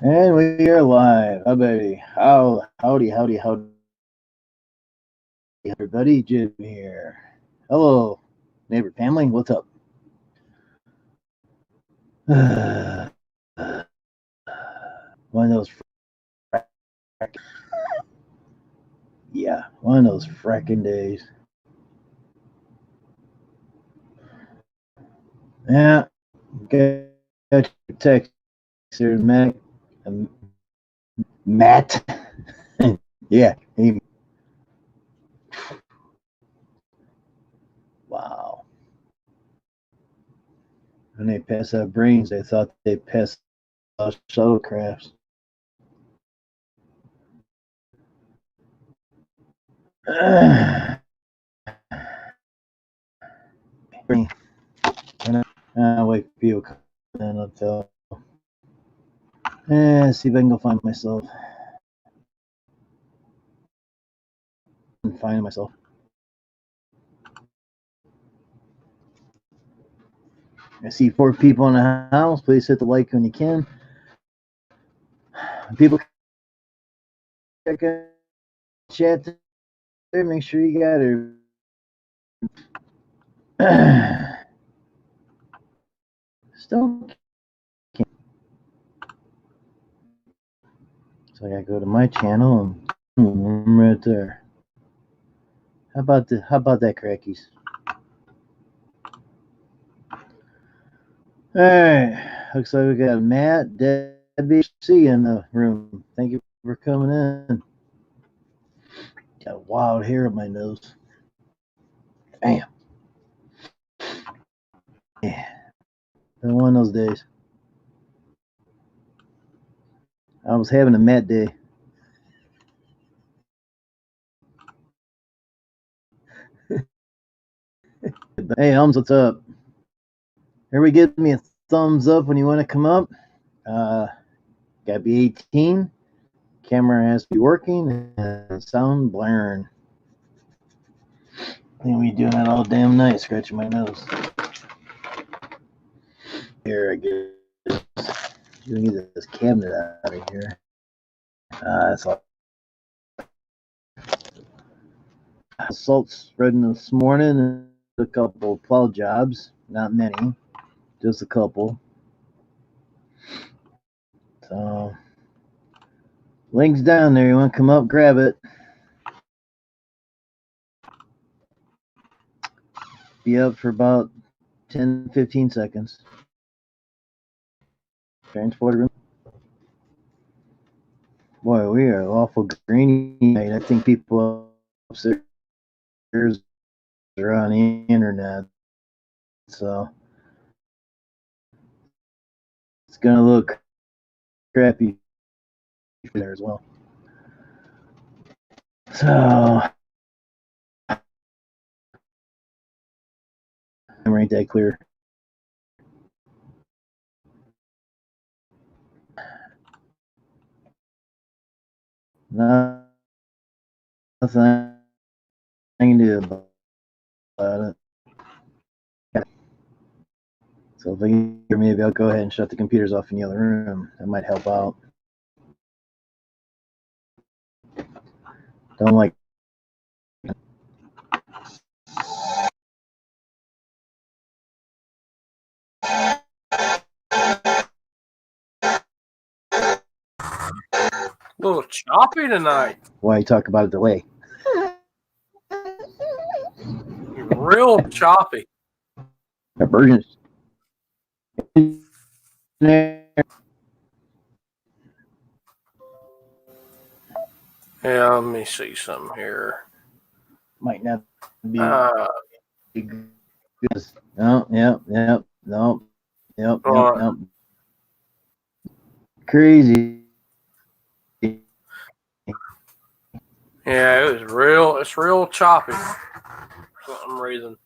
And we are live. Hi, baby. Howdy, everybody. Jim here. Hello, neighbor family. What's up? One of those, one of those fracking days. Yeah, got your text here, Matt. Matt. Yeah. Wow. When they passed out brains, they thought they passed out shuttlecrafts. Wait for you and I'll tell. See if I can go find myself. Find myself. I see 4 people in the house. Please hit the like when you can. People check out chat there. Make sure you got it. Still can't. So I gotta go to my channel and boom, right there. How about that, crackies? All right. Looks like we got Matt, Debbie, C in the room. Thank you for coming in. Got wild hair up my nose. Damn. Yeah. Been one of those days. I was having a Matt day. Hey, Helms, what's up? Everybody give me a thumbs up when you want to come up. Gotta be 18. Camera has to be working and sound blaring. I think we doing that all damn night, scratching my nose. Here, I guess. You can get this cabinet out of here. That's all. Salt spreading this morning. A couple plow jobs, not many, just a couple. So, link's down there. You want to come up, grab it. Be up for about 10-15 seconds. Transporter room. Boy, we are awful grainy night. I think people upstairs are on the internet, so it's gonna look crappy there as well. So ain't that clear. Nothing I can do about it. So if I can hear, maybe I'll go ahead and shut the computers off in the other room. That might help out. Don't like. A little choppy tonight. Why you talk about a delay? Real choppy. Emergency. Yeah, let me see something here. Might not be good. No, yep. Crazy. Yeah, it's real choppy for some reason.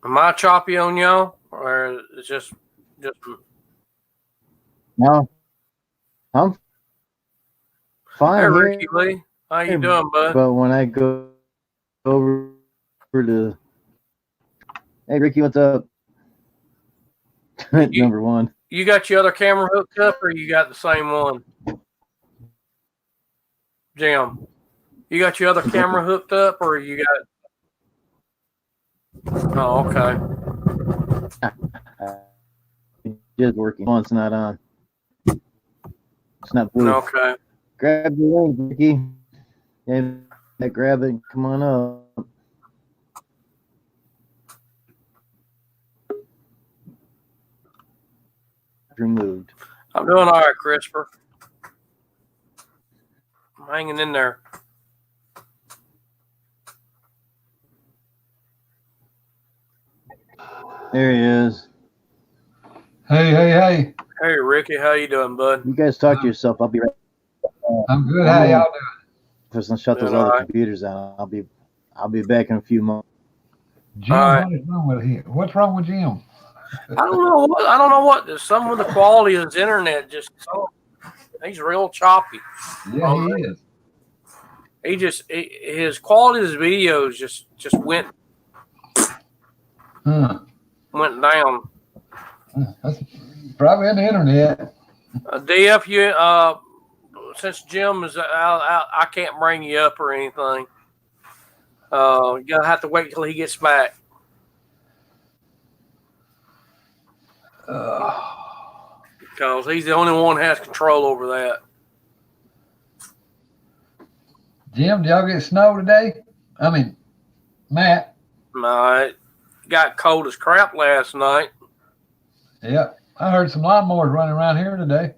Am I choppy on y'all? Or it's just No, I'm fine. Hey, here. Ricky Lee. How you doing, bud? But when I go over to, hey Ricky, what's up? Number one. You got your other camera hooked up, or you got the same one? Jim, you got your other camera hooked up, or you got? Oh, okay. Just working. Oh, it's not on. It's not blue. Okay. Grab the link, Ricky. Yeah, grab it. Come on up. Removed. I'm doing all right, Christopher. I'm hanging in there. There he is. Hey. Hey, Ricky, how you doing, bud? You guys talk to yourself. I'll be right. I'm good. How y'all doing? Just shut those Doing other all right. computers down. I'll be back in a few months. Jim, All right. what is wrong with him? What's wrong with Jim? I don't know what. Some of the quality of his internet he's real choppy. Yeah, he is. His quality of his videos just went down. That's probably on the internet. DF, since Jim is out, I can't bring you up or anything. You're gonna have to wait till he gets back. Because he's the only one that has control over that. Jim, did y'all get snow today? I mean, Matt. It got cold as crap last night. Yeah, I heard some lawnmowers running around here today.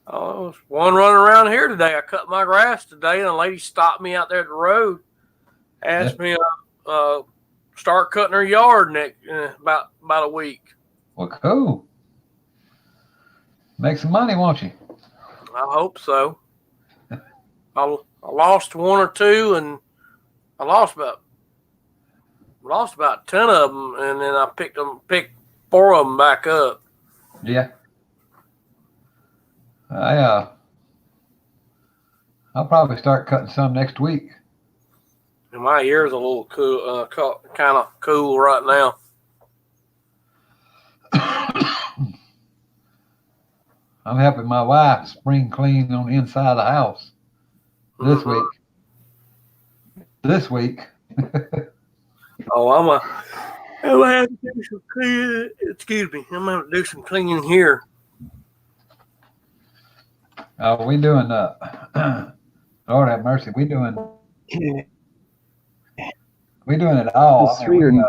Oh, there was one running around here today. I cut my grass today, and a lady stopped me out there at the road, asked me to start cutting her yard about a week. Well, cool. Make some money, won't you? I hope so. I lost one or two, and I lost about 10 of them, and then I picked 4 of them back up. Yeah. I'll probably start cutting some next week. And my ear's a little cool, kind of cool right now. I'm helping my wife spring clean on the inside of the house this week. This week. Oh, I'm gonna have to do some cleaning. Excuse me. I'm gonna have to do some cleaning here. We doing Lord have mercy. We doing it all. I mean,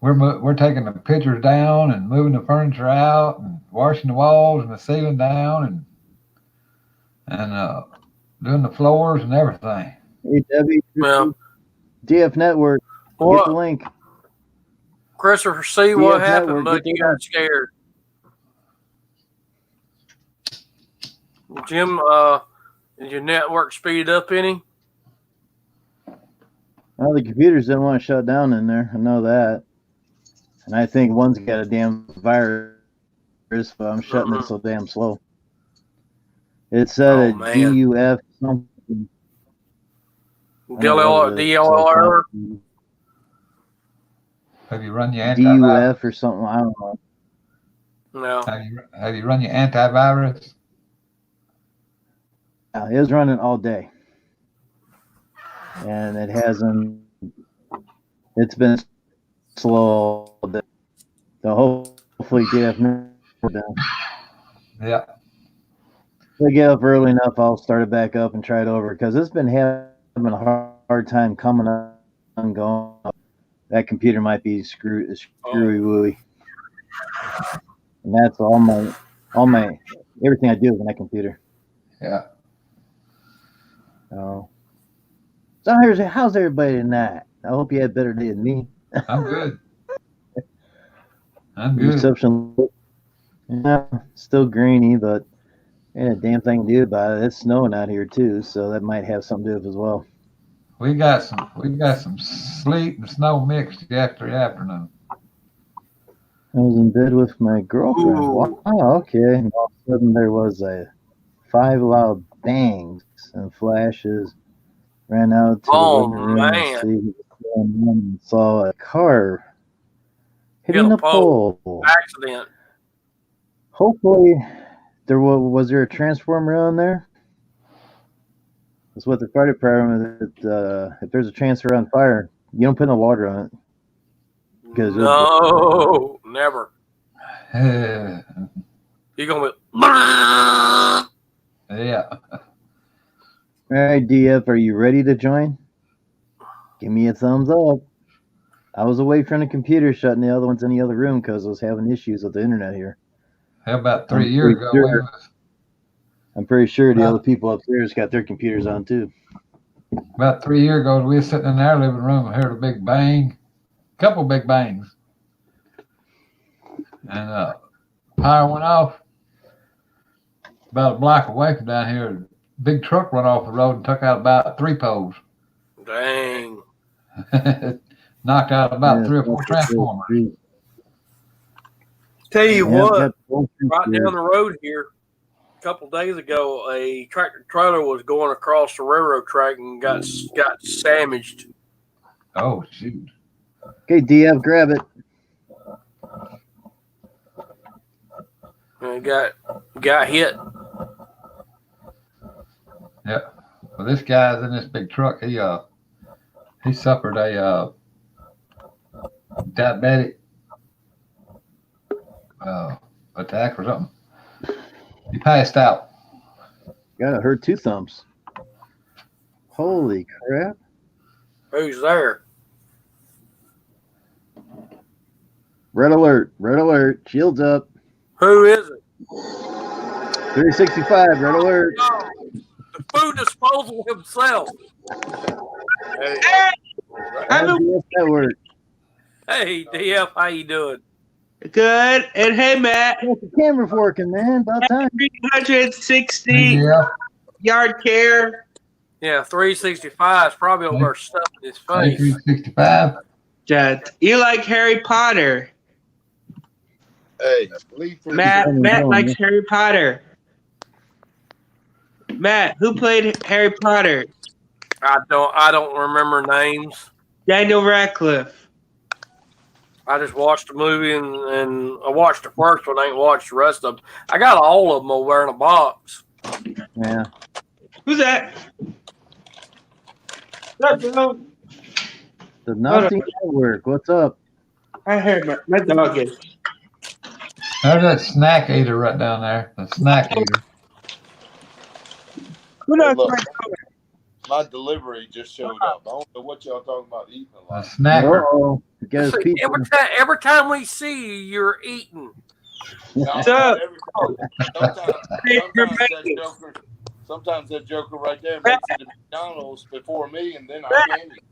we're taking the pictures down and moving the furniture out and washing the walls and the ceiling down and doing the floors and everything. Hey, Debbie. Well, DF Network. Get the link. Christopher, see what happened, but you got scared. Jim, did your network speed up any? Well, the computers didn't want to shut down in there. I know that. And I think one's got a damn virus, but I'm shutting it so damn slow. It said DUF something. DLR. Have you run your antivirus? DUF or something? I don't know. No. Have you run your antivirus? It was running all day. And it hasn't. It's been slow. So hopefully DF down. Yeah. If I get up early enough, I'll start it back up and try it over because it's been having a hard time coming up and going. That computer might be screwy wooey. And that's all my everything I do is on that computer. Yeah. So how's everybody tonight? I hope you had a better day than me. I'm good. I'm good. Reception, yeah, still grainy, but a damn thing to do about it. It's snowing out here too, so that might have something to do with it as well. We got some sleet and snow mixed yesterday afternoon. I was in bed with my girlfriend. Ooh. Wow, okay. And all of a sudden there was 5 loud bangs and flashes. Ran out to the living room and see what was going on and saw a car Hitting a pole. Accident. Hopefully, was there a transformer on there? That's what the fire department. If there's a transfer on fire, you don't put no water on it. No, never. Yeah. You're gonna be. Yeah. All right, DF, are you ready to join? Give me a thumbs up. I was away from the computer, shutting the other ones in the other room because I was having issues with the internet here. How about 3 years ago? I'm pretty sure the other people upstairs got their computers on too. About 3 years ago, we were sitting in our living room and heard a big bang, couple big bangs, and power went off. About a block away from down here, a big truck went off the road and took out about 3 poles. Dang. Knocked out about 3 or 4 transformers. Tell you what, got right down the road here, a couple days ago, a tractor trailer was going across the railroad track and got damaged. Oh, shoot. Okay, DF, grab it. And got hit. Yeah. Well, this guy's in this big truck. He suffered a diabetic attack or something. He passed out. Gotta hurt 2 thumbs. Holy crap. Who's there? Red alert. Red alert. Shields up. Who is it? 365. Red alert. Oh, the food disposal himself. DF Network. Hey, DF, how you doing? Good. And hey, Matt, The camera's working, man. About time. 360 Yeah. yard care. Yeah, 365 is probably over there stuffing his face. 365. Jed, you like Harry Potter. Hey, leave for Matt likes Harry Potter. Matt, who played Harry Potter? I don't remember names. Daniel Radcliffe. I just watched the movie and I watched the first one. I ain't watched the rest of them. I got all of them over there in a box. Yeah. Who's that? What's up, bro? The Nazi Network. What's up? I heard my dog is. There's that snack eater right down there. The snack eater. Who knows look. my dog? my delivery just showed up. I don't know what y'all talking about eating a A lot. snacker. Uh-oh. Because pizza. Every time we see you, you're eating. What's up? Sometimes that joker right there makes it to McDonald's before me, and then I can't eat.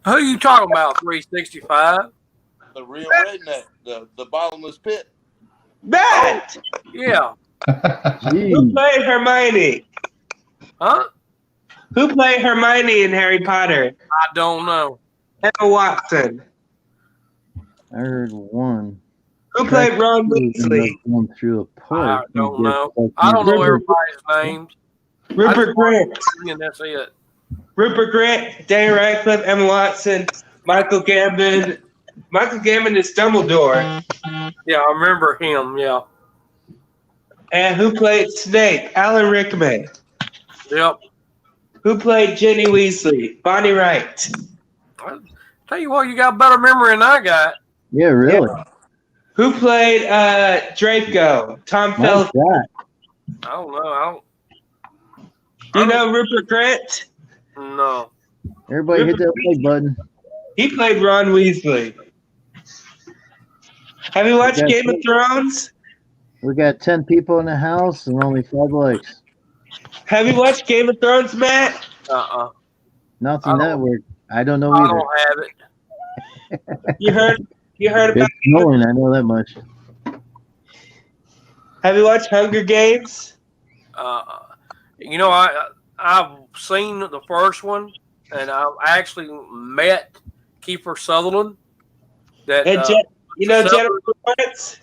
Who you talking about? 365? The real redneck, the bottomless pit. Matt! Yeah. Who played Hermione? Huh? Who played Hermione in Harry Potter? I don't know. Emma Watson. I heard one. Who played Ron Weasley? Going through a park. I don't know. I don't know everybody's names. Rupert Grint. And that's it. Rupert Grint, Daniel Radcliffe, Emma Watson, Michael Gambon. Michael Gambon is Dumbledore. Yeah, I remember him. Yeah. And who played Snape? Alan Rickman. Yep. Who played Ginny Weasley? Bonnie Wright. I tell you what, you got better memory than I got. Yeah, really. Who played Draco? Tom My Felton. God. I don't know. Do you know Rupert Grint? No. Everybody hit that like button. He played Ron Weasley. Have you watched Okay. Game of Thrones? We got 10 people in the house and only 5 likes. Have you watched Game of Thrones, Matt? Nazi I don't- Network. I don't know I either. don't have it. You heard It's about snowing. I know that much. Have you watched Hunger Games? You know, I've seen the first one, and I've actually met Kiefer Sutherland. That And you know Sutherland, Jennifer Lawrence?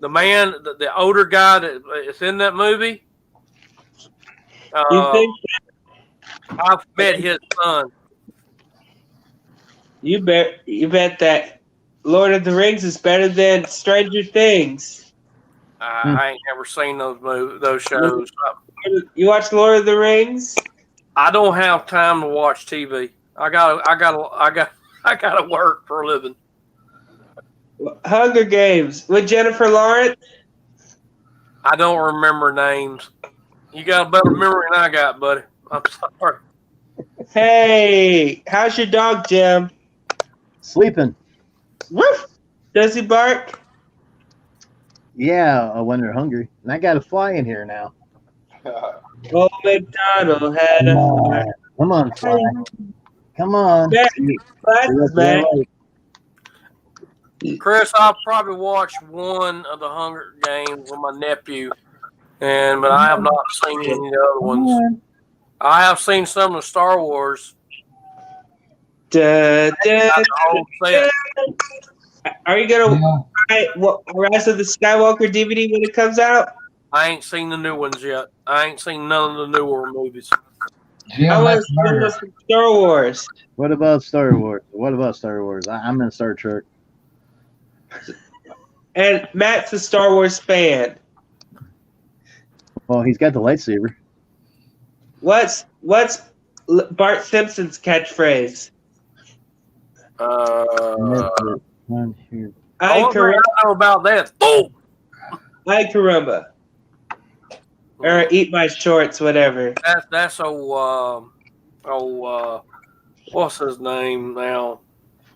the man, the older guy that is in that movie. You think I've met his son. you bet that Lord of the Rings is better than Stranger Things. I ain't never seen those shows. You watch Lord of the Rings? I don't have time to watch TV. I gotta work for a living. Hunger Games with Jennifer Lawrence? I don't remember names. You got a better memory than I got, buddy. I'm sorry. Hey, how's your dog, Jim? Sleeping. Woof! Does he bark? Yeah, when they're hungry. And I got to fly in here now. Old MacDonald had a fire. Come on, fly. Come on. Back. Fly's back. Chris, I'll probably watch one of the Hunger Games with my nephew, but I have not seen any of the other ones. I have seen some of the Star Wars. Da, da, Not the whole set. Are you gonna buy Rise of the Skywalker DVD when it comes out? I ain't seen the new ones yet. I ain't seen none of the newer movies. Jim, I that's want murder. some Star Wars. What about Star Wars? I'm in Star Trek. And Matt's a Star Wars fan. Well, he's got the lightsaber. What's Bart Simpson's catchphrase? One, here. I I know about that. Oh, carumba. Or eat my shorts, whatever. that's what's his name now?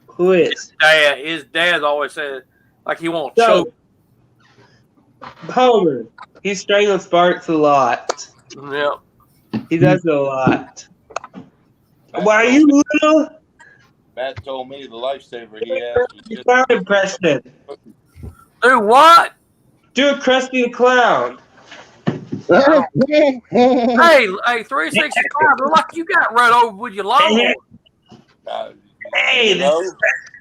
Who is? His dad always said like he won't So, choke. Homer. He strangles Bart a lot. Yeah. He does it a lot. Why are you little? Matt told me the lifesaver he has is You just sound impression. Do what? Do a Krusty the Clown. Hey, 365. Look like you got run over with your lawnmower. uh, Hey, you this know, is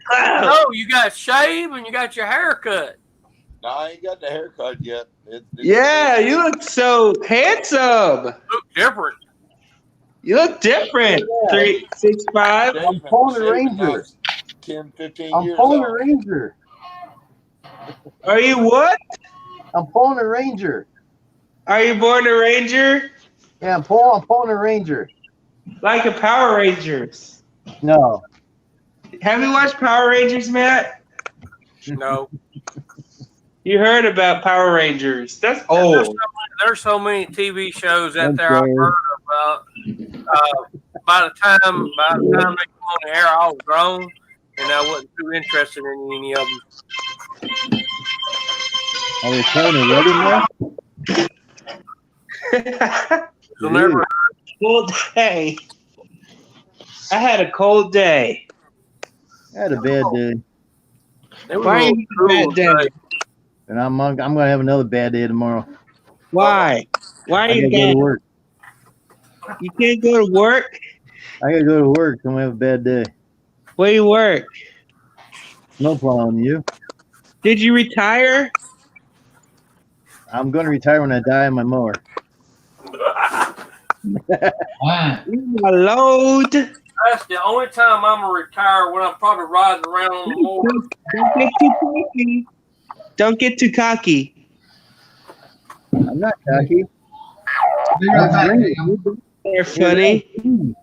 Clown. No, you got shaved and you got your hair cut. no, I ain't got the haircut yet. Yeah, you look so handsome. Look different. You look different. 365. I'm pulling a Ranger. 10, 15 I'm years pulling a old. Ranger. Are you what? I'm pulling a Ranger. Are you born a Ranger? Yeah, I'm pulling a Ranger. Like a Power Rangers. No. Have you watched Power Rangers, Matt? No. You heard about Power Rangers. That's old. There's so many TV shows out there Okay. I've heard about. By the time they come on the air, I was grown and I wasn't too interested in any of them. Are they playing a wedding now? So never. Cold day. I had a cold day. I had a bad day. It was Why a are little you cruel bad day? day. And I'm gonna have another bad day tomorrow. Why? Why are I you gotta go bad? to work. You can't go to work? I gotta go to work. I'm gonna have a bad day. Where you work? No problem. You? Did you retire? I'm gonna retire when I die on my mower. Why? A load. That's the only time I'm gonna retire when I'm probably riding around on the mower. Don't get too cocky. Don't get too cocky. I'm not cocky. Be right back, Jim. They're funny.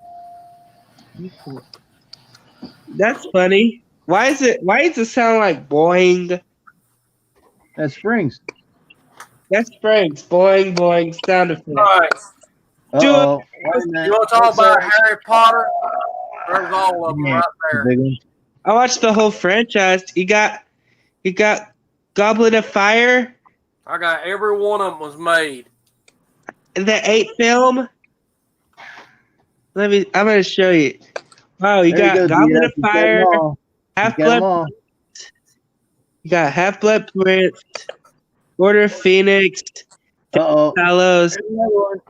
That's funny. Why does it sound like boing? That's Springs. That's Frank's boing boing sound effect. All right. Uh-oh. You want to talk about Harry Potter? There's all of them right there. Big one. I watched the whole franchise. You got Goblet of Fire, I got every one of them was made. the 8 film. I'm gonna show you. Wow, you There got go, Goblet DS. of You got 'em Fire, all. Half You got 'em Blood. all. You got Half Blood Prince, Order of Phoenix, Uh-oh. Hallows. There's another one.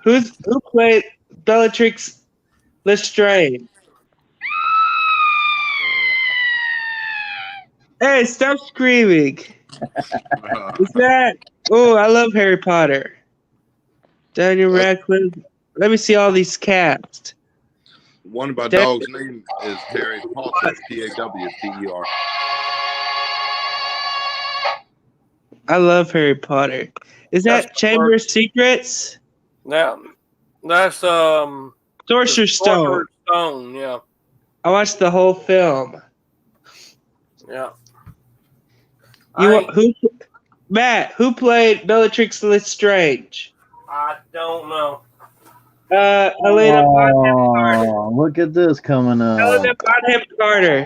Who played Bellatrix Lestrange? Hey, stop screaming! Is that? Oh, I love Harry Potter. Daniel Radcliffe. Let me see all these cast. One of my Terry- dog's name is Terry Potter, Pawter. I love Harry Potter. Is that That's Chamber of Secrets? Now, that's Sorcerer's Stone. Sorcerer's Stone. Yeah, I watched the whole film. yeah. Matt, who played Bellatrix Lestrange? I don't know. Helena Oh, look at this coming up. Bonham Carter.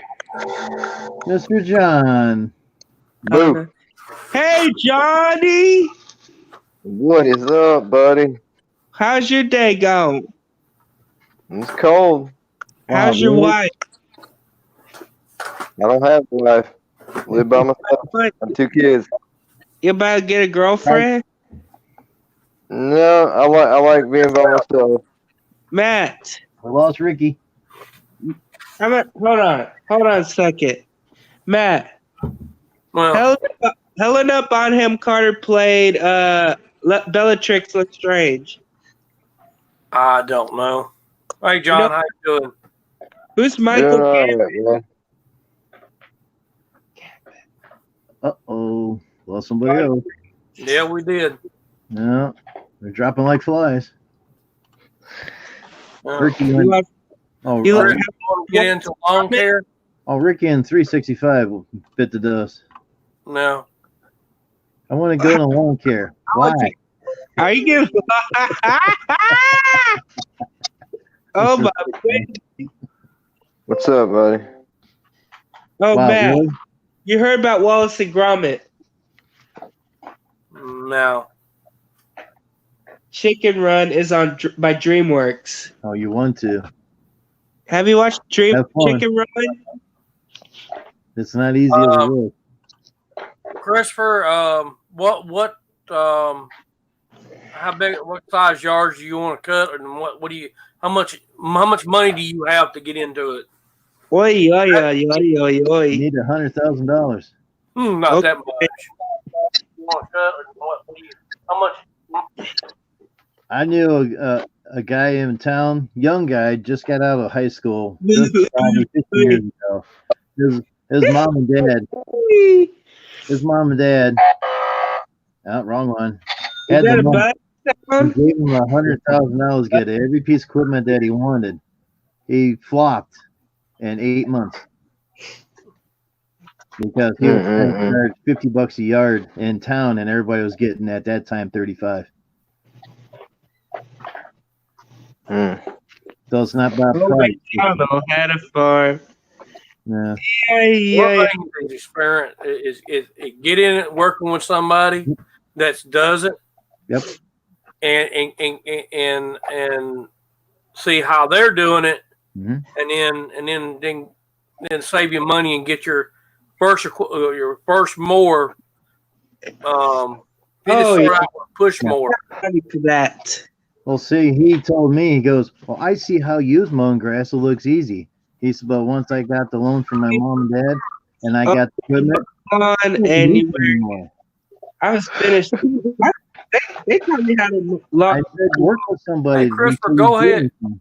Mr. John. Boo. Hey, Johnny. What is up, buddy? How's your day going? It's cold. How's your really? wife? I don't have a wife. Live by myself. I'm 2 kids. You about to get a girlfriend? No, I like being by myself. Matt, We lost Ricky. hold on a second. Matt, Well, Helena Bonham Carter played Bellatrix Lestrange. I don't know. Hey, John, You know- how you doing? Who's Doing Michael all Gambon? right, man. Uh-oh. Lost somebody else. Yeah, we did. No. They're dropping like flies. Ricky You went, like- oh, you like- Rick, you want to get into lawn care? Ricky and 365 bit the dust. No. I want to go to lawn care. Why? Are you giving? Oh my goodness. What's up, buddy? Oh Wow, man, really? you heard about Wallace and Gromit? No. Chicken Run is on by DreamWorks. Oh, you want to. Have you watched Have fun. Chicken Run? It's not easy as it looks. Christopher, how big, what size yards do you want to cut, and what do you, how much money do you have to get into it? Oi, oi, oi, oi, oi, You oi. need $100,000. Not Okay. that much. You want to cut, or what do you, how much? I knew a guy in town, young guy, just got out of high school. This was probably 15 years ago. His mom and dad. His mom and dad. Oh, wrong one. Is Had that the a money. bug He sound? gave him $100,000 get every piece of equipment that he wanted. He flopped in 8 months because he was trying to charge $50 a yard in town, and everybody was getting at that time 35. So it's not about price. I don't know how to farm. Yeah. One thing is experience is get in it working with somebody that does it. Yep. And see how they're doing it, Mhm. and then save you money and get your first more. Push more. Ready for that. Well, see, he told me, he goes, well, I see how you use mowing grass. It looks easy. He said, but once I got the loan from my mom and dad and I got the equipment, On it wasn't and easy anymore. I was finished. They taught me how to I lock. said, work with somebody. Hey, Christopher, before go you do ahead. anything.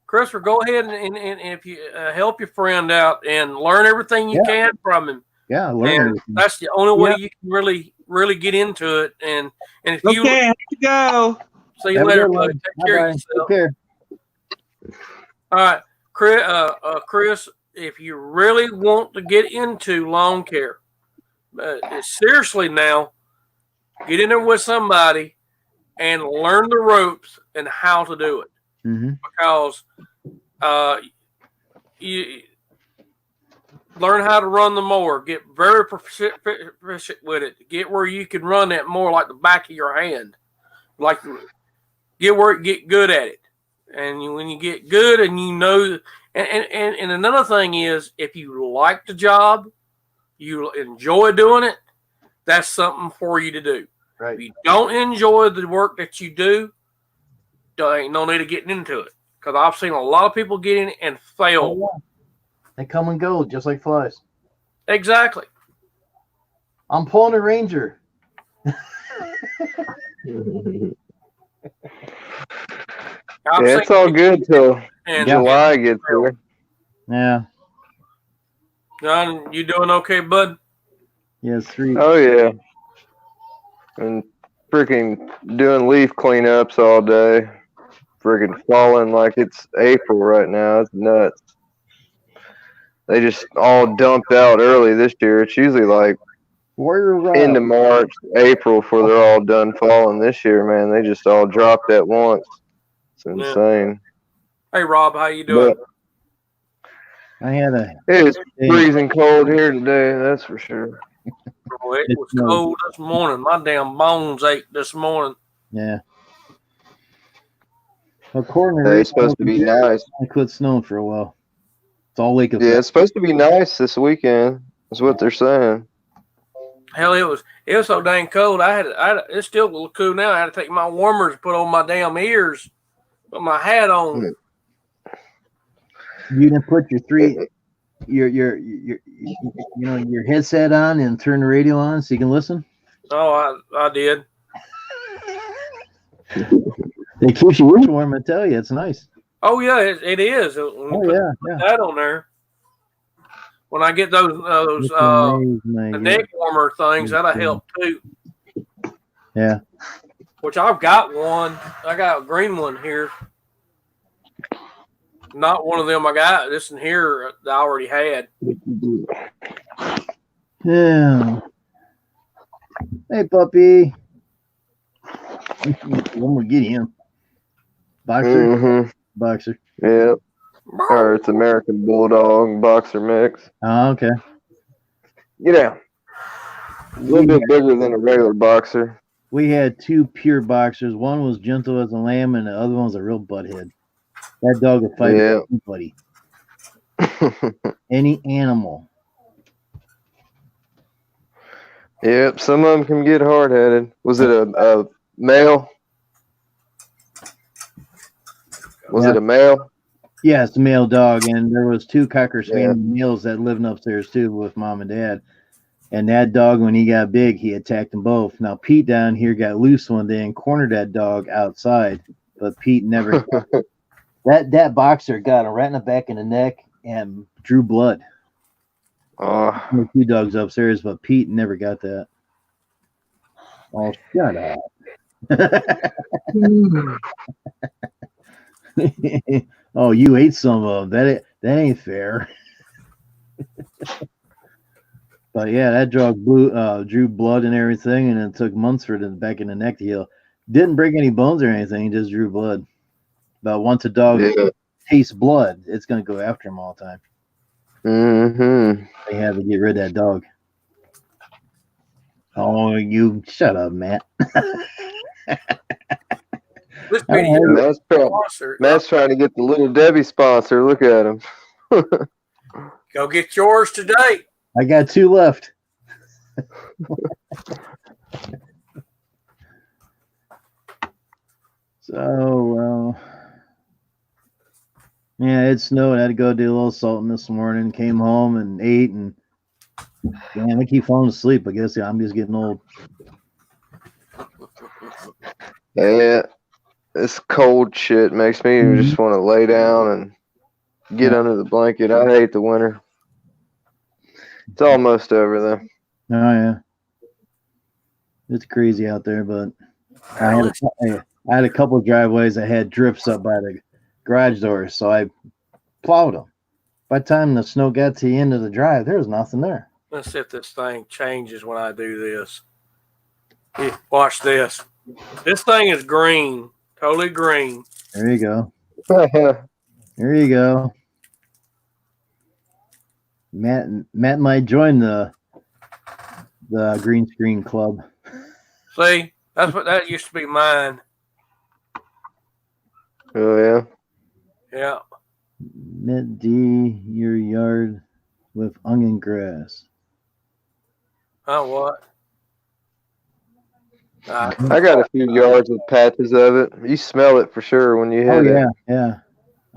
Christopher, go ahead and if you help your friend out and learn everything you can from him. Yeah, learn And everything. that's the only way Yep. you can really get into it. And if you Okay, I have to go. see you Have a later, good one. buddy. Take care of Bye-bye. yourself. Take care. All right, Chris, if you really want to get into lawn care, seriously now, get in there with somebody and learn the ropes and how to do it. Mm-hmm. Because you learn how to run the mower, get very proficient with it, get where you can run that more like the back of your hand, like get good at it. And when you get good and you know, and another thing is, if you like the job, you enjoy doing it, that's something for you to do. Right. If you don't enjoy the work that you do, there ain't no need of getting into it. Because I've seen a lot of people get in and fail. Oh, yeah. They come and go just like flies. Exactly. I'm pulling a Ranger. I'm Yeah, it's thinking- all good till and July gets here. Yeah. John, you doing okay, bud? Yeah, it's 3. Oh yeah, and freaking doing leaf cleanups all day. Freaking falling like it's April right now. It's nuts. They just all dumped out early this year. It's usually like Warrior Rob. into March, April before they're all done falling. This year, man, they just all dropped at once. It's insane. Hey, Rob, how you doing? But I had a it's freezing cold here today, that's for sure. Oh, it was cold this morning. My damn bones ached this morning. yeah. According to Hey, Rick, it's supposed to be nice. I quit snowing for a while. It's all lake effect. Yeah, it's supposed to be nice this weekend. That's what they're saying. Hell, it was so dang cold. It's still a little cool now. I had to take my warmers, put on my damn ears, put my hat on. You didn't put your your headset on and turn the radio on so you can listen. Oh, I did. It keeps your ears warm. I tell you, it's nice. Oh yeah, it is. When Oh you put yeah. that on there. When I get those the neck warmer things, that'll help too. Yeah. Which I've got one. I got a green one here. Not one of them I got. This in here that I already had. Yeah. Hey, puppy. One more, get him. Boxer. Mm-hmm. Boxer. Yeah. Or it's American Bulldog boxer mix. Oh, okay. You know, a little bit bigger than a regular boxer. We had 2 pure boxers. One was gentle as a lamb, and the other one was a real butthead. That dog would fight with anybody. Any animal. Yep, some of them can get hard-headed. Was it a male? Was it a male? Yeah, it's a male dog, and there was 2 Cocker Spaniel males that living upstairs too with mom and dad. And that dog, when he got big, he attacked them both. Now Pete down here got loose one day and cornered that dog outside, but Pete never. that boxer got him right in the back of the neck and drew blood. Oh, The 2 dogs upstairs, but Pete never got that. Oh, shut up. Oh, you ate some of them. That ain't fair. But yeah, that dog drew blood and everything, and it took months for the back in the neck to heal. Didn't break any bones or anything; he just drew blood. But once a dog tastes blood, it's gonna go after him all the time. mm-hmm. They had to get rid of that dog. Oh, you shut up, Matt. This video Matt's trying to get the Little Debbie sponsor. Look at him. Go get yours today. I got 2 left. So, yeah, it snowed. I had to go do a little salting this morning. Came home and ate, and damn, I keep falling asleep. I guess I'm just getting old. Yeah, this cold shit makes me just want to lay down and get under the blanket. I hate the winter. It's almost over though. Oh yeah, it's crazy out there. But I had a couple of driveways that had drifts up by the garage doors, so I plowed them. By the time the snow got to the end of the drive, there was nothing there. Let's see if this thing changes when I do this. Here, watch this. This thing is green, totally green. There you go. There you go. Matt might join the green screen club. See, that used to be mine. Oh yeah. Yeah. Matt D, your yard with onion grass. Oh, what? I got a few yards with patches of it. You smell it for sure when you hit it. Yeah.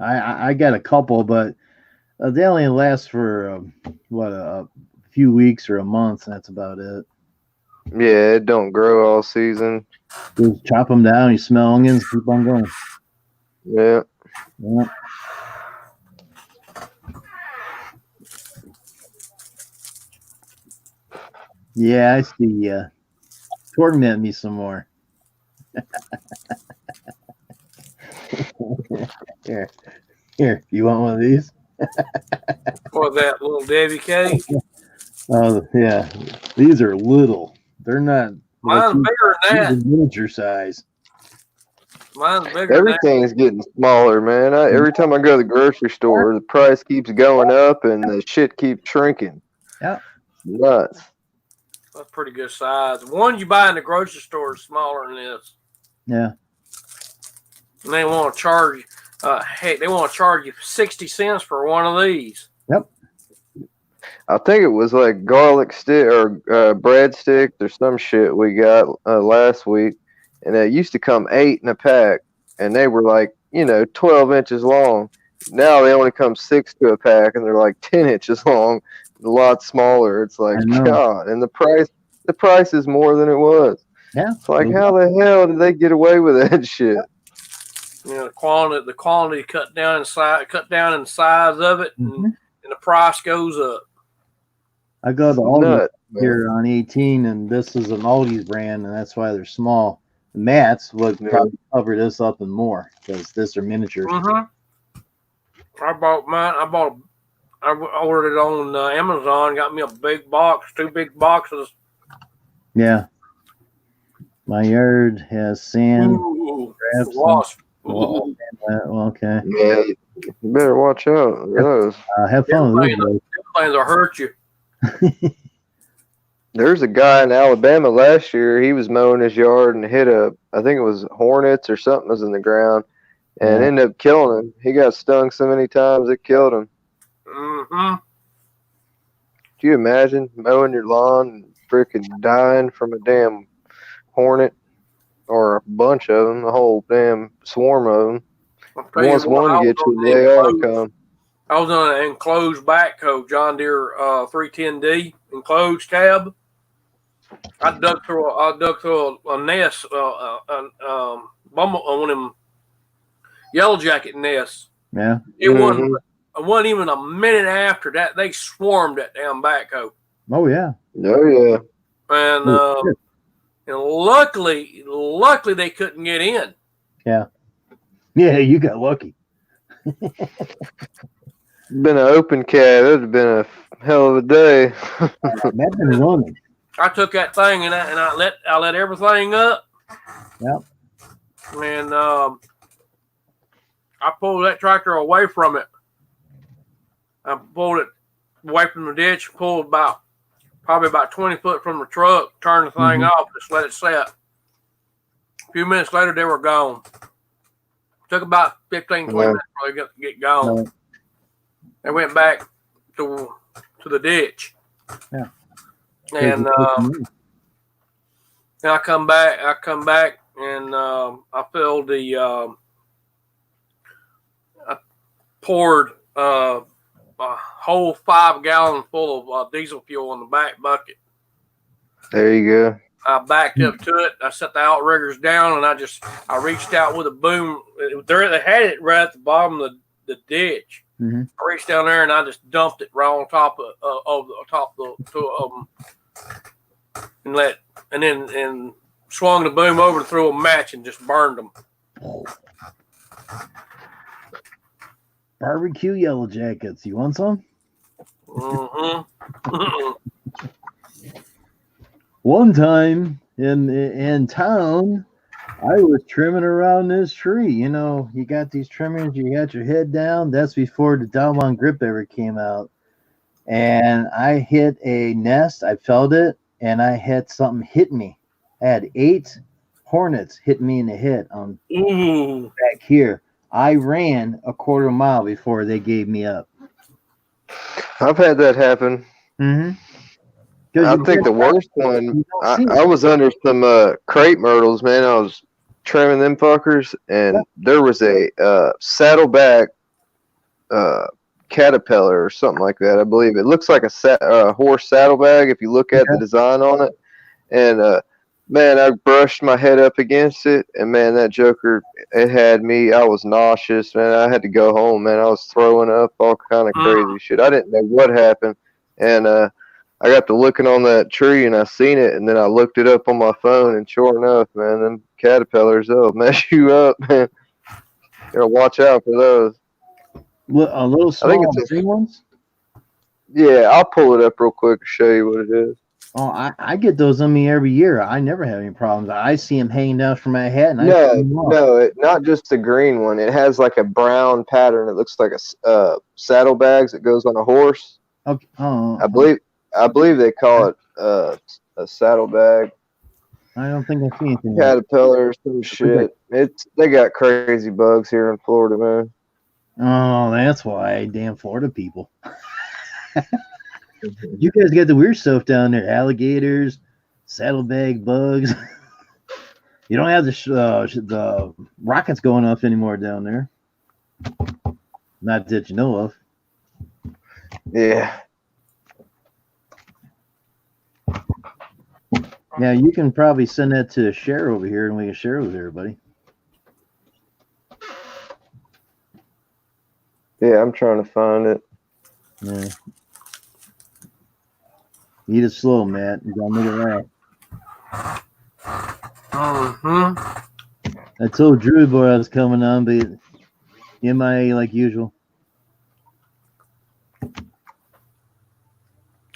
I got a couple, but they only last for a few weeks or a month. And that's about it. Yeah, it don't grow all season. Just chop them down. You smell onions. Keep on going. Yeah. Yeah. Yeah, I see. Torment me some more. Here, here. You want one of these? Or that little Debbie cake. Oh, yeah. These are little. They're not. Mine's bigger than These that. are miniature size. Mine's bigger than that. Everything's getting smaller, man. Every time I go to the grocery store, the price keeps going up and the shit keeps shrinking. Yeah. Nuts. That's pretty good size. The one you buy in the grocery store is smaller than this. Yeah. And they want to charge you. Heck, they want to charge you 60 cents for one of these. I think it was like garlic stick or breadsticks or some shit we got last week, and it used to come 8 in a pack, and they were like 12 inches long. Now they only come 6 to a pack, and they're like 10 inches long, a lot smaller. It's like I know. God, and the price is more than it was. Yeah. It's like how the hell did they get away with that shit? The quantity cut down in size of it, and the price goes up. I go to Aldi Nuts, man. here on 18, and this is an Aldi's brand, and that's why they're small. The mats would probably cover this up and more because this are miniatures. I bought mine. I ordered it on Amazon. Got me a big box, 2 big boxes. Yeah. My yard has sand. Ooh, crabs, wasp. Well, okay. Yeah, you better watch out for those. Have fun with Them these. things will hurt you. There's a guy in Alabama last year. He was mowing his yard and hit I think it was hornets or something was in the ground, and ended up killing him. He got stung so many times it killed him. Mm-hmm. Do you imagine mowing your lawn and freaking dying from a damn hornet or a bunch of them, a whole damn swarm of them? Once one gets you, they all come. I was on an enclosed backhoe, John Deere 310D enclosed cab. I dug through a nest, one of them yellow jacket nests. Yeah. It wasn't even a minute after that they swarmed that damn backhoe. Oh yeah. Oh yeah. And luckily they couldn't get in. Yeah. Yeah, you got lucky. Been an open cab, it'd have been a hell of a day. That's been running. I took that thing and I let everything up. Yep. And I pulled that tractor away from it. I pulled it away from the ditch, pulled probably about 20 foot from the truck, turned the thing off, just let it set. A few minutes later, they were gone. Took about 15, 20 minutes for they get gone. Right. They went back to the ditch. Yeah. And I come back and I filled I poured a whole 5 gallon full of diesel fuel in the back bucket. There you go. I backed up to it. I set the outriggers down and I reached out with a boom. They had it right at the bottom of the ditch. Mm-hmm. I reached down there and I just dumped it right on top of the two of them, and swung the boom over, threw a match, and just burned them. Barbecue yellow jackets. You want some? Mm-hmm. One time in town, I was trimming around this tree. You know, you got these trimmers, you got your head down. That's before the Dalmon grip ever came out. And I hit a nest. I felt it, and I had something hit me. I had 8 hornets hit me in the head on back here. I ran a quarter mile before they gave me up. I've had that happen. Mm-hmm. I think the worst one, I was under some crepe myrtles, man. I was trimming them fuckers, and there was a saddleback caterpillar or something like that. I believe it looks like a horse saddlebag if you look at the design on it. And Man, I brushed my head up against it, and man, that joker, it had me. I was nauseous, man. I had to go home, man. I was throwing up, all kind of crazy shit. I didn't know what happened, and I got to looking on that tree, and I seen it, and then I looked it up on my phone, and sure enough, man, them caterpillars, they'll mess you up, man. You gotta watch out for those. What, a little I think small it's big ones? yeah. I'll pull it up real quick and show you what it is. Oh, I get those on me every year. I never have any problems. I see them hanging down from my head, and I No, turn them off. no, not just the green one. It has like a brown pattern. It looks like a saddlebags that goes on a horse. Okay. Oh, I believe they call it a saddlebag. I don't think I see anything. Like Caterpillar, some shit. They got crazy bugs here in Florida, man. oh, that's why. Damn Florida people. You guys got the weird stuff down there. Alligators, saddlebag bugs. You don't have the rockets going off anymore down there. Not that you know of. Yeah. Yeah, you can probably send that to share over here, and we can share it with everybody. Yeah, I'm trying to find it. Yeah. Eat it slow, Matt. You gotta make it laugh. I told Drew boy I was coming on, but MIA like usual.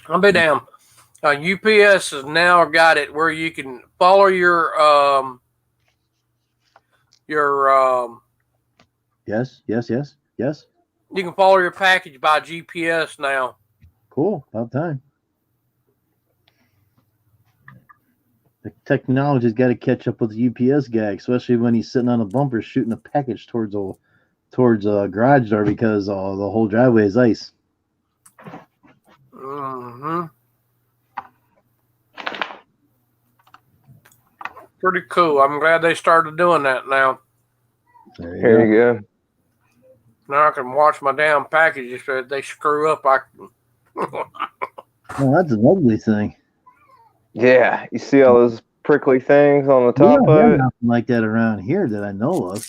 I'll be damn. UPS has now got it where you can follow your Yes. you can follow your package by GPS now. Cool. About time. The technology's got to catch up with the UPS guy, especially when he's sitting on a bumper shooting a package towards a garage door because the whole driveway is ice. Pretty cool. I'm glad they started doing that now. Here you go. Now I can watch my damn packages. If they screw up, I can. Oh, that's an ugly thing. Yeah, you see all those prickly things on the We top don't of have it? nothing like that around here that I know of.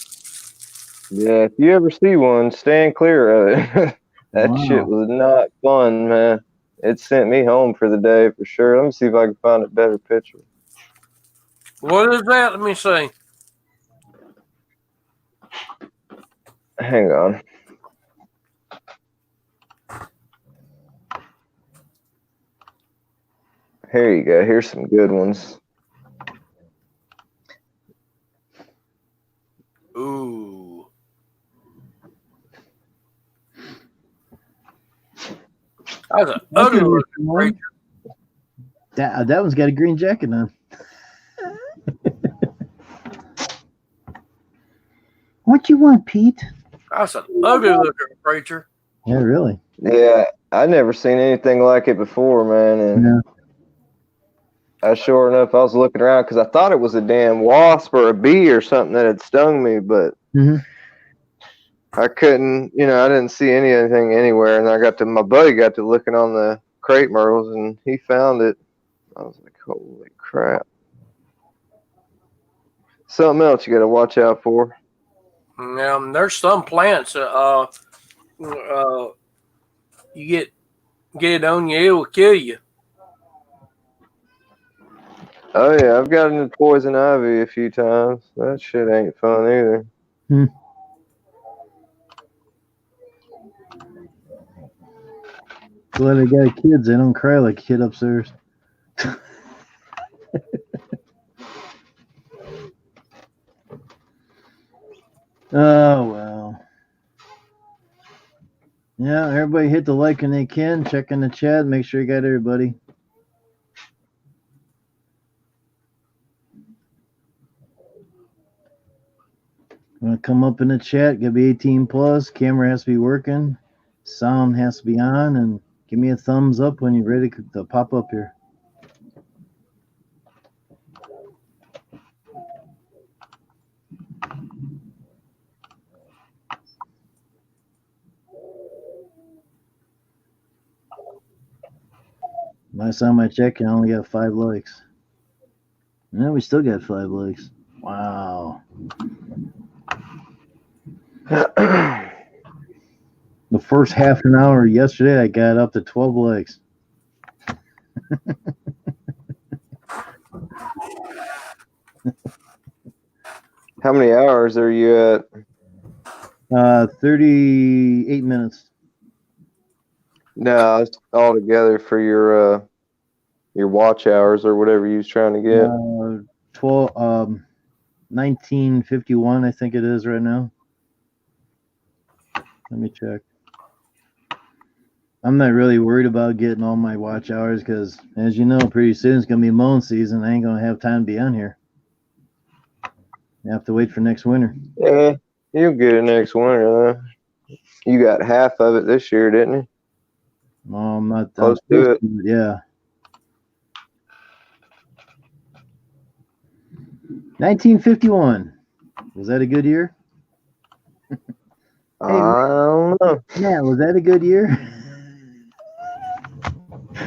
Yeah, if you ever see one, stand clear of it. That Wow. shit was not fun, man. It sent me home for the day for sure. Let me see if I can find a better picture. What is that? Let me see. Hang on. Here you go. Here's some good ones. Ooh. That's an ugly looking creature. That one's got a green jacket on. What you want, Pete? That's an ugly looking creature. Yeah, really. Yeah, I never seen anything like it before, man. And Yeah. sure enough, I was looking around because I thought it was a damn wasp or a bee or something that had stung me, but I couldn't, I didn't see anything anywhere. And my buddy got to looking on the crepe myrtles and he found it. I was like, holy crap. Something else you got to watch out for. There's some plants you get it on you, it will kill you. Oh yeah, I've gotten into poison ivy a few times. That shit ain't fun either. Glad I got kids. They don't cry like a kid upstairs. Oh well. Yeah, everybody hit the like when they can. Check in the chat. Make sure you got everybody. Want to come up in the chat? Gotta be 18 plus. Camera has to be working. Sound has to be on, and give me a thumbs up when you're ready to pop up here. Last time I checked, I only got 5 likes. Yeah, we still got 5 lakes. Wow. The first half an hour yesterday, I got up to 12 lakes. How many hours are you at? 38 minutes. No, it's all together for your watch hours or whatever you was trying to get. 1951, I think it is right now. Let me check. I'm not really worried about getting all my watch hours because, as you know, pretty soon it's going to be mowing season. I ain't going to have time to be on here. You have to wait for next winter. Yeah, you'll get it next winter. You got half of it this year, didn't you? No, I'm not Close to it. Yeah. 1951. Was that a good year? I don't know. Yeah, was that a good year?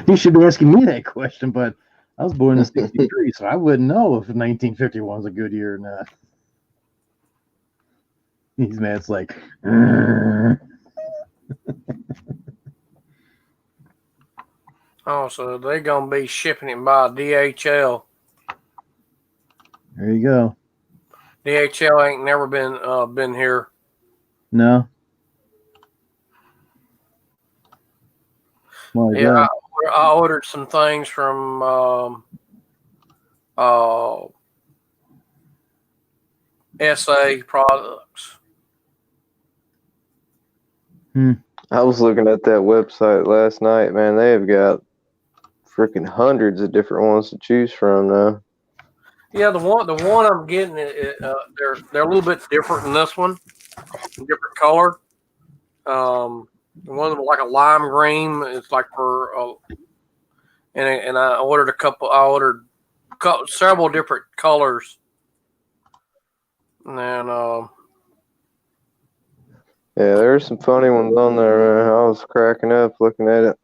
You should be asking me that question, but I was born in 63, so I wouldn't know if 1951 was a good year or not. These man's like, Oh, so they're gonna be shipping it by DHL. there you go. DHL ain't never been here. No. Why is Yeah, that? I ordered some things from SA Products. I was looking at that website last night, man. They have got freaking hundreds of different ones to choose from now. Yeah, the one I'm getting, they're a little bit different than this one, different color. The one with like a lime green. It's like for and I ordered several different colors, and then Yeah, there's some funny ones on there, man. I was cracking up looking at it.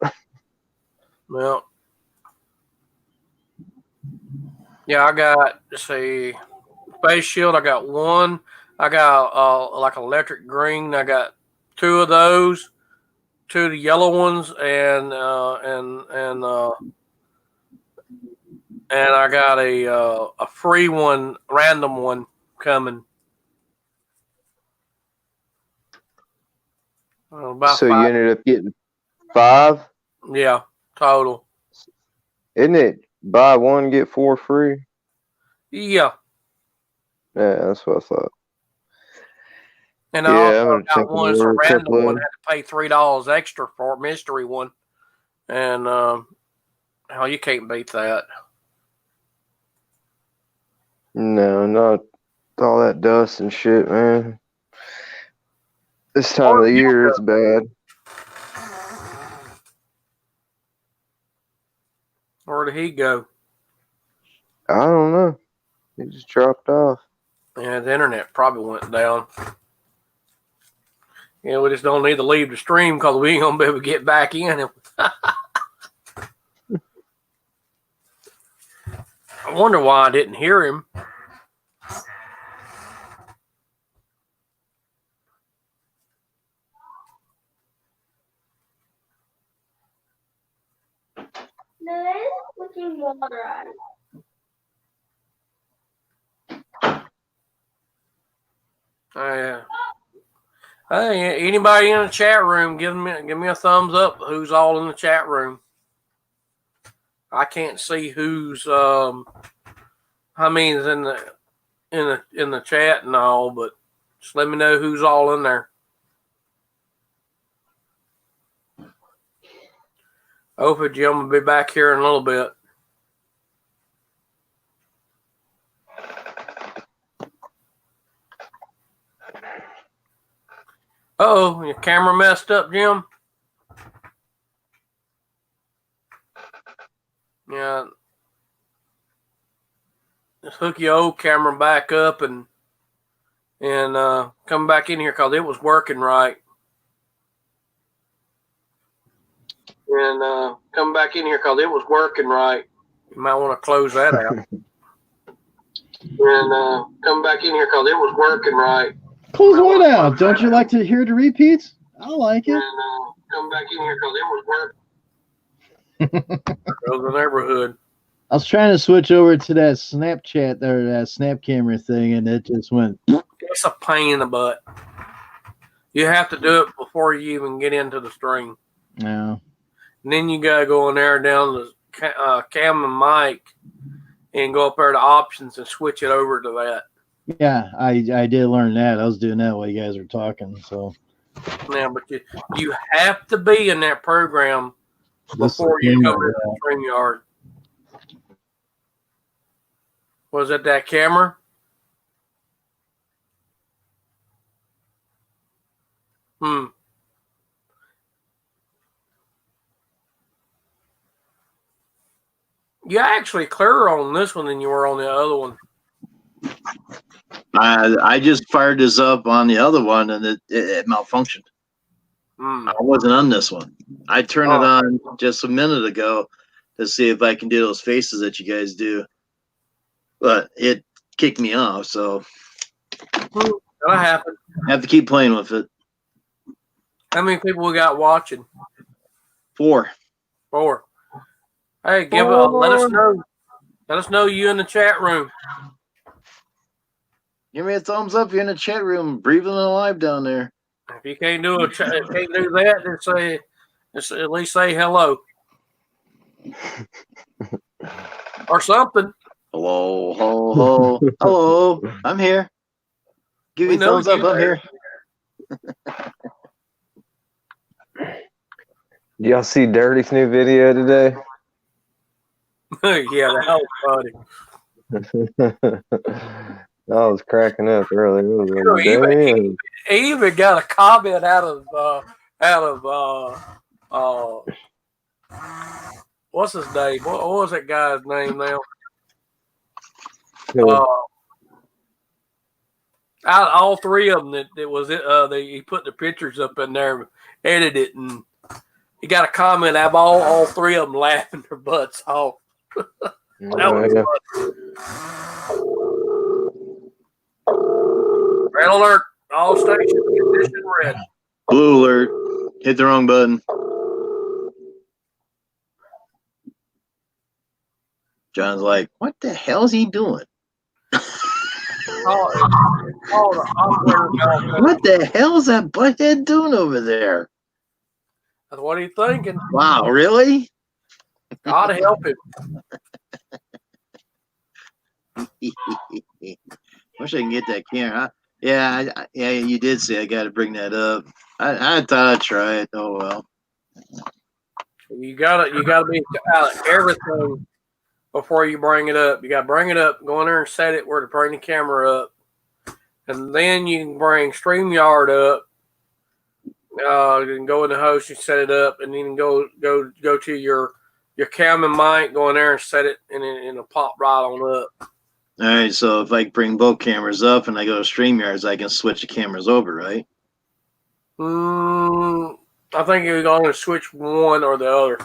well, yeah, I got, let's see, Face Shield. I got one. I got like electric green. I got 2 of those, 2 of the yellow ones, and I got a free one, random one coming. About So 5. you ended up getting 5? Yeah, total. Isn't it buy 1, get 4 free? Yeah. Yeah, that's what I thought. And Yeah, I I'm also gonna got check one, it's a a random couple one, of had to pay $3 extra for a mystery one. And hell, you can't beat that. No, not all that dust and shit, man. This time of the year, it's bad. Where did he go? I don't know. He just dropped off. Yeah, the internet probably went down. Yeah, we just don't need to leave the stream because we ain't gonna be able to get back in. I wonder why I didn't hear him. There is looking water on it. Hey, anybody in the chat room, give me a thumbs up. Who's all in the chat room? I can't see who's how many's in the chat and all, but just let me know who's all in there. Hopefully, Jim will be back here in a little bit. Uh-oh, your camera messed up, Jim? Yeah. Just hook your old camera back up and come back in here because it was working right. And come back in here because it was working right. You might want to close that out. and come back in here because it was working right. Close what out? Don't you like to hear the repeats? I like it. And come back in here because it was working. That was the neighborhood. I was trying to switch over to that Snapchat or that Snap camera thing, and it just went. It's a pain in the butt. You have to do it before you even get into the stream. No. And then you gotta go in there down the cam and mic and go up there to options and switch it over to that. Yeah, I did learn that. I was doing that while you guys were talking. So Now, but you have to be in that program before you go to the StreamYard. Was it that camera? You're actually clearer on this one than you were on the other one. I just fired this up on the other one and it malfunctioned. I wasn't on this one. I turned it on just a minute ago to see if I can do those faces that you guys do, but it kicked me off. So that'll happen. I have to keep playing with it. How many people we got watching? 4. Hey, let us know. Let us know you in the chat room. Give me a thumbs up. You're in the chat room, breathing alive down there. If you can't do that, then say, just at least say hello or something. Hello, ho, ho, hello. I'm here. Give me a thumbs up. I'm here. Y'all see Dirty's new video today? Yeah, that was funny. I was cracking up earlier. He even got a comment out of what's his name? What was that guy's name now? Out of all 3 of them that was it. He put the pictures up in there, edited it, and he got a comment out of all 3 of them laughing their butts off. That was red alert. All stations condition red. Blue alert. Hit the wrong button. John's like, what the hell is he doing? What the hell is that butthead doing over there? That's what he's thinking. Wow, really? God help him. Wish I can get that camera. Yeah, you did say I got to bring that up. I thought I'd try it. Oh well. You gotta be out of everything before you bring it up. You gotta bring it up, go in there and set it where to bring the camera up, and then you can bring StreamYard up. You can go in the host and set it up, and then go to your cam and mic, go in there and set it, and it'll pop right on up. All right, so if I bring both cameras up and I go to StreamYards, I can switch the cameras over, right? I think you're going to switch one or the other.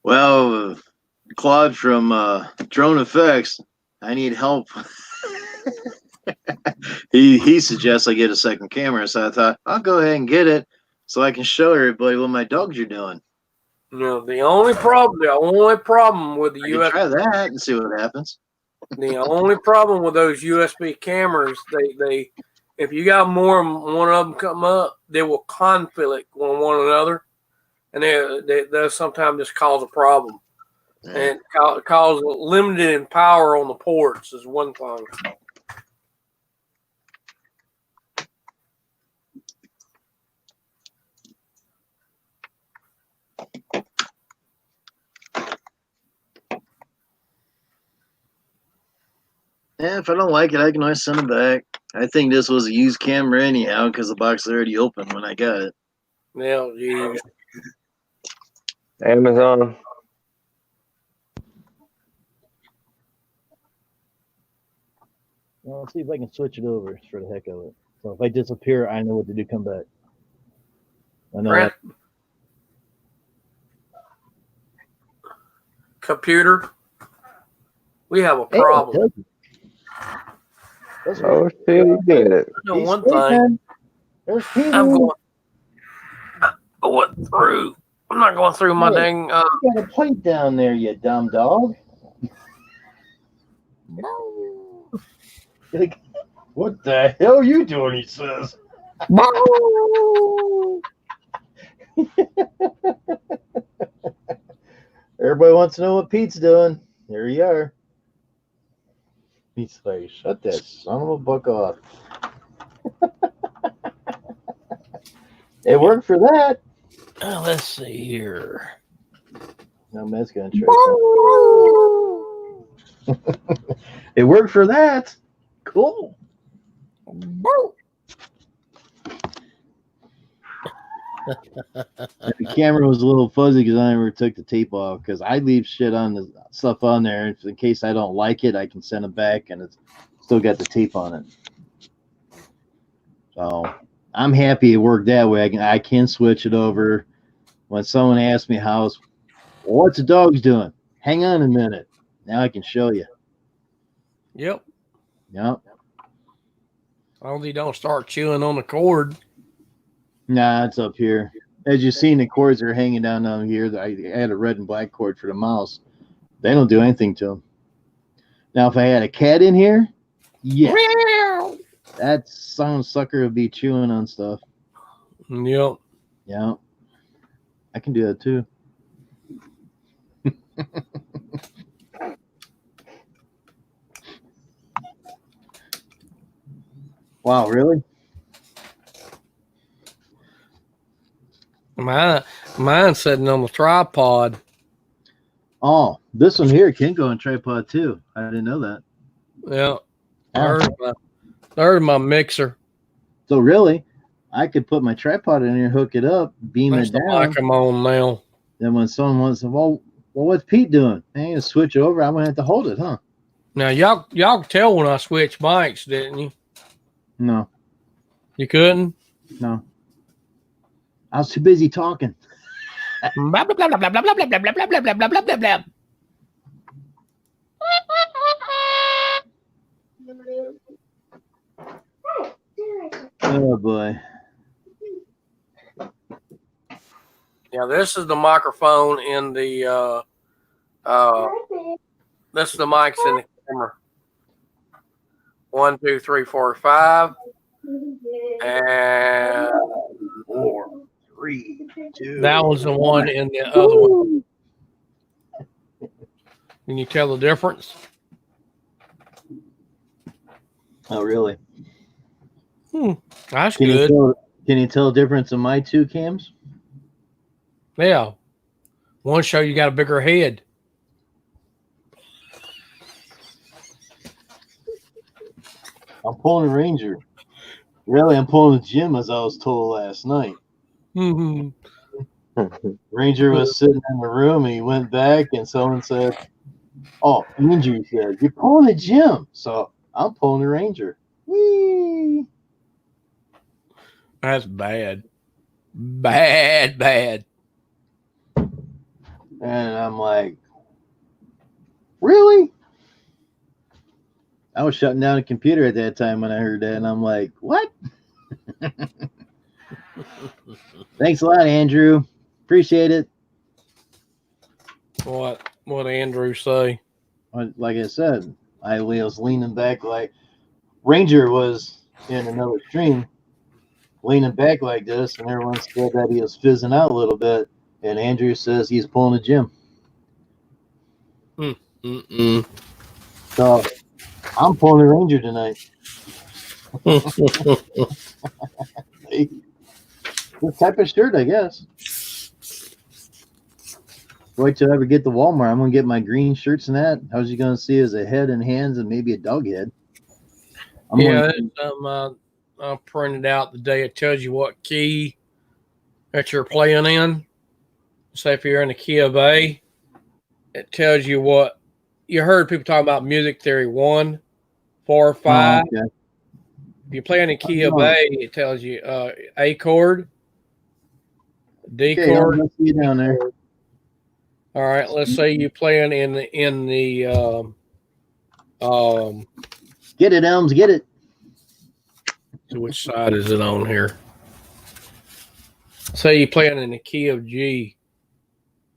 Well, Claude from Drone Effects, I need help. he suggests I get a second camera, so I thought I'll go ahead and get it so I can show everybody what my dogs are doing. No, the only problem with the USB, try that and see what happens. The only problem with those USB cameras, they if you got more than one of them come up, they will conflict with one another, and they sometimes just cause a problem, and cause limited in power on the ports is one thing. Yeah, if I don't like it, I can always send it back. I think this was a used camera anyhow because the box was already open when I got it. Yeah, geez. Amazon. Well, let's see if I can switch it over for the heck of it. So if I disappear, I know what to do. Come back. I know that. Computer. We have a Hey, it problem. doesn't. Oh shit, he did it. I know He's one thing. sleeping. There's Peter. I'm going through. I'm not going through my Hey. dang. You got a plate down there, you dumb dog. Like, what the hell are you doing? He says. Everybody wants to know what Pete's doing. There you are. He's like, shut that son of a buck off. It worked for that. Let's see here. No, Matt's gonna try something. It worked for that. Cool. The camera was a little fuzzy because I never took the tape off. Because I leave shit on the stuff on there in case I don't like it. I can send it back, and it's still got the tape on it. So I'm happy it worked that way. I can switch it over. When someone asks me what's the dog's doing? Hang on a minute. Now I can show you. Yep. Yep. As long as you don't start chewing on the cord. Nah, it's up here. As you've seen, the cords are hanging down here. I had a red and black cord for the mouse. They don't do anything to them. Now, if I had a cat in here, yeah, that son sucker would be chewing on stuff. Yep. Yeah, I can do that too. Wow, really? Mine's sitting on the tripod. Oh, this one here can go on tripod too. I didn't know that. Yeah. There's my mixer. So really, I could put my tripod in here, hook it up, beam That's it the down. mic I'm on now. Then when someone wants to, well, what's Pete doing? I ain't gonna switch it over. I'm gonna have to hold it, huh? Now y'all could tell when I switched mics, didn't you? No, You couldn't? no. I was too busy talking. Blah, blah, blah, blah, blah, blah, blah, blah, blah, blah, blah, blah, blah, blah, blah. Oh boy. Yeah, this is the microphone in the this is the mics in the camera. 1, 2, 3, 4, 5. And 4, 3, 2. that was the one in the other one. Can you tell the difference? Oh really? That's Can good. Can you tell the difference in my two cams? Yeah. One show you got a bigger head. I'm pulling a Ranger. Really, I'm pulling a Jim, as I was told last night. Mm-hmm. Ranger was sitting in the room, and he went back, and someone said, "Oh, Andrew said you're pulling a Jim," so I'm pulling a Ranger. Whee! That's bad. Bad. And I'm like, really? I was shutting down a computer at that time when I heard that, and I'm like, what? Thanks a lot, Andrew. Appreciate it. What Andrew say? Like I said, I was leaning back like Ranger was in another stream, leaning back like this, and everyone said that he was fizzing out a little bit, and Andrew says he's pulling a Jim. Mm-mm. So I'm pulling a Ranger tonight. This type of shirt, I guess. Wait till I ever get to Walmart. I'm gonna get my green shirts and that. How's you gonna see as a head and hands and maybe a dog head? I printed out the day. It tells you what key that you're playing in. Say if you're in the key of A, it tells you what you heard people talking about music theory 1, 4, 5. Okay. If you play in the key of A, it tells you A chord, D chord. I'll see you down there. All right, let's say you playing in the Get it, Elms. Get it. So which side is it on here? Say you're playing in the key of G.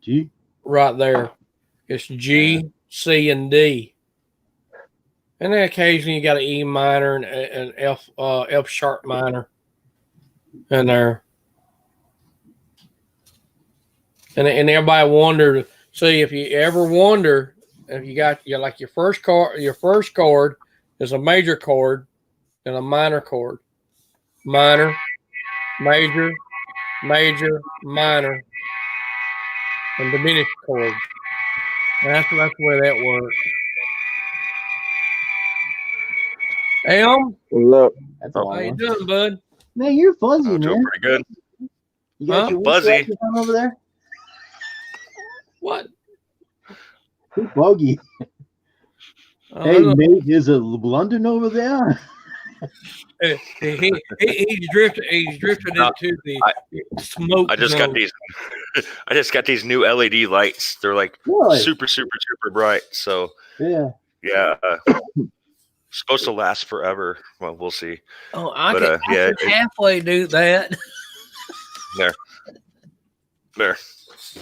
G. Right there. It's G, C, and D. And then occasionally you got an E minor and an F sharp minor in there. And everybody wondered. See, if you ever wonder if you got like your first chord is a major chord and a minor chord. Minor, major, major, minor, and diminished chord. And that's the way that works. Elm, Look, That's a long how you one. doing, bud? Man, you're fuzzy, I'm doing man. pretty good. You got Huh? your Fuzzy. whistle on over there? What? Too foggy. Hey, mate, is it London over there? He's drifting into the smoke. I just zone. got these. I just got these new LED lights. They're like Really? super bright. So Yeah. yeah, supposed to last forever. Well, we'll see. Oh, I But, can halfway do that. There.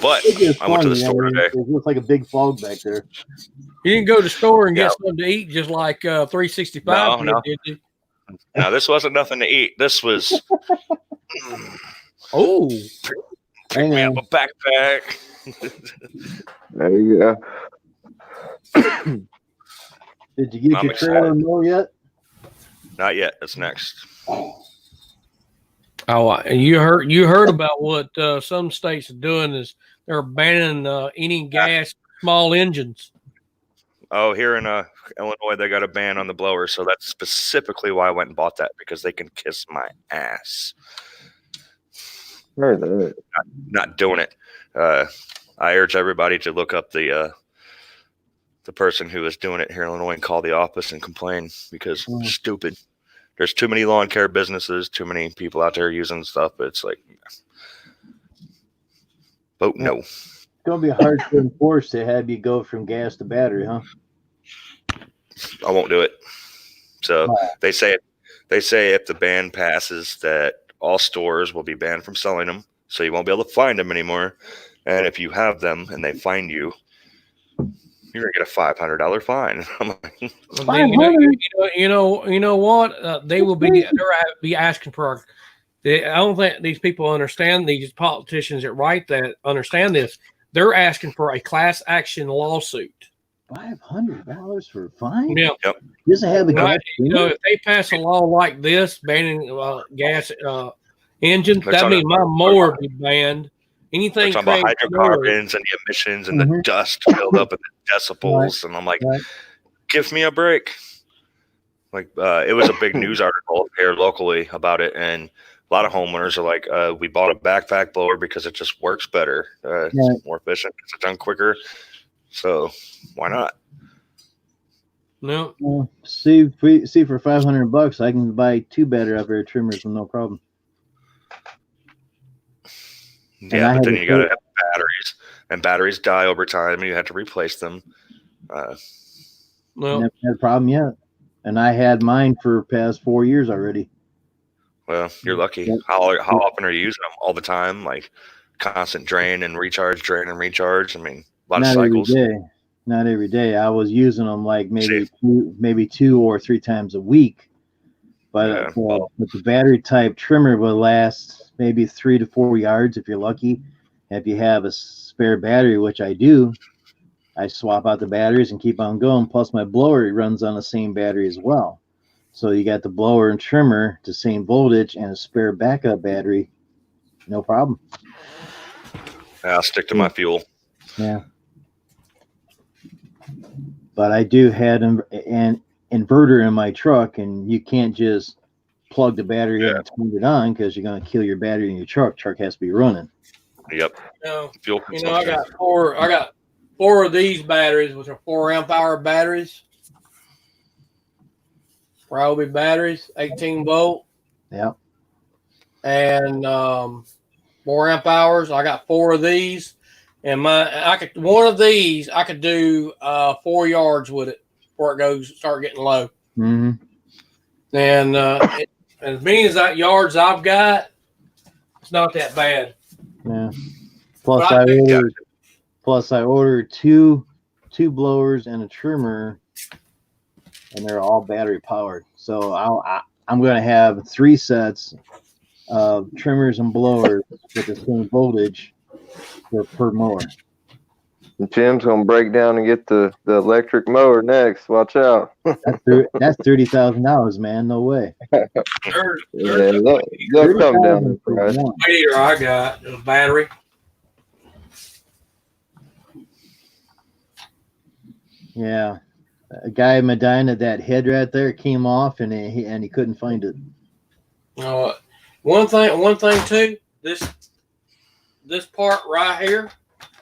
But It's just I went to the funny, store mean, today. It looks like a big fog back there. You can go to the store and Yeah. get something to eat, just like 365 No. did. You? Now this wasn't nothing to eat. This was Oh, pick me up a backpack. there you go. Did you get I'm your trailer mower yet? Not yet. That's next. oh, and you heard about what some states are doing is they're banning any gas small engines. Oh, here in Illinois, they got a ban on the blower, so that's specifically why I went and bought that, because they can kiss my ass. Heard that. Not doing it. I urge everybody to look up the person who is doing it here in Illinois and call the office and complain, because stupid. There's too many lawn care businesses, too many people out there using stuff. It's like, vote no. It's going to be hard to enforce to have you go from gas to battery, huh? I won't do it. So they say if the ban passes that all stores will be banned from selling them, so you won't be able to find them anymore. And if you have them and they find you, you're gonna get a $500 fine. I'm like, You know what? They will be asking for. I don't think these people understand. These politicians that write that understand this. They're asking for a class action lawsuit. $500 for a fine? Yeah. Yep. Does it have a gas? Right. If they pass a law like this banning gas engines, that means my mower would be banned. Anything we're talking about hydrocarbons and the emissions and the dust build up and the decibels, and I'm like, give me a break. Like it was a big news article here locally about it, and a lot of homeowners are like, we bought a backpack blower because it just works better, it's more efficient, it's done quicker. So why not? No. Well, see for $500, I can buy 2 battery operated trimmers with no problem. Yeah, but then you got to have batteries, and batteries die over time, and you have to replace them. Well, never had a problem yet, and I had mine for past 4 years already. Well, you're lucky. How often are you using them? All the time, like constant drain and recharge, drain and recharge. I mean, a lot of cycles. Not every day. I was using them like maybe 2 or 3 times a week. But the battery type trimmer will last maybe 3 to 4 yards if you're lucky. If you have a spare battery, which I do, I swap out the batteries and keep on going. Plus, my blower runs on the same battery as well. So you got the blower and trimmer, the same voltage, and a spare backup battery. No problem. I'll stick to my fuel. Yeah. But I do have an inverter in my truck, and you can't just plug the battery in and turn it on because you're going to kill your battery in your truck. Truck has to be running. Yep. Fuel consumption. I got four of these batteries, which are 4 amp hour batteries. Ryobi batteries, 18 volt. Yeah. And 4 amp hours. I got 4 of these, and one of these I could do 4 yards with it, where it goes start getting low. Mm-hmm. And as many as that yards I've got, it's not that bad. Yeah. Plus, But I ordered two blowers and a trimmer, and they're all battery powered. So I'm going to have 3 sets of trimmers and blowers with the same voltage per mower. Jim's gonna break down and get the electric mower next. Watch out. That's $30,000, man. No way. Yeah, they'll come down in price. Meter I got a battery. Yeah, a guy in Medina, that head right there came off, and he couldn't find it. One thing too. This part right here.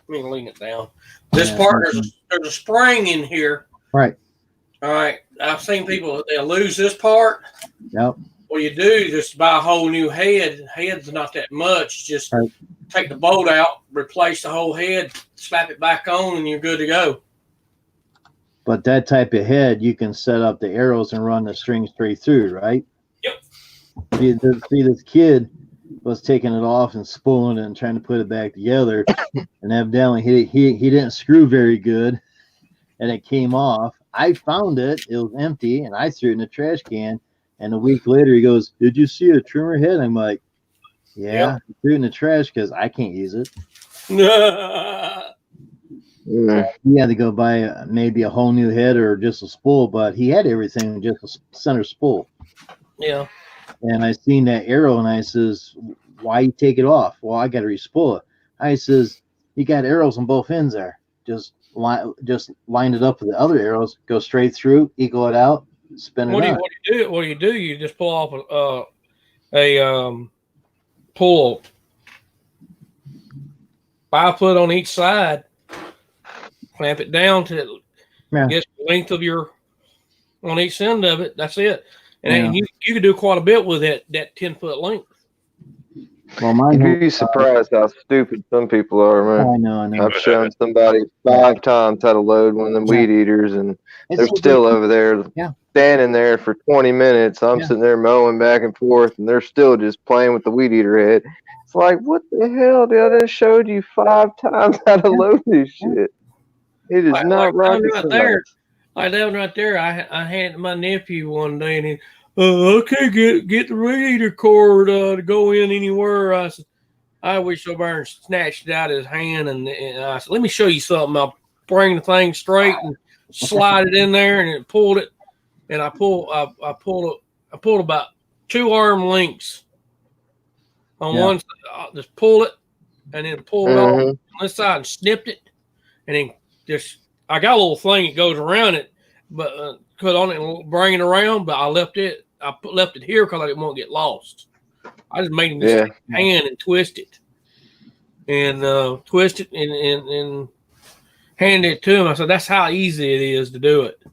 Let me lean it down. This part, there's a spring in here. Right. All right. I've seen people, they'll lose this part. Yep. What you do, just buy a whole new head. Head's not that much. Just take the bolt out, replace the whole head, slap it back on, and you're good to go. But that type of head, you can set up the arrows and run the string straight through, right? Yep. See, this kid was taking it off and spooling it and trying to put it back together, and evidently he didn't screw very good, and it came off. I found it; it was empty, and I threw it in the trash can. And a week later, he goes, "Did you see a trimmer head?" I'm like, "Yeah." I threw it in the trash because I can't use it. He had to go buy maybe a whole new head or just a spool, but he had everything, just a center spool. Yeah. And I seen that arrow, and I says, "Why you take it off?" "Well, I got to respool it." I says, "You got arrows on both ends there. Just line it up with the other arrows. Go straight through, equal it out, spin it out." What do you do? You just pull off a pull 5 foot on each side, clamp it down to get the length of your on each end of it. That's it. And you can do quite a bit with that 10-foot length. Well, you'd be surprised how stupid some people are, man. I know. I've shown somebody 5 times how to load one of them weed eaters, and they're still over there standing there for 20 minutes. I'm sitting there mowing back and forth, and they're still just playing with the weed eater head. It's like, what the hell, dude? I just showed you 5 times how to load this shit. It is not rocket science. Like that one right there, I handed my nephew one day, and he, I can't get the radiator cord to go in anywhere. I said, I wish O'Brien snatched it out of his hand, and I said, let me show you something. I'll bring the thing straight and slide it in there, and it pulled it, and I pulled about 2 arm lengths on one side. Just pull it, and then pull it off on this side and snipped it, and then just. I got a little thing that goes around it, but cut on it and bring it around. But I left it here because I didn't want to get lost. I just made him just hand and twist it, and twist it and hand it to him. I said, "That's how easy it is to do it."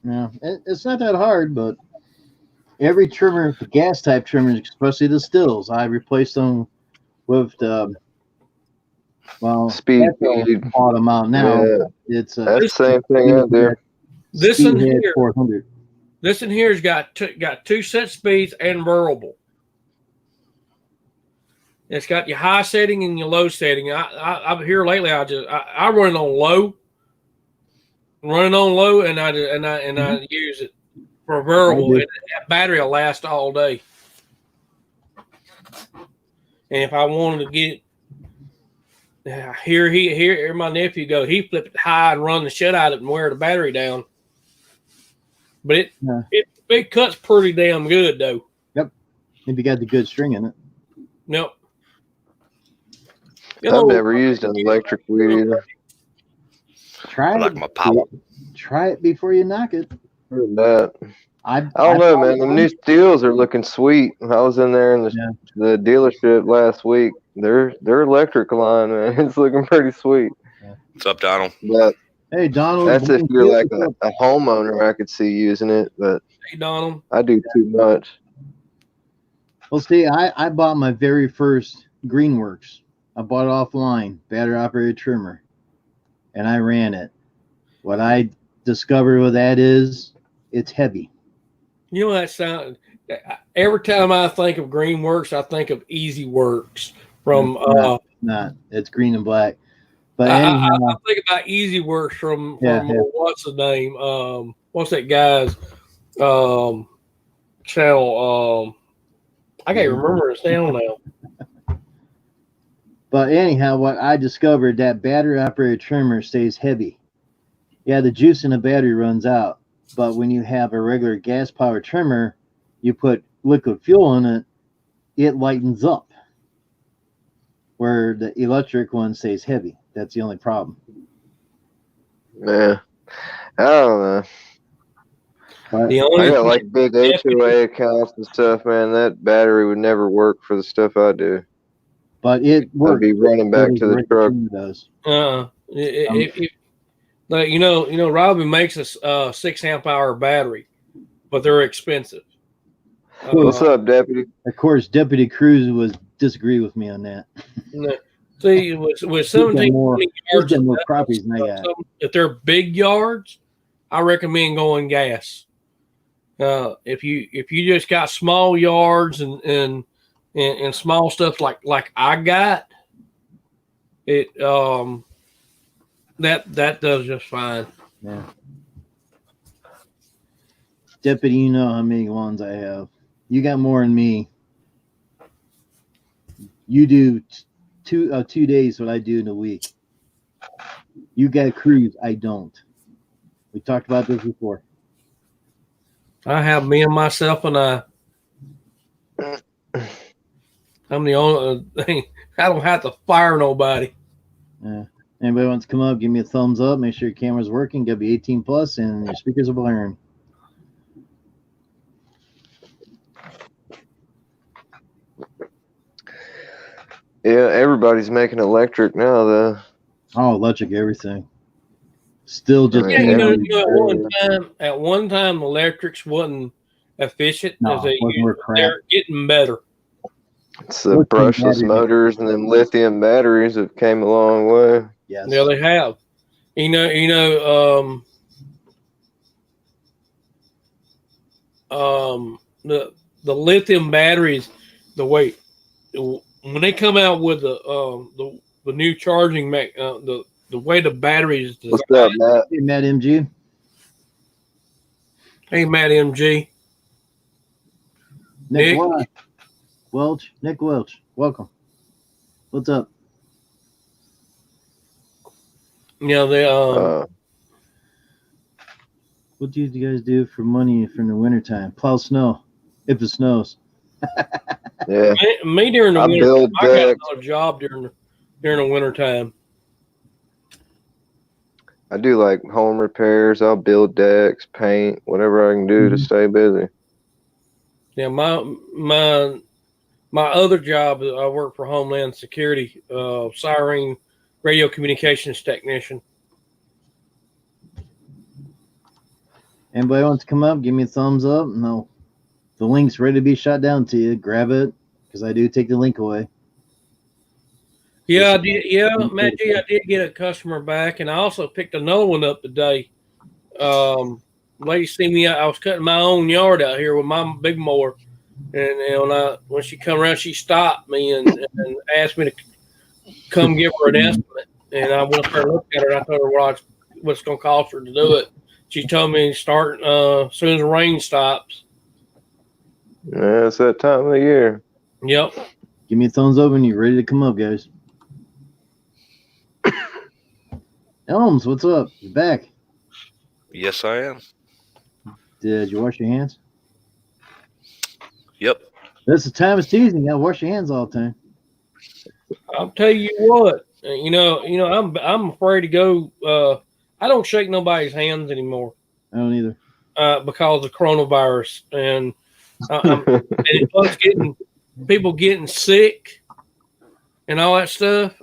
Yeah, it's not that hard, but every trimmer, the gas type trimmers, especially the stills, I replaced them with speed. Bought them out now. Yeah. It's that's the same thing out there. This in here, 400. This in here's got 2 set speeds and variable. It's got your high setting and your low setting. I'm here lately. I run it on low. And I use it for variable. And that battery will last all day. And if I wanted to get here my nephew go. He flipped it high and run the shit out of it and wear the battery down. But it cuts pretty damn good though. Yep. If you got the good string in it. Nope. I've never used an electric weed eater. Try it before you knock it. Heard that. I don't know, man. The new steels are looking sweet. I was in there in the dealership last week. Their electric line, man, it's looking pretty sweet. What's up, Donald? But hey, Donald. That's if you're like a homeowner, I could see using it, but hey, Donald. I do too much. Well, see, I bought my very first Greenworks. I bought it offline, battery operated trimmer, and I ran it. What I discovered what that is. It's heavy. You know that sound. Every time I think of Greenworks, I think of Easy Works from. Not. It's green and black. But I anyhow, think about Easy Works from Yeah. what's the name? What's that guy's channel? I can't remember his channel now. But anyhow, what I discovered, that battery operated trimmer stays heavy. Yeah, the juice in the battery runs out. But when you have a regular gas powered trimmer, you put liquid fuel in it, it lightens up. Where the electric one stays heavy. That's the only problem. Yeah. I don't know. But The I only got like big HOA accounts and stuff, man. That battery would never work for the stuff I do. But it works. I'd be running back to the truck. Like, you know, Robin makes a 6 amp hour battery, but they're expensive. What's up, Deputy? Of course, Deputy Cruz would disagree with me on that. See, with 17 20 yards, He's got more properties than I got. if they're big yards, I recommend going gas. If you just got small yards and small stuff like I got, it that does just fine. Yeah. Deputy, you know how many lawns I have. You got more than me. You do 2 days what I do in a week. You got Cruise, I don't. We talked about this before. I have me and myself and I. I'm the only thing. I don't have to fire nobody. Yeah. Anybody wants to come up, give me a thumbs up. Make sure your camera's working. Gotta be 18 plus, and your speakers are blaring. Yeah, everybody's making electric now, though. Oh, electric everything. Still just Yeah, at one time, electrics wasn't efficient as they used. They're getting better. It's the brushless motors and then lithium batteries that came a long way. Yes. Yeah, they have. The lithium batteries, when they come out with the new charging the way the battery is designed. What's up, Matt? Hey, Matt MG. Hey, Matt MG. Nick Welch. Nick Welch. Welcome. What's up? Yeah, they what do you guys do for money from the wintertime? Plow snow, if it snows. Yeah. Me during the winter, I got no job during the wintertime. I do like home repairs. I'll build decks, paint, whatever I can do to stay busy. Yeah, my other job, I work for Homeland Security, siren radio communications technician. Anybody wants to come up, give me a thumbs up. No, the link's ready to be shot down to you. Grab it, because I do take the link away. Yeah, I did. Yeah, Matt G, I did get a customer back, and I also picked another one up today. Lady see me. I was cutting my own yard out here with my big mower, and when she come around, she stopped me and asked me to come give her an estimate. And I went up there and looked at her, and I told her what it's going to cost her to do it. She told me to start as soon as the rain stops. Yeah, it's that time of the year. Yep. Give me a thumbs up when you're ready to come up, guys. Elms, what's up? You back? Yes, I am. Did you wash your hands? Yep. This is the time of season. You gotta wash your hands all the time. I'll tell you what. I'm afraid to go. I don't shake nobody's hands anymore. I don't either. Because of coronavirus and plus people getting sick and all that stuff.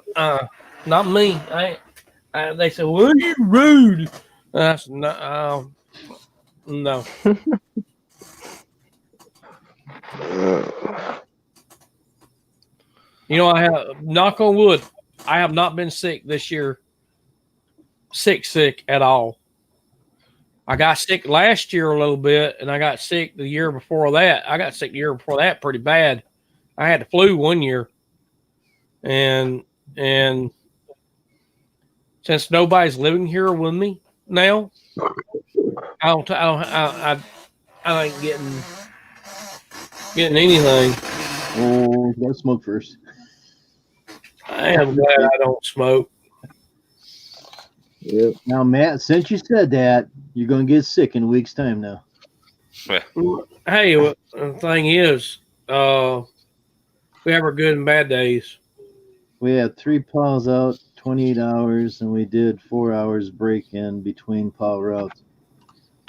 Not me. They said, "Well, you rude." I said, "No, no." I have, knock on wood, I have not been sick this year. Sick at all. I got sick last year a little bit, and I got sick the year before that. I got sick the year before that pretty bad. I had the flu one year, and since nobody's living here with me now, I ain't getting anything. Oh, gotta smoke first. I am glad I don't smoke. Yep. Now, Matt, since you said that, you're gonna get sick in a week's time now. Hey, the thing is, we have our good and bad days. We had 3 plows out, 28 hours, and we did 4 hours break in between plow routes.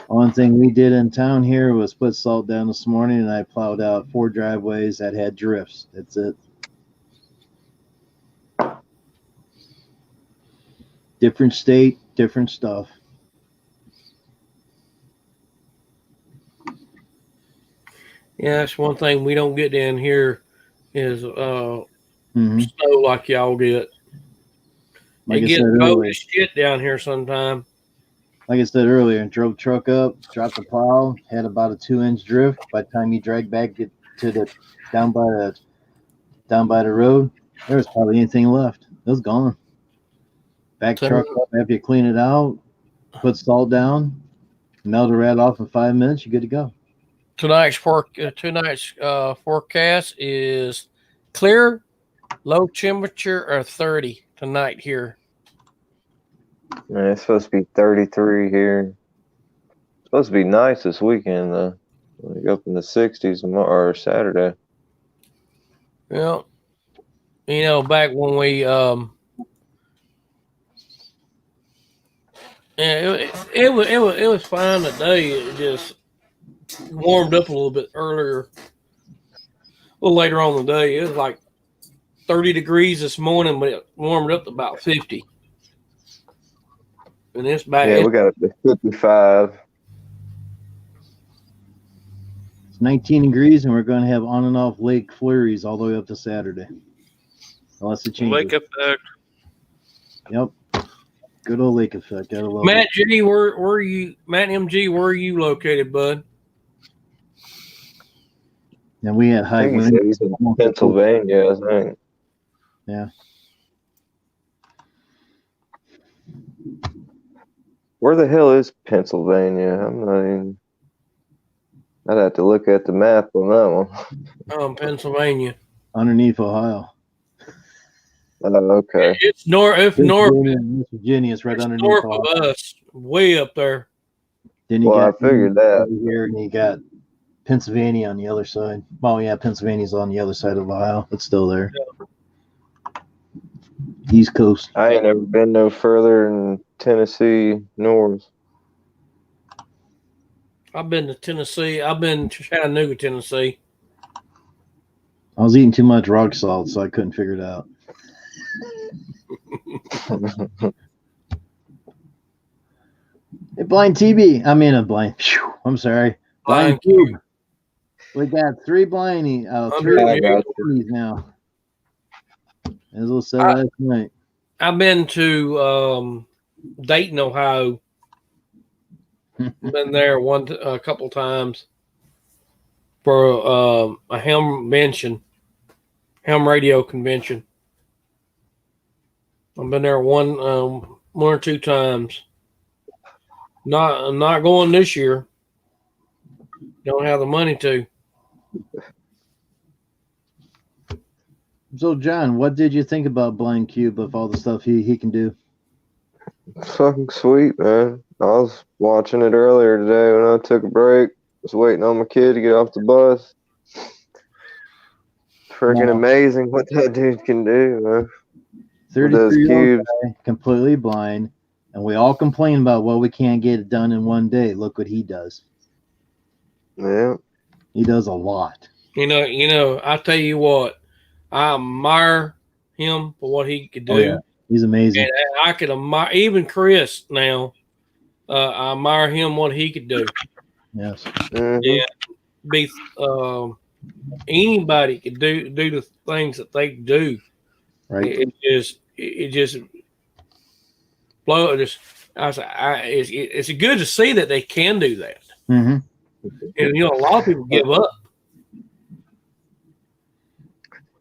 One thing we did in town here was put salt down this morning, and I plowed out 4 driveways that had drifts. That's it. Different state, different stuff. Yeah, that's one thing we don't get down here is snow like y'all get. Like It I gets said cold earlier. as shit down here sometime. Like I said earlier, drove truck up, dropped the plow, had about a 2-inch drift. By the time you drag back it to the down by the road, there was probably anything left. It was gone. Back truck up after you clean it out, put salt down, melt the rat off in 5 minutes, you're good to go. Tonight's forecast is clear, low temperature of 30 tonight here. Man, it's supposed to be 33 here. It's supposed to be nice this weekend, though. Like up in the 60s or Saturday. Well, you know, back when we it was fine today. It just warmed up a little bit earlier, a little later on in the day. It was like 30 degrees this morning, but it warmed up to about 50. And it's back. Yeah, we got it to 55. It's 19 degrees, and we're going to have on and off lake flurries all the way up to Saturday. Unless it changes. Lake effect. Yep. Good old lake effect. Gotta love Matt it. G, where are you? Matt MG, where are you located, bud? And we had I high think he winds. said he's in Pennsylvania, I think. Yeah. Where the hell is Pennsylvania? I'm not even. I'd have to look at the map on that one. Pennsylvania. Underneath Ohio. Oh, okay. It's north. If north, West Virginia is right it's underneath north Ohio. of us, way up there. Then you Well, I got figured that. here, and you got Pennsylvania on the other side. Well, yeah, Pennsylvania's on the other side of Ohio. It's still there. East Coast. I ain't never been no further in Tennessee north. I've been to Tennessee. I've been to Chattanooga, Tennessee. I was eating too much rock salt, so I couldn't figure it out. Hey, blind TB. I mean, a blind. Phew, I'm sorry. Blind cube. We got 3 blindy. Three blindies now. As I said last night. I've been to Dayton, Ohio. Been there a couple times for a ham radio convention. I've been there one or 2 times. I'm not going this year. Don't have the money to. So, John, what did you think about Blind Cube of all the stuff he can do? Fucking sweet, man. I was watching it earlier today when I took a break. Was waiting on my kid to get off the bus. Freaking amazing what that dude can do, man. 33-year-old guy, completely blind, and we all complain about what we can't get it done in one day. Look what he does. Yeah. He does a lot. You know, I tell you what, I admire him for what he could do. Oh, yeah. He's amazing. And I could admire even Chris now. I admire him what he could do. Yes. Mm-hmm. Yeah. Be anybody could do the things that they do. Right. It just I was it's good to see that they can do that. Mm-hmm. And a lot of people give up.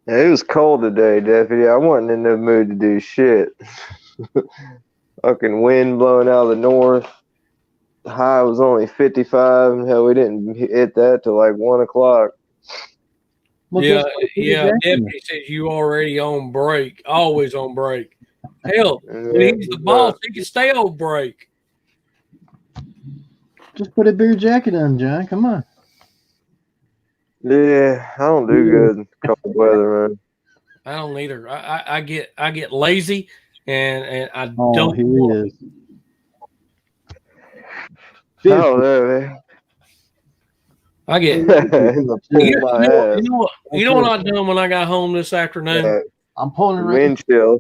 Yeah, it was cold today, Deputy. I wasn't in the mood to do shit. Fucking wind blowing out of the north. The high was only 55, and hell, we didn't hit that till like 1 o'clock. Well, Yeah, guess what, yeah. Jackson? Deputy says you already on break, always on break. Hell, when he's the boss, he can stay on break. Just put a bigger jacket on, John. Come on. Yeah, I don't do good in cold weather, man. I don't either. I get lazy, and I Oh, don't. here he is. Oh, there, man. I get. In the pool of my ass. You know what I done when I got home this afternoon? Yeah, I'm pulling it right. wind chill.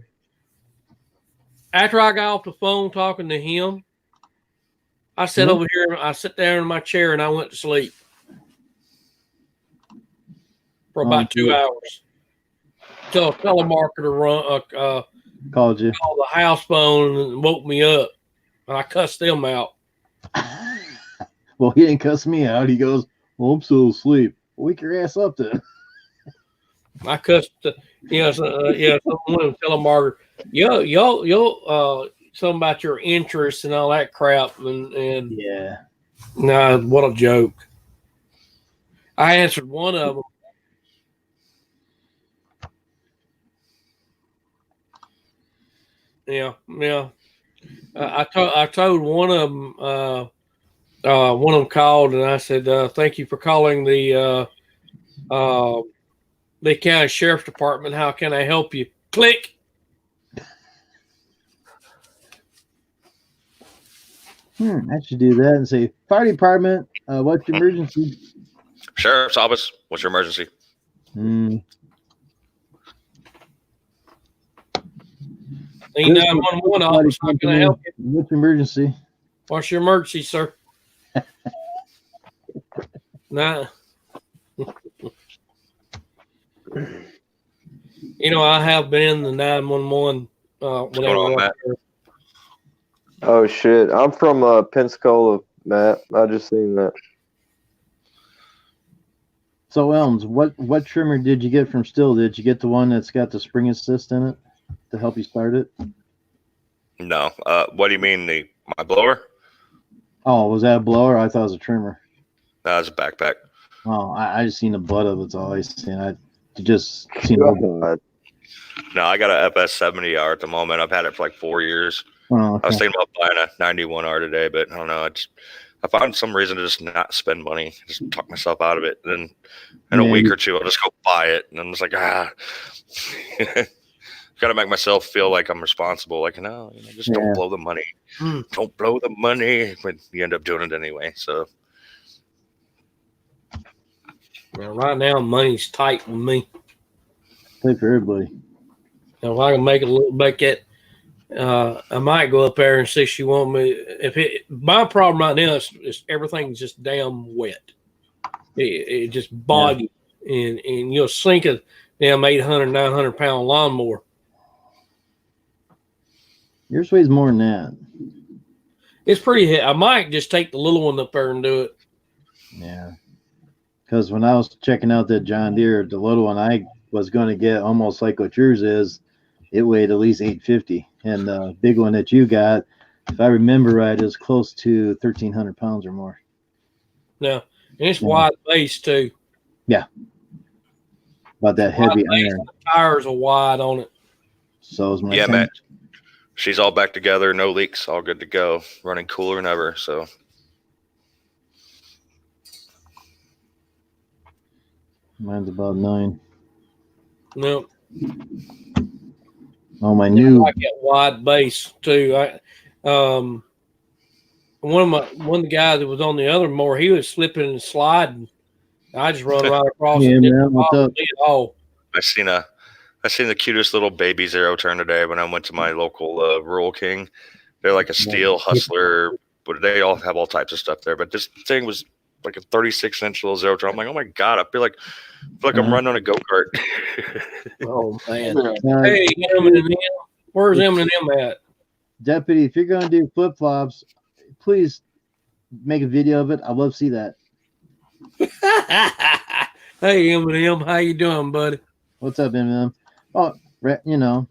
After I got off the phone talking to him, I sat over here. I sat down in my chair and I went to sleep for about 2 hours. Till a telemarketer Called you. called the house phone and woke me up, and I cussed them out. Well, he didn't cuss me out. He goes, "Well, I'm still asleep." Wake your ass up then. I cussed, someone telemarketer. Yo, something about your interests and all that crap, and Yeah. nah, what a joke. I answered one of them. Yeah. I told one of them. One of them called and I said, "Thank you for calling the county sheriff's department. How can I help you?" Click. I should do that and say, "Fire department, what's your emergency?" Sheriff's office, what's your emergency? E 911 office. How can I help you? What's your emergency? What's your emergency, sir? Nah. I have been in the 911 whenever on, Matt? Oh shit! I'm from Pensacola, Matt. I just seen that. So Elms, what trimmer did you get from Stihl? Did you get the one that's got the spring assist in it to help you start it? No. What do you mean, my blower? Oh, was that a blower? I thought it was a trimmer. No, it's a backpack. Oh, I just seen the butt of it. That's all I seen. I just seen God. No, I got a FS70R at the moment. I've had it for like 4 years. Oh, okay. I was thinking about buying a 91R today, but I don't know. I found some reason to just not spend money, just talk myself out of it. And then in a week or two, I'll just go buy it. And I'm just like, got to make myself feel like I'm responsible. Like, no, just don't blow the money. Don't blow the money. But you end up doing it anyway. So. Well, right now, money's tight with me. Tight for everybody. If I can make it a little bit, I might go up there and see if she want me. My problem right now is everything's just damn wet. It just boggy, and you'll sink a damn 800, 900 pound lawnmower. Yours weighs more than that. It's pretty heavy. I might just take the little one up there and do it. Yeah. Because when I was checking out that John Deere, the little one I was going to get, almost like what yours is, it weighed at least 850. And the big one that you got, if I remember right, is close to 1,300 pounds or more. No, and it's wide base too. Yeah. About that heavy iron. The tires are wide on it. So is my Yeah, tank. man. She's all back together, no leaks, all good to go, running cooler than ever. So. Mine's about 9. No. Oh, my new. I like that wide base too. One of the guys that was on the other mower, he was slipping and sliding. I just run right across. Yeah, and man, what's up? I seen the cutest little baby zero turn today when I went to my local Rural King. They're like a steel hustler, but they all have all types of stuff there. But this thing was like a 36-inch little zero turn. I'm like, oh my god, I feel like I'm running on a go-kart. Oh man! Hey, Eminem, where's Eminem at? Deputy, if you're gonna do flip flops, please make a video of it. I'd love to see that. Hey, Eminem, how you doing, buddy? What's up, Eminem? Oh, you know,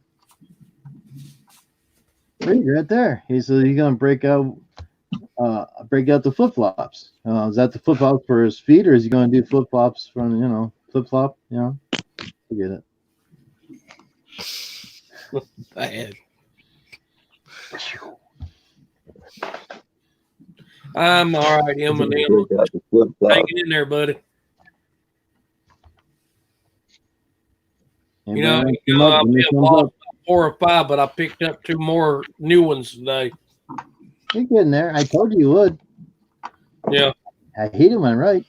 right there. He said he's gonna break out the flip flops. Is that the flip flops for his feet, or is he gonna do flip flops from flip flop? Forget it. Bad. I'm all right, Eminem. Hang it in there, buddy. I've lost 4 or 5, but I picked up 2 more new ones today. You're getting there. I told you would. Yeah. I hate him on right.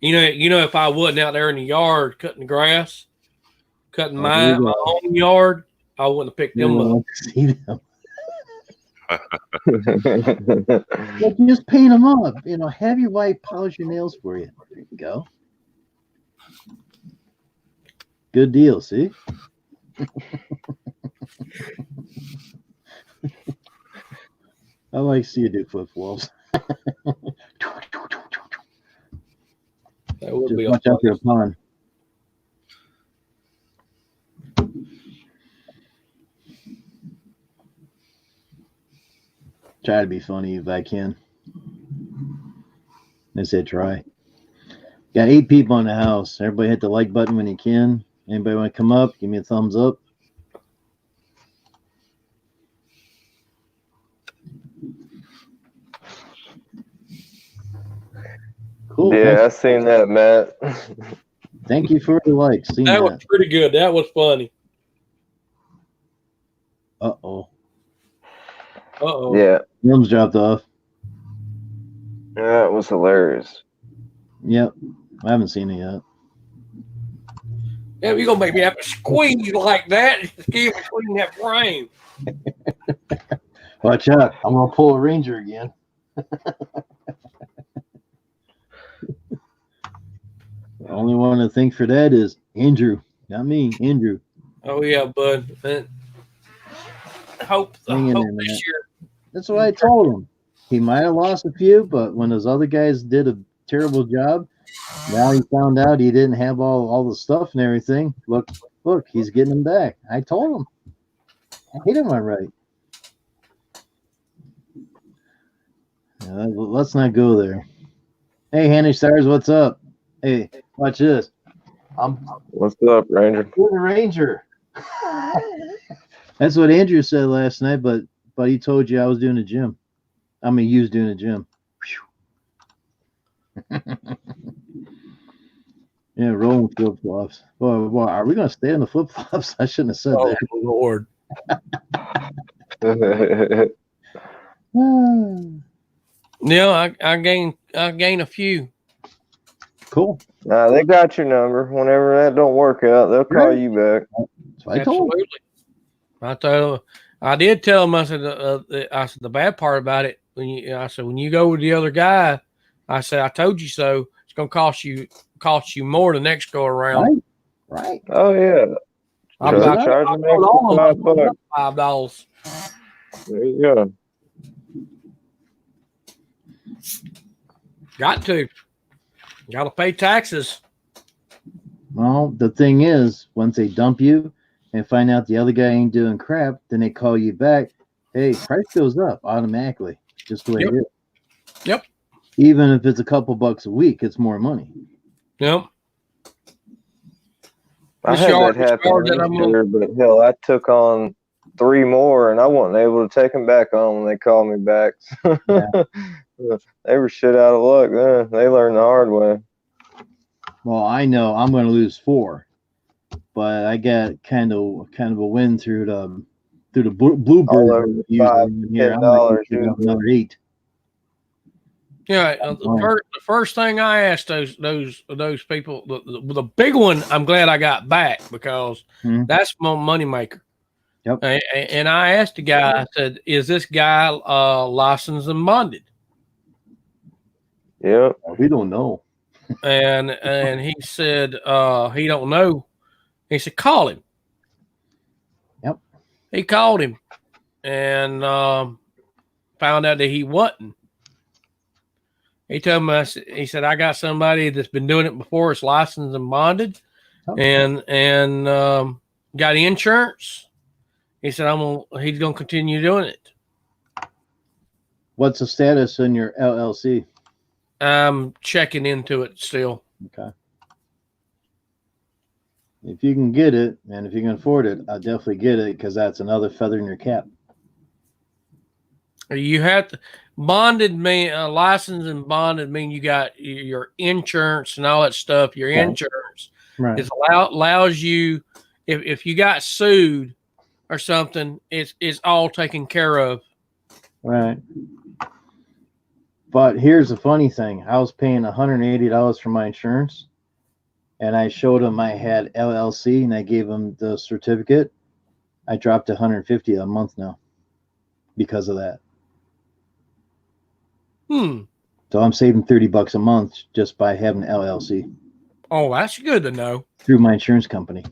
You know, if I wasn't out there in the yard cutting the grass, cutting my own yard, I wouldn't have picked them up. See them. Look, just paint them up. Have your wife polish your nails for you. There you go. Good deal. See. I like to see you do flip flops. That would Just be watch out for a pond. Try to be funny if I can. I said try. Got 8 people in the house. Everybody hit the like button when you can. Anybody want to come up? Give me a thumbs up. Cool. Yeah, I seen that, Matt. Thank you for the likes. That was pretty good. That was funny. Uh-oh. Yeah. Thumbs dropped off. That was hilarious. Yep. I haven't seen it yet. Yeah, you're going to make me have to squeeze like that to keep between that frame. Watch out. I'm going to pull a Ranger again. The only one to think for that is Andrew. Not me, Andrew. Oh, yeah, bud. Hope this year. That's what I told him. He might have lost a few, but when those other guys did a terrible job, now he found out he didn't have all the stuff and everything. Look, he's getting them back. I told him. I hate him, right. Let's not go there. Hey, Hanny Stars, what's up? Hey, watch this. What's up, Ranger? You're the Ranger. That's what Andrew said last night, but he told you I was doing the gym. I mean, you was doing the gym. Yeah, rolling flip flops. Boy, are we gonna stay on the flip flops? I shouldn't have said that. Oh Lord. Yeah, I gained a few. Cool. They got your number. Whenever that don't work out, they'll call you back. Absolutely. I did tell him. I said the bad part about it when you go with the other guy, I said I told you so. It's gonna cost you more the next go around. Right. Oh yeah. I'm about charge them $5. There you go. Got to pay taxes. Well, the thing is, once they dump you and find out the other guy ain't doing crap, then they call you back. Hey, price goes up automatically. Just the way it is. Yep. Even if it's a couple bucks a week, it's more money. Yep. I had that happen this year, but hell, I took on 3 more, and I wasn't able to take them back on when they called me back. They were shit out of luck. They learned the hard way. Well, I know I'm going to lose 4, but I got kind of a win through the Bluebird. $5, $10. Another 8. Yeah, the first thing I asked those people, the big one, I'm glad I got back because that's my money maker. Yep. And I asked the guy, I said, "Is this guy licensed and bonded?" Yep. We don't know. And he said he don't know. He said, "Call him." Yep. He called him, and found out that he wasn't. He told me, he said, I got somebody that's been doing it before. It's licensed and bonded, and got insurance. He said, he's gonna continue doing it. What's the status in your LLC? I'm checking into it still. Okay. If you can get it, and if you can afford it, I'll definitely get it, because that's another feather in your cap. You have to bonded mean licensed and bonded mean you got your insurance and all that stuff. Your insurance is allows you if you got sued or something, it's all taken care of. Right. But here's the funny thing: I was paying $180 for my insurance, and I showed them I had LLC, and I gave them the certificate. I dropped to $150 a month now because of that. So I'm saving $30 a month just by having LLC. Oh, that's good to know. Through my insurance company.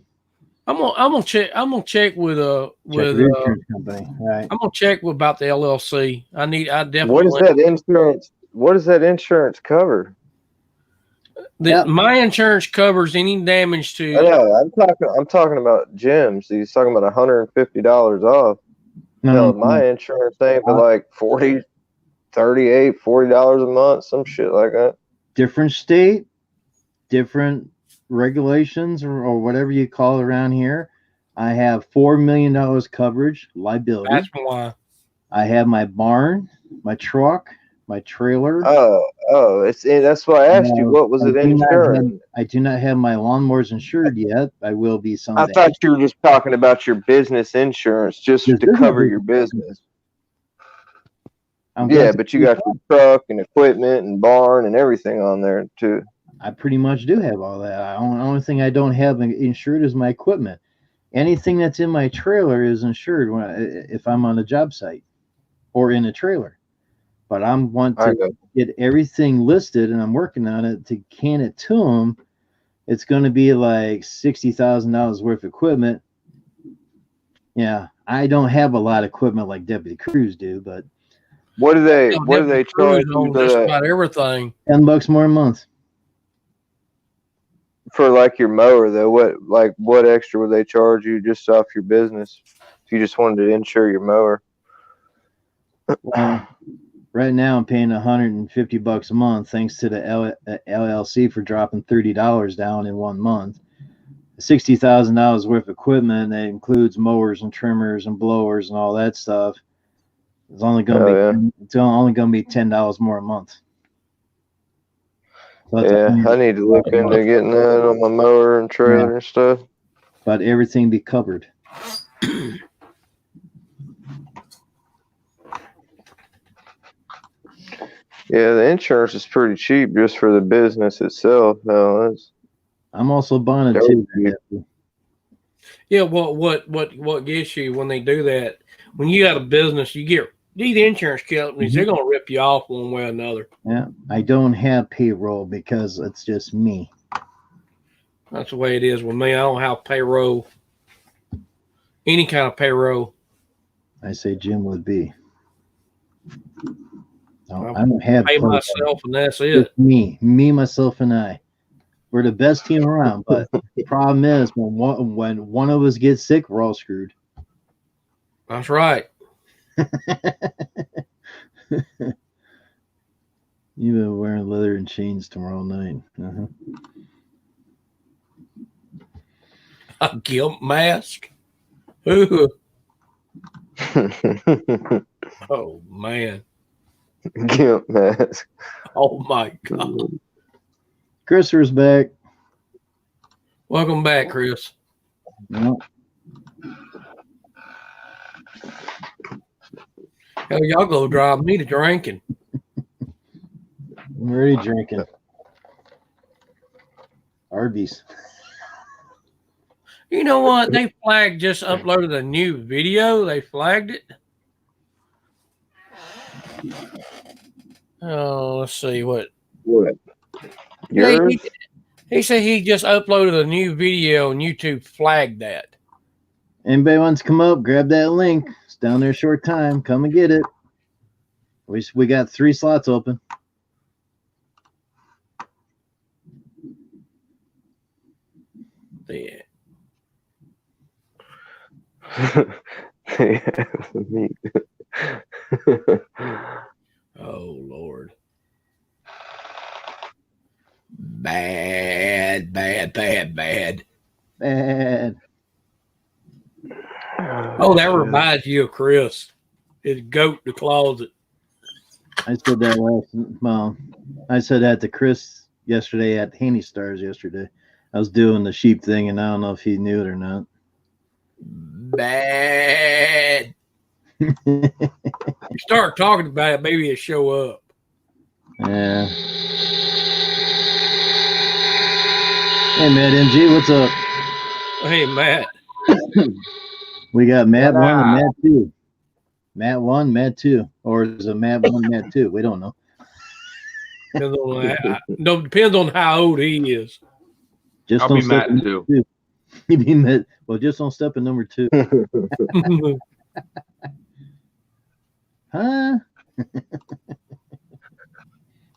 I'm gonna check. I'm gonna check with insurance company. Right. I'm gonna check about the LLC. I definitely. What is that insurance? What does that insurance cover? My insurance covers any damage to. I know. I'm talking about Jim's. He's talking about $150 off. No, my insurance ain't but like $40, $38, $40 a month, some shit like that. Different state, different regulations, or whatever you call it around here. I have $4 million coverage, liability. That's why. I have my barn, my truck, my trailer. That's why I asked you, what was it insured? I do not have my lawnmowers insured yet. I will be someday. I thought you were just talking about your business insurance, just to cover your business. Yeah, but you got your truck and equipment and barn and everything on there too. I pretty much do have all that. The only thing I don't have insured is my equipment. Anything that's in my trailer is insured if I'm on a job site or in a trailer. But I want to get everything listed, and I'm working on it to can it to them. It's going to be like $60,000 worth of equipment. Yeah, I don't have a lot of equipment like Deputy Cruz do, but what do they charge you for just about everything? $10 more a month. For like your mower though, what extra would they charge you just off your business if you just wanted to insure your mower? Right now I'm paying $150 a month thanks to the LLC for dropping $30 down in 1 month. $60,000 worth of equipment that includes mowers and trimmers and blowers and all that stuff. It's only going to be $10 more a month. So I need to look into getting that on my mower and trailer and stuff. But everything be covered. Yeah, the insurance is pretty cheap just for the business itself. No, I'm also bonded too. Yeah, what gets you when they do that? When you got a business, these insurance companies, they're gonna rip you off one way or another. Yeah, I don't have payroll because it's just me. That's the way it is with me. I don't have payroll, any kind of payroll. I say Jim would be. No, I don't have pay myself, and that's it. It's me, myself, and I. We're the best team around, but the problem is when one of us gets sick, we're all screwed. That's right. You've been wearing leather and chains tomorrow night. A gimp mask. Ooh. Oh man. Gimp mask. Oh my God. Christopher's back. Welcome back, Chris. No. Hell, y'all go drive me to drinking. I'm already drinking. Arby's. You know what? They just uploaded a new video. They flagged it. Oh, let's see what. Yours? He said he just uploaded a new video and YouTube flagged that. Anybody wants to come up, grab that link. It's down there short time. Come and get it. We got 3 slots open. Yeah. Meat. Oh Lord. Bad. Bad. Oh, that reminds you of Chris. His goat in the closet. I said that I said that to Chris yesterday at Handy Stars yesterday. I was doing the sheep thing, and I don't know if he knew it or not. Bad. You start talking about it, maybe it show up. Yeah. Hey, Matt MG, what's up? Hey, Matt. We got Matt What 1 and up? Matt 2. Matt 1, Matt 2. Or is it Matt 1, Matt 2? We don't know. Depends on how old he is. Just I'll don't be step Matt in too. number 2. You be Matt. Well, just don't step in number 2. Huh?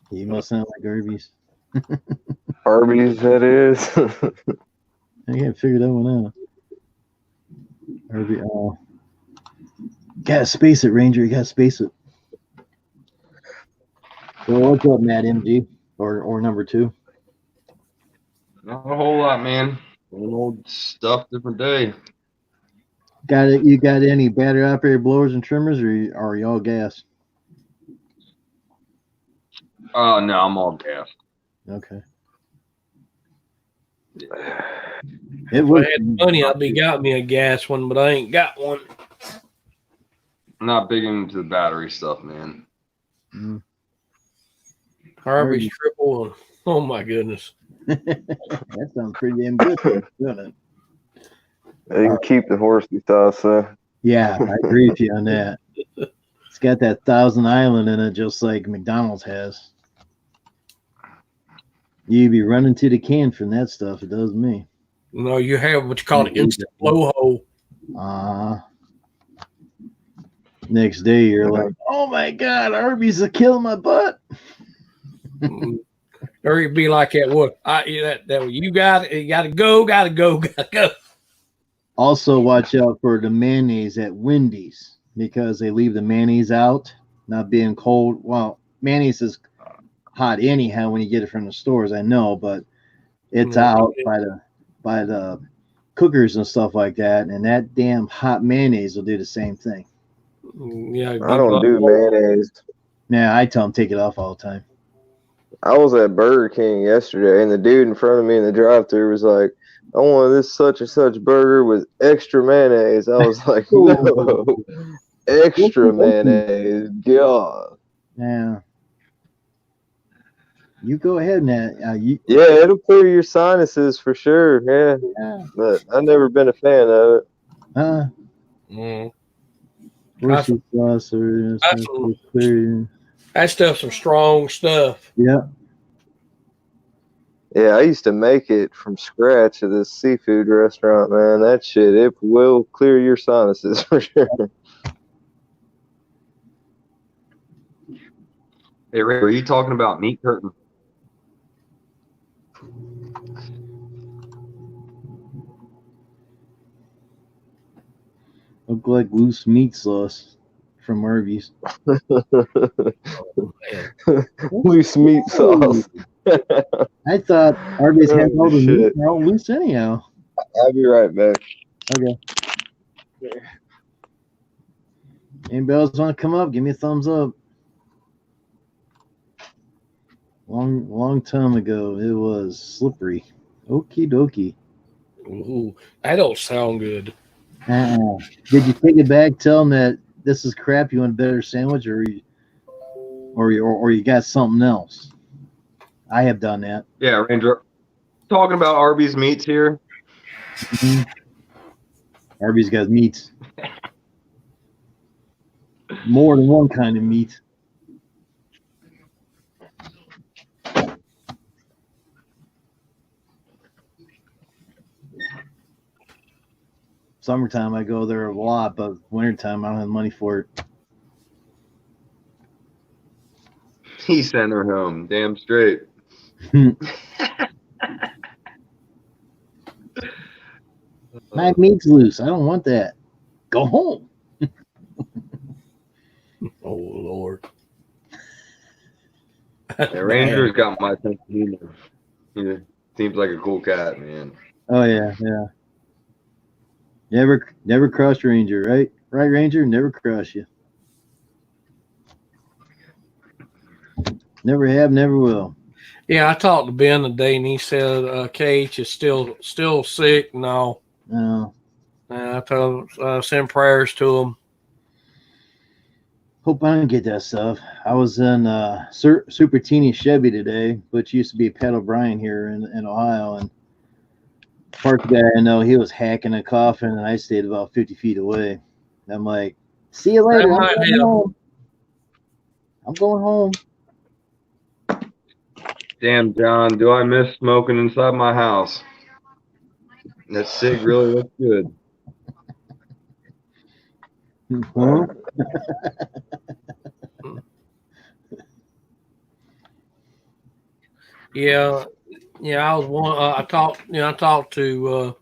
He must sound like Arby's. Arby's, that is. I can't figure that one out. Arby, gotta space it, Ranger. You gotta space it. So what's up, Matt MG? Or number 2? Not a whole lot, man. Same old stuff, different day. Got it? You got any battery operated blowers and trimmers, or are you all gas? No, I'm all gas. Okay. If I had money, I'd be got me a gas one, but I ain't got one. I'm not big into the battery stuff, man. Harvey's triple. And, oh my goodness. That sounds pretty damn good, doesn't it? You can keep the horse you thought, so. Yeah, I agree with you on that. It's got that Thousand Island in it, just like McDonald's has. You be running to the can from that stuff. It does me. No, you have what you call an instant blowhole. Next day, you're like, oh my God, Arby's are killing my butt. Or you'd be like that. What? You got it. You got to go. Got to go. Got to go. Also, watch out for the mayonnaise at Wendy's because they leave the mayonnaise out, not being cold. Well, mayonnaise is hot anyhow when you get it from the stores, I know, but it's out by the cookers and stuff like that, and that damn hot mayonnaise will do the same thing. Yeah, I don't do mayonnaise. Yeah, I tell them take it off all the time. I was at Burger King yesterday, and the dude in front of me in the drive-thru was like, I want this such and such burger with extra mayonnaise. I was like, no, extra mayonnaise. God. Yeah. You go ahead, Nat. Yeah, it'll clear your sinuses for sure. Yeah. But I've never been a fan of it. Worcestershire sauce or that stuff's some strong stuff. Yeah. Yeah, I used to make it from scratch at this seafood restaurant, man. That shit, it will clear your sinuses for sure. Hey, Ray, were you talking about meat curtain? Look like loose meat sauce from Arby's. Loose meat sauce. I thought Arby's had all the meat all loose anyhow. I'll be right back. Okay. Anybody else want to come up? Give me a thumbs up. Long time ago, it was slippery. Okie dokie. Ooh, that don't sound good. Did you take it back? Tell them that this is crap. You want a better sandwich, or you got something else? I have done that. Yeah, Ranger. Talking about Arby's meats here. Mm-hmm. Arby's got meats. More than one kind of meat. Summertime, I go there a lot, but wintertime, I don't have money for it. He sent her home. Damn straight. My meat's loose. I don't want that. Go home. Oh Lord. Yeah, Ranger's got my sense of humor. He seems like a cool cat, man. Oh yeah, yeah. Never cross Ranger, right? Right, Ranger? Never cross you. Never have, never will. Yeah, I talked to Ben today, and he said KH is still sick and all. No. I told him send prayers to him. Hope I don't get that stuff. I was in Super Teeny Chevy today, which used to be Pat O'Brien here in Ohio, and park guy I know, he was hacking and coughing, and I stayed about 50 feet away. And I'm like, see you later. I'm going home. I'm going home. Damn, John, do I miss smoking inside my house? That cig really looks good. Huh? Yeah, I was one. I talked to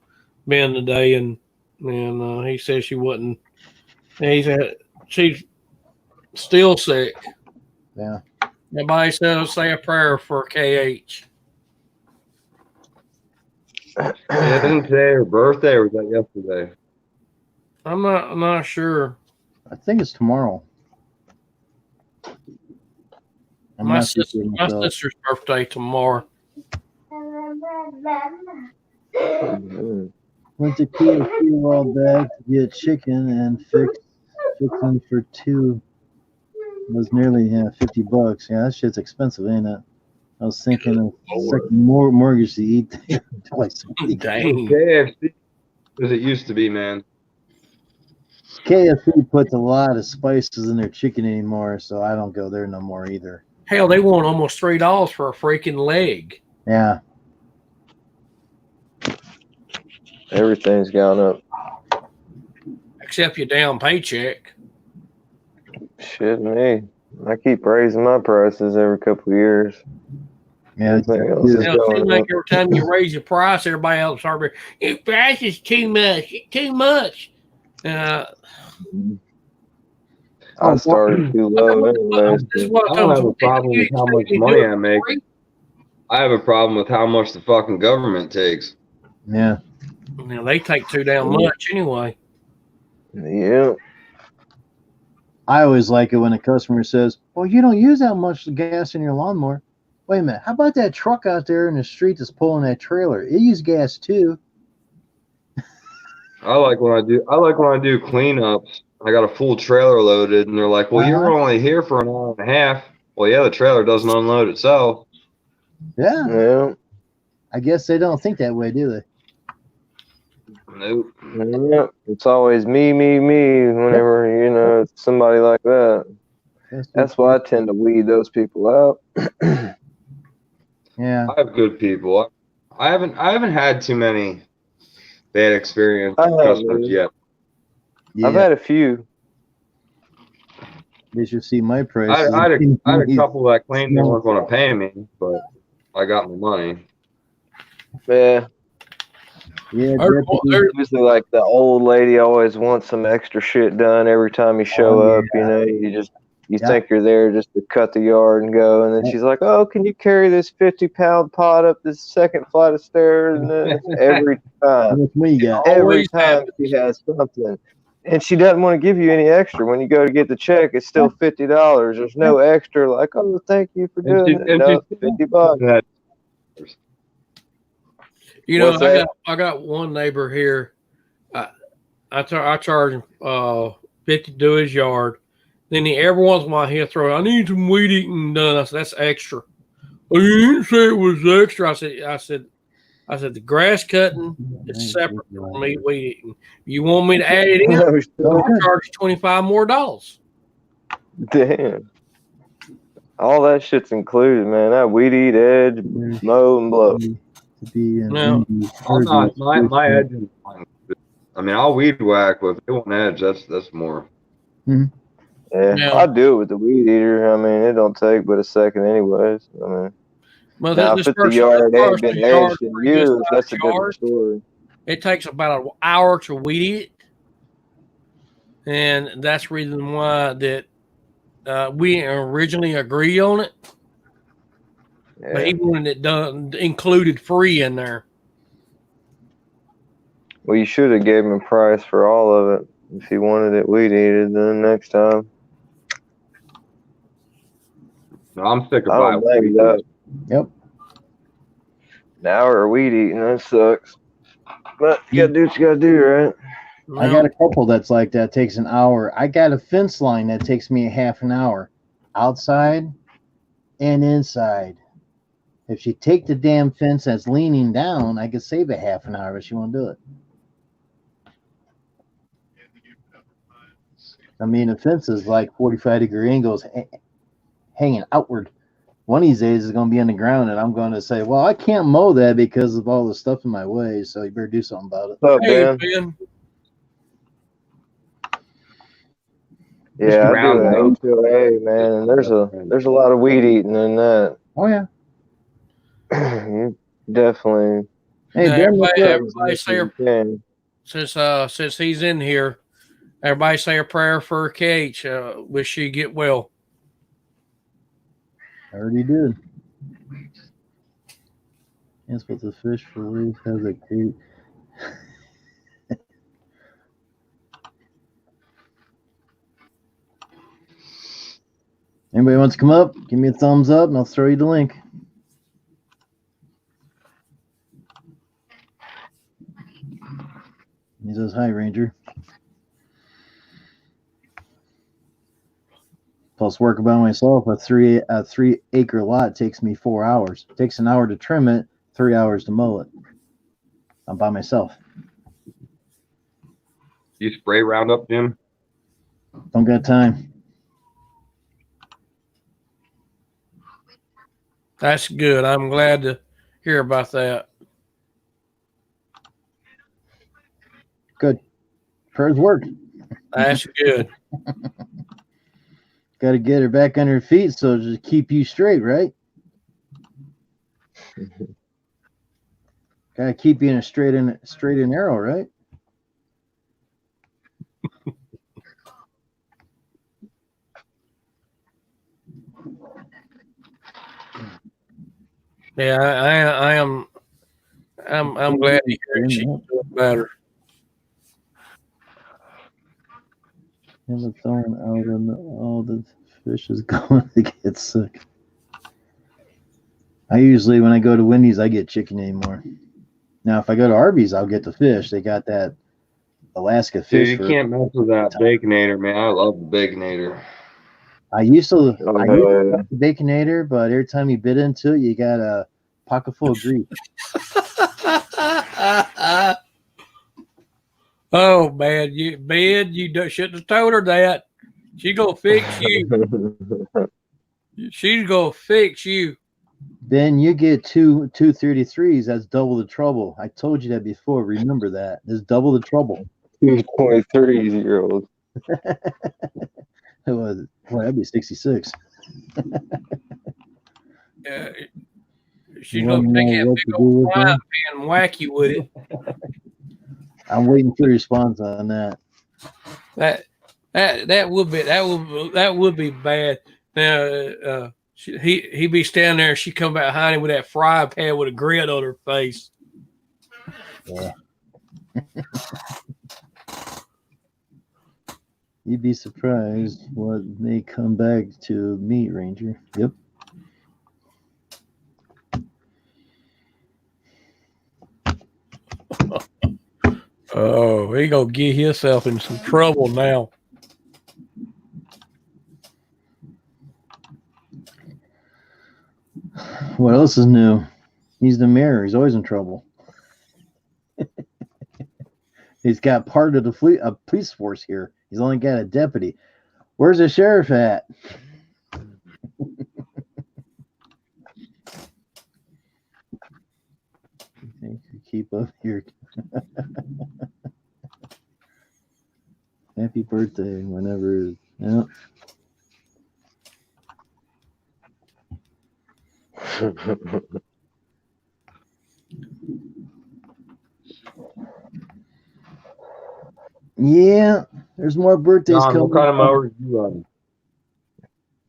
Ben today, and he said she wasn't. He said she's still sick. Yeah. Everybody said say a prayer for KH. Isn't today her birthday, or was that yesterday? I'm not sure. I think it's tomorrow. My sister's birthday tomorrow. Went to KFC a while back to get chicken and fixing for two. It was nearly $50. Yeah, that shit's expensive, ain't it? I was thinking of more mortgage to eat twice a week. Dang. KFC, as it used to be, man. KFC puts a lot of spices in their chicken anymore, so I don't go there no more either. Hell, they want almost $3 for a freaking leg. Yeah. Everything's gone up. Except your down paycheck. Shit, me. I keep raising my prices every couple of years. Yeah, it seems like every time you raise your price, everybody else starts your price is too much. It's too much. I started too low anyway. I don't have a problem with how much money I make. I have a problem with how much the fucking government takes. Yeah. They take too damn much anyway. Yeah. I always like it when a customer says, well, you don't use that much gas in your lawnmower. Wait a minute. How about that truck out there in the street that's pulling that trailer? It uses gas too. I like when I do cleanups. I got a full trailer loaded, and they're like, well, you're only here for an hour and a half. Well, yeah, the trailer doesn't unload itself. Yeah. Yeah. I guess they don't think that way, do they? Nope. Yeah. It's always me whenever, it's somebody like that. That's why I tend to weed those people out. Yeah. I have good people. I haven't had too many bad experiences with customers yet. Yeah. I've had a few. They should see my price. I had a couple that claimed they weren't going to pay me, but I got my money. Yeah. Yeah, usually like the old lady always wants some extra shit done every time you show up. You think you're there just to cut the yard and go, and then she's like, "Oh, can you carry this 50-pound pot up this second flight of stairs?" And then every time, every time she has something, and she doesn't want to give you any extra. When you go to get the check, it's still $50. There's no extra. Like, "Oh, thank you for doing it." No, $50. I got one neighbor here. I charge him $50 to do his yard. Then every once in a while he'll throw, I need some weed eating done. I said, that's extra. Oh, you didn't say it was extra. I said the grass cutting is separate from me weed eating. You want me to add it in? I'll charge you $25 more. Damn. All that shit's included, man. That weed eat, edge, mow, and blow. No, I'm not. My edge is fine. I mean, I'll weed whack, but if they want edge, that's more. Yeah, Yeah. I do it with the weed eater. I mean, it don't take but a second, anyways. I mean, Well, now this if the person, yard this ain't person been yard edged and pretty good used, that's a sized different yard. story. It takes about an hour to weed it, and that's the reason why that we didn't originally agree on it. But he Yeah. wanted it done included free in there. Well, you should have gave him a price for all of it. If he wanted it weed eated, then next time. No, I'm sick of I don't blame weed. that. Yep. An hour of weed eating, that sucks. But you gotta do what you gotta do, right? I got a couple that's like that. Takes an hour. I got a fence line that takes me a half an hour, outside and inside. If she take the damn fence that's leaning down, I could save a half an hour if she want to do it. I mean, the fence is like 45-degree angles hanging outward. One of these days is going to be on the ground, and I'm going to say, well, I can't mow that because of all the stuff in my way, so you better do something about it. What's up, Hey, Ben? Ben. Yeah, I do round an up. HOA, man, and there's a lot of weed eating in that. Oh, yeah. You definitely. Hey, Now, Ben, what's up? everybody say since he's in here, everybody say a prayer for Kate. Wish she get well. I already did. That's what the fish for Reef has a great. Anybody wants to come up? Give me a thumbs up, and I'll throw you the link. He says, "Hi, Ranger." Plus, work by myself. A 3-acre lot takes me 4 hours. It takes an hour to trim it, 3 hours to mow it. I'm by myself. You spray Roundup, Jim? Don't got time. That's good. I'm glad to hear about that. Good. Prayers work. That's good. Got to get her back on her feet so to keep you straight, right? Got to keep you in a straight and narrow, right? Yeah, I am. I'm glad to hear she's doing better. Never thrown out and all the fish is going to get sick. I usually, when I go to Wendy's, I get chicken anymore. Now, if I go to Arby's, I'll get the fish. They got that Alaska fish. Dude, you can't mess with that Baconator, man. I love the Baconator. I used to like the Baconator, but every time you bit into it, you got a pocket full of grease. Oh man, you shouldn't have told her that. She gonna fix you. She's gonna fix you. Then you get two 33s. That's double the trouble. I told you that before. Remember that. There's double the trouble. 2.3-year-old. It was. Boy, that'd be 66. She's gonna take that big old frying pan and whack you with it. I'm waiting for a response on that. That would be bad. Now he be standing there and she come back behind him with that frying pan with a grin on her face. Yeah. You'd be surprised what they come back to meet, Ranger. Yep. Oh, he gonna get himself in some trouble now. What else is new? He's the mayor. He's always in trouble. He's got part of the police force here. He's only got a deputy. Where's the sheriff at? Keep up here. Happy birthday, whenever. Yeah. Yeah, there's more birthdays John, coming. what kind of mower do you run?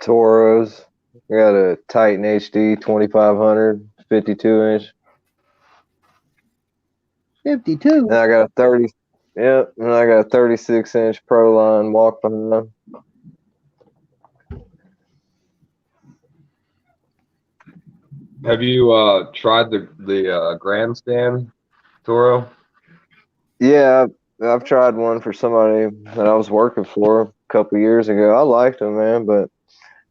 Toros. I got a Titan HD 2500, 52 inch. 52. And I got a 30. Yep, and I got a 36 inch Proline walk behind. Have you tried the grandstand Toro? Yeah, I've tried one for somebody that I was working for a couple years ago. I liked them, man, but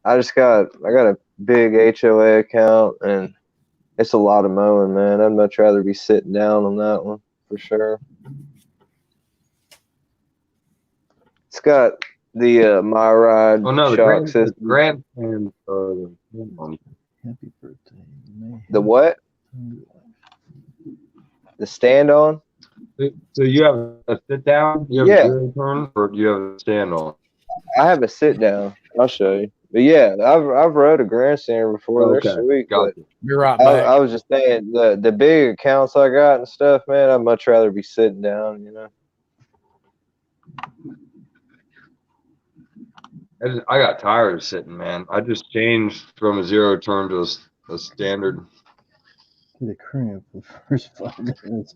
I got a big HOA account, and it's a lot of mowing, man. I'd much rather be sitting down on that one for sure. It's got the MyRide shock system. The grandstand. Happy birthday. The what? The stand on? So you have a sit down? You have Yeah. a zero turn, or do you have a stand on? I have a sit down. I'll show you. But yeah, I've rode a grandstand before. They're sweet. Got But You're right back. I was just saying the big accounts I got and stuff, man. I'd much rather be sitting down, you know. I got tired of sitting, man. I just changed from a zero turn to a standard. Get a cramp the first 5 minutes.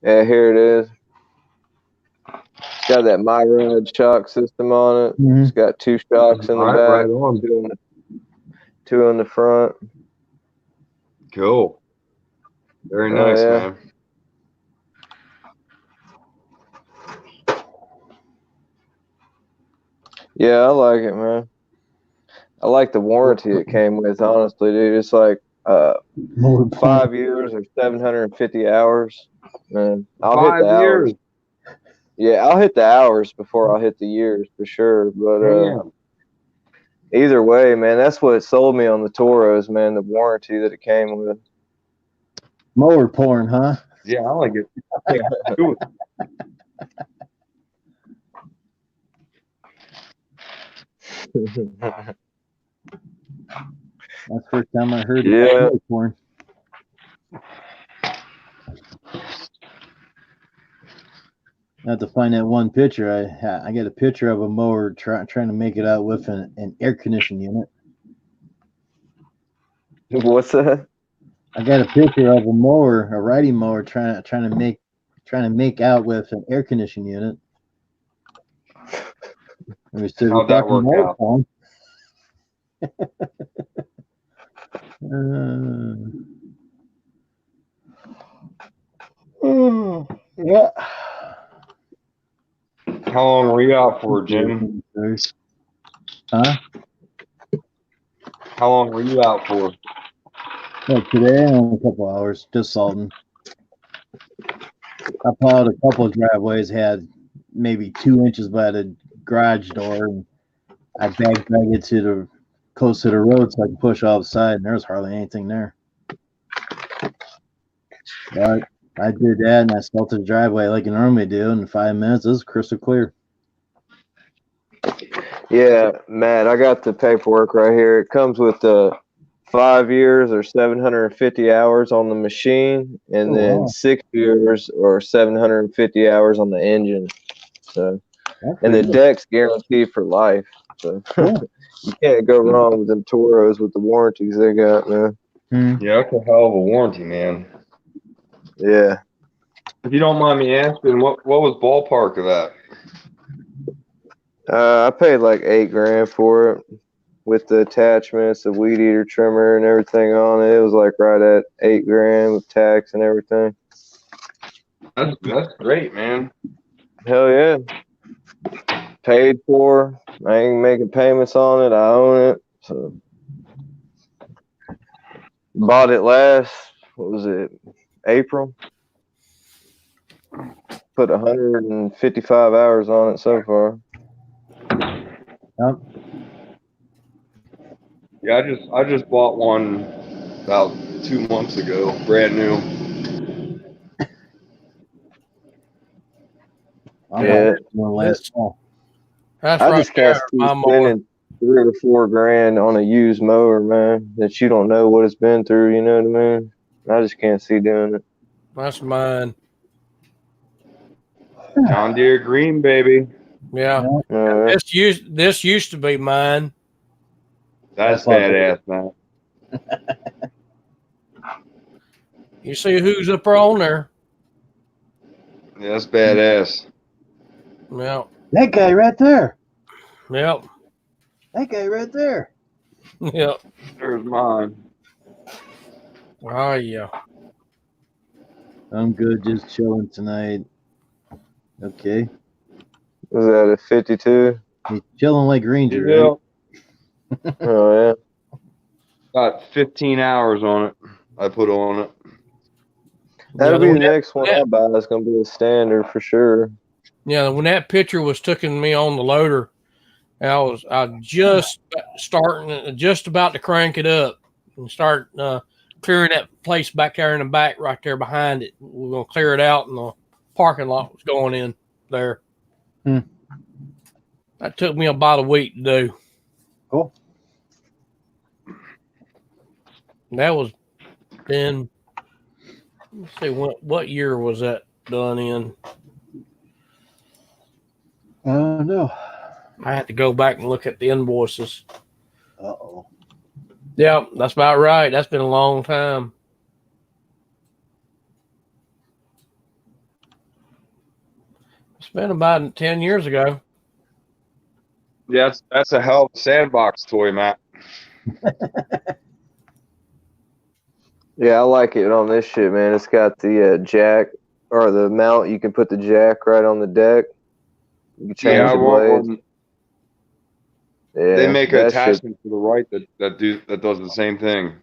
Yeah, here it is. It's got that MyRide shock system on it. Mhm. It's got 2 shocks in the back, Right on. 2 in the front. Cool. Very Oh, nice, yeah. man. Yeah, I like it, man. I like the warranty it came with, honestly, dude. It's like 5 years or 750 hours. Man, I'll hit 5 the hours. years. Yeah, I'll hit the hours before I'll hit the years for sure. But Damn. either way, man, that's what sold me on the Toros, man, the warranty that it came with. Mower porn, huh? Yeah, I like it. Yeah, do it. That's the first time I heard Yeah. of mower porn. I have to find that one picture. I got a picture of a mower trying to make it out with an air conditioning unit. What's that? I got a picture of a mower, a riding mower, trying to make out with an air conditioning unit. And we said, How'd that work out? porn. Yeah. How long were you out for, Jim? Huh? How long were you out for? Like today, a couple hours, just salting. I plowed a couple of driveways, had maybe 2 inches by the garage door, and I dragged it to close to the road so I could push off the side, and there was hardly anything there. But I did that, and I salted the driveway like I normally do, and in 5 minutes, it was crystal clear. Yeah, Matt, I got the paperwork right here. It comes with 5 years or 750 hours on the machine, and then wow. 6 years or 750 hours on the engine. So, and the deck's guaranteed for life. So you can't go wrong with them Toros with the warranties they got, man. Yeah, that's a hell of a warranty, man. Yeah. If you don't mind me asking, what was ballpark of that? I paid like $8,000 for it with the attachments, the weed eater trimmer, and everything on it. It was like right at $8,000 with tax and everything. That's great, man. Hell yeah. Paid for. I ain't making payments on it. I own it. So bought it last, what was it, April? Put 155 hours on it so far. Yep. Yeah, I just bought one about 2 months ago, brand new. I last fall. That's I right just can't see there. I'm spending $3 or $4 on a used mower, man, that you don't know what it's been through. You know what I mean? I just can't see doing it. That's mine. John Deere Green, baby. Yeah. Uh, This used to be mine. That's badass, man. You see who's up on there? Yeah, that's badass. Yeah. That guy right there. Yep. That guy right there. Yep. There's mine. Oh yeah. I'm good, just chilling tonight. Okay. Was that a 52? He's chilling like Ranger, Yeah. right? Oh, yeah. Got 15 hours on it. I put on it. That'll Yeah, be the next one I buy. It's going to be a standard for sure. Yeah, when that picture was taking me on the loader, I just about to crank it up and start clearing that place back there in the back, right there behind it. We're gonna clear it out, and the parking lot was going in there. That took me about a week to do. Cool. And that was then. Let's see, what year was that done in? No. I had to go back and look at the invoices. Uh-oh. Yeah, that's about right. That's been a long time. It's been about 10 years ago. Yeah, that's a hell of a sandbox toy, Matt. Yeah, I like it on this shit, man. It's got the jack or the mount. You can put the jack right on the deck. You can change the blades. Yeah, they make an that shit- attachment to the right that does the same thing.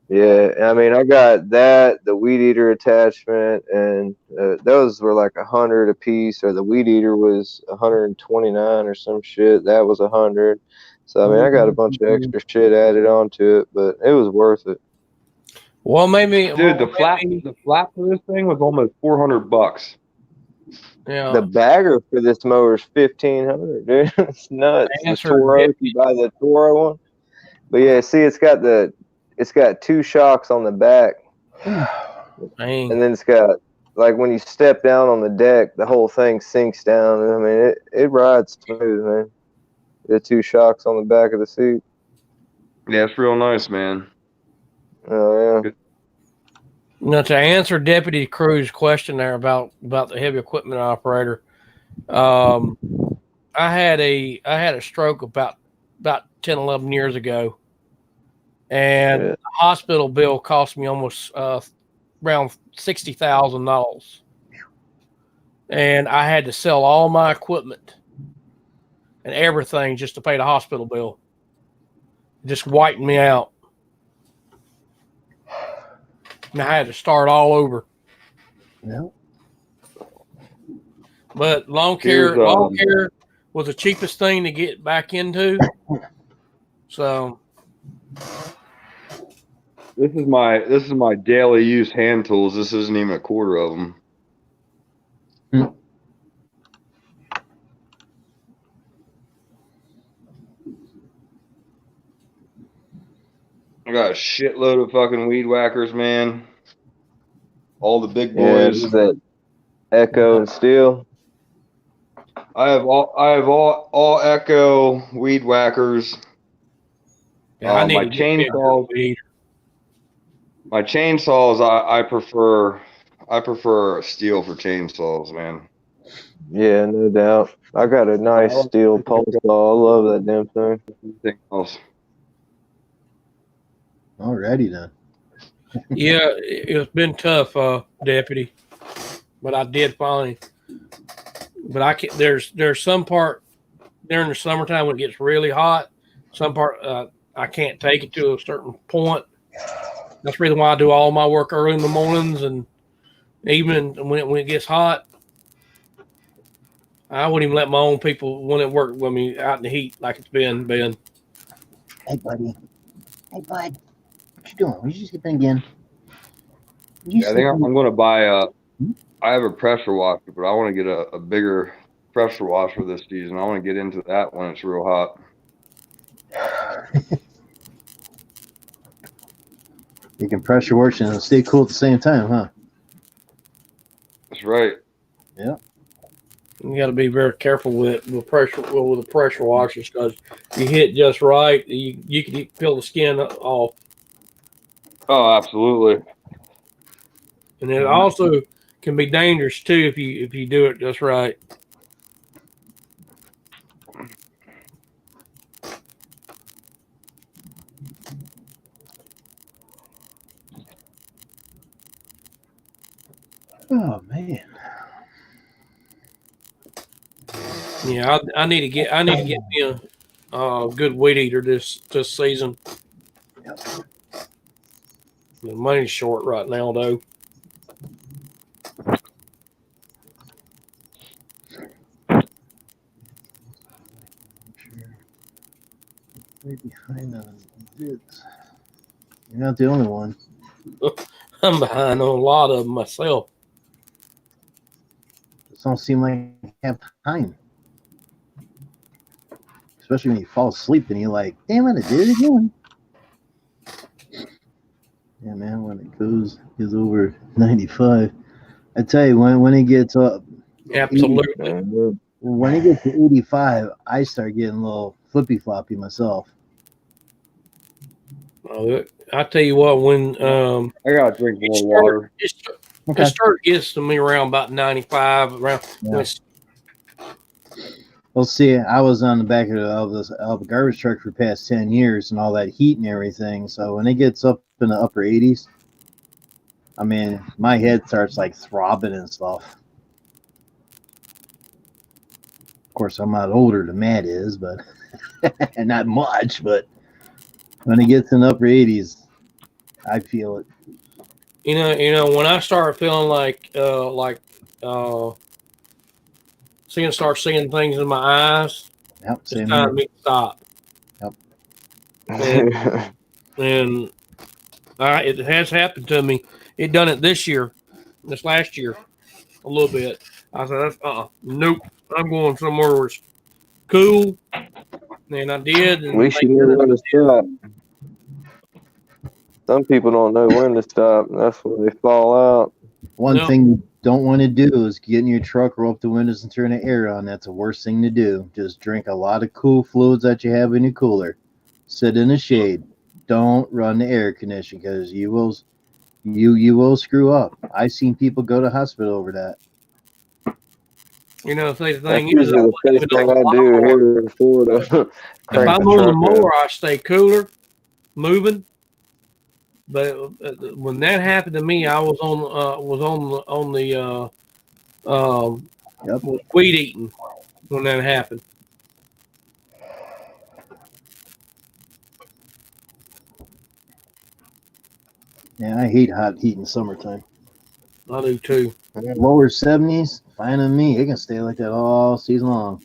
Yeah, I mean, I got that, the weed eater attachment, and those were like 100 a piece, or the weed eater was 129 or some shit. That was 100. So I mean, I got a bunch of extra shit added onto it, but it was worth it. Well, maybe, Dude, the flap for this thing was almost $400. Yeah. The bagger for this mower is $1,500, dude. It's nuts. The Toro, if you buy the Toro one. But yeah, see, it's got two shocks on the back, and then it's got, like, when you step down on the deck, the whole thing sinks down. I mean, it rides smooth, man. The two shocks on the back of the seat. Yeah, it's real nice, man. Oh yeah. Now, to answer Deputy Cruz's question there about the heavy equipment operator, I had a stroke about 10, 11 years ago, and the hospital bill cost me almost around $60,000, and I had to sell all my equipment and everything just to pay the hospital bill. It just wiped me out. And I had to start all over. Yeah. But lawn care was the cheapest thing to get back into. So this is my daily use hand tools. This isn't even a quarter of them. I got a shitload of fucking weed whackers, man. All the big boys. Yeah, that Echo and Steel. I have all Echo weed whackers. Yeah, I need my to get chainsaws. My chainsaws, I prefer steel for chainsaws, man. Yeah, no doubt. I got a nice steel pulse saw. I love that damn thing. Anything else? Alrighty then. Yeah, it's been tough, Deputy. But I did finally. But I can't. There's some part during the summertime when it gets really hot. Some part I can't take it to a certain point. That's the reason why I do all my work early in the mornings and evening when it gets hot. I wouldn't even let my own people want to work with me out in the heat like it's been. Hey, buddy. Hey, bud. What you doing? You just sleeping again? Yeah, I think I'm going to buy I have a pressure washer, but I want to get a bigger pressure washer this season. I want to get into that when it's real hot. You can pressure wash and stay cool at the same time, huh? That's right. Yeah. You got to be very careful with the pressure washers because you hit just right, you can peel the skin off, Oh, absolutely. and it also can be dangerous too if you do it just right. Oh man. Yeah, I need to get me a good weed eater this season. Yep. The money's short right now though. Way behind on bids. You're not the only one. I'm behind on a lot of them myself. It don't seem like you have time. Especially when you fall asleep and you're like, damn it, I did it again. Yeah, man, when it goes over 95, I tell you, when it gets up, Absolutely. when it gets to 85, I start getting a little flippy floppy myself. I tell you what, when I gotta drink more water. It started gets to me around about 95. Around Yeah. Well, see, I was on the back of the garbage truck for the past 10 years and all that heat and everything. So when it gets up in the upper 80s, I mean, my head starts like throbbing and stuff. Of course, I'm not older than Matt is, but and not much. But when it gets in the upper 80s, I feel it. You know, when I start feeling like start seeing things in my eyes, Yep, it's same time here. for me to stop. Yep. And it has happened to me. It done it this last year, a little bit. I said, nope, I'm going somewhere where it's cool. And I did. And At least you know when to stop. Some people don't know when to stop. That's when they fall out. One thing you don't want to do is get in your truck, roll up the windows, and turn the air on. That's the worst thing to do. Just drink a lot of cool fluids that you have in your cooler. Sit in the shade. Don't run the air conditioning because you will screw up. I've seen people go to hospital over that. You know, the That's thing is, usually the first thing I do here in Florida. if I'm on the mower, I stay cooler, moving. But when that happened to me, I was on the weed eating when that happened. Yeah, I hate hot heat in summertime. I do too. Lower 70s, fine on me. It can stay like that all season long.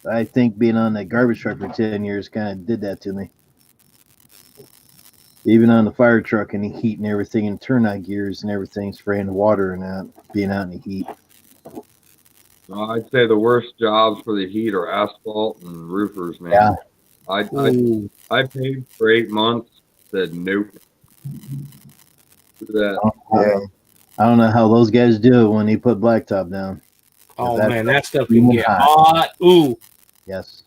I think being on that garbage truck for 10 years kind of did that to me. Even on the fire truck and the heat and everything, and turnout gears and everything, spraying the water and that, being out in the heat. I'd say the worst jobs for the heat are asphalt and roofers, man. Yeah. I paid for 8 months. Said nope. Do that. I don't know how those guys do it when they put blacktop down. Oh man, that stuff can get hot. Ooh. Yes.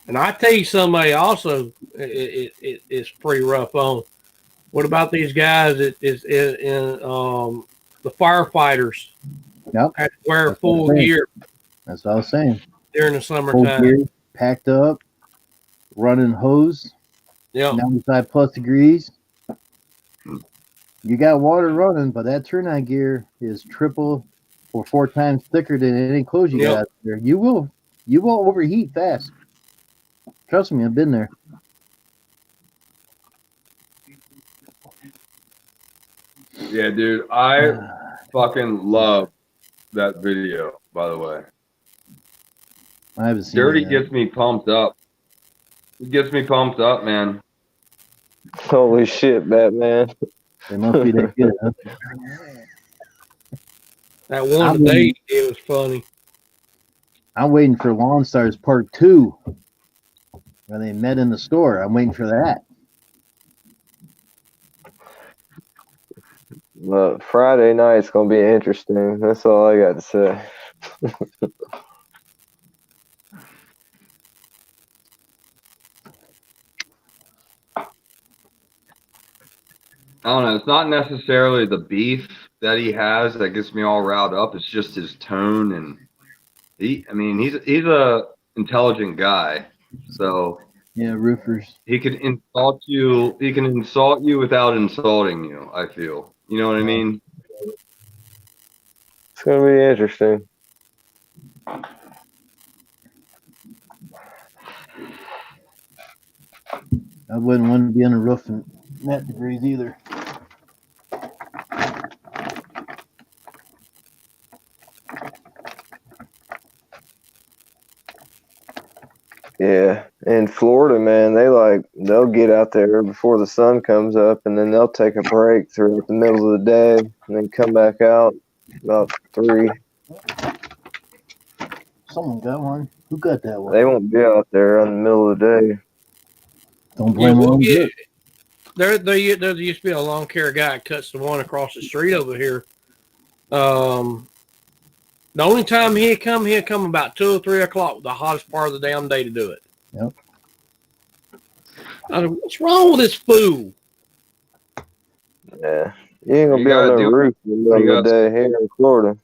And I tell you, somebody also it's pretty rough on. What about these guys that is in the firefighters? Yep. Have to wear full gear. That's what I was saying. During the Full summertime. gear, packed up, running hose. Yeah. 95 plus degrees. You got water running, but that turnout gear is triple or 4 times thicker than any clothes you got there. You will overheat fast. Trust me, I've been there. Yeah, dude, I fucking love that video, by the way. I haven't seen Dirty it yet. gets me pumped up. It gets me pumped up, man. Holy shit, Batman. They must be that good, huh? That one today it was funny. I'm waiting for Lawn Stars Part 2, where they met in the store. I'm waiting for that. But Friday night's gonna be interesting. That's all I got to say. I don't know. It's not necessarily the beef that he has that gets me all riled up. It's just his tone, and he's a intelligent guy. So Yeah, roofers. he can insult you. He can insult you without insulting you. I feel. You know what I mean? It's gonna be interesting. I wouldn't want to be on a roof in that degrees either. Yeah, in Florida, man, they'll get out there before the sun comes up, and then they'll take a break throughout the middle of the day, and then come back out about 3. Someone got one. Who got that one? They won't be out there in the middle of the day. Don't blame them. There used to be a lawn care guy that cuts the one across the street over here. The only time he'd come about 2 or 3 o'clock, the hottest part of the damn day to do it. Yep. I said, what's wrong with this fool? Yeah, you ain't gonna be on the roof in the middle of the day here in Florida.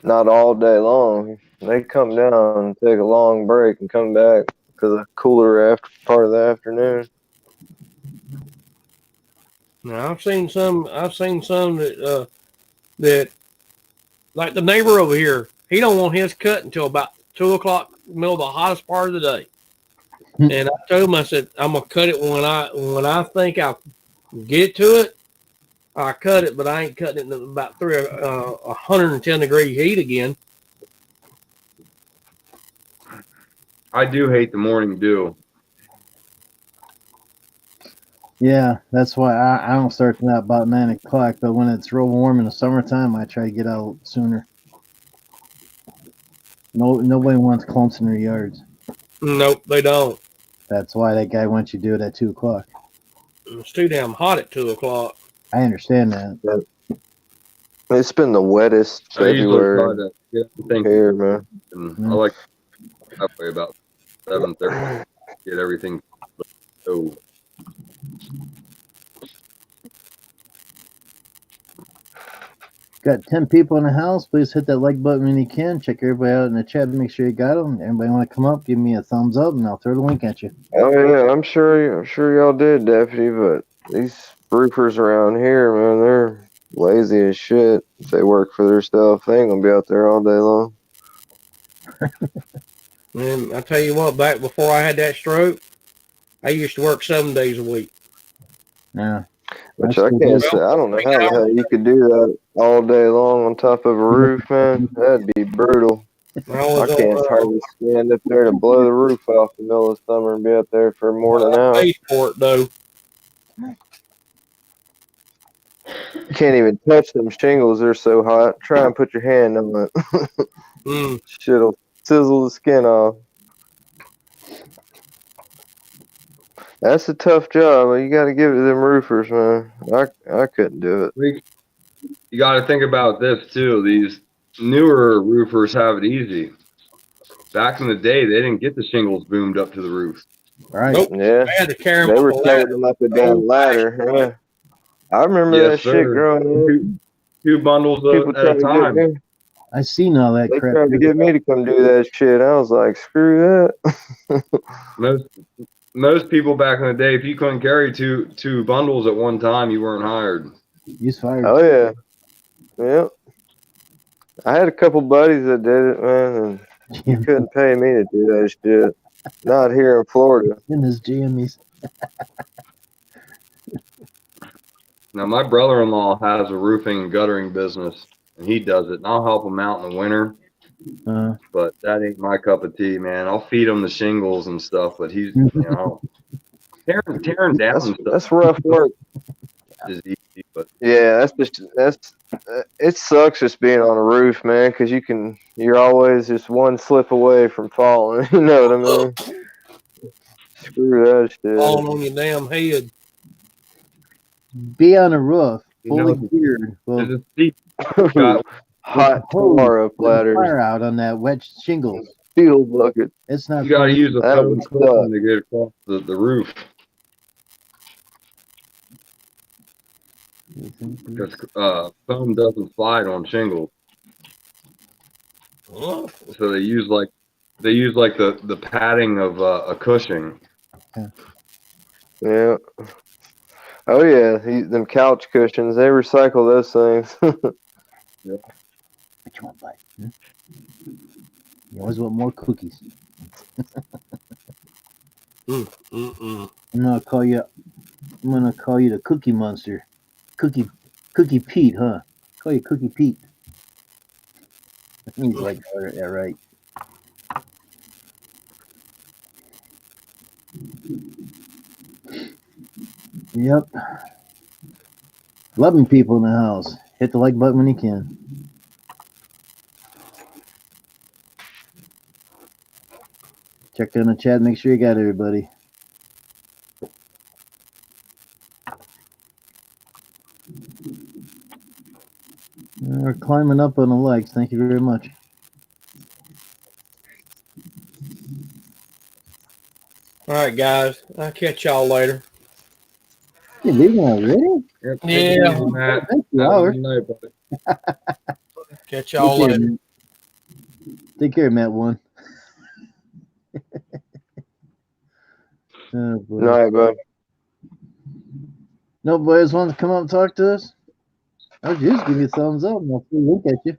Not all day long. They come down and take a long break and come back to the cooler after part of the afternoon. Now I've seen some that like the neighbor over here, he don't want his cut until about 2 o'clock, middle of the hottest part of the day. And I told him, I said, I'm gonna cut it when I think I'll get to it. I cut it, but I ain't cutting it in about 110 degree heat again. I do hate the morning dew. Yeah, that's why I don't start till about 9 o'clock. But when it's real warm in the summertime, I try to get out sooner. Nobody wants clumps in their yards. Nope, they don't. That's why that guy wants you to do it at 2 o'clock. It's too damn hot at 2 o'clock. I understand that. It's been the wettest February here, man. I like halfway about 7:30. Get everything. So Got 10 people in the house. Please hit that like button when you can. Check everybody out in the chat to make sure you got them. Everybody want to come up, give me a thumbs up, and I'll throw the link at you. Oh yeah, I'm sure y'all did, Deputy. But these roofers around here, man, they're lazy as shit. If they work for their stuff, they ain't gonna be out there all day long. And I tell you what, back before I had that stroke, I used to work 7 days a week. Yeah. Which I can't say. I don't know how the hell you could do that all day long on top of a roof, man. That'd be brutal. I can't hardly stand up there to blow the roof off in the middle of summer and be out there for more than an hour. Pay for it though. You can't even touch them shingles. They're so hot. Try and put your hand on it. Shit'll sizzle the skin off. That's a tough job. You got to give it to them roofers, man. I couldn't do it. You got to think about this too. These newer roofers have it easy. Back in the day, they didn't get the shingles boomed up to the roof. Right. Nope. Yeah. I had to carry them They were up a carrying them up and down the ladder. Yeah. I remember that shit growing up. Two bundles at a time. I seen all that They crap. tried to get me to come do that shit. I was like, screw that. Most people back in the day, if you couldn't carry two bundles at one time, you weren't hired. He's fired. Oh yeah. Yep. I had a couple buddies that did it, man, and you couldn't pay me to do that shit. Not here in Florida. In his jammies. Now, my brother-in-law has a roofing and guttering business, and he does it. And I'll help him out in the winter, but that ain't my cup of tea, man. I'll feed him the shingles and stuff, but he's, Tearing down stuff That's rough work. is easy, but Yeah, it sucks just being on a roof, man, because you're always just one slip away from falling. You know what I mean? Screw that shit. Falling on your damn head. Be on a roof, You know, fully geared. Well, there's a steep got Hot tomorrow platters. fire out on that wet shingles. Steel bucket. It's not. you got to use a That foam would cushion suck. to get across the roof because foam doesn't slide on shingles. So they use like the padding of a cushion. Yeah. Oh yeah, them couch cushions. They recycle those things. Yeah. What you want, bud? You always want more cookies. I'm gonna call you the Cookie Monster. Cookie Pete, huh? Call you Cookie Pete. He's like, yeah, right. Yep. Loving people in the house. Hit the like button when you can. Check in the chat. Make sure you got everybody. We're climbing up on the likes. Thank you very much. All right, guys. I'll catch y'all later. You leaving already? Yeah. Matt. Thank you, Have a Howard. good night, buddy. Catch y'all later. Take care, Matt. One. Oh, boy. Night, bud. No boys want to come up and talk to us? I'll just give you a thumbs up and I'll look at you.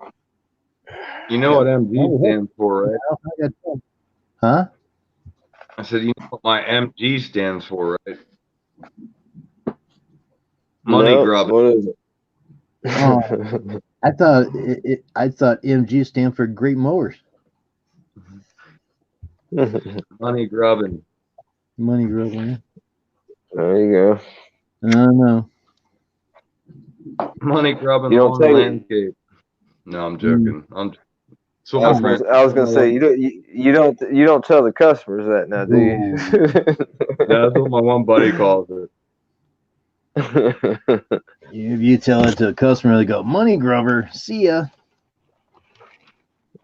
You know what MG stands for, right? Huh? I said, you know what my MG stands for, right? Money No, grubbing. what is it? Oh, I thought MG stand for Great Mowers. Money grubbing. Money grubbing. There you go. I don't know. Money grubbing You don't on the take it. landscape. No, I'm joking. So I my friend. was gonna say you don't tell the customers that now, do you? That's what my one buddy calls it. If you tell it to a customer, they go, money grubber, see ya.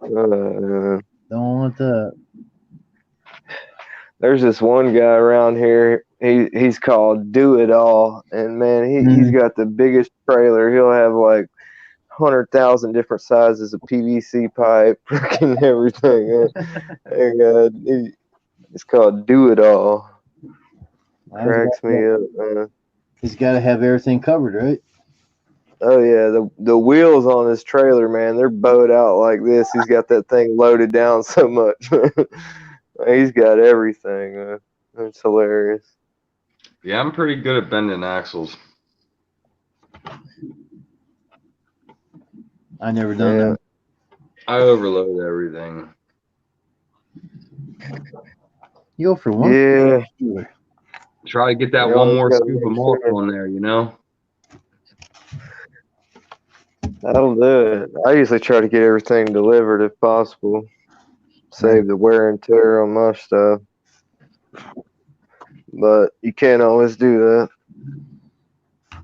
Don't want that. There's this one guy around here. He's called Do It All, and man, he's got the biggest trailer. He'll have like 100,000 different sizes of PVC pipe, freaking everything. It's called Do It All. Cracks me up, man. He's got to have everything covered, right? Oh yeah, the wheels on his trailer, man, they're bowed out like this. He's got that thing loaded down so much. He's got everything, man. It's hilarious. Yeah, I'm pretty good at bending axles. I never done that. I overload everything. You go for one? Yeah. Try to get that You one always more gotta scoop of make malt sure. on there, you know? That'll do it. I usually try to get everything delivered if possible. Save the wear and tear on my stuff. But you can't always do that.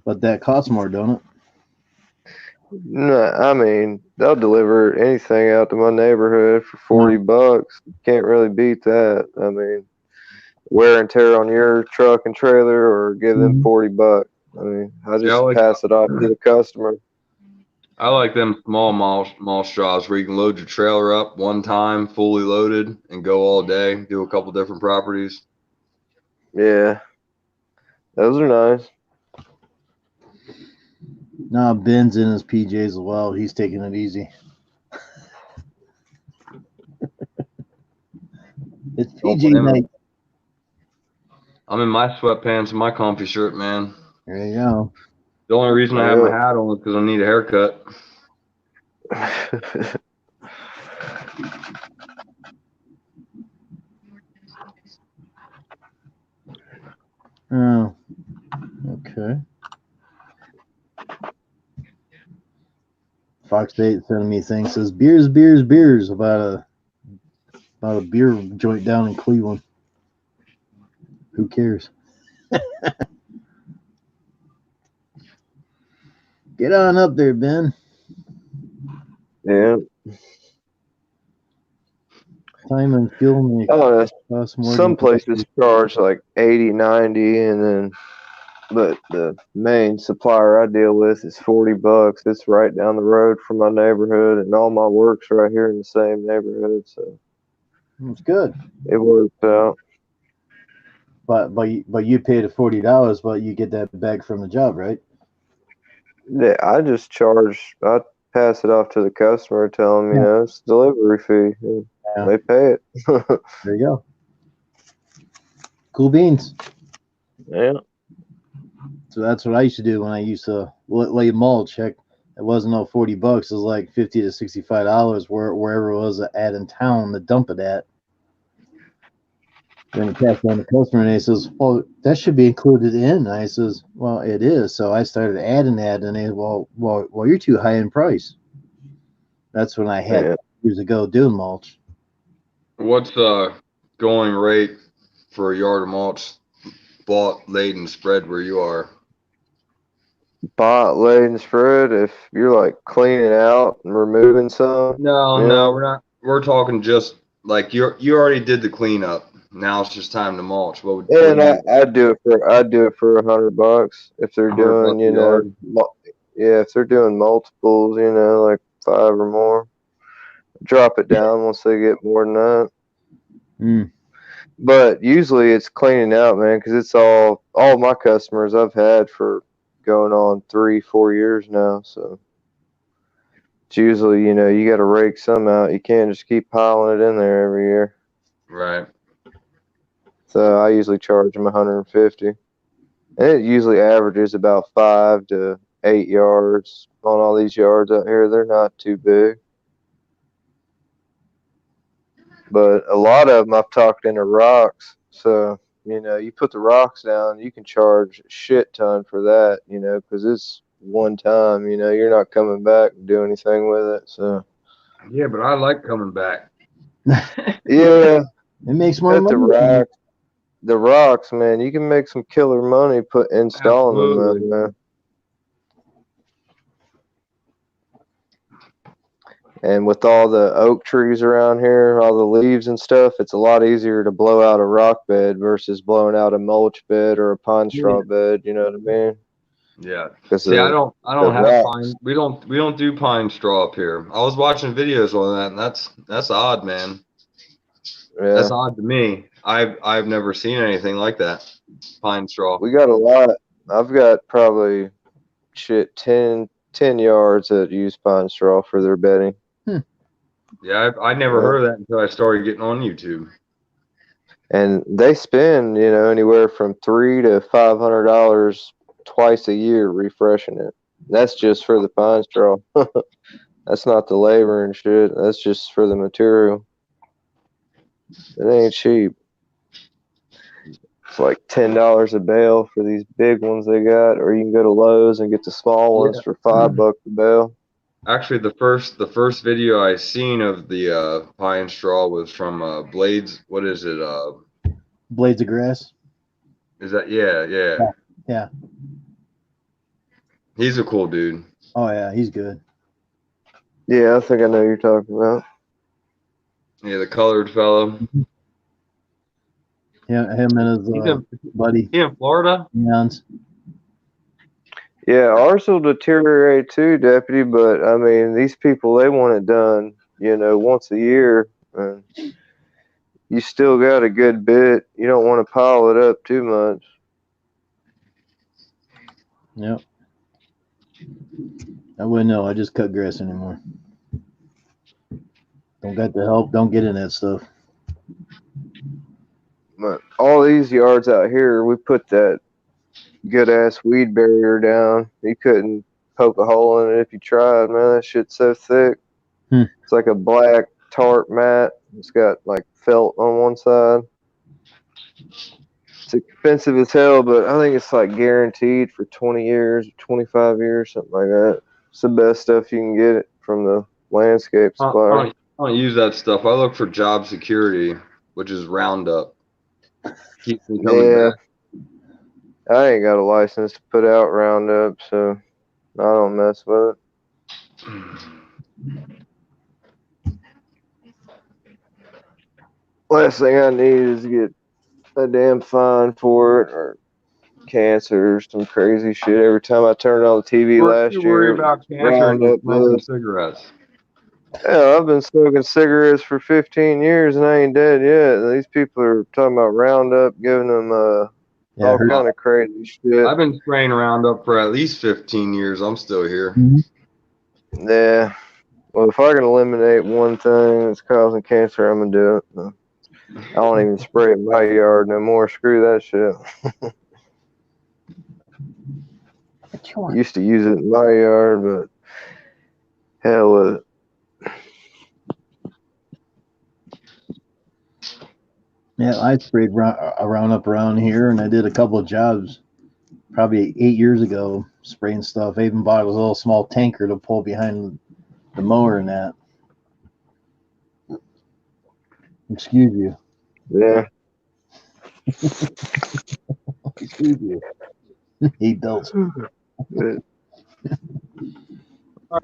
But that costs more, don't it? No, I mean, they'll deliver anything out to my neighborhood for $40. Can't really beat that. I mean, wear and tear on your truck and trailer, or give them $40. I mean, I just pass it off to the customer. I like them small mall straws where you can load your trailer up one time, fully loaded, and go all day, do a couple different properties. Yeah, those are nice. No, Ben's in his PJs a while. He's taking it easy. It's PJ night. I'm in my sweatpants and my comfy shirt, man. There you go. The only reason I have my hat on is because I need a haircut. sending me things, says beers about a beer joint down in Cleveland. Who cares? Get on up there, Ben. Yeah. Time and fuel may cost more. Some places charge like 80, 90, but the main supplier I deal with is $40. It's right down the road from my neighborhood, and all my work's right here in the same neighborhood, so it's good. It works out. But you pay the $40, but you get that bag from the job, right? Yeah, I just I pass it off to the customer, tell them, it's delivery fee. Yeah. They pay it. There you go. Cool beans. Yeah. So that's what I used to do when I used to lay mulch. Heck, it wasn't all $40. It was like $50 to $65 wherever it was at in town to dump it at. Then he passed on the customer, and he says, "Well, that should be included in." And I says, "Well, it is." So I started adding that, and they, well, you're too high in price. That's when I had years ago doing mulch. What's going rate for a yard of mulch bought, laid, and spread where you are? Bought, laid, and spread. If you're like cleaning out and removing some. No, we're not. We're talking just like you already did the cleanup. Now it's just time to mulch. What would I'd do it for $100 if they're doing, if they're doing multiples, like 5 or more. Drop it down once they get more than that. But usually it's cleaning out, man, because it's all my customers I've had for going on 3-4 years now. So it's usually, you got to rake some out. You can't just keep piling it in there every year. Right. So I usually charge them $150, and it usually averages about 5 to 8 yards on all these yards out here. They're not too big, but a lot of them I've talked into rocks. So you put the rocks down, you can charge a shit ton for that, because it's one time. You're not coming back and do anything with it. So yeah, but I like coming back. Yeah, it makes more money. The rocks, man, you can make some killer money installing them, man. And with all the oak trees around here, all the leaves and stuff, it's a lot easier to blow out a rock bed versus blowing out a mulch bed or a pine straw bed. You know what I mean? Yeah. See, I don't have pine. We don't do pine straw up here. I was watching videos on that, and that's odd, man. Yeah. That's odd to me. I've never seen anything like that. Pine straw. We got a lot. I've got probably 10 yards that use pine straw for their bedding. Yeah, I never heard of that until I started getting on YouTube. And they spend, anywhere from $300 to $500 twice a year refreshing it. That's just for the pine straw. That's not the labor and shit. That's just for the material. It ain't cheap. It's like $10 a bale for these big ones they got, or you can go to Lowe's and get the small ones for $5 a bale. Actually, the first video I seen of the pine straw was from Blades. What is it? Blades of Grass. Is that yeah? He's a cool dude. Oh yeah, he's good. Yeah, I think I know who you're talking about. Yeah, the colored fellow. Yeah, him and his buddy. He in Florida? Yeah, ours will deteriorate too, Deputy, but I mean, these people, they want it done, once a year. And you still got a good bit. You don't want to pile it up too much. Yep. I wouldn't know. I just cut grass anymore. Don't got the help. Don't get in that stuff. But all these yards out here, we put that good-ass weed barrier down. You couldn't poke a hole in it if you tried, man. That shit's so thick. It's like a black tarp mat. It's got, like, felt on one side. It's expensive as hell, but I think it's, like, guaranteed for 20 years, 25 years, something like that. It's the best stuff you can get from the landscape supplier. I don't use that stuff. I look for job security, which is Roundup. Keeps me coming back. I ain't got a license to put out Roundup, so I don't mess with it. Last thing I need is to get a damn fine for it or cancer or some crazy shit. Every time I turned on the TV last year, worry about cancer and Roundup smoking cigarettes. Yeah, I've been smoking cigarettes for 15 years and I ain't dead yet. These people are talking about Roundup, giving them all kind of crazy shit. I've been spraying Roundup for at least 15 years. I'm still here. Yeah. Well, if I can eliminate one thing that's causing cancer, I'm gonna do it. I don't even spray in my yard no more. Screw that shit. Used to use it in my yard, but hell with it. Yeah, I sprayed Roundup around here, and I did a couple of jobs probably 8 years ago spraying stuff. I even bought a little small tanker to pull behind the mower and that. Excuse you. Yeah. Excuse you. He does. All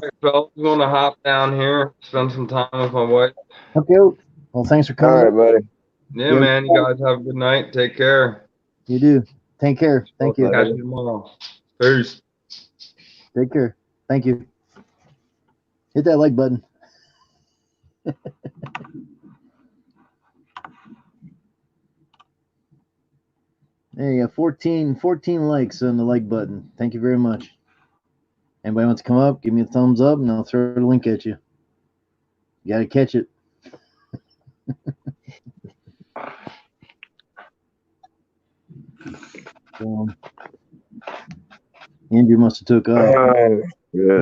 right, fellas, I'm going to hop down here, spend some time with my wife. Okay. Well, thanks for coming. All right, buddy. Yeah, man. You guys have a good night. Take care. You do. Take care. Thank you. Catch you tomorrow. Peace. Take care. Thank you. Hit that like button. There you go. 14 likes on the like button. Thank you very much. Anybody wants to come up, give me a thumbs up, and I'll throw the link at you. You got to catch it. Andrew must have took off. Yeah.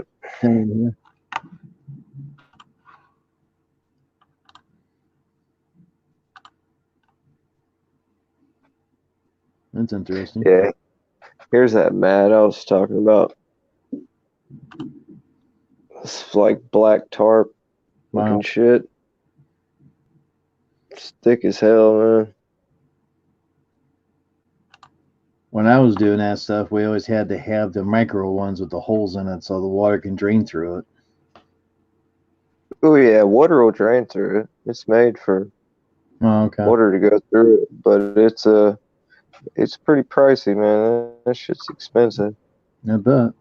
That's interesting. Yeah. Here's that mat I was talking about. It's like black tarp looking shit. It's thick as hell, man. When I was doing that stuff, we always had to have the micro ones with the holes in it so the water can drain through it. Oh yeah, water will drain through it. It's made for water to go through it, but it's pretty pricey, man. That shit's expensive. I bet.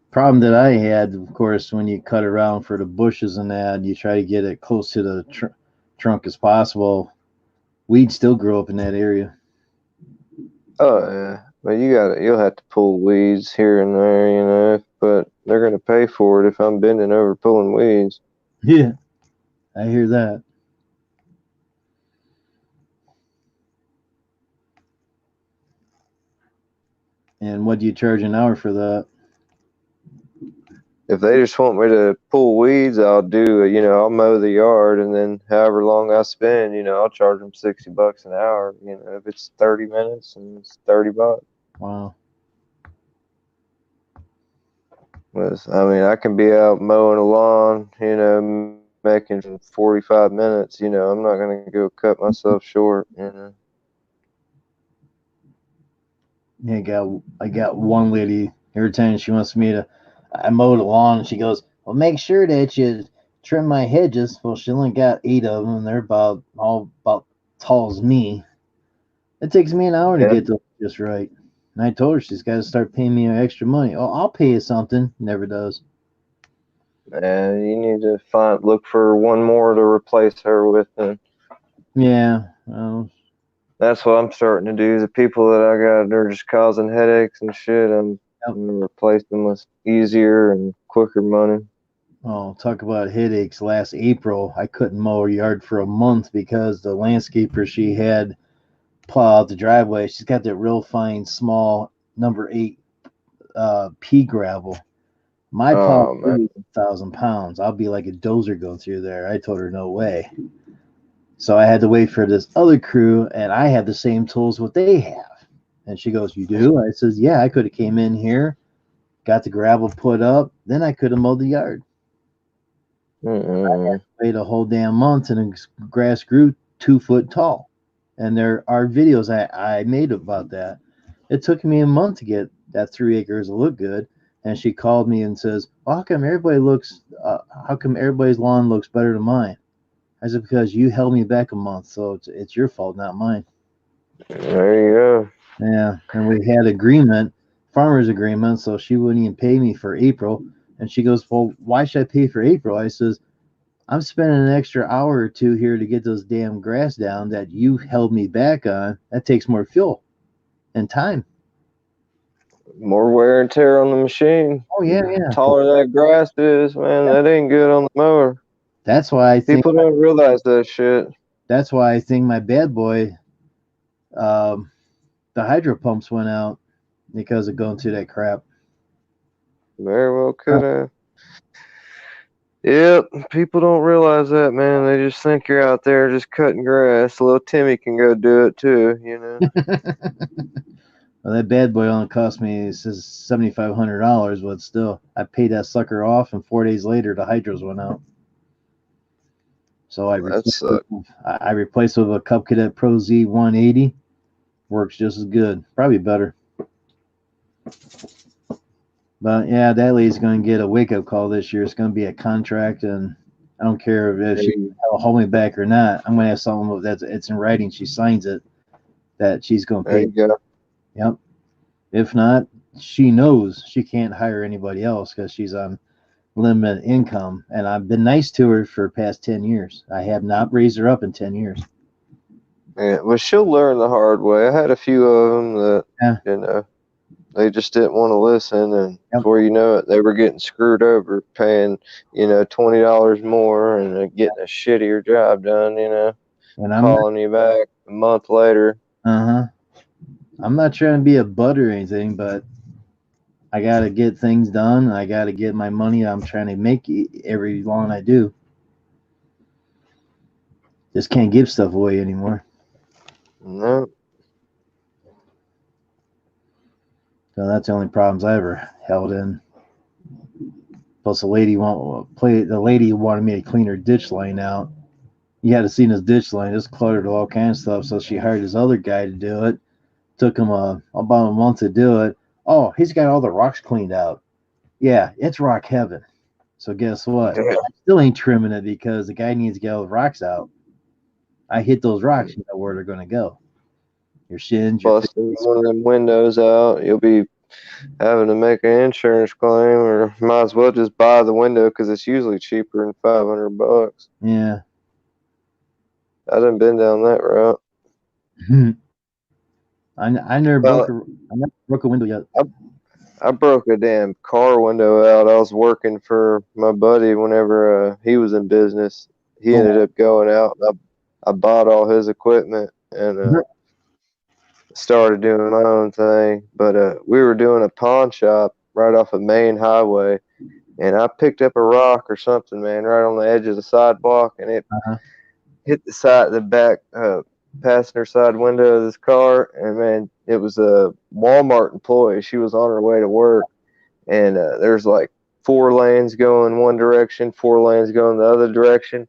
Problem that I had, of course, when you cut around for the bushes and that, you try to get it close to the trunk as possible. Weeds still grow up in that area. Oh yeah, but you'll have to pull weeds here and there, you know. But they're gonna pay for it if I'm bending over pulling weeds. Yeah, I hear that. And what do you charge an hour for that? If they just want me to pull weeds, I'll do, I'll mow the yard, and then however long I spend, I'll charge them $60 an hour. If it's 30 minutes, and it's $30. Wow. I can be out mowing a lawn, making 45 minutes. I'm not gonna go cut myself short. Yeah, I got one lady every time she wants me to. I mow the lawn, and she goes, "Well, make sure that you trim my hedges." Well, she only got 8 of them, and they're about tall as me. It takes me an hour to get those just right. And I told her she's got to start paying me extra money. Oh, I'll pay you something. Never does. And you need to look for one more to replace her with. Then. Yeah. Well, that's what I'm starting to do. The people that I got, they're just causing headaches and shit. I'm going to replace them with easier and quicker money. Oh, talk about headaches. Last April, I couldn't mow her yard for a month because the landscaper she had plow out the driveway. She's got that real fine, small number 8 pea gravel. My plow is 1,000 pounds. I'll be like a dozer going through there. I told her no way. So I had to wait for this other crew, and I had the same tools what they have. And she goes, "You do?" I says, "Yeah, I could have came in here, got the gravel put up, then I could have mowed the yard. Mm-mm. Wait a whole damn month, and the grass grew 2 foot tall. And there are videos I made about that. It took me a month to get that 3 acres to look good. And she called me and says, well, how come everybody's lawn looks better than mine? I said, because you held me back a month, so it's your fault, not mine. There you go. Yeah, and we had farmer's agreement, so she wouldn't even pay me for April. And she goes, well, why should I pay for April? I says, I'm spending an extra hour or two here to get those damn grass down that you held me back on. That takes more fuel and time. More wear and tear on the machine. Oh, yeah. Taller that grass is, man, that ain't good on the mower. That's why I think people don't realize that shit. That's why I think my bad boy, the hydro pumps went out because of going through that crap. Very well could have. Yep, people don't realize that, man. They just think you're out there just cutting grass. Little Timmy can go do it too, you know. Well, that bad boy only cost me $7,500, but still, I paid that sucker off, and 4 days later, the hydros went out. So I replaced it with a Cub Cadet Pro Z 180. Works just as good, probably better. But yeah, that lady's going to get a wake-up call this year. It's going to be a contract, and I don't care if she will hold me back or not. I'm going to have something it's in writing. She signs it that she's going to pay. There you go. Yep. If not, she knows she can't hire anybody else because she's on limited income, and I've been nice to her for the past 10 years. I have not raised her up in 10 years. Yeah, well, she'll learn the hard way. I had a few of them that, you know, they just didn't want to listen, and before you know it, they were getting screwed over, paying, you know, $20 more and getting a shittier job done, you know, and calling you back a month later. I'm not trying to be a butt or anything, but I got to get things done. I got to get my money I'm trying to make every lawn I do. Just can't give stuff away anymore. No. So that's the only problems I ever held in. Plus, the lady wanted me to clean her ditch line out. You had to see this ditch line, it's cluttered with all kinds of stuff. So she hired this other guy to do it. Took him about a month to do it. Oh, he's got all the rocks cleaned out. Yeah, it's rock heaven. So guess what? I still ain't trimming it because the guy needs to get all the rocks out. I hit those rocks, you know where they're going to go. Your shins, your busting one of them windows out, you'll be having to make an insurance claim, or might as well just buy the window because it's usually cheaper than $500. Yeah, I done been down that route. I never broke a window yet. I broke a damn car window out. I was working for my buddy whenever he was in business. He ended up going out, and I bought all his equipment and started doing my own thing. But we were doing a pawn shop right off of Main Highway, and I picked up a rock or something, man, right on the edge of the sidewalk, and it hit the back passenger side window of this car, and man, it was a Walmart employee. She was on her way to work, and there's like 4 lanes going one direction, 4 lanes going the other direction.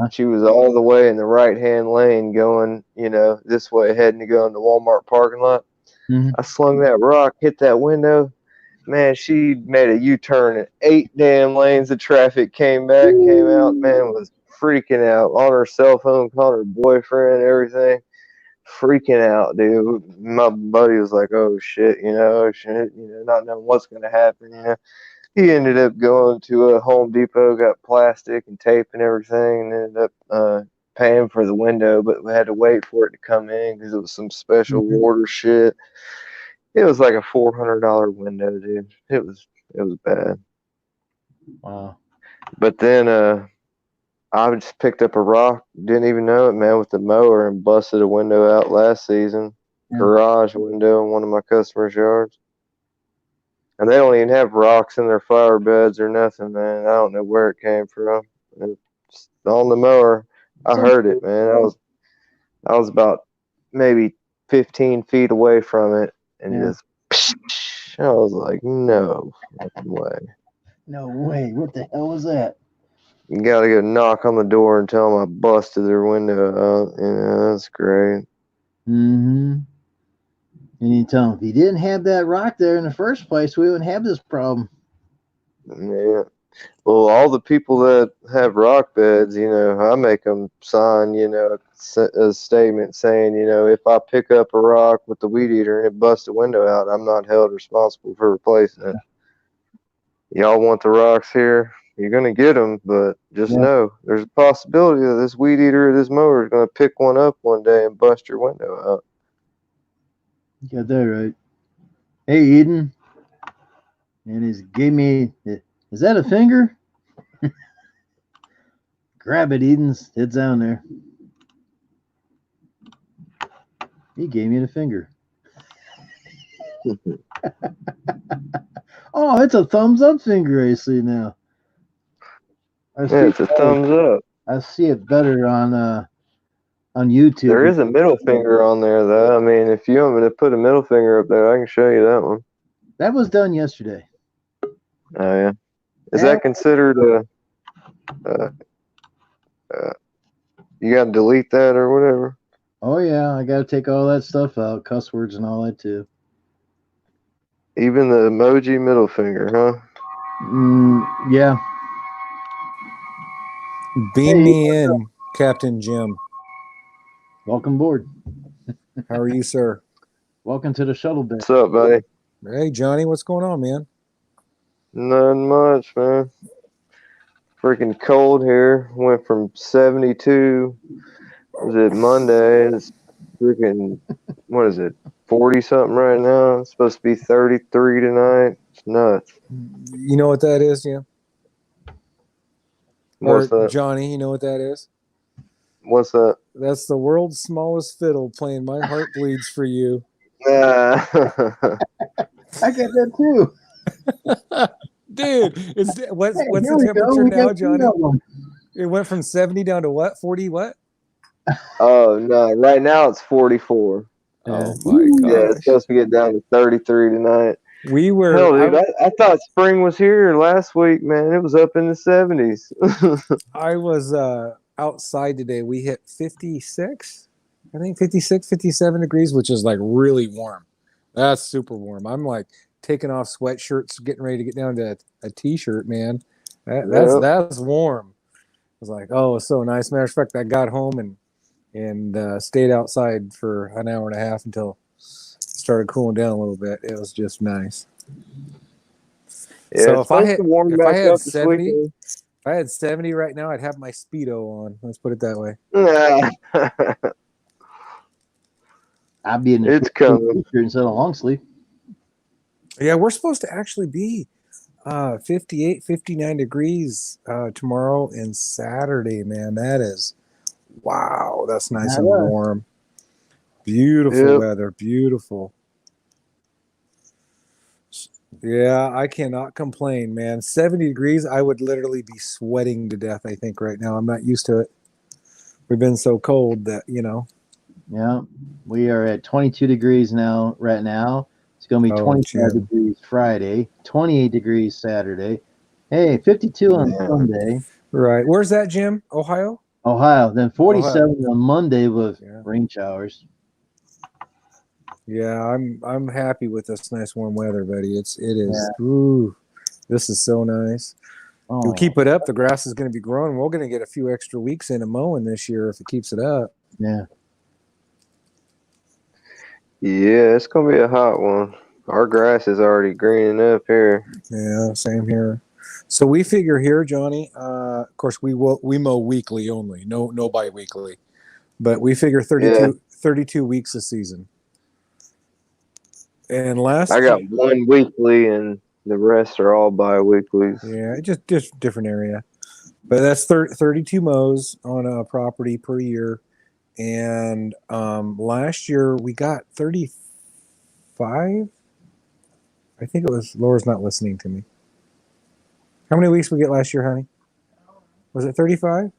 She was all the way in the right-hand lane going, you know, this way, heading to go in the Walmart parking lot. I slung that rock, hit that window. Man, she made a U-turn, and 8 damn lanes of traffic came back, came out. Man, was freaking out on her cell phone, calling her boyfriend, everything. Freaking out, dude. My buddy was like, oh, shit, you know, not knowing what's going to happen, you know. He ended up going to a Home Depot, got plastic and tape and everything, and ended up paying for the window, but we had to wait for it to come in because it was some special order shit. It was like a $400 window, dude. It was bad. Wow. But then I just picked up a rock, didn't even know it, man, with the mower, and busted a window out last season. Garage window in one of my customers' yards. And they don't even have rocks in their flower beds or nothing, man. I don't know where it came from. It's on the mower. I heard it, man. I was about maybe 15 feet away from it, and just bitch. I was like, no fucking way. No way. What the hell was that? You gotta go knock on the door and tell them I busted their window out. Yeah, that's great. Mm-hmm. And you tell him, if he didn't have that rock there in the first place, we wouldn't have this problem. Yeah. Well, all the people that have rock beds, I make them sign, a statement saying, if I pick up a rock with the weed eater and it busts a window out, I'm not held responsible for replacing it. Y'all want the rocks here? You're going to get them, but just know there's a possibility that this weed eater or this mower is going to pick one up one day and bust your window out. You got that right. Hey, Eden. And he gave me, is that a finger? Grab it, Eden's. It's down there. He gave me the finger. Oh, it's a thumbs up finger I see now. It's a thumbs up. I see it better on YouTube. There is a middle finger on there, though. I mean, if you want me to put a middle finger up there, I can show you that one. That was done yesterday. Oh, yeah. Is that considered you got to delete that or whatever? Oh, yeah. I got to take all that stuff out, cuss words and all that, too. Even the emoji middle finger, huh? Yeah. Beam me in, Captain Jim. Welcome aboard. How are you, sir? Welcome to the shuttle bay. What's up, buddy? Hey, Johnny, what's going on, man? Nothing much, man. Freaking cold here. Went from 72. Was it Monday? It's freaking, what is it? 40 something right now. It's supposed to be 33 tonight. It's nuts. You know what that is, Jim? What's Or that? Johnny, you know what that is? What's that? That's the world's smallest fiddle playing My Heart Bleeds for You. I got that too. Dude, what's the temperature now, Johnny? It went from 70 down to what? 40 what? Oh, no. Right now it's 44. Oh, my God. Yeah, it's supposed to get down to 33 tonight. We were. Hell, dude, I thought spring was here last week, man. It was up in the 70s. I was outside today. We hit 56, I think 56, 57 degrees, which is like really warm. That's super warm. I'm like taking off sweatshirts, getting ready to get down to a t-shirt, man. That's warm. I was like, oh, it's so nice. Matter of fact, I got home and stayed outside for an hour and a half until it started cooling down a little bit. It was just nice. Yeah, So if I had 70, weekend. if I had 70 right now, I'd have my Speedo on. Let's put it that way. I'd be in It's coming instead of long sleeve. Yeah, we're supposed to actually be 58, 59 degrees tomorrow and Saturday, man. That is, wow, that's nice and warm. Beautiful weather, beautiful. Yeah, I cannot complain, man. 70 degrees, I would literally be sweating to death, I think, right now. I'm not used to it. We've been so cold that, Yeah, we are at 22 degrees now, right now. It's going to be 25 degrees Friday, 28 degrees Saturday. Hey, 52 on Sunday. Right. Where's that, Jim? Ohio? Ohio. Then 47 on Monday with rain showers. Yeah, I'm happy with this nice warm weather, buddy. It is. Yeah. Ooh, this is so nice. Oh. If we keep it up, the grass is going to be growing. We're going to get a few extra weeks in mowing this year if it keeps it up. Yeah. Yeah, it's going to be a hot one. Our grass is already greening up here. Yeah, same here. So we figure here, Johnny, of course, we mow weekly only, no bi-weekly. But we figure 32 weeks a season. And I got one weekly and the rest are all bi-weeklies. Yeah, just different area. But that's 32 mows on a property per year. And last year we got 35. I think it was, Laura's not listening to me. How many weeks we get last year, honey? Was it 35?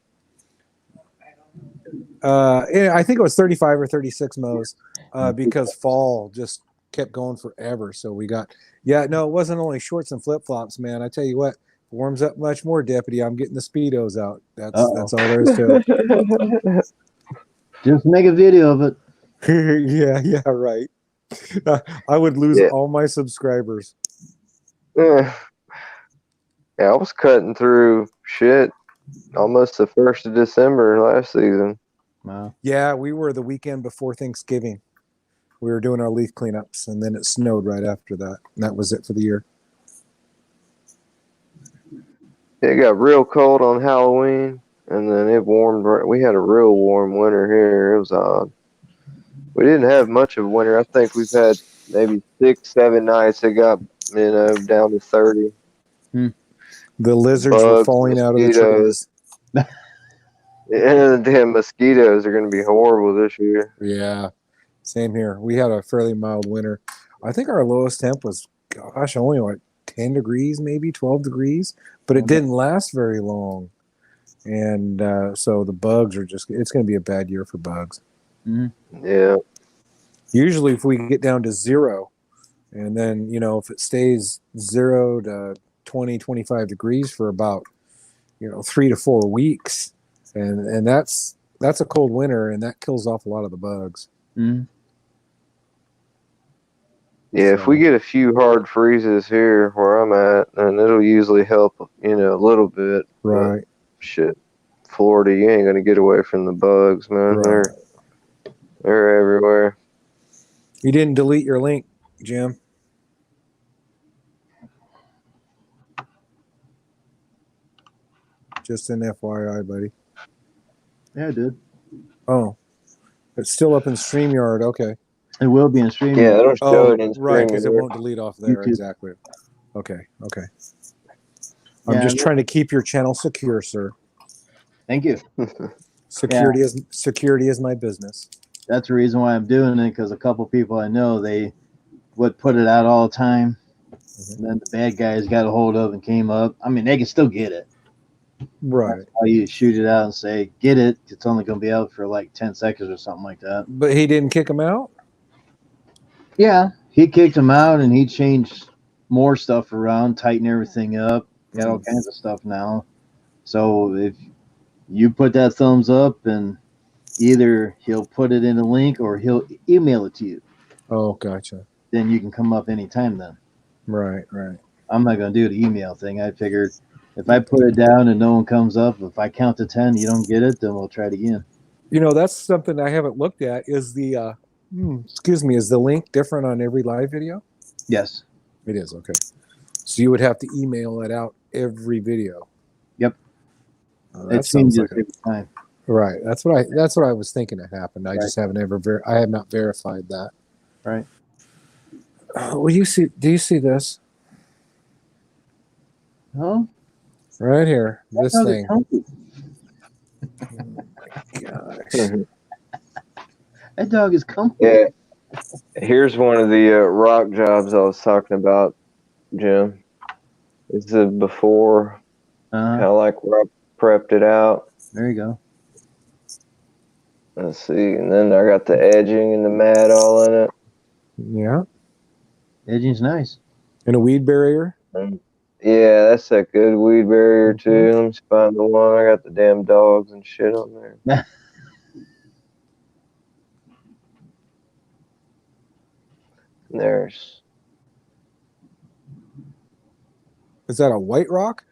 I think it was 35 or 36 mows because fall just kept going forever. So we got, yeah, no, it wasn't only shorts and flip flops, man. I tell you what, warms up much more, Deputy. I'm getting the Speedos out. That's all there is to it. Just make a video of it. Yeah, right. I would lose all my subscribers. Yeah, I was cutting through shit almost the 1st of December last season. Wow. Yeah, we were the weekend before Thanksgiving. We were doing our leaf cleanups, and then it snowed right after that. And that was it for the year. It got real cold on Halloween, and then it warmed. We had a real warm winter here. It was odd. We didn't have much of a winter. I think we've had maybe 6, 7 nights that got, down to 30. The lizards were falling out of the trees. And the damn mosquitoes are going to be horrible this year. Yeah, same here. We had a fairly mild winter. I think our lowest temp was, gosh, only like 10 degrees, maybe 12 degrees, but it didn't last very long. And so the bugs are just, it's going to be a bad year for bugs. Mm-hmm. Yeah. Usually if we get down to 0, and then, if it stays 0 to 20, 25 degrees for about, 3 to 4 weeks, and that's a cold winter, and that kills off a lot of the bugs. Mm-hmm. Yeah, if we get a few hard freezes here where I'm at, then it'll usually help, a little bit. Right. But shit, Florida, you ain't gonna get away from the bugs, man. Right. They're everywhere. You didn't delete your link, Jim. Just an FYI, buddy. Yeah, I did. Oh, it's still up in StreamYard. Okay. It will be in StreamYard. Yeah, it'll show it in right, because it StreamYard. won't delete off there. YouTube. Exactly. Okay. I'm Yeah, just trying to keep your channel secure, sir. Thank you. Security is my business. That's the reason why I'm doing it, because a couple people I know, they would put it out all the time. And then the bad guys got a hold of and came up. I mean, they can still get it. Right. That's how you shoot it out and say, get it. It's only going to be out for like 10 seconds or something like that. But he didn't kick him out? Yeah. He kicked him out, and he changed more stuff around, tightened everything up. Got all kinds of stuff now. So if you put that thumbs up, and either he'll put it in a link or he'll email it to you. Oh, gotcha. Then you can come up anytime then. Right. I'm not going to do the email thing. I figured if I put it down and no one comes up, if I count to 10, you don't get it, then we'll try it again. That's something I haven't looked at. Is the is the link different on every live video? Yes. It is. Okay. So you would have to email it out every video. Yep. That sounds like every time. Right. That's what I was thinking it happened. I just haven't I have not verified that. Right. Do you see this? Oh, right here. This thing. Gosh. That dog is comfy. Yeah. Here's one of the rock jobs I was talking about, Jim. This is before, kind of like where I prepped it out. There you go. Let's see. And then I got the edging and the mat all in it. Yeah. Edging's nice. And a weed barrier? Yeah, that's a good weed barrier too. Let me find the one. I got the damn dogs and shit on there. There's. Is that a white rock?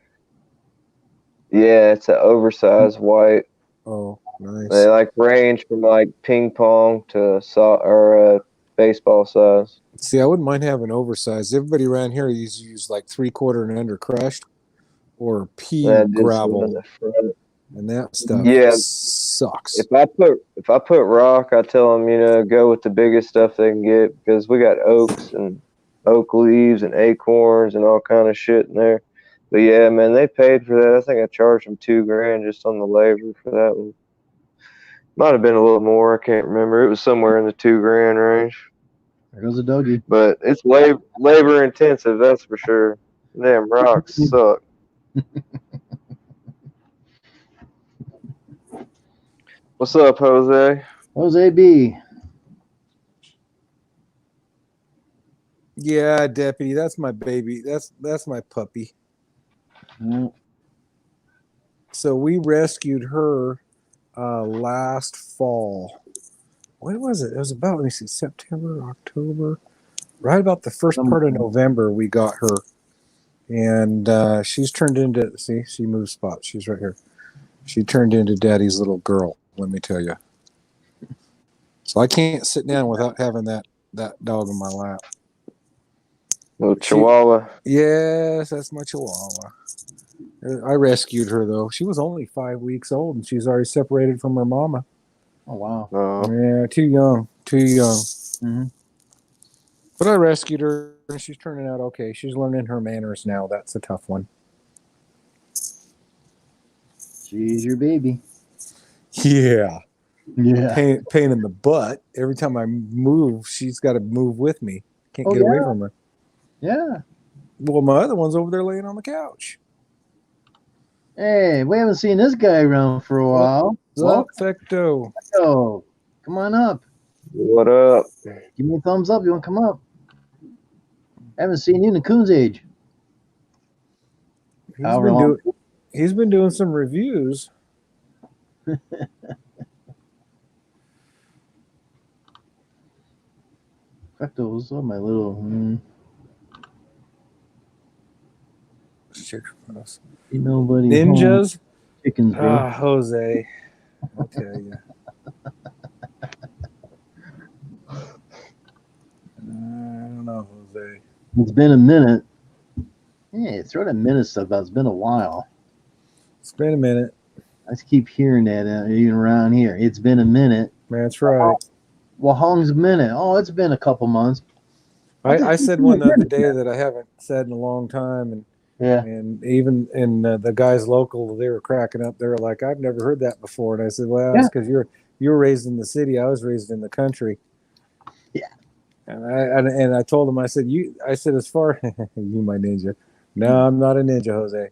Yeah, it's an oversized white. Oh, nice. They range from ping pong to baseball size. See, I wouldn't mind having oversized. Everybody around here use 3/4 and under crushed or pea gravel, and that stuff sucks. If I put rock, I tell them go with the biggest stuff they can get, because we got oaks and oak leaves and acorns and all kind of shit in there. But yeah, man, they paid for that. I think I charged them $2,000 just on the labor for that one. Might have been a little more. I can't remember. It was somewhere in the $2,000 range. There goes a doggy. But it's labor intensive, that's for sure. Damn rocks suck. What's up, Jose? Jose B. Yeah, deputy, that's my baby. That's my puppy. Mm. So we rescued her last fall. When was it? It was about, let me see, September, October. Right about the first part of November, we got her. And she's turned into, see, she moves spots. She's right here. She turned into daddy's little girl, let me tell you. So I can't sit down without having that dog in my lap. Little Chihuahua. Yes, that's my Chihuahua. I rescued her, though. She was only 5 weeks old, and she's already separated from her mama. Oh, wow. Yeah, too young. Mm-hmm. But I rescued her, and she's turning out okay. She's learning her manners now. That's a tough one. She's your baby. Yeah. Yeah. Pain in the butt. Every time I move, she's got to move with me. Can't get away from her. Yeah. Well, my other one's over there laying on the couch. Hey, we haven't seen this guy around for a while. What's up, Fecto? Fecto, come on up. What up? Give me a thumbs up. You want to come up? Haven't seen you in the Coons age. He's been doing some reviews. Fecto, what's up, my little? Ain't nobody Ninjas? Home. Chickens, bro. Jose. I'll tell you. I don't know, Jose. It's been a minute. Yeah, throw that minute stuff out. It's been a while. It's been a minute. I just keep hearing that even around here. It's been a minute. That's right. Well, how long's a minute? Oh, it's been a couple months. I said one the other day that I haven't said in a long time, and and even in the guys local, they were cracking up. They were like, "I've never heard that before," and I said, "Well, it's because you were raised in the city. I was raised in the country." Yeah. And I told him, I said, as far you my ninja. No, I'm not a ninja, Jose.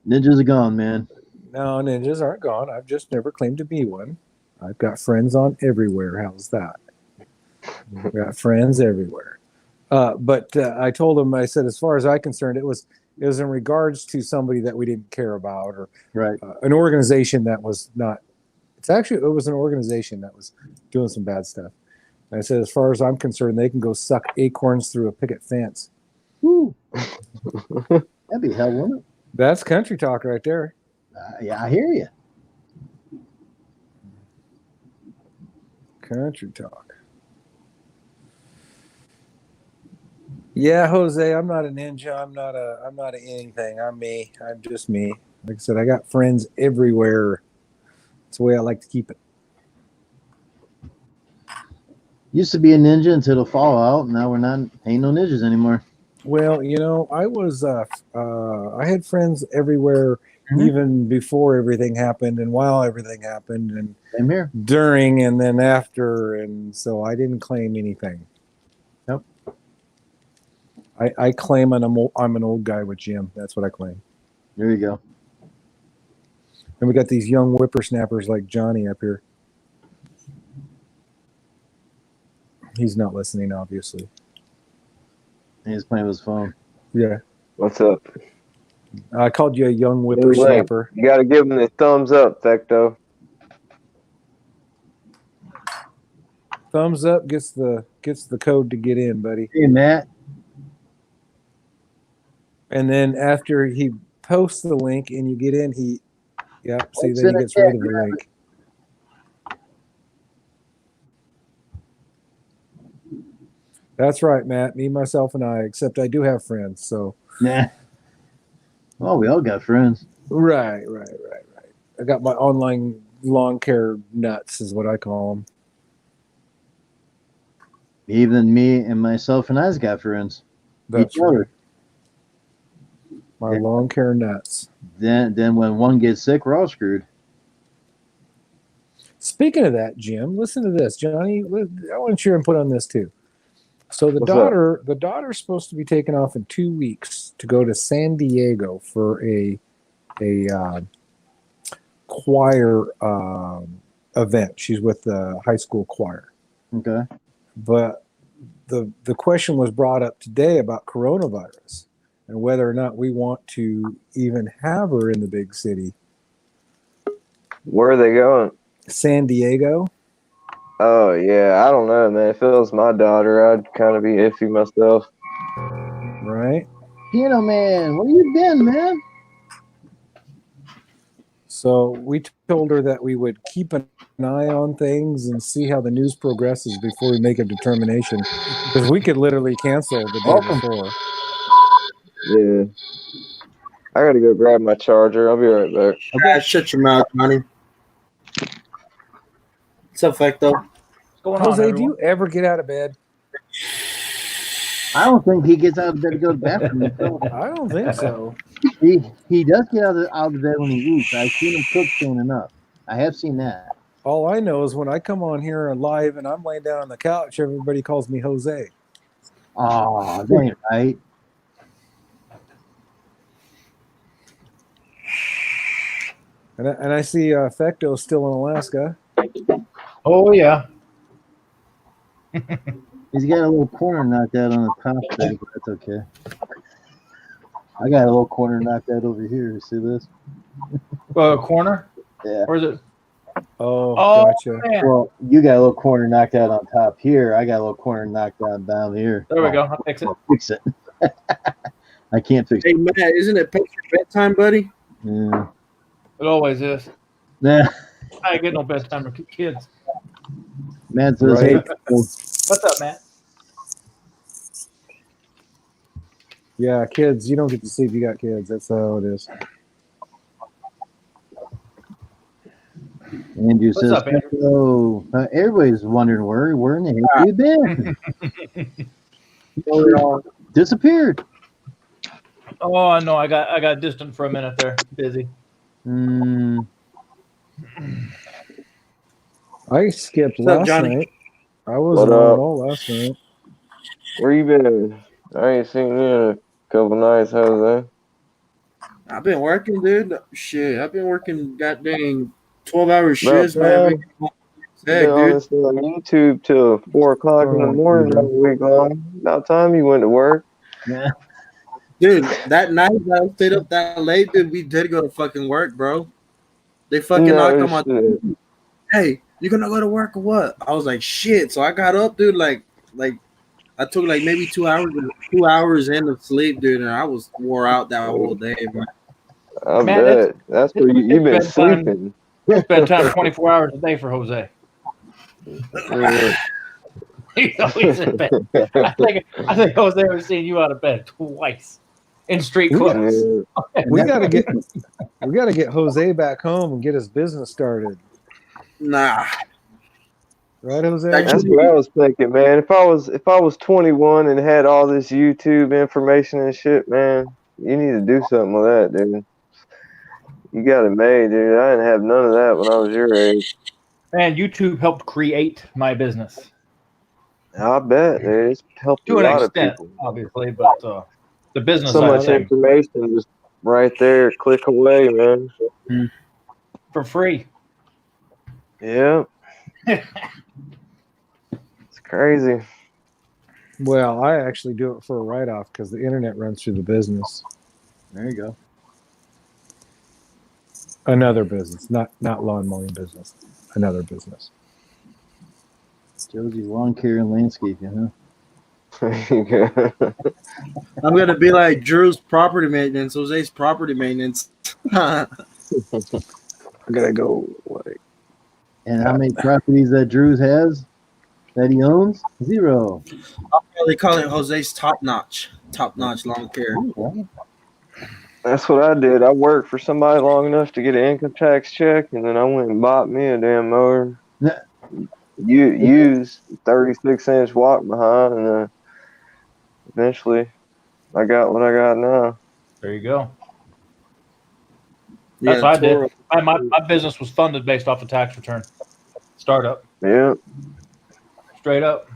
Ninjas are gone, man. No, ninjas aren't gone. I've just never claimed to be one. I've got friends on everywhere. How's that? I've got friends everywhere. But I told him, I said, as far as I'm concerned, it was in regards to somebody that we didn't care about, or an organization that was not. It was an organization that was doing some bad stuff. And I said, as far as I'm concerned, they can go suck acorns through a picket fence. Woo. That'd be hell, wouldn't it? That's country talk right there. Yeah, I hear you. Country talk. Yeah, Jose, I'm not a ninja. I'm not a anything. I'm me. I'm just me. Like I said, I got friends everywhere. That's the way I like to keep it. Used to be a ninja until the fallout. Now we're not. Ain't no ninjas anymore. Well, I was. I had friends everywhere, even before everything happened, and while everything happened, and same here. During, and then after, and so I didn't claim anything. Nope. I claim I'm an old guy with Jim. That's what I claim. There you go. And we got these young whippersnappers like Johnny up here. He's not listening, obviously. He's playing with his phone. Yeah. What's up? I called you a young whippersnapper. You got to give him the thumbs up, Fecto. Thumbs up gets the code to get in, buddy. Hey, Matt. And then after he posts the link and you get in, see, then he gets rid of the link. That's right, Matt. Me, myself, and I. Except I do have friends, so. Nah. Well, we all got friends. Right. I got my online lawn care nuts, is what I call them. Even me and myself and I's got friends. That's right. My lawn care nuts. Then when one gets sick, we're all screwed. Speaking of that, Jim, listen to this, Johnny. I want your input on this too. So the daughter's supposed to be taken off in 2 weeks to go to San Diego for a choir event. She's with the high school choir. Okay. But the question was brought up today about coronavirus and whether or not we want to even have her in the big city. Where are they going? San Diego. Oh yeah, I don't know, man. If it was my daughter, I'd kind of be iffy myself. Right. Piano Man, where you been, man? So we told her that we would keep an eye on things and see how the news progresses before we make a determination, because we could literally cancel the day before. Yeah. I gotta go grab my charger. I'll be right back. Okay, shut your mouth, Johnny. What's up, Fecto? What's going Jose, do you ever get out of bed? I don't think he gets out of bed to go to the bathroom himself. I don't think so. He does get out of bed when he eats. I've seen him cook soon enough. I have seen that. All I know is when I come on here live and I'm laying down on the couch, everybody calls me Jose. Oh, that ain't right. And I see Fecto still in Alaska. Oh, yeah. He's got a little corner knocked out on the top there, but that's okay. I got a little corner knocked out over here. You see this? Corner? Yeah. Or is it? Oh, gotcha. Man. Well, you got a little corner knocked out on top here. I got a little corner knocked out down here. There we go. I'll fix it. Fix it. I can't fix Hey, it. Matt, isn't it past your bedtime, buddy? Yeah. It always is. Yeah. I ain't getting no bedtime with kids. Man says, Right. hey, What's up, Matt? Yeah, kids, you don't get to sleep. You got kids. That's how it is. Andrew What's says, up, Andrew? "Hello." Everybody's wondering where in the heck you been? Disappeared. Oh no, I got distant for a minute there. Busy. I skipped What's up, last Johnny? night. I wasn't What on up? at all last night. Where you been? I ain't seen you in a couple nights, Jose. I've been working, dude. Shit, I've been working goddamn 12-hour Bro, shifts, bro. man. Been on this on YouTube till 4 o'clock in the Oh, morning Peter. all week long. About time you went to work. Yeah. Dude, that night that I stayed up that late, dude, we did go to fucking work, bro. They fucking knocked on my shit. hey, you gonna go to work or what? I was like, shit. So I got up, dude, like I took like maybe 2 hours in of sleep, dude, and I was wore out that whole day, man. I Man, bet. That's where you've been it's bedtime. sleeping. It's bedtime 24 hours a day for Jose. Yeah. He's always in bed. I think Jose was seeing you out of bed twice in street clothes. We gotta get Jose back home and get his business started. Nah. Right, Jose? That's what I was thinking, man. If I was 21 and had all this YouTube information and shit, man, you need to do something with that, dude. You got it made, dude. I didn't have none of that when I was your age. Man, YouTube helped create my business. I bet, dude. It's helped To a an lot extent, of people. obviously, but the business So side much of things, information just right there, click away, man. for free. Yeah. It's crazy. Well, I actually do it for a write-off because the internet runs through the business. There you go. Another business, not lawn mowing business. Another business. Josie's lawn care and landscaping, huh? I'm gonna be like Drew's property maintenance, Jose's property maintenance. I gotta go. And how many properties that Drews has that he owns? 0. They call it Jose's top notch lawn care. That's what I did. I worked for somebody long enough to get an income tax check, and then I went and bought me a damn mower. You used 36-inch walk behind, and eventually I got what I got now. There you go. That's what I did. My business was funded based off a tax return. Startup. Yeah. Straight up.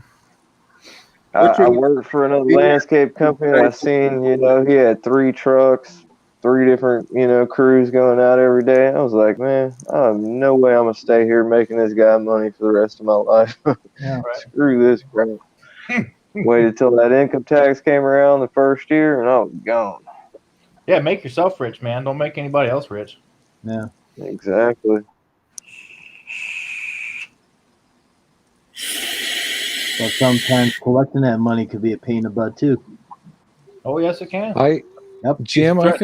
I worked for another landscape company. I seen, he had 3 trucks, 3 different, crews going out every day. I was like, man, I have no way I'm going to stay here making this guy money for the rest of my life. Yeah, right. Screw this crap. Waited till that income tax came around the first year, and I was gone. Yeah, make yourself rich, man. Don't make anybody else rich. Yeah. Exactly. But sometimes collecting that money could be a pain in the butt too. Oh, yes, it can. Jim, I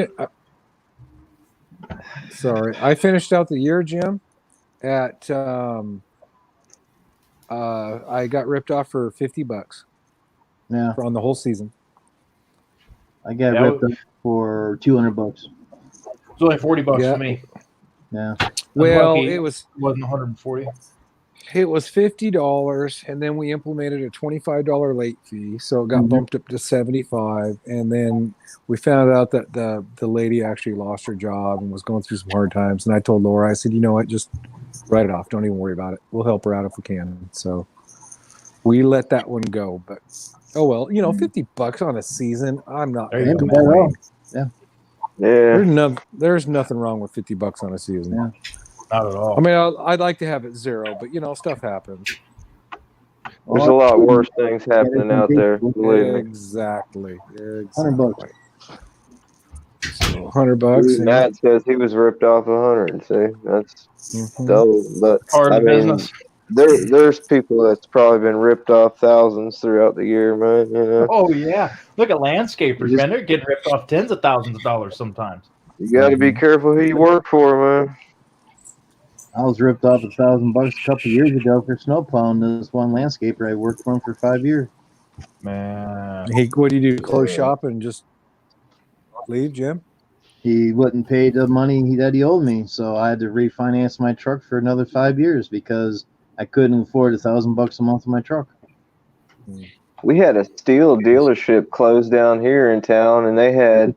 finished out the year, Jim, at I got ripped off for $50. Yeah. On the whole season. I got ripped off for $200. It's only $40 Yeah. for me. Yeah. Well, Lucky it wasn't 140. It was $50, and then we implemented a $25 late fee, so it got bumped up to $75. And then we found out that the lady actually lost her job and was going through some hard times. And I told Laura, I said, you know what, just write it off. Don't even worry about it. We'll help her out if we can. So we let that one go. But oh well, $50 on a season. I'm not There you gonna go. complain. Yeah. There's nothing wrong with $50 on a season. Yeah. Not at all. I mean, I'd like to have it zero, but stuff happens. There's a lot worse things happening out there. Believe me. Exactly. $100. So $100. Matt says he was ripped off 100. See, that's Mhm. dope. But Part of the business. there's people that's probably been ripped off thousands throughout the year, man. Oh, yeah. Look at landscapers, man. They're getting ripped off tens of thousands of dollars sometimes. You got to be careful who you work for, man. I was ripped off $1,000 a couple years ago for snow plowing. This one landscaper I worked for him for 5 years. Man. What do you do? Close shop and just leave, Jim? He wouldn't pay the money that he owed me, so I had to refinance my truck for another 5 years because I couldn't afford $1,000 a month on my truck. We had a steel dealership closed down here in town, and they had,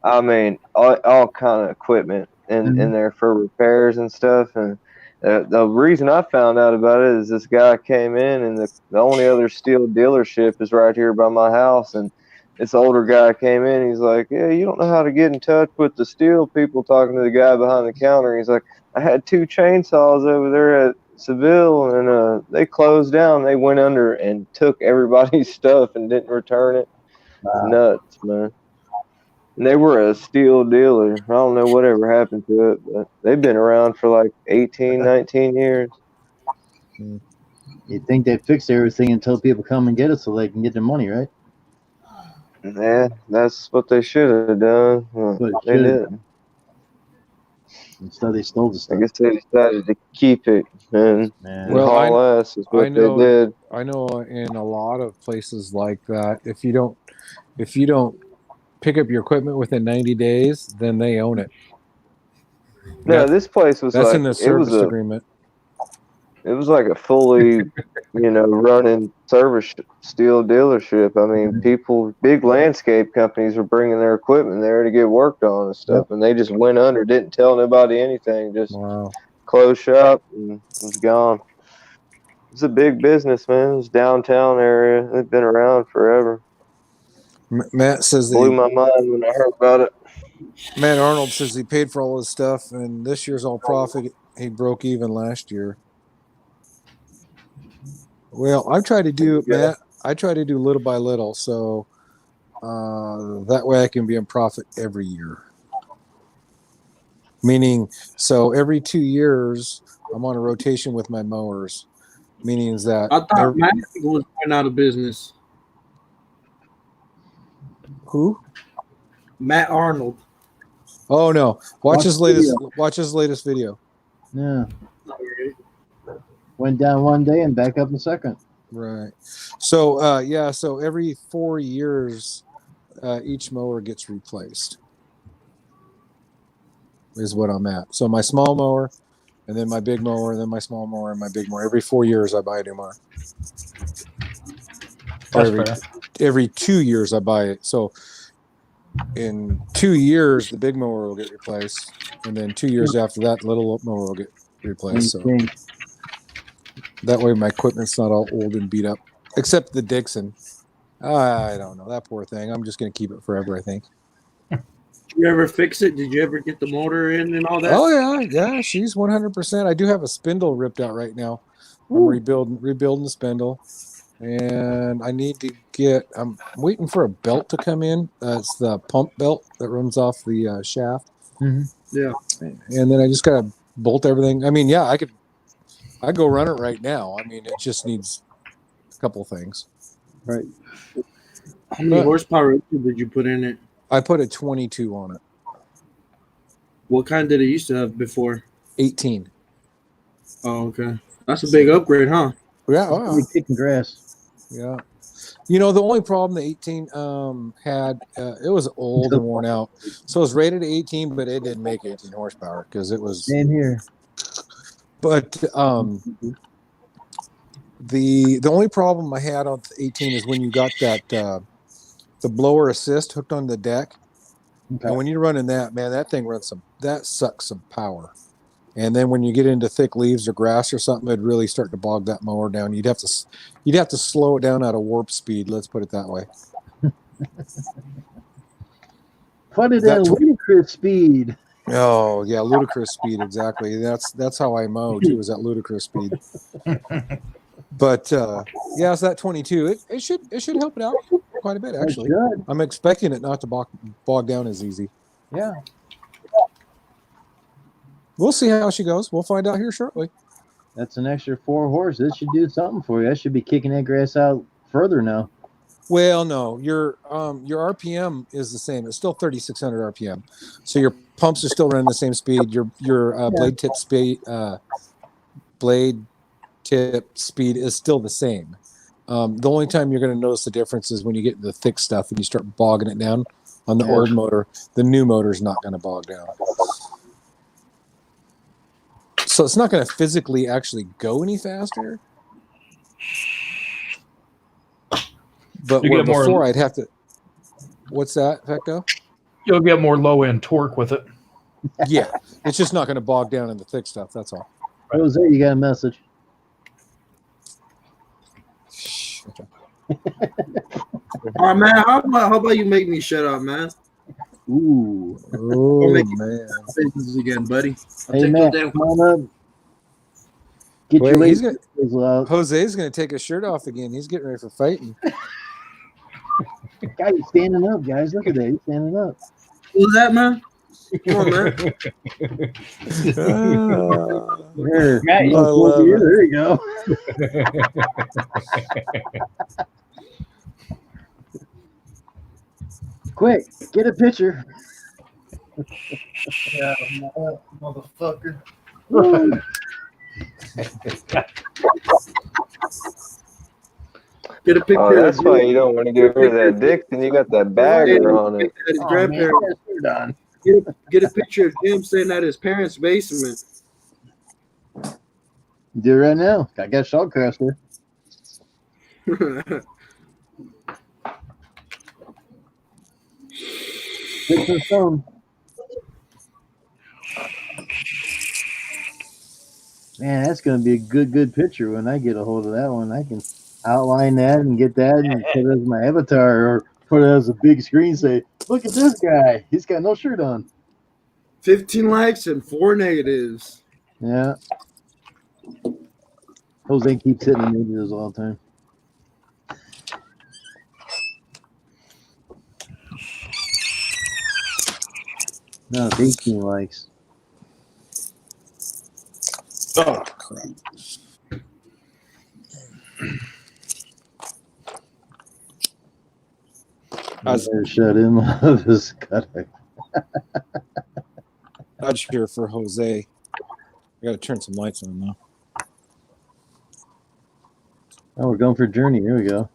all kind of equipment in there for repairs and stuff. And the reason I found out about it is this guy came in, and the only other steel dealership is right here by my house. And this older guy came in. He's like, "Yeah, you don't know how to get in touch with the steel people." Talking to the guy behind the counter, he's like, "I had 2 chainsaws over there at Seville, and they closed down. They went under and took everybody's stuff and didn't return it." Wow. Nuts, man. And they were a steel dealer. I don't know whatever happened to it, but they've been around for like 18, 19 years. You'd think they'd fix everything until people come and get it so they can get their money, right? Yeah, that's what they should have done. Well, But they didn't. Instead, they stole the I stuff. guess they decided to keep it and haul ass is what they did. I know in a lot of places like that, if you don't pick up your equipment within 90 days, then they own it. No, this place was that's like in the service agreement. It was like a fully, running service steel dealership. I mean, big landscape companies were bringing their equipment there to get worked on and stuff, and they just went under, didn't tell nobody anything, just closed shop and was gone. It's a big business, man. It's downtown area. They've been around forever. Matt says Blew my mind when I heard about it. Matt Arnold says he paid for all his stuff, and this year's all profit. He broke even last year. Well, I try to do Matt. I try to do little by little, so that way I can be in profit every year. Meaning, so every 2 years I'm on a rotation with my mowers. Meaning that I thought Matt was going out of business. Who? Matt Arnold. Oh no! Watch his latest. video. Watch his latest video. Yeah. Went down one day and back up in a second. Right. So so every 4 years, each mower gets replaced. Is what I'm at. So my small mower, and then my big mower, and then my small mower, and my big mower. Every 4 years, I buy a new mower. Every 2 years, I buy it. So in 2 years, the big mower will get replaced, and then 2 years after that, the little mower will get replaced. So that way, my equipment's not all old and beat up, except the Dixon. I don't know, that poor thing. I'm just going to keep it forever, I think. Did you ever fix it? Did you ever get the motor in and all that? Oh yeah, she's 100%. I do have a spindle ripped out right now. I'm rebuilding the spindle, and I need to get. I'm waiting for a belt to come in. It's the pump belt that runs off the shaft. Yeah. And then I just gotta bolt everything. I mean, yeah, I go run it right now. I mean, it just needs a couple things. Right. How many horsepower did you put in it? I put a 22 on it. What kind did it used to have before? 18. Oh, okay. That's a big upgrade, huh? Yeah. Wow. We're kicking grass. Yeah. You know, the only problem the 18 had, it was old and worn out. So it was rated 18, but it didn't make 18 horsepower because it was. Same here. But the only problem I had on 18 is when you got that the blower assist hooked on the deck. Okay. And when you're running that, man, that thing that sucks some power. And then when you get into thick leaves or grass or something, it'd really start to bog that mower down. You'd have to slow it down at a warp speed. Let's put it that way. Put it at ludicrous speed. Oh yeah, ludicrous speed, exactly. That's how I mow too, is at ludicrous speed. But yeah, it's that 22. It should help it out quite a bit actually. I'm expecting it not to bog down as easy. Yeah. We'll see how she goes. We'll find out here shortly. That's an extra 4 horses. That should do something for you. That should be kicking that grass out further now. Well, no, your RPM is the same. It's still 3,600 RPM. So your pumps are still running the same speed. Your blade tip speed is still the same. The only time you're going to notice the difference is when you get into the thick stuff and you start bogging it down on the old motor. The new motor's not going to bog down. So it's not going to physically actually go any faster. But where before I'd have to. What's that, Vecto? You'll get more low end torque with it. Yeah, it's just not going to bog down in the thick stuff. That's all. Jose, you got a message. All right, man. How about you make me shut up, man? Ooh. Oh, man. Business again, buddy. Hey, Matt, come on up. Get Wait, your Jose's going to take his shirt off again. He's getting ready for fighting. Guy, he's standing up, guys. Look at that. He's standing up. Who's that, man? Come on, man. There, Matt, you love it. There you go. Quick, get a picture. Yeah, motherfucker. Get a picture. Oh, that's why you don't want to get rid of that dick, and you got that bagger on it. Get a picture of Jim sitting at his parents' basement. Do it right now. I got Shawcaster. Sticks and stone. Man, that's going to be a good picture when I get a hold of that one. I can outline that and get that and put it as my avatar or put it as a big screen. Say, look at this guy. He's got no shirt on. 15 likes and 4 negatives. Yeah. Jose keeps hitting the negatives all the time. No, 18 likes. Oh, crap. I better shut him off his cutter. I'd cheer for Jose. I got to turn some lights on now. Oh, we're going for a journey. Here we go.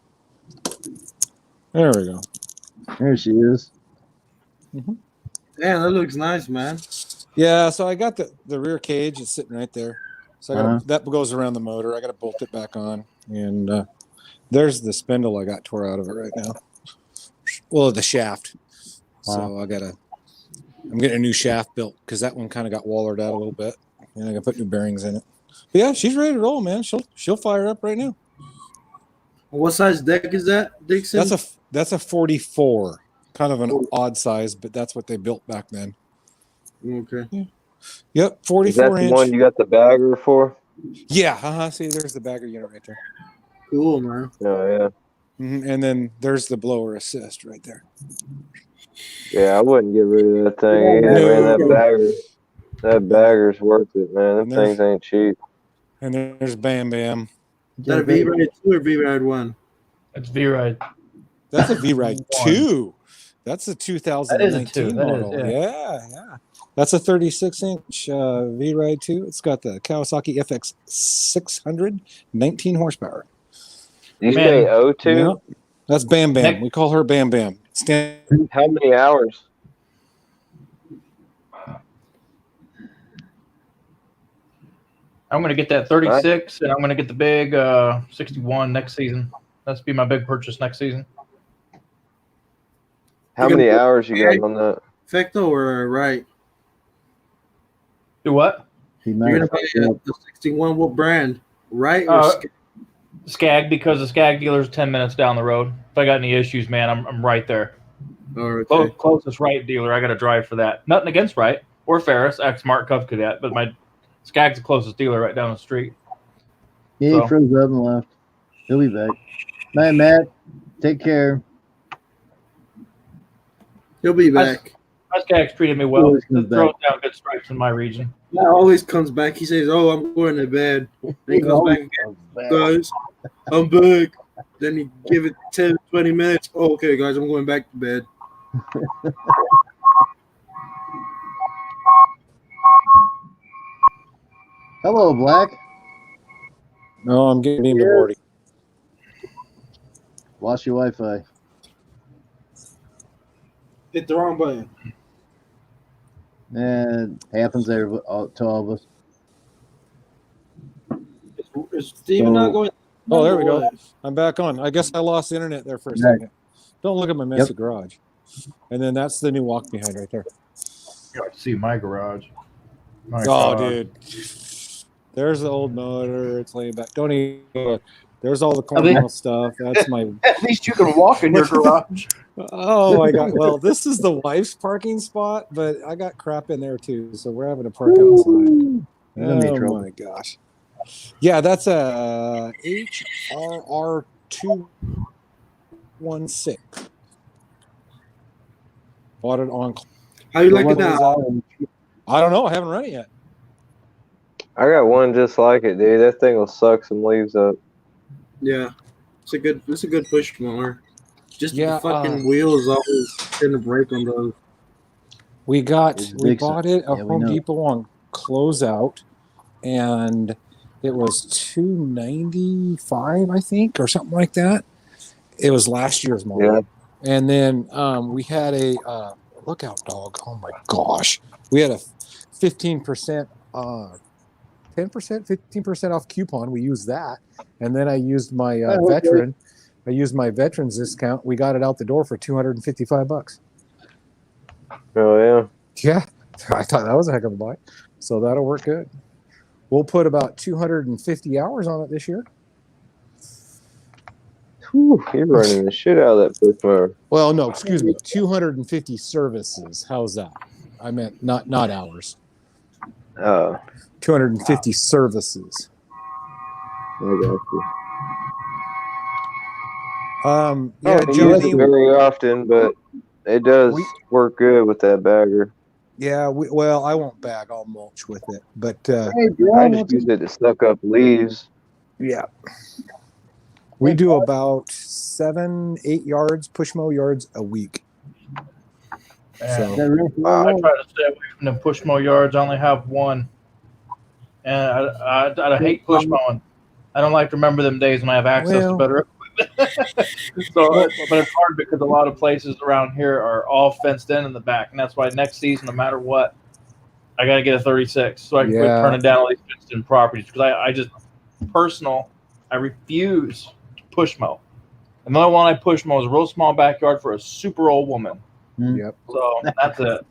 There we go. There she is. Mm-hmm. Damn, that looks nice, man. Yeah, so I got the rear cage. It's sitting right there. So I got that goes around the motor. I got to bolt it back on. And there's the spindle I got tore out of it right now. Well, the shaft. So I'm getting a new shaft built because that one kind of got wallered out a little bit. And I got to put new bearings in it. But yeah, she's ready to roll, man. She'll fire up right now. What size deck is that, Dixon? That's a 44. Kind of an odd size, but that's what they built back then. Okay. Yeah. Yep, 44 Is that the inch. one you got the bagger for? Yeah, see, there's the bagger unit right there. Cool, man. Oh yeah. And then there's the blower assist right there. Yeah, I wouldn't get rid of that thing either, man. That bagger's worth it, man. Them things ain't cheap. And there's Bam Bam. Is that a V-Ride 2 or V-Ride 1? It's V-Ride. That's a V-Ride 2. That's a That is a 2019 2. That is, model. Yeah. That's a 36-inch V-Ride 2. It's got the Kawasaki FX 600, 19 horsepower. You say O2? Yeah. That's Bam Bam. We call her Bam Bam. How many hours? I'm going to get that 36, and I'm going to get the big 61 next season. That's be my big purchase next season. How many hours you got on that? Fecto or right? Do what? You're gonna buy the 61. What brand? Right? Skag, because the Skag dealer is 10 minutes down the road. If I got any issues, man, I'm right there. Okay. Closest Right dealer. I got to drive for that. Nothing against Right or Ferris, ex-Mark Cuff Cadet, but my Skag's the closest dealer right down the street. Yeah, he froze up and left. He'll be back. Night, Matt. Take care. He'll be back. My Skag's treated me well. Throws down good stripes in my region. He always comes back. He says, "Oh, I'm going to bed." Then he comes back again. Guys, I'm back. Then he give it 10, 20 minutes. Oh, okay, guys, I'm going back to bed. Hello, Black. No, I'm getting into Morty. Watch your Wi-Fi. Hit the wrong button. And happens there to all of us. Is Steven not going? Oh, there we go. I'm back on. I guess I lost the internet there for a second. Don't look at my messy garage. And then that's the new walk behind right there. You got to see my garage. My Oh, God. dude. There's the old motor. It's laying back. Don't even look. There's all the Cornwall stuff. That's my. At least you can walk in your garage. Oh my God! Well, this is the wife's parking spot, but I got crap in there too, so we're having to park outside. Oh my gosh! Yeah, that's a HRR 216. Bought it on. How you like it now? I don't know. I haven't run it yet. I got one just like it, dude. That thing will suck some leaves up. Yeah, it's a good push mower. Just Yeah, the fucking wheels always tend to break on those. We bought it at Yeah, we Home know. Depot on closeout, and it was $295, I think, or something like that. It was last year's model. Yeah. And then we had a lookout dog. Oh my gosh, we had a 15%, 10%, 15% off coupon. We used that, and then I used my veteran. I used my veterans discount. We got it out the door for $255. Oh yeah. Yeah, I thought that was a heck of a buy. So that'll work good. We'll put about 250 hours on it this year. Whew, you're running the shit out of that push mower. Well, no, excuse me, 250 services. How's that? I meant not hours. 250 services. I got you. Yeah, I don't use Johnny. it very often, but it does work good with that bagger. Yeah, well, I won't bag. I'll mulch with it. But I just use it to suck up leaves. yeah, we do about 7-8 yards, push mow yards a week. So I try to stay away from the push mow yards. I only have one, and I hate push mowing. I don't like to remember them days when I have access to better equipment. But it's hard because a lot of places around here are all fenced in the back, and that's why next season, no matter what, I got to get a 36 so I can quit turning down all these fenced in properties because I refuse to push mow. Another one I push mow is a real small backyard for a super old woman. Yep. So that's it.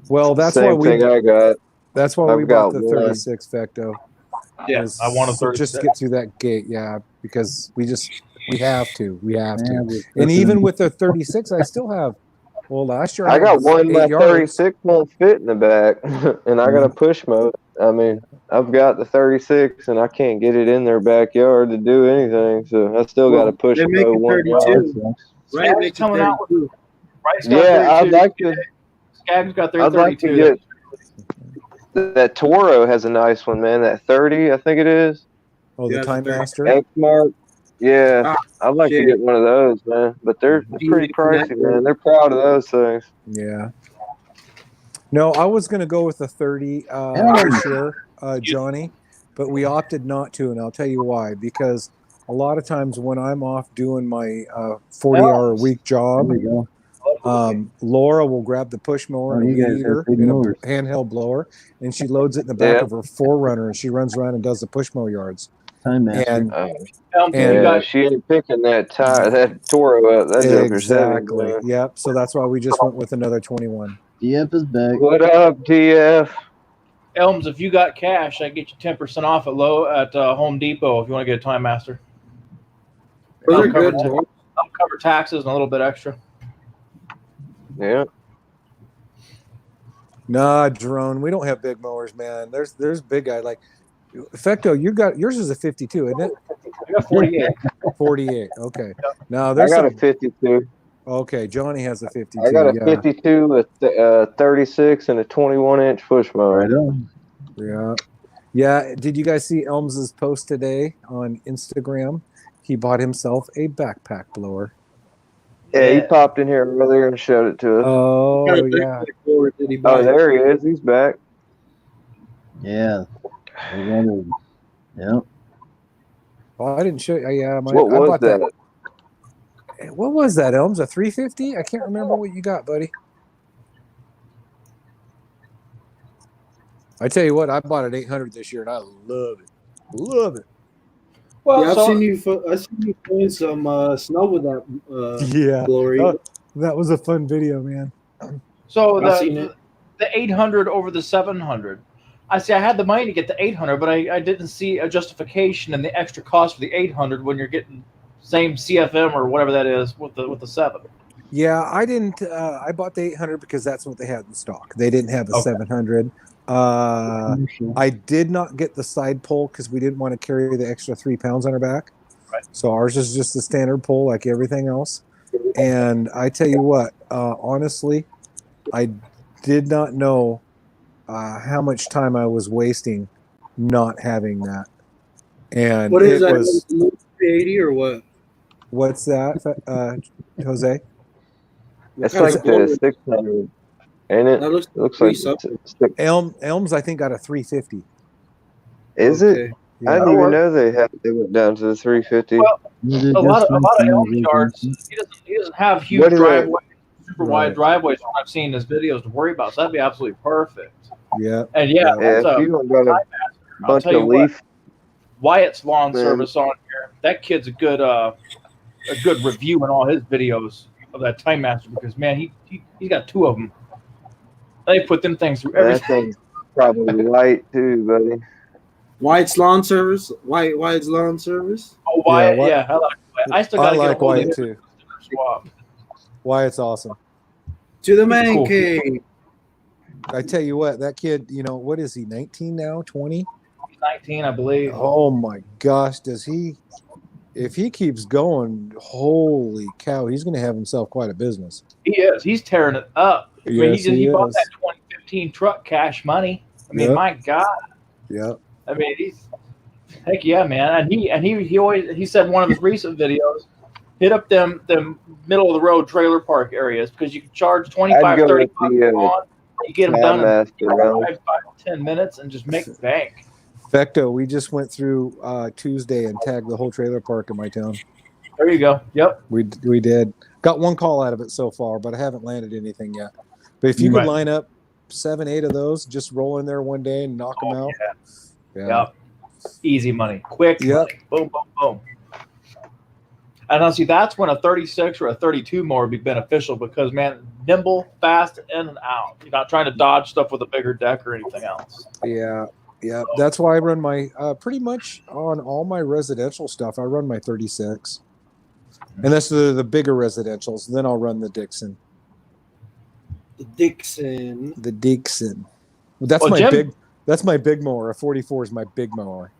Well, that's Same why thing I got. That's why we I've bought got the one. 36 Vecto. Yeah, Was I want a 36. just to get through that gate. Yeah, because we have to. Yeah, And even with the 36, I still have. Well, last year I got had one. 8 My yards. 36 won't fit in the back, and I got a push mode. I mean, I've got the 36 and I can't get it in their backyard to do anything. So I still got to push They make mow it one 32. yard. Right, Skaggs make it coming out 32. Right's got Yeah, I'd 32. like to. Skaggs got their I'd like 32. to get that Toro has a nice one, man. That 30, I think it is. Oh, the Yeah, Time it's Master. X Mark. Yeah, Ah, I'd like to shit. get one of those, man. But they're pretty pricey, man. They're proud of those things. Yeah. No, I was going to go with the 30 this year, Johnny, but we opted not to, and I'll tell you why. Because a lot of times when I'm off doing my 40-hour-a-week job, There we go. Laura will grab the push mower Oh, and a you weed guys eater have big and a mowers. handheld blower, and she loads it in the back Yeah. of her 4Runner, and she runs around and does the push mow yards. Time Master. And You Yeah, got she ain't picking that Toro up. That joker's heavy, exactly. man. Yep. So that's why we just went with another 21. DF is back. What up, TF? Elms. If you got cash, I get you 10% off at Home Depot if you want to get a Time Master. Those are I'll cover, good, man. I'll cover taxes and a little bit extra. Yeah. Nah, drone. We don't have big mowers, man. There's big guy like Fecto. You got yours is a 52, isn't it? I got 48. 48. Okay. Now I there's got a some. 52. Okay, Johnny has a 52. I got a yeah. 52, a 36, and a 21-inch push mower. Right on. Yeah. Yeah. Did you guys see Elms's post today on Instagram? He bought himself a backpack blower. Yeah, he popped in here earlier and showed it to us. Oh yeah. Oh, there he is. He's back. Yeah. Yeah. Oh, I didn't show you. Yeah, What I was bought that? What was that, Elms? A 350? I can't remember what you got, buddy. I tell you what, I bought an 800 this year, and I love it. Love it. Well, yeah, I've so- seen you playing some snow with that. Yeah. Glory. Oh, that was a fun video, man. So I've seen it. the 800 over the 700. I had the money to get the 800, but I didn't see a justification in the extra cost for the 800 when you're getting same CFM or whatever that is with the 7. Yeah, I didn't. I bought the 800 because that's what they had in stock. They didn't have a Okay. 700. I did not get the side pull because we didn't want to carry the extra 3 pounds on our back. Right. So ours is just a standard pull like everything else. And I tell you what, honestly, I did not know how much time I was wasting not having that. And What is it that? was 80 or what? what's that, Jose? It's kind of like blower? the 600, ain't it? That looks It looks like pretty something. Elms, I think, got a 350. Is Okay. it? I didn't even know they went down to the 350. Well, Yeah, a lot of just Elm like yards, he doesn't have huge What is that? driveways, super wide Right. driveways. What I've seen in his videos to worry about, so that'd be absolutely perfect. Yeah. And yeah, Yeah, that's if you don't got a Time Master. I'll bunch tell you of what, leaf, Wyatt's Lawn Man. Service on here. That kid's a good review in all his videos of that Time Master because man, he's got 2 of them. They put them things through that everything. thing's probably white too, buddy. White's Lawn Service. White's Lawn Service. Oh, Wyatt, Wyatt- yeah, I like Wyatt. I still got I to get like a hold Wyatt of too. him. Swap. Wyatt's awesome. To the man cool. cave. I tell you what, that kid, what is he, 19 now, 20? He's 19, I believe. Oh my gosh, if he keeps going, holy cow, he's going to have himself quite a business. He is. He's tearing it up. I mean, Yes, he he bought is. that 2015 truck cash money. I mean, Yep. my God. Yeah. I mean, he's heck yeah, man. And he said in one of his recent videos, hit up them middle of the road trailer park areas because you can charge 25, I'd go 30 with bucks the, on. You get them Time done in Master, man. 5 to 10 minutes and just make bank. Fecto, we just went through Tuesday and tagged the whole trailer park in my town. There you go. Yep. We did. Got 1 call out of it so far, but I haven't landed anything yet. But if you could Right. line up 7, 8 of those, just roll in there one day and knock them out. Yeah. Yeah. Yep. Easy money. Quick Yep. money. Boom, boom, boom. And I see that's when a 36 or a 32 mower would be beneficial because, man, nimble, fast, in and out. You're not trying to dodge stuff with a bigger deck or anything else. Yeah. Yeah. That's why I run my, pretty much on all my residential stuff, I run my 36. And that's the bigger residentials. Then I'll run the Dixon. The Dixon. The Dixon. That's Well, my Jim- big. That's my big mower. A 44 is my big mower.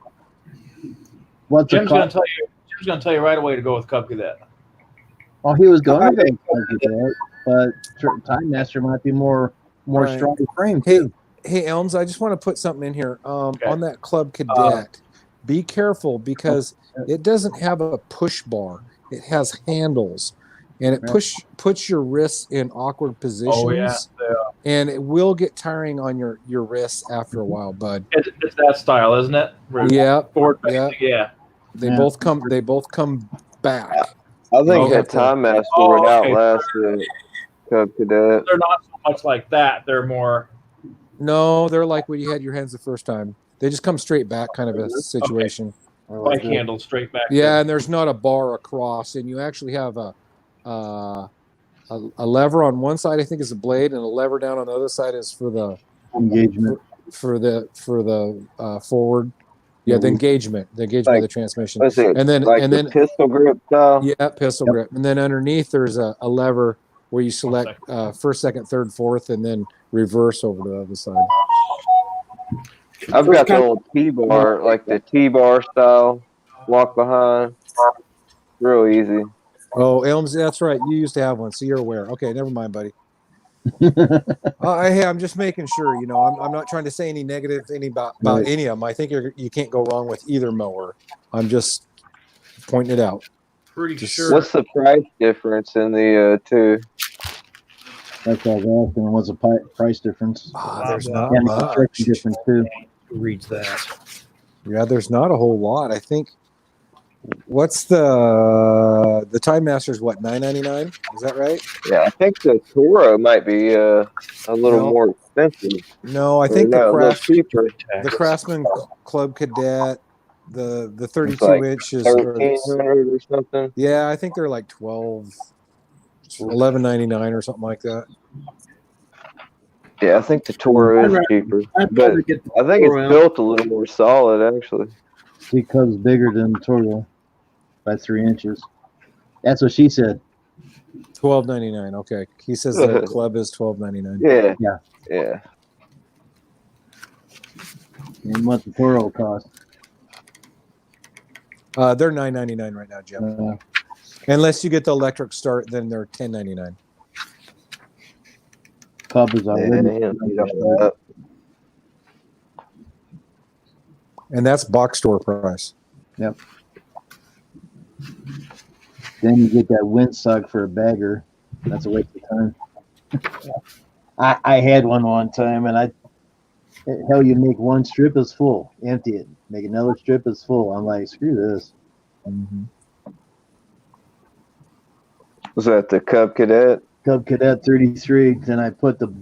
What's Jim's gonna tell you. Jim's gonna tell you right away to go with Cub Cadet. Well, he was going to go with that, but Time Master might be more Right. strong frame. Hey, Elms, I just want to put something in here. On that Club Cadet, be careful because it doesn't have a push bar. It has handles, and it puts your wrists in awkward positions. Oh yeah. And it will get tiring on your wrists after a while, bud. It's that style, isn't it? Yeah. Forward Yeah. facing, yeah. They both come back. I think You that have to- Time Master Oh, would okay. outlast the Cub Cadet. They're not so much like that. They're more. No, they're like when you had your hands the first time. They just come straight back, kind of a situation. Bike handle straight back. Yeah, and there's not a bar across, and you actually have a lever on one side. I think is a blade, and a lever down on the other side is for the engagement for the forward. Yeah, the engagement of the transmission, What's it? and then Like and the then pistol grip style. yeah, pistol grip, and then underneath there's a lever where you select first, second, third, fourth, and then reverse over to the other side. I've got the old T-bar, like the T-bar style, walk behind. Real easy. Oh, Elms, that's right. You used to have one, so you're aware. Okay, never mind, buddy. Hey, I'm just making sure. You know, I'm not trying to say any negative about Right. any of them. I think you can't go wrong with either mower. I'm just pointing it out. Pretty Just- sure. What's the price difference in the two? That's what I was asking. What's the price difference? There's not And the much. construction difference too. Who reads that? Yeah, there's not a whole lot. I think. What's the Time Master's? What, $9.99? Is that right? Yeah, I think the Toro might be a little No. more expensive. No, I Or think no, a little cheaper. the Craftsman Club Cadet, the It's 32 like inches. 1300 or something. Yeah, I think they're like 11.99 or something like that. Yeah, I think the Toro is cheaper, but I think it's built a little more solid actually. Because bigger than the Toro by 3 inches. That's what she said. $12.99. Okay, he says the club is $12.99. Yeah, Yeah. yeah. And what the Toro cost? They're $9.99 right now, Jim. Unless you get the electric start, then they're $10.99. Cub is already. And that's box store price. Yep. Then you get that windsuck for a bagger. That's a waste of time. I had one time, and hell, you make one strip is full, empty it, make another strip is full. I'm like, screw this. Was that the Cub Cadet? Cub Cadet 33. Then I put the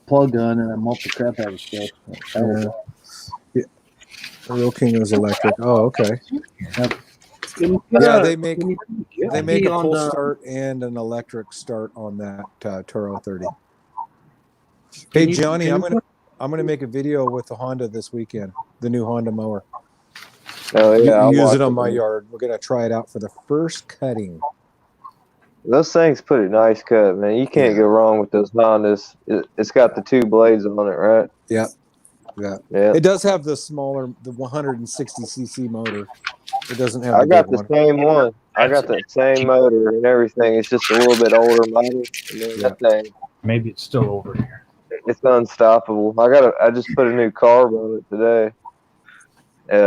plug on, and I multi crap out of stuff. The Real King is electric. Oh, okay. Yep. Yeah, they make a on pull the- start and an electric start on that Toro 30. Can Hey you- Johnny, can I'm you gonna make a video with the Honda this weekend. The new Honda mower. Oh yeah, I'll Use watch it on my it. yard. We're gonna try it out for the first cutting. Those things put a nice cut, man. You can't go wrong with those Hondas. It's got the 2 blades on it, right? Yeah. Yeah. Yeah. It does have the 160cc motor. It doesn't have I the got big the one. same one. I got the same motor and everything. It's just a little bit older model. I mean, that thing, Maybe it's still over here. it's unstoppable. I just put a new carb on it today.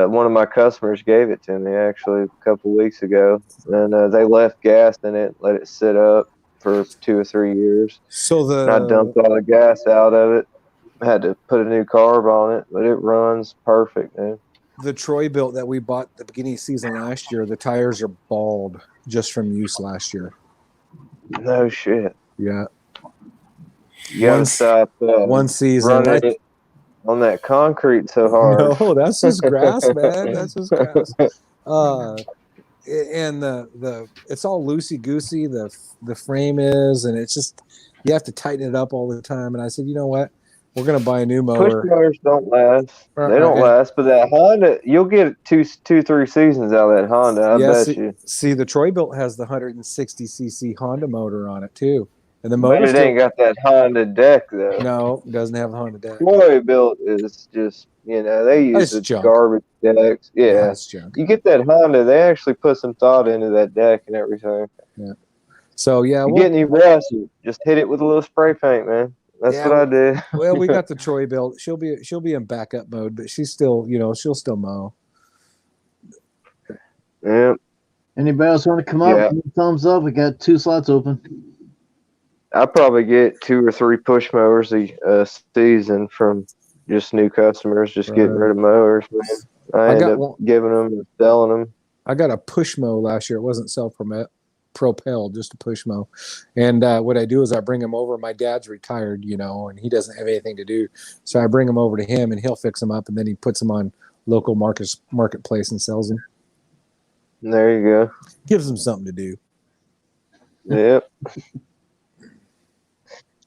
One of my customers gave it to me actually a couple weeks ago, and they left gas in it, let it sit up for 2 or 3 years. So And I dumped all the gas out of it. I had to put a new carb on it, but it runs perfect, man. the Troy built that we bought at the beginning of season last year, the tires are bald just from use last year. No shit. Yeah. You gotta One- stop one season. running it on that concrete so hard. No, that's just grass, man. That's just grass. And the it's all loosey goosey. The frame is, and it's just you have to tighten it up all the time. And I said, you know what? We're gonna buy a new Push mower. motors don't last. They don't Okay. last. But that Honda, you'll get 2-3 seasons out of that Honda. I bet see, you. see, the Troy built has the 160cc Honda motor on it too, and the But motor it ain't got that Honda deck though. no, it doesn't have the Honda deck. Troy built is just You know, they use That's the junk. garbage decks. Yeah. That's junk. You get that Honda, they actually put some thought into that deck and everything. Yeah. So yeah, You well, get any rust, you just hit it with a little spray paint, man. That's yeah, what I did. well, we got the Troy built. She'll be in backup mode, but she's still, she'll still mow. Yeah. Anybody else want to come up? Yeah. Give me a thumbs up. We got 2 slots open. I probably get 2 or 3 push mowers a season from just new customers, just getting rid of mowers, man. I end up giving them and selling them. I got a push mow last year. It wasn't self-propelled, just a push mow. And what I do is I bring him over. My dad's retired, and he doesn't have anything to do. So I bring him over to him, and he'll fix them up, and then he puts them on local marketplace and sells them. There you go. Gives them something to do. Yep.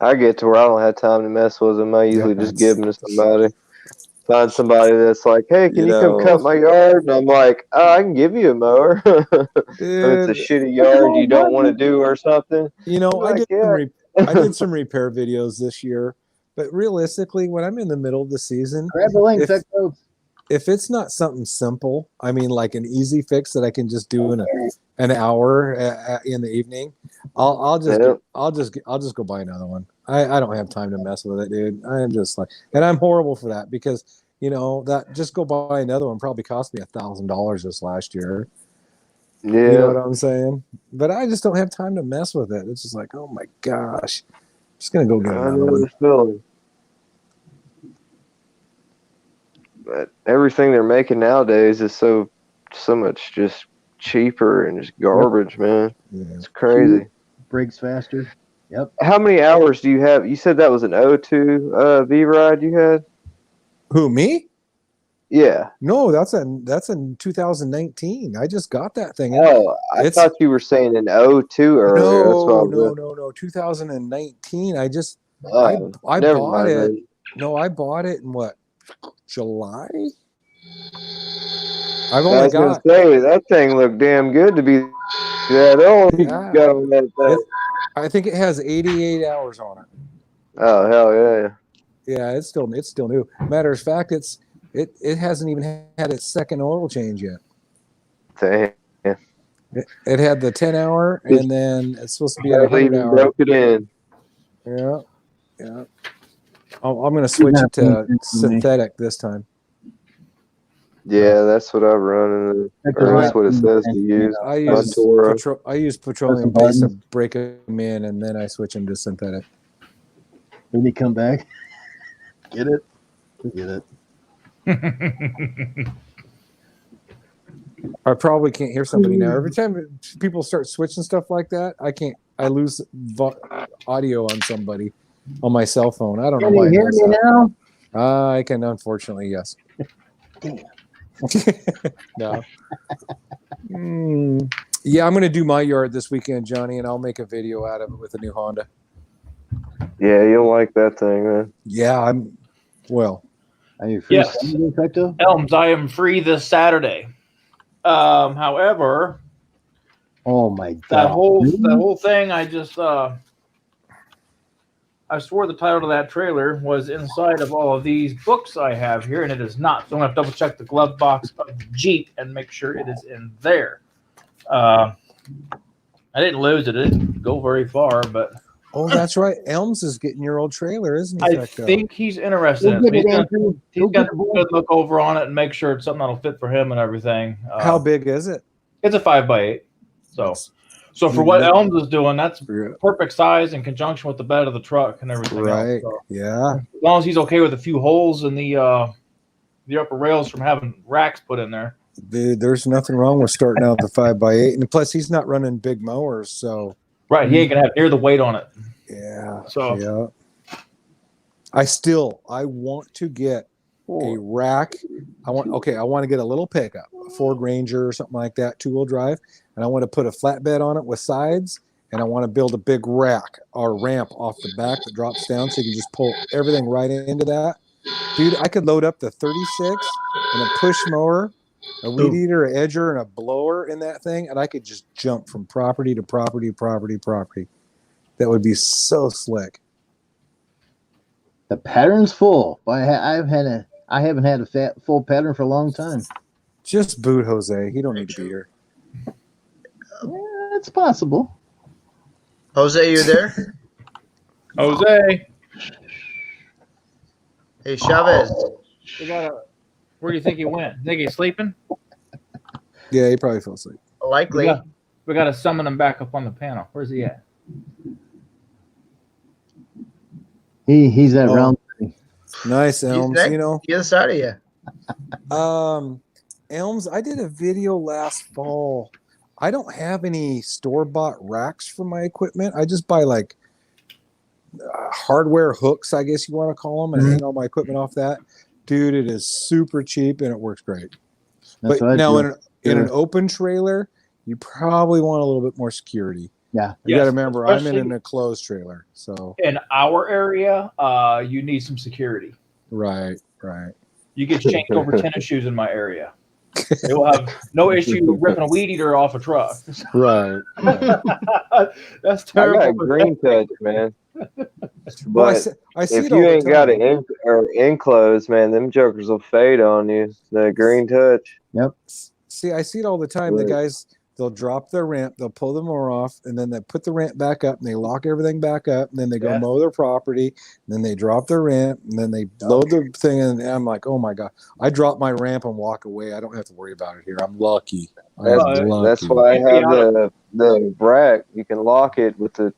I get to where I don't have time to mess with them. I usually just give them to somebody. Find somebody that's like, hey, can you come cut my yard? And I'm like, oh, I can give you a mower. If it's a shitty yard you don't want to do or something. I did some repair videos this year, but realistically, when I'm in the middle of the season, grab the link. If it's not something simple, I mean, like an easy fix that I can just do in an hour in the evening, I'll just go buy another one. I don't have time to mess with it, dude. I am just like, and I'm horrible for that because that just go buy another one probably cost me $1,000 this last year. Yeah, you know what I'm saying? But I just don't have time to mess with it. It's just like, oh my gosh, I'm just gonna go get another one. But everything they're making nowadays is so much just cheaper and just garbage, man. Yeah. It's crazy. Breaks faster. Yep. How many hours do you have? You said that was an O2 V-Ride you had? Who, me? Yeah. No, that's in 2019. I just got that thing. Oh, I thought you were saying an O2 earlier. No. 2019. I just I bought it. No, I bought it in what? July? I've only got. Say, that thing looked damn good to be that old. Yeah. Got on that thing. I think it has 88 hours on it. Oh hell yeah! Yeah, it's still new. Matter of fact, it hasn't even had its second oil change yet. Damn. It had the 10-hour, and then it's supposed to be at 100-hour. Broke it in. Yeah. I'm going to switch it to synthetic this time. Yeah, that's what I've run. That's what it says to use. I use petroleum base to break them in, and then I switch them to synthetic. When you come back, get it? Get it. I probably can't hear somebody now. Every time people start switching stuff like that, I lose audio on somebody on my cell phone. I don't know why. Can you hear me now? I can, unfortunately, yes. No. Yeah, I'm going to do my yard this weekend, Johnny, and I'll make a video out of it with a new Honda. Yeah, you'll like that thing, man. Yeah, Are you free? Yes. Elms, I am free this Saturday. However, oh my god, that whole thing, I just I swore the title of that trailer was inside of all of these books I have here, and it is not. So I'm going to double check the glove box of the Jeep and make sure it is in there. I didn't lose it. It didn't go very far, but... Oh, that's right. Elms is getting your old trailer, isn't he? I think he's interested in it. He's got a good look over on it and make sure it's something that'll fit for him and everything. How big is it? It's a 5x8. So for what Elms is doing, that's perfect size in conjunction with the bed of the truck and everything. Right. Else. So, yeah. As long as he's okay with a few holes in the upper rails from having racks put in there. Dude, there's nothing wrong with starting out the 5x8, and plus he's not running big mowers, so. Right, he ain't gonna have near the weight on it. Yeah. So yeah. I want to get a rack. I want to get a little pickup, a Ford Ranger or something like that, 2-wheel drive, and I want to put a flatbed on it with sides, and I want to build a big rack or ramp off the back that drops down so you can just pull everything right into that. Dude, I could load up the 36 and a push mower, a weed eater, an edger, and a blower in that thing, and I could just jump from property to property. That would be so slick. The pattern's full. I've had I haven't had a full pattern for a long time. Just boot Jose. He don't need to be here. Yeah, it's possible. Jose, you there? Jose. Hey, Chavez. Where do you think he went? Think he's sleeping? Yeah, he probably fell asleep. Likely. We got to summon him back up on the panel. Where's he at? He's at round 3. Nice, Elms. You know, the other side of you. Elms, I did a video last fall. I don't have any store-bought racks for my equipment. I just buy like hardware hooks, I guess you want to call them, and hang all my equipment off that. Dude, it is super cheap and it works great. That's But now in an open trailer, you probably want a little bit more security. Yeah. You got to remember, I'm in especially an enclosed trailer. So in our area, you need some security. right. You get changed over tennis shoes in my area. They will have no issue ripping a weed eater off a truck. Right. That's I terrible. got green touch, man. Well, But I see if it all you the ain't got time. it enclosed, man, them jokers will fade on you. The green touch. Yep. See, I see it all the time. The Right. guys, they'll drop their ramp, they'll pull the mower off, and then they put the ramp back up, and they lock everything back up, and then they go mow their property, and then they drop their ramp, and then they load the thing, and I'm like, oh my god, I drop my ramp and walk away. I don't have to worry about it here. I'm lucky. That's why I have the rack. You can lock it with the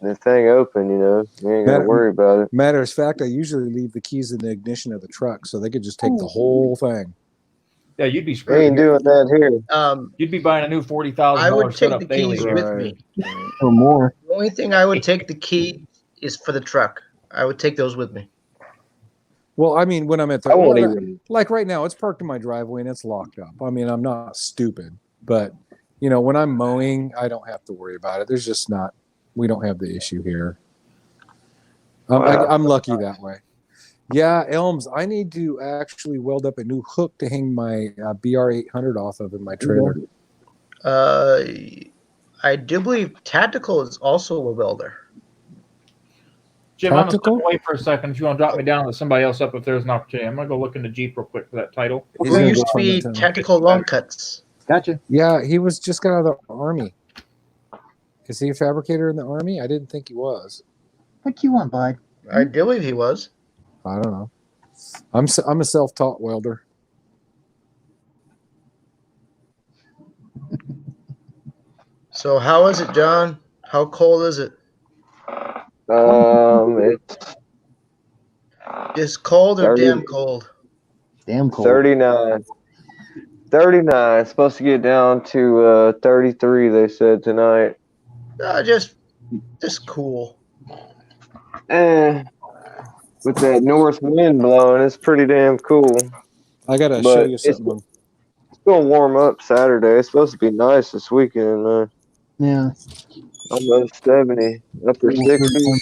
the thing open. You ain't gotta worry about it. Matter of fact, I usually leave the keys in the ignition of the truck, so they could just take the whole thing. Yeah, you'd be We screwed. ain't doing that here. You'd be buying a new $40,000 I would take setup the daily. keys with me. Or more. The only thing I would take the key is for the truck. I would take those with me. Well, I mean, when I'm at the I won't even. like right now, it's parked in my driveway and it's locked up. I mean, I'm not stupid, but when I'm mowing, I don't have to worry about it. There's just not. We don't have the issue here. I'm lucky that way. Yeah, Elms, I need to actually weld up a new hook to hang my BR800 off of in my trailer. I do believe Tactical is also a welder. Jim, I'm going to step away for a second. If you want to drop me down with somebody else up if there's an opportunity. I'm going to go look in the Jeep real quick for that title. Who used to be Tactical Long Cuts? Gotcha. Yeah, he was just got out of the Army. Is he a fabricator in the Army? I didn't think he was. What you want, bud? I do believe he was. I don't know. I'm a self-taught welder. So how is it, John? How cold is it? It's Just cold or 30. damn cold? Damn cold. 39. 39. It's supposed to get down to 33. They said tonight. Just cool. With that north wind blowing, it's pretty damn cool. I gotta show you something. It's gonna warm up Saturday. It's supposed to be nice this weekend. Yeah. Almost 70, upper 60s.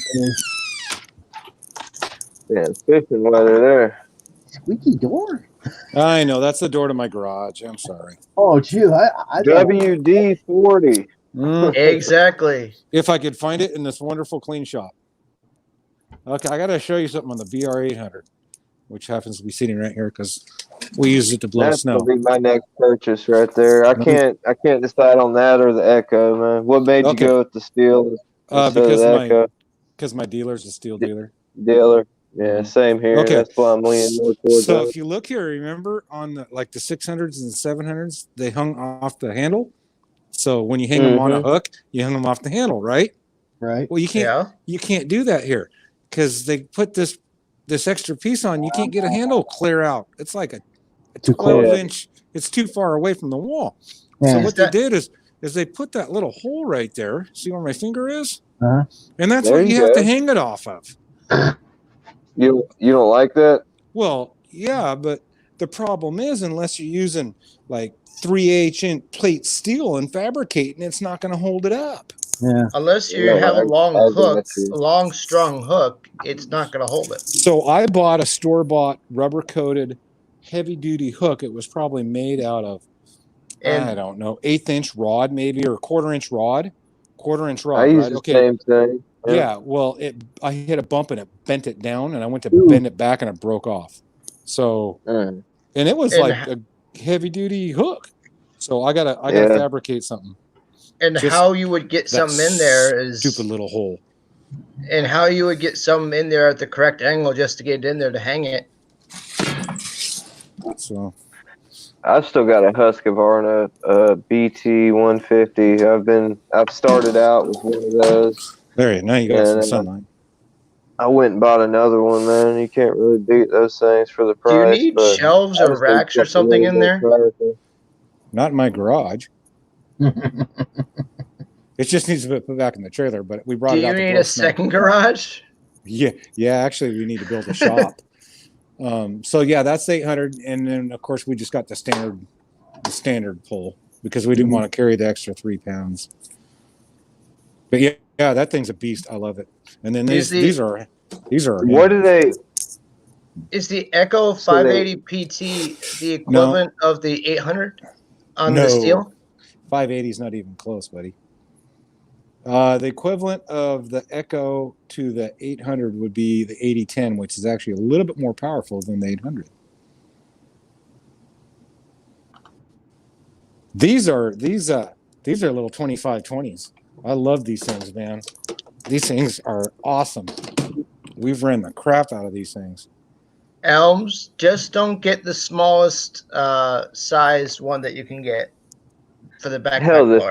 Yeah, fishing weather there. Squeaky door. I know that's the door to my garage. I'm sorry. Oh, gee, I WD-40. Exactly. If I could find it in this wonderful clean shop. Okay, I got to show you something on the BR800, which happens to be sitting right here because we use it to blow That's snow. gonna be my next purchase right there. I can't decide on that or the Echo, man. What made you go with the Steel instead of the Echo? Because my dealer's a Steel dealer. Dealer. Yeah, same here. Okay. That's why I'm leaning more towards So that. if you look here, remember on the 600s and 700s, they hung off the handle. So when you hang them on a hook, you hang them off the handle, right? Right. Well, you can't do that here because they put this extra piece on. You can't get a handle clear out. It's like a 12-inch. It's too far away from the wall. Yeah. So what they did is they put that little hole right there. See where my finger is? Uh-huh. And that's There what you you have go. to hang it off of. You don't like that? Well, yeah, but the problem is unless you're using like 3/8-inch plate steel and fabricating, it's not going to hold it up. Yeah. Unless you Yeah, have a long I hook, got you. a long strong hook, it's not going to hold it. So I bought a store-bought rubber-coated heavy-duty hook. It was probably made out of, I don't know, 1/8-inch rod maybe, or 1/4-inch rod. 1/4-inch rod, I use right? the Okay. same thing. Yeah, well, I hit a bump and it bent it down, and I went to bend it back and it broke off. So, and it was like a heavy duty hook. So I gotta fabricate something. And Just how you would get that something in there is stupid little hole. And how you would get something in there at the correct angle just to get it in there to hang it. So I've still got a Husqvarna BT 150. I've started out with one of those. There, now you got some sunlight. I went and bought another one, man. You can't really beat those things for the Do you price. need shelves or racks or something in there? Not in my garage. It just needs to be put back in the trailer, but we brought Do it out. you need a second garage? Yeah. Actually, we need to build a shop. So yeah, that's 800, and then of course we just got the standard pull because we didn't want to carry the extra 3 pounds. But yeah, that thing's a beast. I love it. And then these are. What do they? Is the Echo 580 PT the equivalent of the 800 on the steel? 580 is not even close, buddy. The equivalent of the Echo to the 800 would be the 8010, which is actually a little bit more powerful than the 800. These are little 2520s. I love these things, man. These things are awesome. We've ran the crap out of these things. Elms, just don't get the smallest size one that you can get for the backpack. Hell, the bar.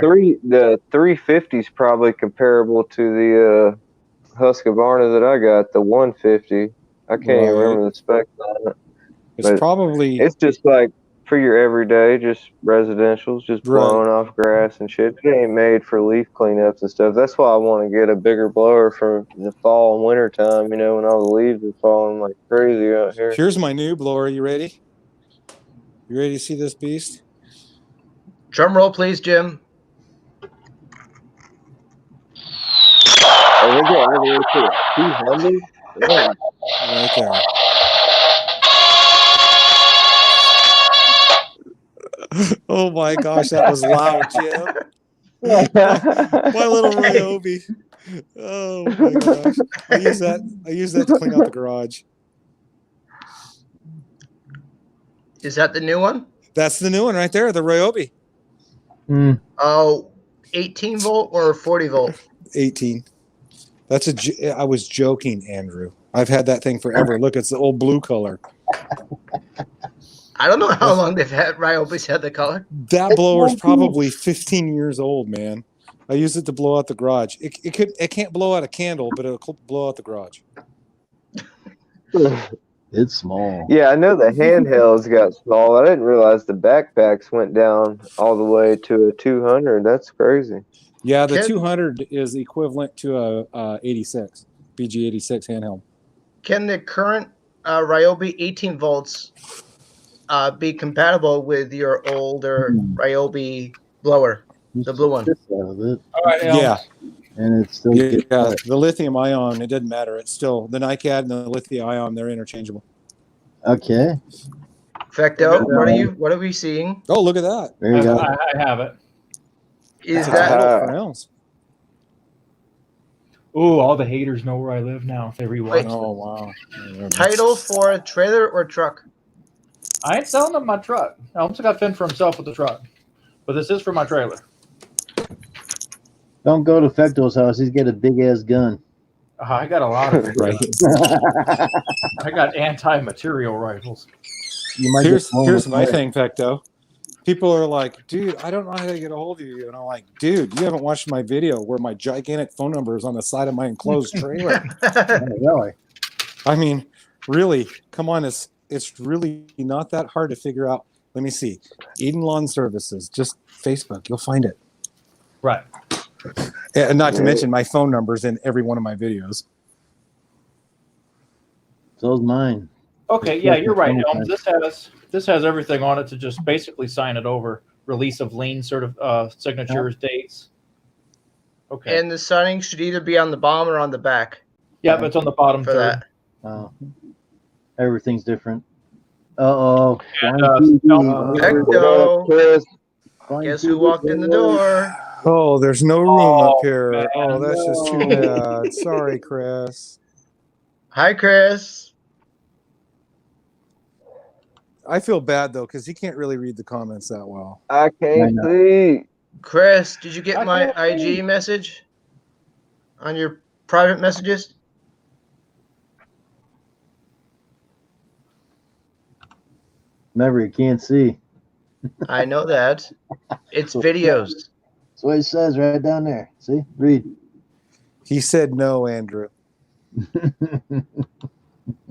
350 is probably comparable to the Husqvarna that I got, the 150. I can't even remember the specs on it. It's just like for your everyday, just residentials, just blowing off grass and shit. It ain't made for leaf cleanups and stuff. That's why I want to get a bigger blower for the fall and winter time, when all the leaves are falling like crazy out here. Here's my new blower. You ready? You ready to see this beast? Drum roll, please, Jim. Oh, we're going all the way to 200? Yeah. Right there. Oh my gosh, that was loud, Jim. My little Ryobi. Oh my gosh. I use that to clean out the garage. Is that the new one? That's the new one right there, the Ryobi. Oh, 18 volt or 40 volt? 18. I was joking, Andrew. I've had that thing forever. Look, it's the old blue color. I don't know how long Ryobis had the color. That blower's probably 15 years old, man. I use it to blow out the garage. It can't blow out a candle, but it'll blow out the garage. It's small. Yeah, I know the handhelds got small. I didn't realize the backpacks went down all the way to a 200. That's crazy. Yeah, the 200 is equivalent to a 86 BG86 handheld. Can the current Ryobi 18 volts be compatible with your older Ryobi blower, the blue one? All right, yeah. And it's still the lithium ion, it doesn't matter. It's still the NiCad and the lithium ion, they're interchangeable. Okay. Fecto, what are we seeing? Oh, look at that. There you go. I have it. Is that Ooh, all the haters know where I live now. If they rewatch. Oh wow. Title for a trailer or truck? I ain't selling them my truck. I almost got Finn for himself with the truck, but this is for my trailer. Don't go to Fecto's house. He's got a big ass gun. I got a lot of it. Right. I got anti-material rifles. Here's my thing, Fecto. People are like, dude, I don't know how to get a hold of you. And I'm like, dude, you haven't watched my video where my gigantic phone number is on the side of my enclosed trailer. Really? I mean, really, come on. It's really not that hard to figure out. Let me see. Eden Lawn Services, just Facebook. You'll find it. Right. And not to mention my phone number's in every one of my videos. So's mine. Okay, yeah, you're right. This has everything on it to just basically sign it over. Release of lien signatures, dates. Okay. And the signing should either be on the bottom or on the back. Yeah, but it's on the bottom for third. that. Everything's different. Hecto. Guess who walked in the door? Oh, there's no room up here. man, Oh, that's just too bad. Sorry, Chris. Hi, Chris. I feel bad though because he can't really read the comments that well. I can't see. Chris, did you get my IG message on your private messages? Remember, you can't see. I know that. It's videos. That's what it says right down there. See? Read. He said no, Andrew.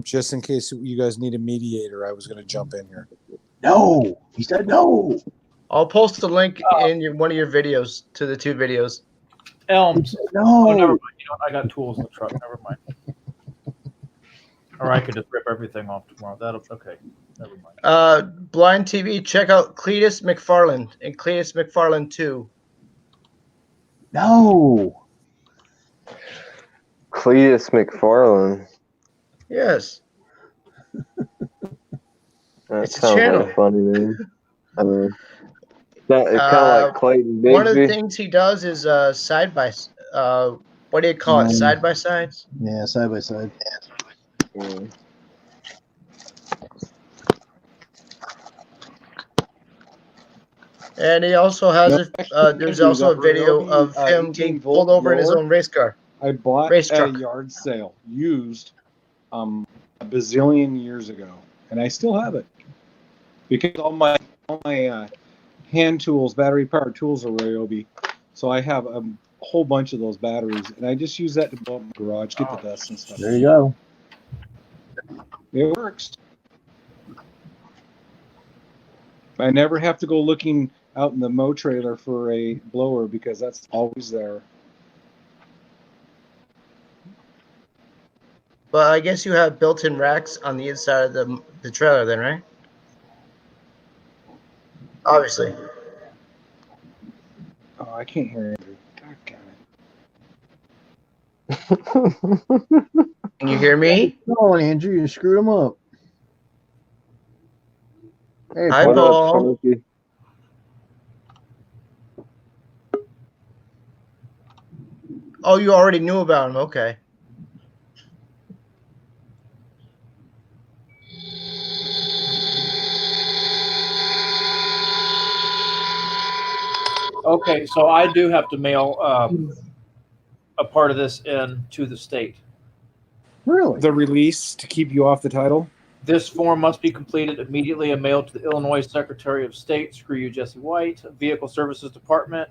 Just in case you guys need a mediator, I was going to jump in here. No. He said no. I'll post the link in one of your videos to the 2 videos. Elms. No. Oh, never mind. You know, I got tools in the truck. Never mind. Or I could just rip everything off tomorrow. That'll okay. Never mind. Blind TV, check out Cletus McFarland and Cletus McFarland 2. No. Cletus McFarland. Yes. That It's a sounds channel. like a funny name. I mean, it's kind of like Clayton Bigsby. One of the things he does is side by. What do you call it? Side by sides. Yeah, side by side. Yeah. And he also has there's also a video of him getting pulled over in his own race car. I bought Race at truck. a yard sale, used, a bazillion years ago, and I still have it because all my hand tools, battery powered tools are Ryobi, so I have a whole bunch of those batteries, and I just use that to blow up my garage, get the dust and stuff. There you go. It works. I never have to go looking out in the mow trailer for a blower because that's always there. But I guess you have built-in racks on the inside of the trailer, then, right? Obviously. Oh, I can't hear Andrew. Can you hear me? No, Andrew, you screwed him up. Hey, Hi, What up, Paul. Smokey? Oh, you already knew about him. Okay. Okay, so I do have to mail a part of this in to the state. Really? The release to keep you off the title? This form must be completed immediately and mailed to the Illinois Secretary of State. Screw you, Jesse White. Vehicle Services Department,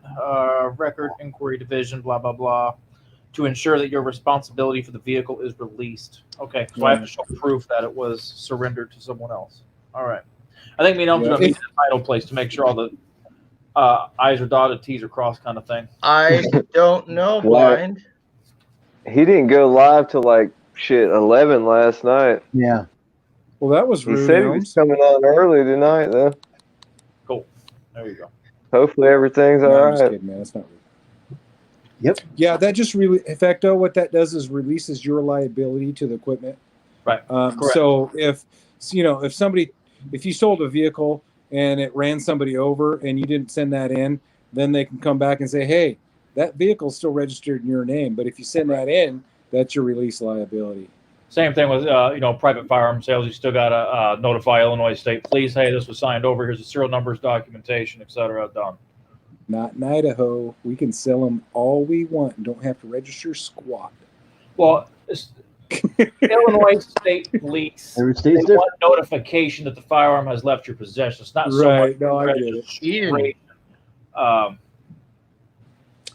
Record Inquiry Division, blah, blah, blah, to ensure that your responsibility for the vehicle is released. Okay, so I have to show proof that it was surrendered to someone else. All right. I think me and Elm's going to meet the title place to make sure all the I's are dotted, T's are crossed kind of thing. I don't know, Blind. He didn't go live till like 11 last night. Yeah. Well, that was He rude. said he was coming on early tonight, though. Cool. There you go. Hopefully everything's No, all I'm just right. kidding, man. That's not rude. Yep. Yeah, that just really, in fact, what that does is releases your liability to the equipment. Right. Correct. So if you sold a vehicle and it ran somebody over and you didn't send that in, then they can come back and say, hey, that vehicle's still registered in your name. But if you send that in, that's your release liability. Same thing with private firearm sales. You still got to notify Illinois State Police. Hey, this was signed over. Here's the serial numbers, documentation, etc. Done. Not in Idaho. We can sell them all we want and don't have to register squat. Well, Illinois State Police, Every they state's different. want notification that the firearm has left your possession. It's not so Right. much No, I get it. registration.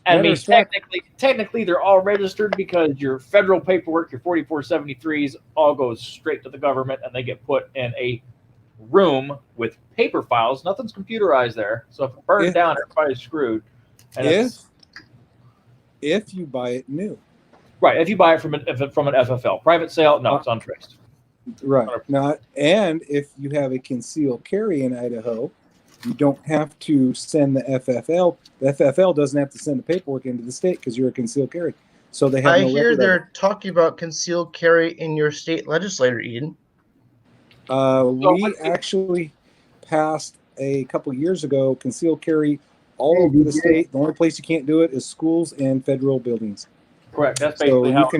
I Matter mean, of fact- technically, they're all registered because your federal paperwork, your 4473s, all goes straight to the government, and they get put in a room with paper files. Nothing's computerized there, so if it burns down, everybody's screwed. And If you buy it new. right, if you buy it from an FFL, private sale, no, it's untraced. Right. Not, and if you have a concealed carry in Idaho, you don't have to send the FFL. The FFL doesn't have to send the paperwork into the state because you're a concealed carry. So they have I no hear record of it. they're talking about concealed carry in your state legislature, Eden. We actually passed a couple years ago concealed carry all over the state. The only place you can't do it is schools and federal buildings. Correct. That's So basically how.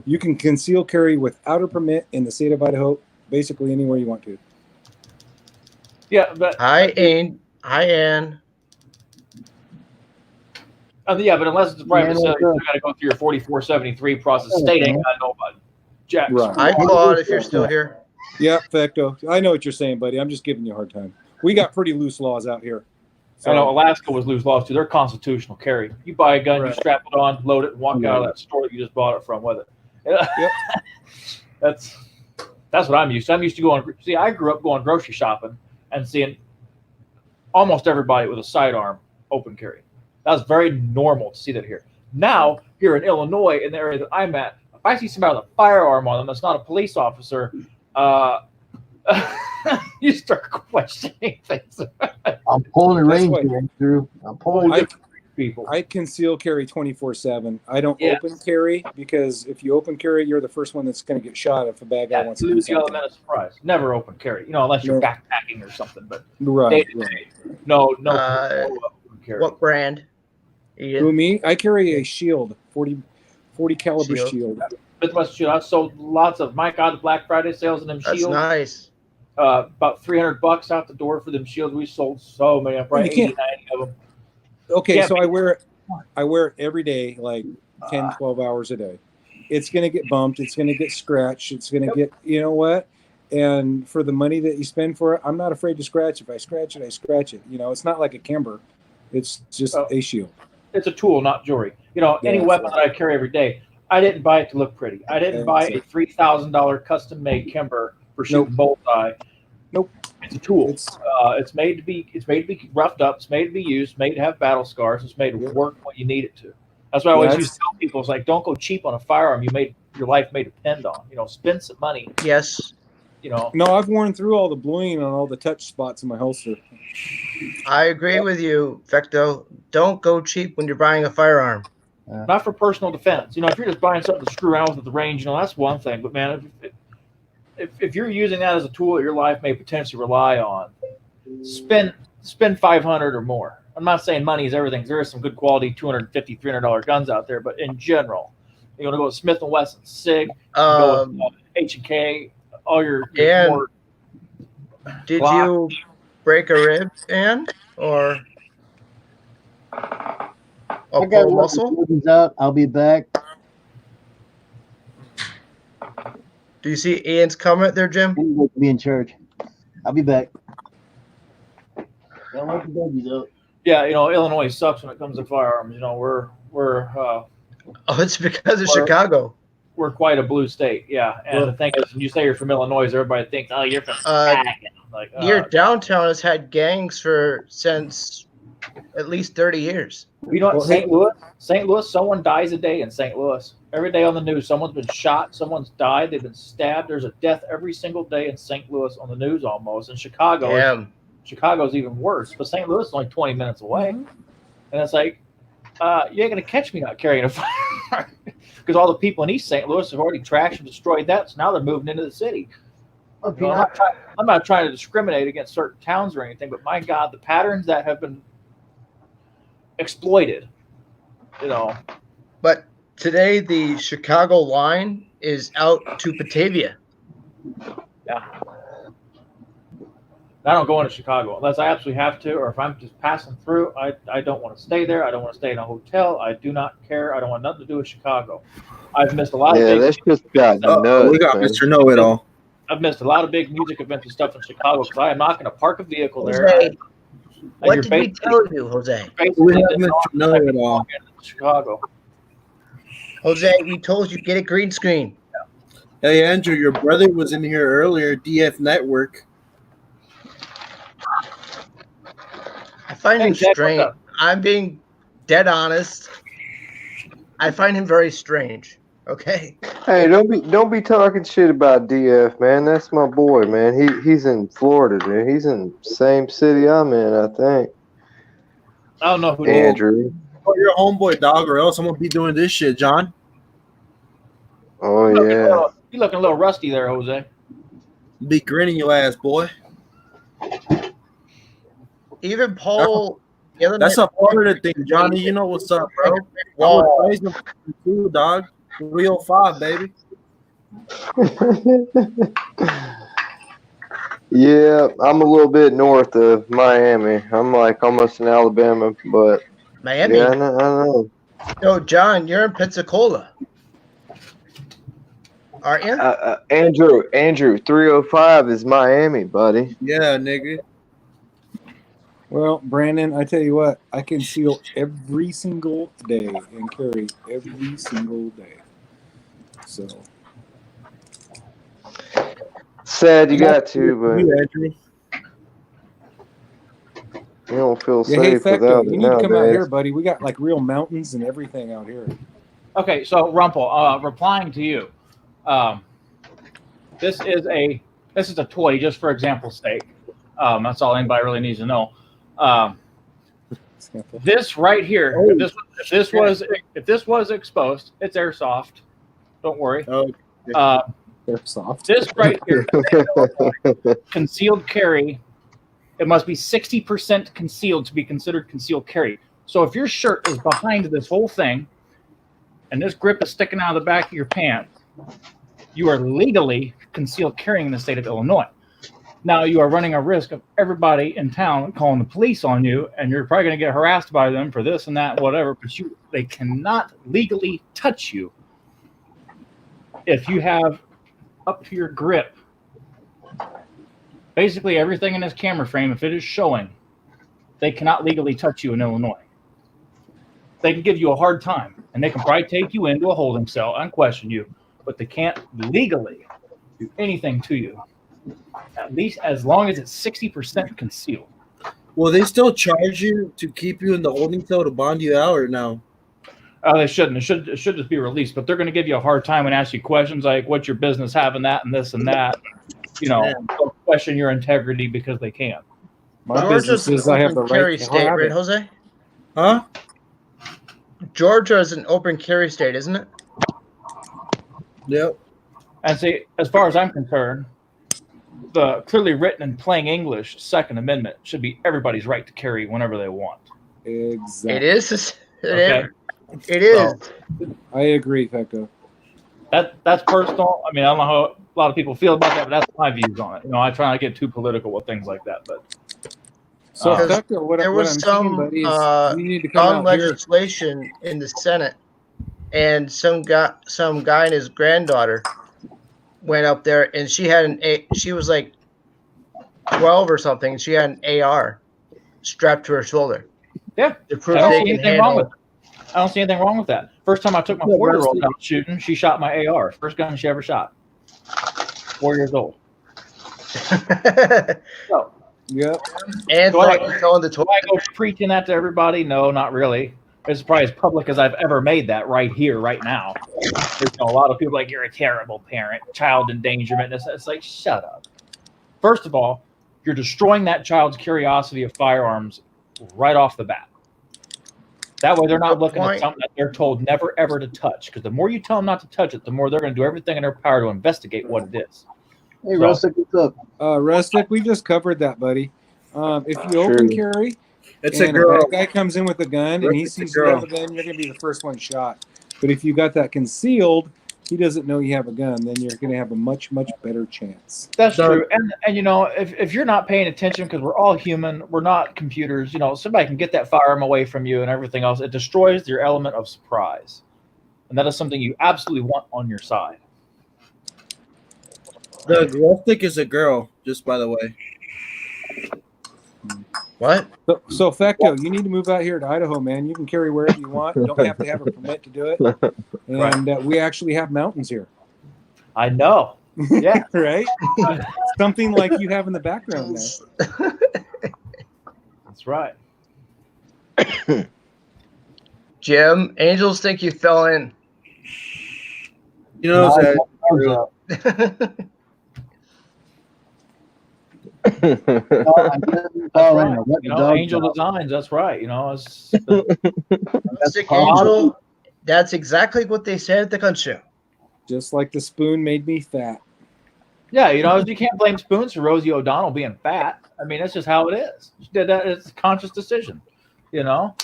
you can conceal carry without a permit in the state of Idaho, basically anywhere you want to. Yeah, but Hi, Ann. yeah, but unless it's a private Yeah, sale, no, you got to go through your 4473 process. State ain't got to know about jack. Right. Hi, Claude, if you're still here. Yeah, Fecto. I know what you're saying, buddy. I'm just giving you a hard time. We got pretty loose laws out here. I know Alaska was loose laws too. They're constitutional carry. You buy a gun, you strap it on, load it, and walk out of that store that you just bought it from with it. Yep. That's what I'm used to. I'm used to going. See, I grew up going grocery shopping and seeing almost everybody with a sidearm open carry. That was very normal to see that here. Now, here in Illinois, in the area that I'm at, if I see somebody with a firearm on them that's not a police officer, you start questioning things. I'm pulling the That's range why- here, Drew. I'm pulling. People. I conceal carry 24/7. I don't Yeah. open carry because if you open carry, you're the first one that's going to get shot if a bad guy wants to do Lose the something. element of surprise. Never open carry, unless you're backpacking or something. But Right. day to day, no open carry. What brand? Who, me? I carry a shield, 40 caliber shield. But much shield. I've sold lots of. My God, the Black Friday sales and them That's shields. nice. About $300 out the door for them shields. We sold so many. Probably You can't- 80, 90 of them. Okay, Yeah, so I wear it every day, like 10, 12 hours a day. It's going to get bumped. It's going to get scratched. It's going to get, you know what? And for the money that you spend for it, I'm not afraid to scratch. If I scratch it, I scratch it. You know, it's not like a Kimber. It's just a shield. It's a tool, not jewelry. You know, Yeah, any that's weapon that I carry every day, I didn't buy it to look pretty. I didn't buy That's a $3,000 custom-made Kimber for shooting bullseye. Nope. It's a tool. It's made to be roughed up. It's made to be used. Made to have battle scars. It's made to work when you need it to. That's why I always used to tell people: it's like, don't go cheap on a firearm. Your life may depend on. You know, spend some money. Yes. You know. No, I've worn through all the bluing on all the touch spots in my holster. I agree with you, Fecto. Don't go cheap when you're buying a firearm. Not for personal defense. You know, if you're just buying something to screw around with at the range, you know, that's one thing. But man, if you're using that as a tool that your life may potentially rely on, spend $500 or more. I'm not saying money is everything. There is some good quality $250, $300 guns out there, but in general, you want to go with Smith & Wesson, SIG, go with H&K, all your And more did Glock. you break a rib, Ann, or I pull got a muscle? muscle out. I'll be back. Do you see Ian's comment there, Jim? Be in church. I'll be back. Don't let the babies out. Yeah, you know, Illinois sucks when it comes to firearms. You know, we're Oh, it's because of Chicago. We're quite a blue state, yeah. And the thing is, when you say you're from Illinois, everybody thinks, oh, you're from Chicago. Like, Your downtown has had gangs since at least 30 years. you know what? St. Louis, someone dies a day in St. Louis. Every day on the news, someone's been shot, someone's died, they've been stabbed. There's a death every single day in St. Louis on the news almost. In Chicago, Chicago's even worse. But St. Louis is only 20 minutes away. And it's like, you ain't going to catch me not carrying a firearm. Because all the people in East St. Louis have already trashed and destroyed that, so now they're moving into the city. You know, I'm not trying to discriminate against certain towns or anything, but my God, the patterns that have been exploited, you know. But today, the Chicago line is out to Batavia. Yeah. I don't go into Chicago unless I absolutely have to, or if I'm just passing through. I don't want to stay there. I don't want to stay in a hotel. I do not care. I don't want nothing to do with Chicago. I've missed a lot of big that's just got nuts. We got man. Mr. Know-It-All. I've missed a lot of big music events and stuff in Chicago because I am not going to park a vehicle there. Jose, And what you're did we basically- tell you, Jose? We have basically Mr. Know-It-All. Chicago. Jose, we told you get a green screen. Hey, Andrew, your brother was in here earlier, DF Network. I find him Hey, Jack, what's strange. up? I'm being dead honest. I find him very strange. Okay. Hey, don't be talking shit about DF, man. That's my boy, man. He's in Florida, dude. He's in the same city I'm in, I think. I don't know who Andrew. Oh, you're a homeboy, dog, or else I'm gonna be doing this shit, John. Oh You're yeah. looking a little rusty there, Jose. Be grinning your ass, boy. Even Paul That's a part of the thing, Johnny. You know what's up, bro? I was raised in too, dog. 305, baby. Yeah, I'm a little bit north of Miami. I'm like almost in Alabama, but Miami. yeah, I know. Yo, John, you're in Pensacola, aren't you? Andrew, 305 is Miami, buddy. Yeah, nigga. Well, Brandon, I tell you what, I can seal every single day and carry every single day. So Sad you got to, but you don't feel yeah, hey, safe Fecto, without you it need to come out nowadays. here, buddy. We got like real mountains and everything out here. Okay, so Rumpel, replying to you, this is a toy, just for example's sake. That's all anybody really needs to know. This right here, if this was exposed, it's airsoft. Don't worry. Airsoft. This right here, concealed carry. It must be 60% concealed to be considered concealed carry. So if your shirt is behind this whole thing, and this grip is sticking out of the back of your pants, you are legally concealed carrying in the state of Illinois. Now you are running a risk of everybody in town calling the police on you, and you're probably going to get harassed by them for this and that, whatever. But they cannot legally touch you if you have up to your grip. Basically, everything in this camera frame, if it is showing, they cannot legally touch you in Illinois. They can give you a hard time, and they can probably take you into a holding cell and question you, but they can't legally do anything to you, at least as long as it's 60% concealed. Will they still charge you to keep you in the holding cell to bond you out, or no? They shouldn't. It should just be released, but they're going to give you a hard time and ask you questions like, what's your business having that and this and that? You know, they'll question your integrity because they can. My business is I have the right to state, have right, it. Jose? Huh? Georgia is an open carry state, isn't it? Yep. And see, as far as I'm concerned, the clearly written in plain English Second Amendment should be everybody's right to carry whenever they want. Exactly. It is. Okay. It is. So, I agree, Fecto. that's personal. I mean, I don't know how a lot of people feel about that, but that's my views on it. You know, I try not to get too political with things like that, but So, Fecto, what there I'm was saying, some buddy, is you need to come gun out here. legislation in the Senate, and some guy and his granddaughter went up there, and she was like 12 or something, and she had an AR strapped to her shoulder. Yeah, to prove I don't they see can anything wrong handle. with it. I don't see anything wrong with that. First time I took my 4-year-old out shooting, she shot my AR. First gun she ever shot. 4 years old. So, yeah. And do I telling the do I go preaching that to everybody? No, not really. It's probably as public as I've ever made that right here, right now. There's a lot of people like, you're a terrible parent, child endangerment. It's like, shut up. First of all, you're destroying that child's curiosity of firearms right off the bat. That way they're not looking at something that they're told never, ever to touch. Because the more you tell them not to touch it, the more they're going to do everything in their power to investigate what it is. Hey, Rustic, what's up? Rustic, we just covered that, buddy. If you open carry, it's and a girl. that guy comes in with a gun and he Rustic's sees a you have girl. a gun, you're going to be the first one shot. But if you got that concealed, he doesn't know you have a gun, then you're going to have a much, much better chance. That's true. And you know, if you're not paying attention, because we're all human, we're not computers, you know, somebody can get that firearm away from you and everything else. It destroys your element of surprise. And that is something you absolutely want on your side. The Rustic is a girl, just by the way. What? So Fecto, you need to move out here to Idaho, man. You can carry wherever you want. You don't have to have a permit to do it. And we actually have mountains here. I know. Yeah. Right? Something like you have in the background there. That's right. Jim, angels think you fell in. You know that. You know, Angel Designs. That's right. You know, it's Rustic Angel. That's exactly what they said at the gun show. Just like the spoon made me fat. yeah. You know, you can't blame Spoons for Rosie O'Donnell being fat. I mean, that's just how it is. She did that. It's a conscious decision. You know,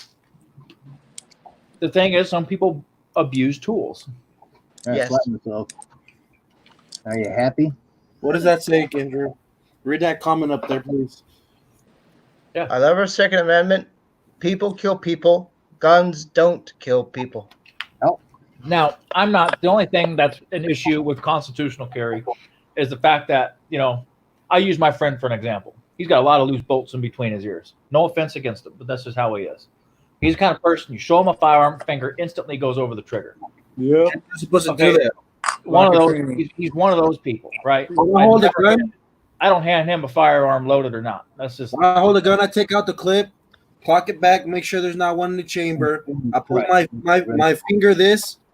the thing is, some people abuse tools. All right, Yes. flatten myself. Are you happy? What does that say, Kendra? Read that comment up there, please. Yeah. I love our Second Amendment. People kill people. Guns don't kill people. Now, I'm not the only thing that's an issue with constitutional carry is the fact that, you know, I use my friend for an example. He's got a lot of loose bolts in between his ears. No offense against him, but that's just how he is. He's the kind of person, you show him a firearm, finger instantly goes over the trigger. Yep. You're supposed to do that. One of Like a those. training. He's one of those people, right? When I hold a gun, I don't hand him a firearm loaded or not. That's just. when I hold a gun, I take out the clip, clock it back, make sure there's not one in the chamber. I put my finger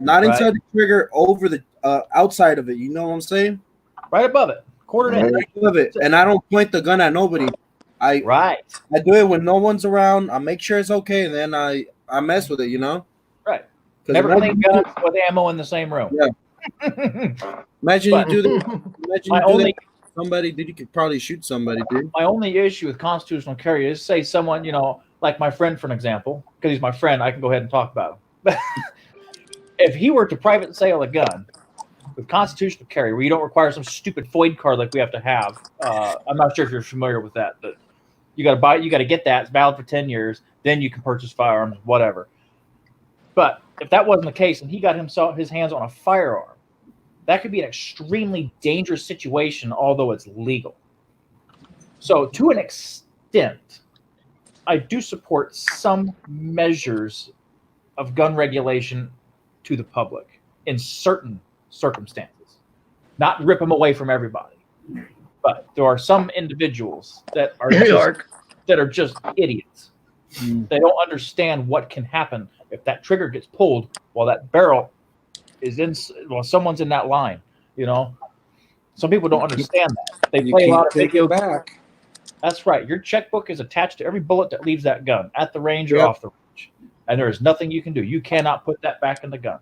not Right. inside the trigger, over the outside of it. You know what I'm saying? Right above it, quartered in. Right above it, and I don't point the gun at nobody. I do it when no one's around. I make sure it's okay, and then I mess with it. You know? Right. 'Cause Never imagine clean guns with ammo in the same room. Yeah. Imagine But- you do that. Imagine My you do only- that to somebody, dude. You could probably shoot somebody, dude. My only issue with constitutional carry is, say, someone, you know, like my friend, for an example, because he's my friend, I can go ahead and talk about him. If he were to private sale a gun with constitutional carry, where you don't require some stupid FOID card like we have to have, I'm not sure if you're familiar with that, but you got to buy, you got to get that. It's valid for 10 years. Then you can purchase firearms, whatever. But if that wasn't the case, and he got his hands on a firearm, that could be an extremely dangerous situation, although it's legal. So, to an extent, I do support some measures of gun regulation to the public in certain circumstances. Not rip them away from everybody, but there are some individuals that are just idiots. They don't understand what can happen if that trigger gets pulled while that barrel is while someone's in that line. You know, some people don't understand that. They You play a can't lot of take video it back. That's right. Your checkbook is attached to every bullet that leaves that gun, at the range or Yep. off the range, and there is nothing you can do. You cannot put that back in the gun.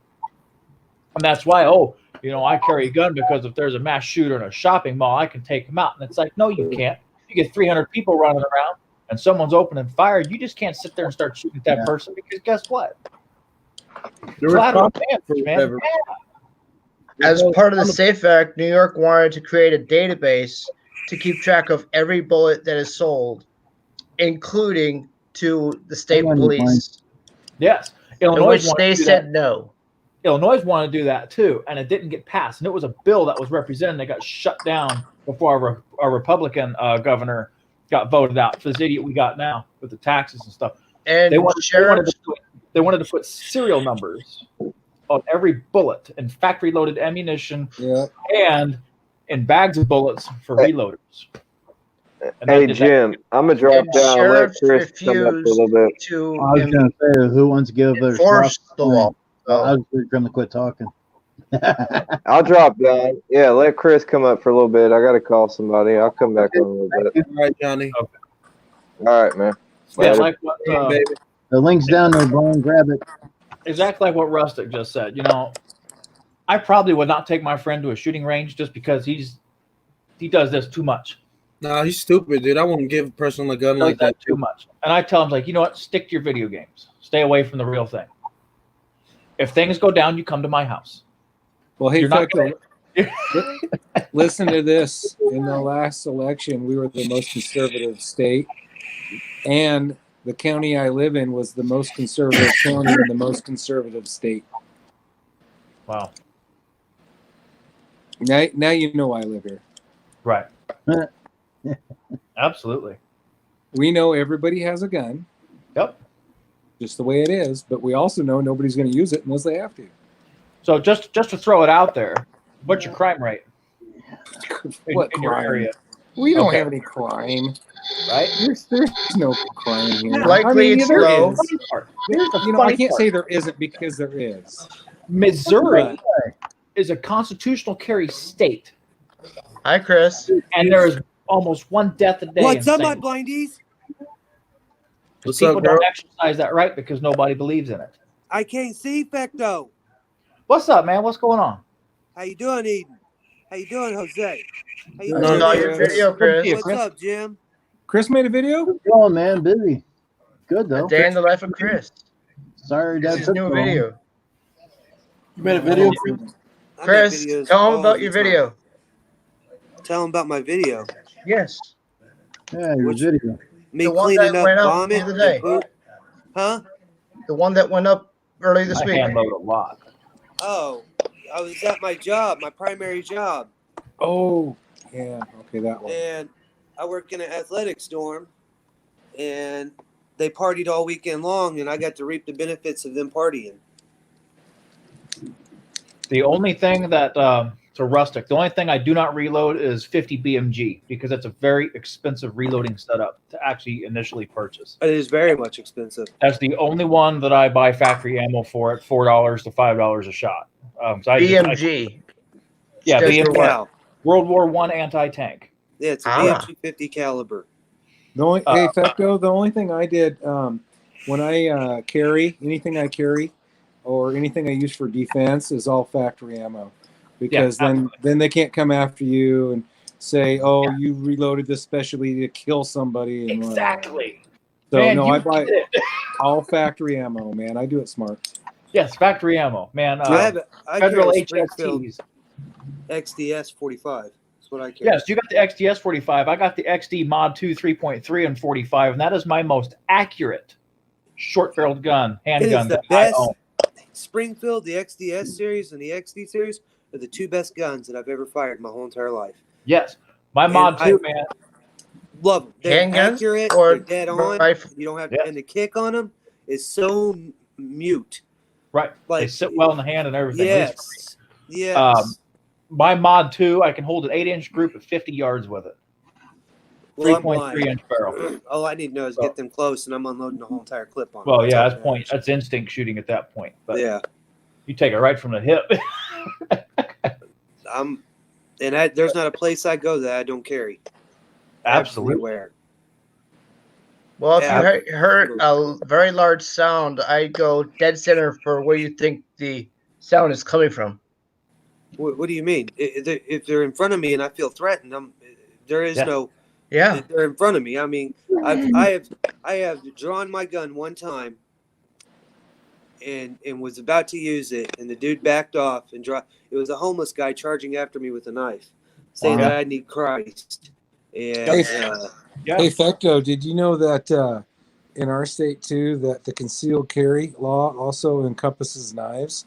And that's why, I carry a gun because if there's a mass shooter in a shopping mall, I can take them out. And it's like, no, you can't. You get 300 people running around and someone's opening fire. You just can't sit there and start shooting at that person, because guess what? Collateral damage, man. As part of the SAFE Act, New York wanted to create a database to keep track of every bullet that is sold, including to the state police. Yes. In Illinois which wanted they to do said that. no. Illinois wanted to do that too, and it didn't get passed. And it was a bill that was represented that got shut down before our Republican governor got voted out for this idiot we got now with the taxes and stuff. And they wanted to put serial numbers on every bullet and factory loaded ammunition and in bags of bullets for reloaders. And Hey that did Jim, I'm gonna drop down and let Chris come up for a little bit. I was going to say, who wants to give their enforce the law. I was going to quit talking. I'll drop down. Yeah, let Chris come up for a little bit. I gotta call somebody. I'll come back on a little bit. All right, Johnny. All right, man. Yeah, Later. like what, The link's down there, Brian. Grab it. exactly like what Rustic just said. You know, I probably would not take my friend to a shooting range just because he does this too much. No, he's stupid, dude. I wouldn't give a person a gun like that. Too much. And I tell him, like, you know what? Stick to your video games. Stay away from the real thing. If things go down, you come to my house. Well, hey, You're not Fecto, listen to this. In the last election, we were the most conservative state, and the county I live in was the most conservative county in the most conservative state. Wow. Now you know why I live here. Right. Absolutely. We know everybody has a gun. Yep. Just the way it is, but we also know nobody's going to use it unless they have to. So just to throw it out there, what's your crime rate What in your crime? area? We don't Okay. have any crime. Right? There's no crime here. Likely it's there low. is. Here's the You know, I funny can't part. say there isn't because there is. Missouri is a constitutional carry state, Hi, Chris. and there is almost one death a day. What's in up, my St. Louis. blindies? What's People up, bro? don't exercise that right because nobody believes in it. I can't see Fecto. What's up, man? What's going on? How you doing, Eden? How you doing, Jose? How you No, doing? Saw no, your Chris. video, Chris. What's up, Jim? Chris made a video? Oh, man, busy. Good though. A Day in the Life of Chris. Sorry, This Dad is took new so long. video. You made a video? Chris, tell them about your video. Tell them about my video. Yes. Yeah, your video. Me The one cleaning that up went up vomit the other and day. poop. Huh? The one that went up early this I week. hand load a lot. Oh, I was at my job, my primary job, Oh, yeah. Okay, that one. and I work in an athletics dorm, and they partied all weekend long, and I got to reap the benefits of them partying. The only thing that to Rustic, the only thing I do not reload is 50 BMG because it's a very expensive reloading setup to actually initially purchase. It is very much expensive. That's the only one that I buy factory ammo for at $4 to $5 a shot. So BMG. yeah, Stands for BMG. what? World War I anti-tank. Yeah, it's a Ah. BMG 50 caliber. The only, hey, Fecto, the only thing I did when I carry, anything I carry or anything I use for defense is all factory ammo. Because then they can't come after you and say, "Oh, you reloaded this specially to kill somebody." And Exactly. So Man, no, you I buy did it. all factory ammo, man. I do it smart. Yes, factory ammo, man. I Federal carry a Springfield HSTs. XDS 45. That's what I carry. Yes, you got the XDS 45. I got the XD Mod 2 3.3 and 45, and that is my most accurate short-barreled gun, It is handgun the that I best. own. Springfield, the XDS series, and the XD series are the two best guns that I've ever fired my whole entire life. Yes, my And Mod 2, I man. love them. They're Handguns accurate. or They're dead on. rifle? You don't have and the kick on them is so mute. Right. They Like sit well in the hand and everything. at least for me. yes. My Mod 2, I can hold an 8-inch group at 50 yards with it. Well, I'm 3.3-inch barrel. All I need to know is get them close, and I'm unloading the whole entire clip on. Well, them. yeah, all that's that point. matters. That's instinct shooting at that point. But Yeah. you take it right from the hip. There's not a place I go that I don't carry. Absolutely. Everywhere. Well, if Yeah. you heard a very large sound, I go dead center for where you think the sound is coming from. What do you mean? If they're in front of me and I feel threatened, there is Yeah. no. Yeah. They're in front of me. I mean, I have drawn my gun one time, and was about to use it, and the dude backed off and dropped. It was a homeless guy charging after me with a knife, saying Wow. that I need Christ. And Hey, Fecto, did you know that in our state too that the concealed carry law also encompasses knives?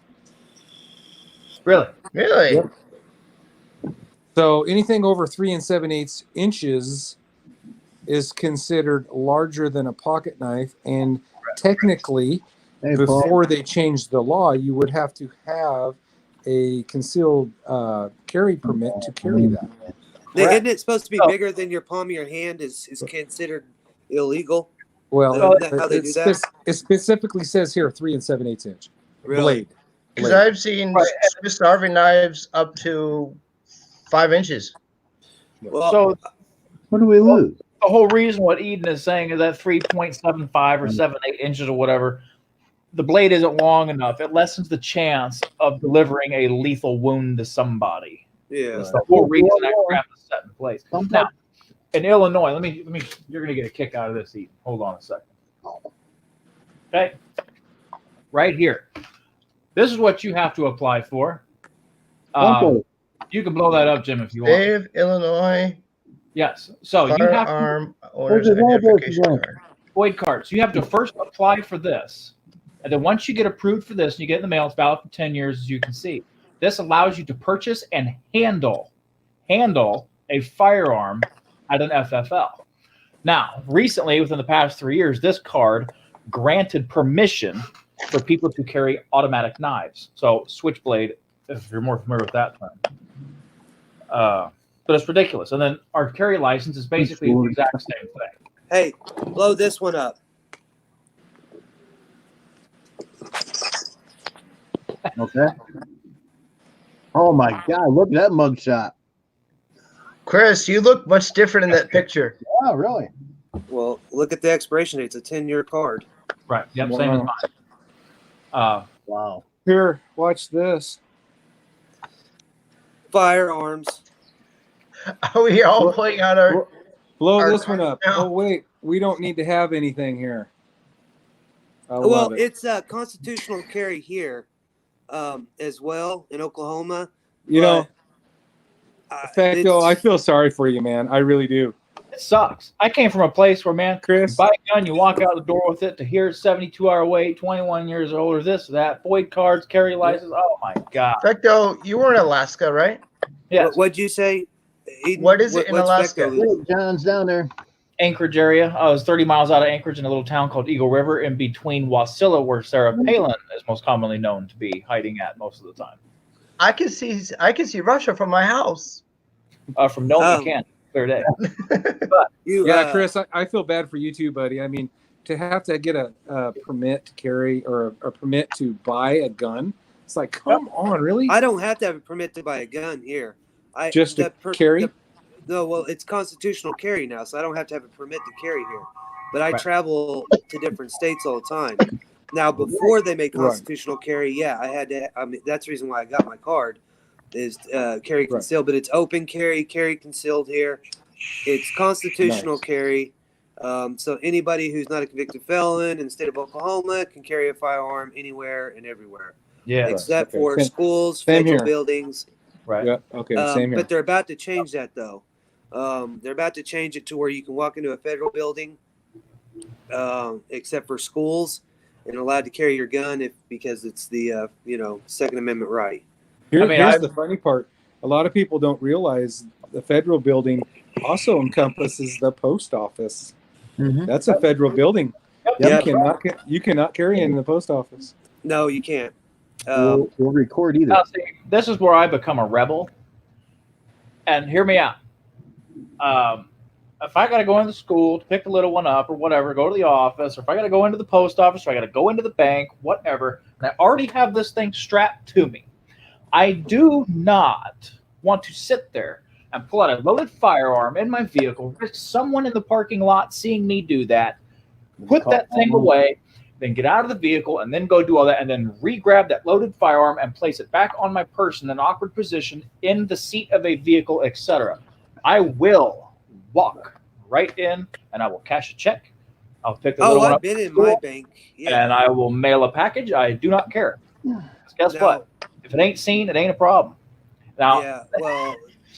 Really? Really? Yep. So anything over 3 7/8 inches is considered larger than a pocket knife, and technically, Hey, Paul. before they changed the law, you would have to have a concealed carry permit to carry that. isn't it supposed to be bigger than your palm of your hand? Is considered illegal? Well, Isn't that how they do that? it specifically says here 3 7/8 inch Really? blade. Because I've seen Swiss Army knives up to 5 inches. So what do we lose? the whole reason what Eden is saying is that 3.75 or 7/8 inches or whatever, the blade isn't long enough. It lessens the chance of delivering a lethal wound to somebody. Yeah. That's the whole reason that crap is set in place. Now, in Illinois, let me. You're gonna get a kick out of this, Eden. Hold on a second. Okay, right here. This is what you have to apply for. You can blow that up, Jim, if you want. State of Illinois. Yes. So you have Firearm owners identification card. void cards. You have to first apply for this. And then once you get approved for this and you get it in the mail, it's valid for 10 years, as you can see. This allows you to purchase and handle a firearm at an FFL. Now, recently, within the past 3 years, this card granted permission for people to carry automatic knives. So switchblade, if you're more familiar with that term. But it's ridiculous. And then our carry license is basically the exact same thing. Hey, blow this one up. Okay. Oh my God! Look at that mugshot. Chris, you look much different in that picture. Oh, really? Well, look at the expiration date. It's a 10-year card. Right. Yep. Same as mine. Wow. Here, watch this. Firearms. Are we all putting out our... Blow our this one up. now? Oh wait, we don't need to have anything here. Well, it's constitutional carry here as well in Oklahoma. You know, Facto, I feel sorry for you, man. I really do. It sucks. I came from a place where, man, Chris, you buy a gun, you walk out the door with it. To hear 72-hour wait, 21 years old, or this, or that, Boyd cards, carry license. Oh my God. Facto, you were in Alaska, right? Yes. What'd you say? Eden? What is it in What's Alaska? Facto? John's down there. Anchorage area. I was 30 miles out of Anchorage in a little town called Eagle River in between Wasilla, where Sarah Palin is most commonly known to be hiding at most of the time. I can see Russia from my house. From Nome, you can. Clear day. Chris, I feel bad for you too, buddy. I mean, to have to get a permit to carry or a permit to buy a gun, it's like, come on, really? I don't have to have a permit to buy a gun here. Just to carry? No, well, it's constitutional carry now, so I don't have to have a permit to carry here. But I travel to different states all the time. Now, before they make constitutional carry, I had to. I mean, that's the reason why I got my card, is carry concealed. But it's open carry concealed here. It's constitutional carry. So anybody who's not a convicted felon in the state of Oklahoma can carry a firearm anywhere and everywhere. Yeah, except for schools, federal buildings. Right. Yeah. Okay. Same here. But they're about to change that though. They're about to change it to where you can walk into a federal building, except for schools, and allowed to carry your gun because it's the Second Amendment right. Here's the funny part. A lot of people don't realize the federal building also encompasses the post office. Mm-hmm. That's a federal building. You cannot carry in the post office. No, you can't. We'll record either. Now, see, this is where I become a rebel. And hear me out. If I got to go into school to pick the little one up or whatever, go to the office, or if I got to go into the post office, or I got to go into the bank, whatever, and I already have this thing strapped to me, I do not want to sit there and pull out a loaded firearm in my vehicle, risk someone in the parking lot seeing me do that, put that thing away, then get out of the vehicle, and then go do all that, and then re-grab that loaded firearm and place it back on my person in an awkward position in the seat of a vehicle, etc. I will walk right in, and I will cash a check. I'll pick the little one up. I've been in my bank. Yeah. And I will mail a package. I do not care. Guess what? If it ain't seen, it ain't a problem. Now, yeah, well,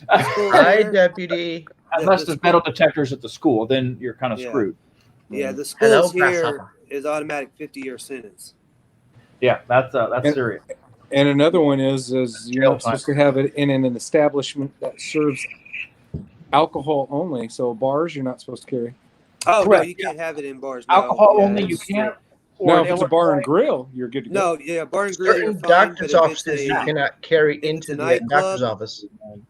hi, deputy. Unless there's metal detectors at the school, then you're kind of screwed. Yeah, the schools here is automatic 50-year sentence. Yeah, that's serious. And another one is you're not supposed to have it in an establishment that serves alcohol only. So bars, you're not supposed to carry. Oh, correct. No, you can't have it in bars. No. Alcohol only, you can't. Now, if it's a bar and grill, you're good to go. No, yeah, bar and grill. Certain doctor's offices you cannot carry into the doctor's office.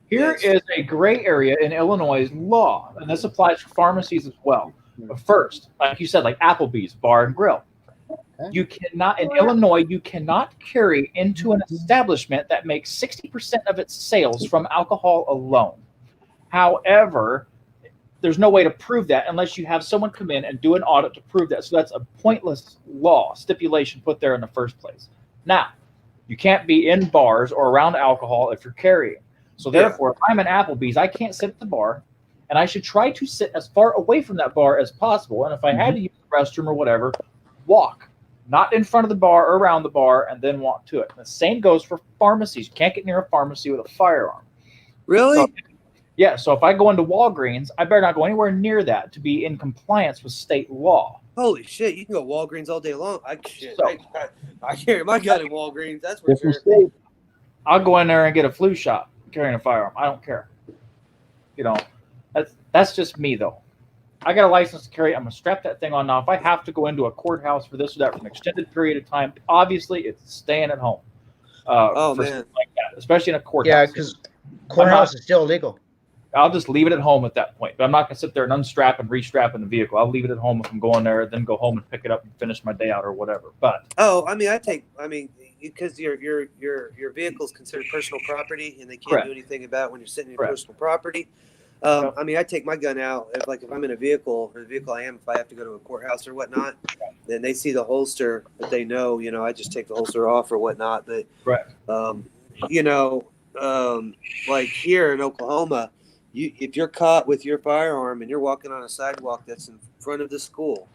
Here is a gray area in Illinois law, and this applies for pharmacies as well. But first, like you said, like Applebee's, bar and grill. You cannot, in Illinois, you cannot carry into an establishment that makes 60% of its sales from alcohol alone. However, there's no way to prove that unless you have someone come in and do an audit to prove that. So that's a pointless law stipulation put there in the first place. Now, you can't be in bars or around alcohol if you're carrying. So therefore, if I'm in Applebee's, I can't sit at the bar, and I should try to sit as far away from that bar as possible. And if I had to use the restroom or whatever, walk, not in front of the bar or around the bar, and then walk to it. And the same goes for pharmacies. You can't get near a pharmacy with a firearm. Really? So, yeah, so if I go into Walgreens, I better not go anywhere near that to be in compliance with state law. Holy shit, you can go Walgreens all day long. I carry my gun in Walgreens, that's for sure. I'll go in there and get a flu shot carrying a firearm. I don't care. You know, that's just me, though. I got a license to carry. I'm going to strap that thing on now. If I have to go into a courthouse for this or that for an extended period of time, obviously it's staying at home. Man. Like that, especially in a courthouse. Yeah, because courthouse is still illegal. I'll just leave it at home at that point. But I'm not going to sit there and unstrap and restrap in the vehicle. I'll leave it at home if I'm going there, then go home and pick it up and finish my day out or whatever. But because your vehicle is considered personal property and they can't do anything about it when you're sitting in your personal property. I take my gun out if I'm in a vehicle, or the vehicle I am, if I have to go to a courthouse or whatnot, then they see the holster, but they know, I just take the holster off or whatnot. But like here in Oklahoma, if you're caught with your firearm and you're walking on a sidewalk that's in front of the school,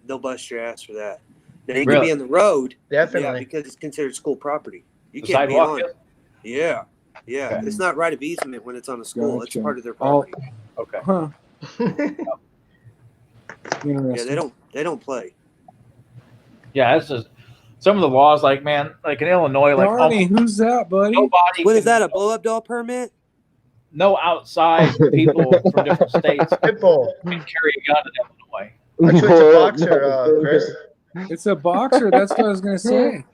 they'll bust your ass for that. Now you can Really? be on the road, Definitely. yeah, because it's considered school property. You The can't be sidewalk on it. Yeah, yeah. Okay. It's not right of easement when it's on a school. It's Gotcha. part of their Oh, property. Okay. huh. Yeah, Interesting. they don't play. Yeah, it's just some of the laws, like man, like in Illinois, like Barney, who's that, buddy? nobody. What is can- that? A blow up doll permit? No outside people from different states Pitbull. can carry a gun in Illinois. Actually, it's a boxer, Chris. It's a boxer. That's what I was gonna say.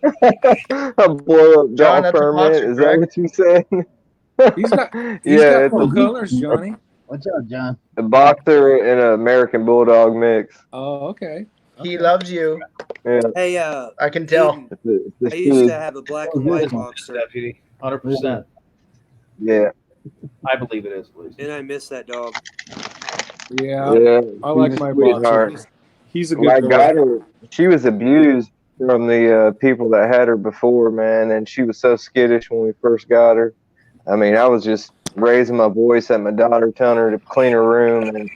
A blow up John, doll that's a permit. boxer, Is that correct? what you saying? He's got Yeah, it's full a, colors, Johnny. Watch out, John. a boxer and an American bulldog mix. Oh, okay. He loves you. Yeah, Hey, I can tell. Aiden, it's I a used kid. to have a black and white boxer, Deputy, 100%. Yeah, I believe it is, please. and I miss that dog. Yeah, yeah. I like She's a my sweetheart. boxer. He's a I good got girl. her. She was abused from the people that had her before, man, and she was so skittish when we first got her. I mean, I was just raising my voice at my daughter, telling her to clean her room, and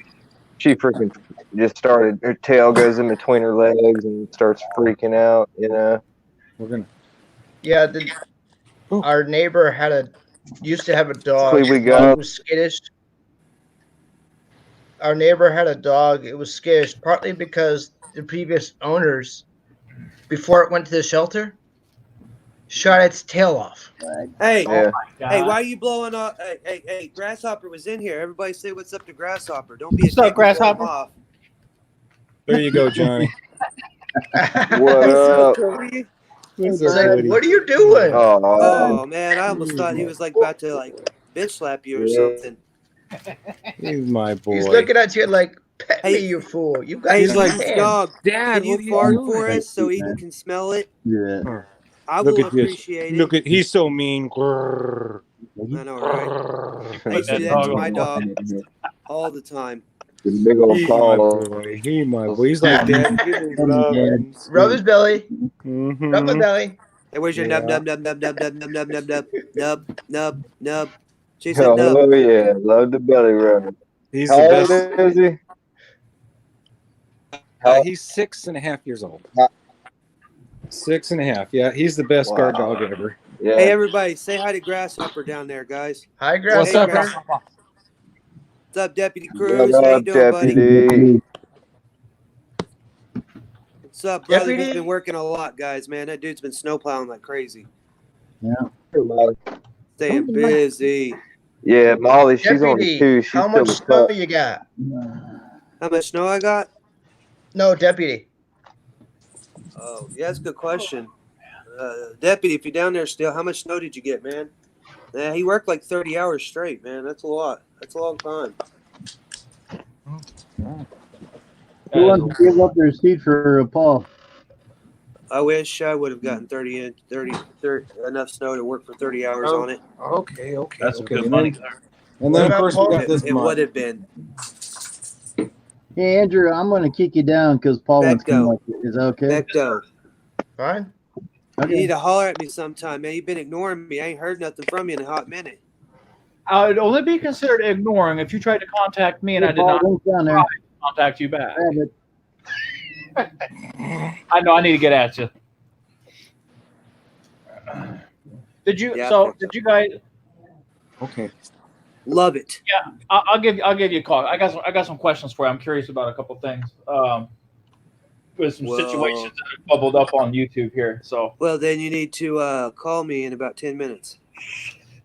she freaking just started. Her tail goes in between her legs and starts freaking out. You know. We're gonna. Yeah, our neighbor used to have a dog. Hopefully we The got- dog was skittish. Our neighbor had a dog. It was skittish, partly because the previous owners, before it went to the shelter, shot its tail off. Hey, Yeah. hey, why are you blowing off? Hey, Grasshopper was in here. Everybody say what's up to Grasshopper. Don't be a What's up, dick and blow him Grasshopper? off. There you go, Johnny. What up? He's like, what are you doing? Oh man, I almost thought he was like about to like bitch slap you or something. He's my boy. He's looking at you like, pet me, you fool. You got He's your like, hand. dog, Dad, can you what are you fart doing? for us so Thank you, Eden man. can smell it? Yeah. I Look will at this. appreciate it. Look at he's so mean. Grrr. I know, right? I Put used to that do that to dog my on dog all the time. The big old He's my claw. boy. He's my boy. He's like Dad. Give me love. Rub his belly. Mhm. Rub my belly. Hey, where's your Yeah. nub nub nub nub nub nub nub nub nub nub nub nub? She said nub. Oh yeah, love the belly rub. He's How the old best. is he? He's 6.5 years old. 6.5. Yeah, he's the best guard dog ever. Yeah. Hey, everybody, say hi to Grasshopper down there, guys. Hi, What's up, Grasshopper. What's up, Deputy Cruz? What How you up, doing, buddy? deputy? What's up, brother? Deputy? He's been working a lot, guys, man. That dude's been snowplowing like crazy. Yeah. Staying busy. Yeah, Molly, she's only Deputy, 2. She's how still much a snow pup. you got? How much snow I got? No, deputy. Oh, yeah, that's a good question. Deputy, if you're down there still, how much snow did you get, man? Yeah, he worked like 30 hours straight, man. That's a lot. That's a long time. Who wants to give up their seat for Paul? I wish I would have gotten 30 enough snow to work for 30 hours on it. Okay, okay. That's some okay. good And money then, there. and then of What course about we Paul? got this It month. would have been. Hey, Andrew, I'm going to kick you down because Paul wants to come Becto. up. Is that okay? Becto, Fine. you need to holler at me sometime, man. You've been ignoring me. I ain't heard nothing from you in a hot minute. I would only be considered ignoring if you tried to contact me and I Hey, did Paul, not link down there. try to contact you back. Grab it. I know I need to get at you. Did you? Yeah, I So think did you guys? Okay. Love it. Yeah, I'll give you a call. I got some questions for you. I'm curious about a couple things. With some Whoa. situations that have bubbled up on YouTube here. So Well, then you need to call me in about 10 minutes.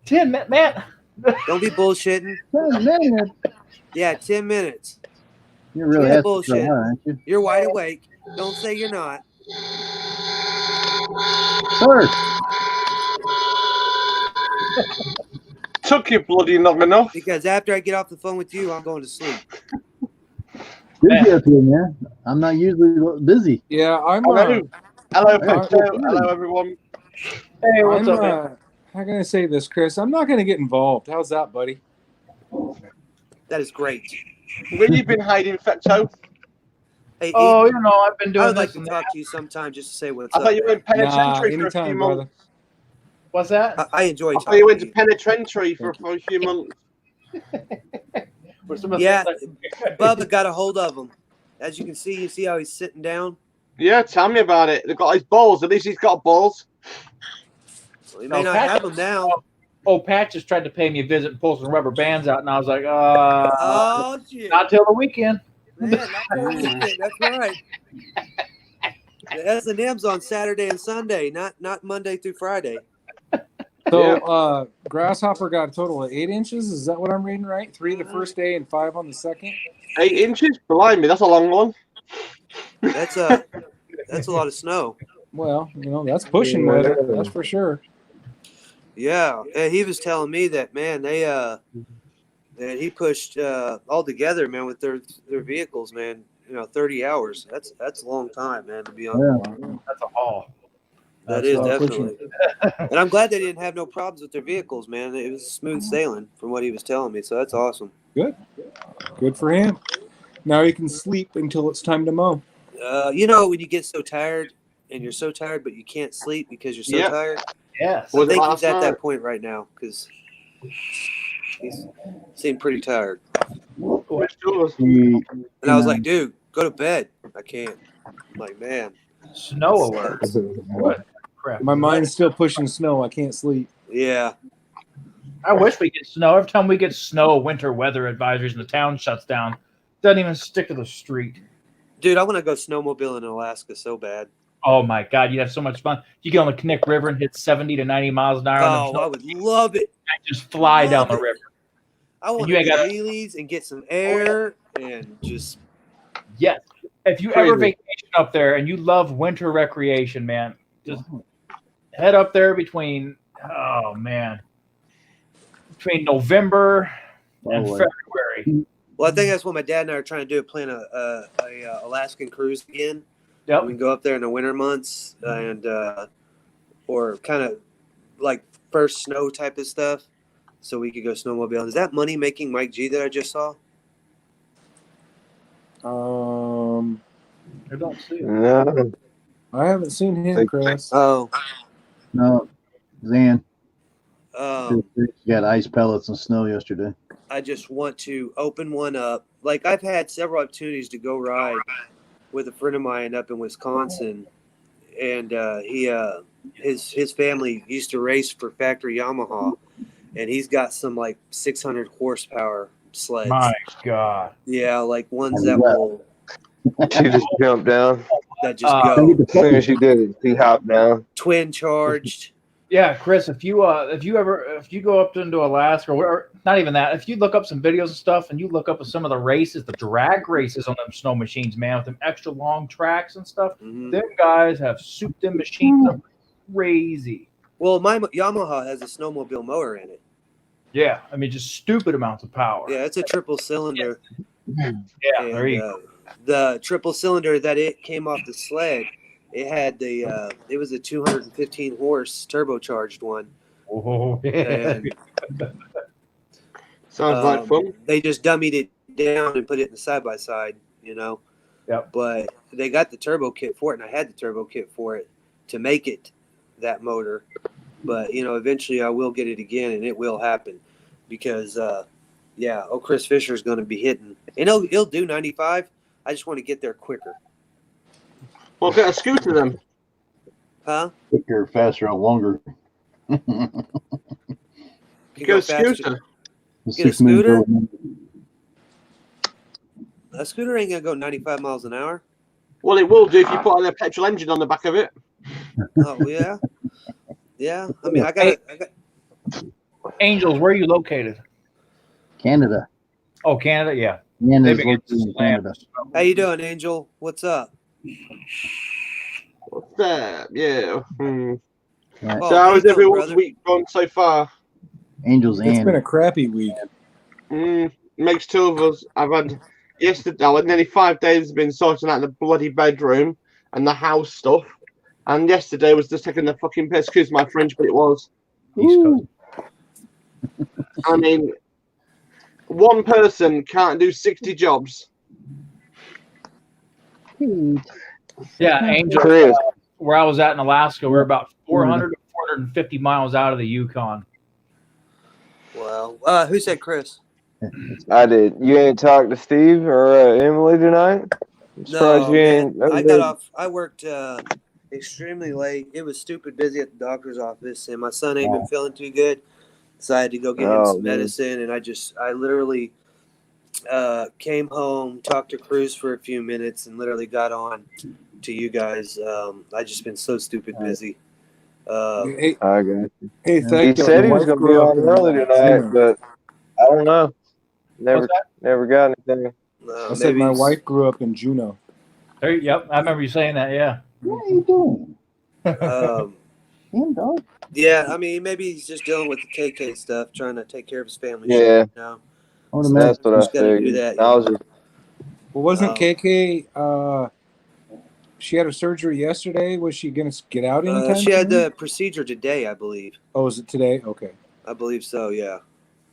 10 minutes, man. Don't be bullshitting. 10 minutes. Yeah, 10 minutes. You're really Yeah, asking for a bullshit. lot, aren't you? You're wide awake. Don't say you're not. Sir. Took you bloody long enough. Because after I get off the phone with you, I'm going to sleep. Busy up here, man. I'm not usually busy. Yeah, I'm. Hello. Hello, I got Petro. you. Hello, everyone. Hey, what's I'm, up, man? how can I say this, Chris? I'm not going to get involved. How's that, buddy? That is great. Where you been hiding, Fecto? Hey, Oh, Eden, you know, I've been doing I would like this to and talk that. to you sometime just to say what's I up. thought you went Nah, penitentiary for a few anytime, months. brother. What's that? I enjoy I talking thought you went to to penitentiary for a few months. For some of the Yeah, things I- Bubba got a hold of him. As you can see, you see how he's sitting down. Yeah, tell me about it. They've got his balls. At least he's got balls. Well, he may not have them now. Oh, Pat just tried to pay me a visit and pull some rubber bands out, and I was like, Oh shit! not till the weekend. Man, not till the weekend. That's right. The S&M's on Saturday and Sunday, not Monday through Friday. So Grasshopper got a total of 8 inches. Is that what I'm reading right? 3 the first day and 5 on the second. 8 inches? Behind me. That's a long one. That's a lot of snow. Well, that's pushing weather. That's for sure. Yeah, and he was telling me that, man, that he pushed all together, man, with their vehicles, man. 30 hours. That's a long time, man, to be on. Yeah. That's a haul. That is definitely. And I'm glad they didn't have no problems with their vehicles, man. It was smooth sailing from what he was telling me. So that's awesome. Good for him. Now he can sleep until it's time to mow. When you get so tired and you're so tired, but you can't sleep because you're so tired. Yes. I think he's at that point right now because he seemed pretty tired. And I was like, dude, go to bed. I can't. I'm like, man. Snow alerts. What crap. My mind's still pushing snow. I can't sleep. Yeah. I wish we get snow. Every time we get snow, winter weather advisories, and the town shuts down, doesn't even stick to the street. Dude, I want to go snowmobiling in Alaska so bad. Oh my God, you have so much fun. You get on the Knik River and hit 70 to 90 miles an hour. Oh, I would love it. Just fly down the river. I want you to do gotta- wheelies and get some air and just. Yes. If you ever vacation up there and you love winter recreation, man, just head up there between November and February. Well, I think that's what my dad and I are trying to do. Plan a Alaskan cruise again. Yep. We can go up there in the winter months and or kind of like first snow type of stuff, so we could go snowmobiling. Is that Money Making Mike G that I just saw? I don't see it. No. I haven't seen him, Chris. Oh. No, Zan. Um, She got ice pellets and snow yesterday. I just want to open one up. Like I've had several opportunities to go ride with a friend of mine up in Wisconsin, and his family used to race for Factory Yamaha, and he's got some like 600 horsepower sleds. My God. Yeah, like ones that will She just jumped down. that just go As soon as she did it, she hopped down. twin charged. Yeah, Chris, if you go up into Alaska or not even that, if you look up some videos and stuff and you look up some of the races, the drag races on them snow machines, man, with them extra long tracks and stuff, them guys have souped them machines up crazy. Well, my Yamaha has a snowmobile motor in it. Yeah, I mean just stupid amounts of power. Yeah, it's a triple cylinder. Yeah, there you go. The triple cylinder that it came off the sled, it had it was a 215 horse turbocharged one. Oh, yeah. And, Sounds like fun. They just dummied it down and put it in the side by side, Yep. But they got the turbo kit for it, and I had the turbo kit for it to make it that motor. But eventually I will get it again, and it will happen because Chris Fisher's going to be hitting, and he'll do 95. I just want to get there quicker. Well, get a scooter then. Huh? Quicker, faster, and longer. You Get a scooter. Get a scooter? A scooter ain't gonna go 95 miles an hour. Well, it will do if you put a petrol engine on the back of it. Oh yeah, yeah. I mean, I got. Angels, where are you located? Canada. Oh, Canada, yeah. Canada's They've been located in Canada. How you doing, Angel? What's up? What's that? Yeah. Right. So how has everyone's week gone so far? Angels It's and been a crappy week. Makes two of us. I've had nearly 5 days been sorting out the bloody bedroom and the house stuff. And yesterday was just taking the fucking piss. Excuse my French, but it was. I mean, one person can't do 60 jobs. Yeah, Angel. Chris. Where I was at in Alaska, we're about 400 to 450 miles out of the Yukon. Well, who said Chris? I did. You ain't talked to Steve or Emily tonight? surprised No, you man. ain't. I got off. I worked extremely late. It was stupid busy at the doctor's office, and my son ain't been feeling too good. So I had to go get him Oh, some man. medicine, and I literally came home, talked to Cruz for a few minutes, and literally got on to you guys. I just been so stupid busy. Hey, I got you. hey, He thank you. said My he was wife going to be grew up on in early tonight, Juneau. but I don't know. What's that? Never got anything. I said my wife grew up in Juneau. Yep, I remember you saying that. Yeah. What are you doing? Him, dog. Yeah, I mean, maybe he's just dealing with the KK stuff, trying to take care of his family. Yeah. Shit, you know? I would So imagine That's what I just got to do figured. that. I You was know? just, Well, wasn't KK? She had her surgery yesterday. Was she gonna get out anytime She had soon? the procedure today, I believe. Oh, is it today? Okay. I believe so. Yeah.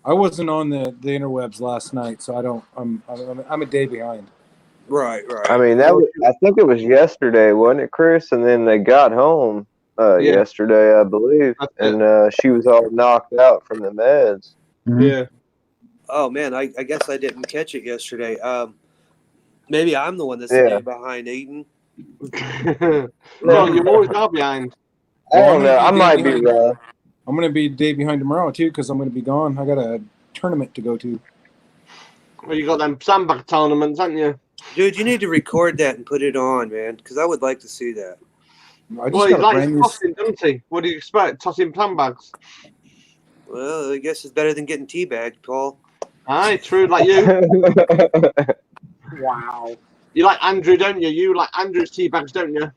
I wasn't on the interwebs last night, so I don't. I'm a day behind. Right. I mean, I think it was yesterday, wasn't it, Chris? And then they got home yesterday, I believe, and she was all knocked out from the meds. Yeah. Oh man, I guess I didn't catch it yesterday. Maybe I'm the one that's a Yeah. day behind, Aiden. No, you always are behind. I Well, don't know. I might be wrong. I'm gonna be a day behind tomorrow too because I'm gonna be gone. I got a tournament to go to. Well, you got them sandbag tournaments, haven't you? Dude, you need to record that and put it on, man, because I would like to see that. I just Well, got he's a like brand new. tossing, doesn't he? What do you expect? Tossing sandbags? Well, I guess it's better than getting teabagged, Paul. Aye, true, like you. Wow. You like Andrew, don't you? You like Andrew's teabags, don't you?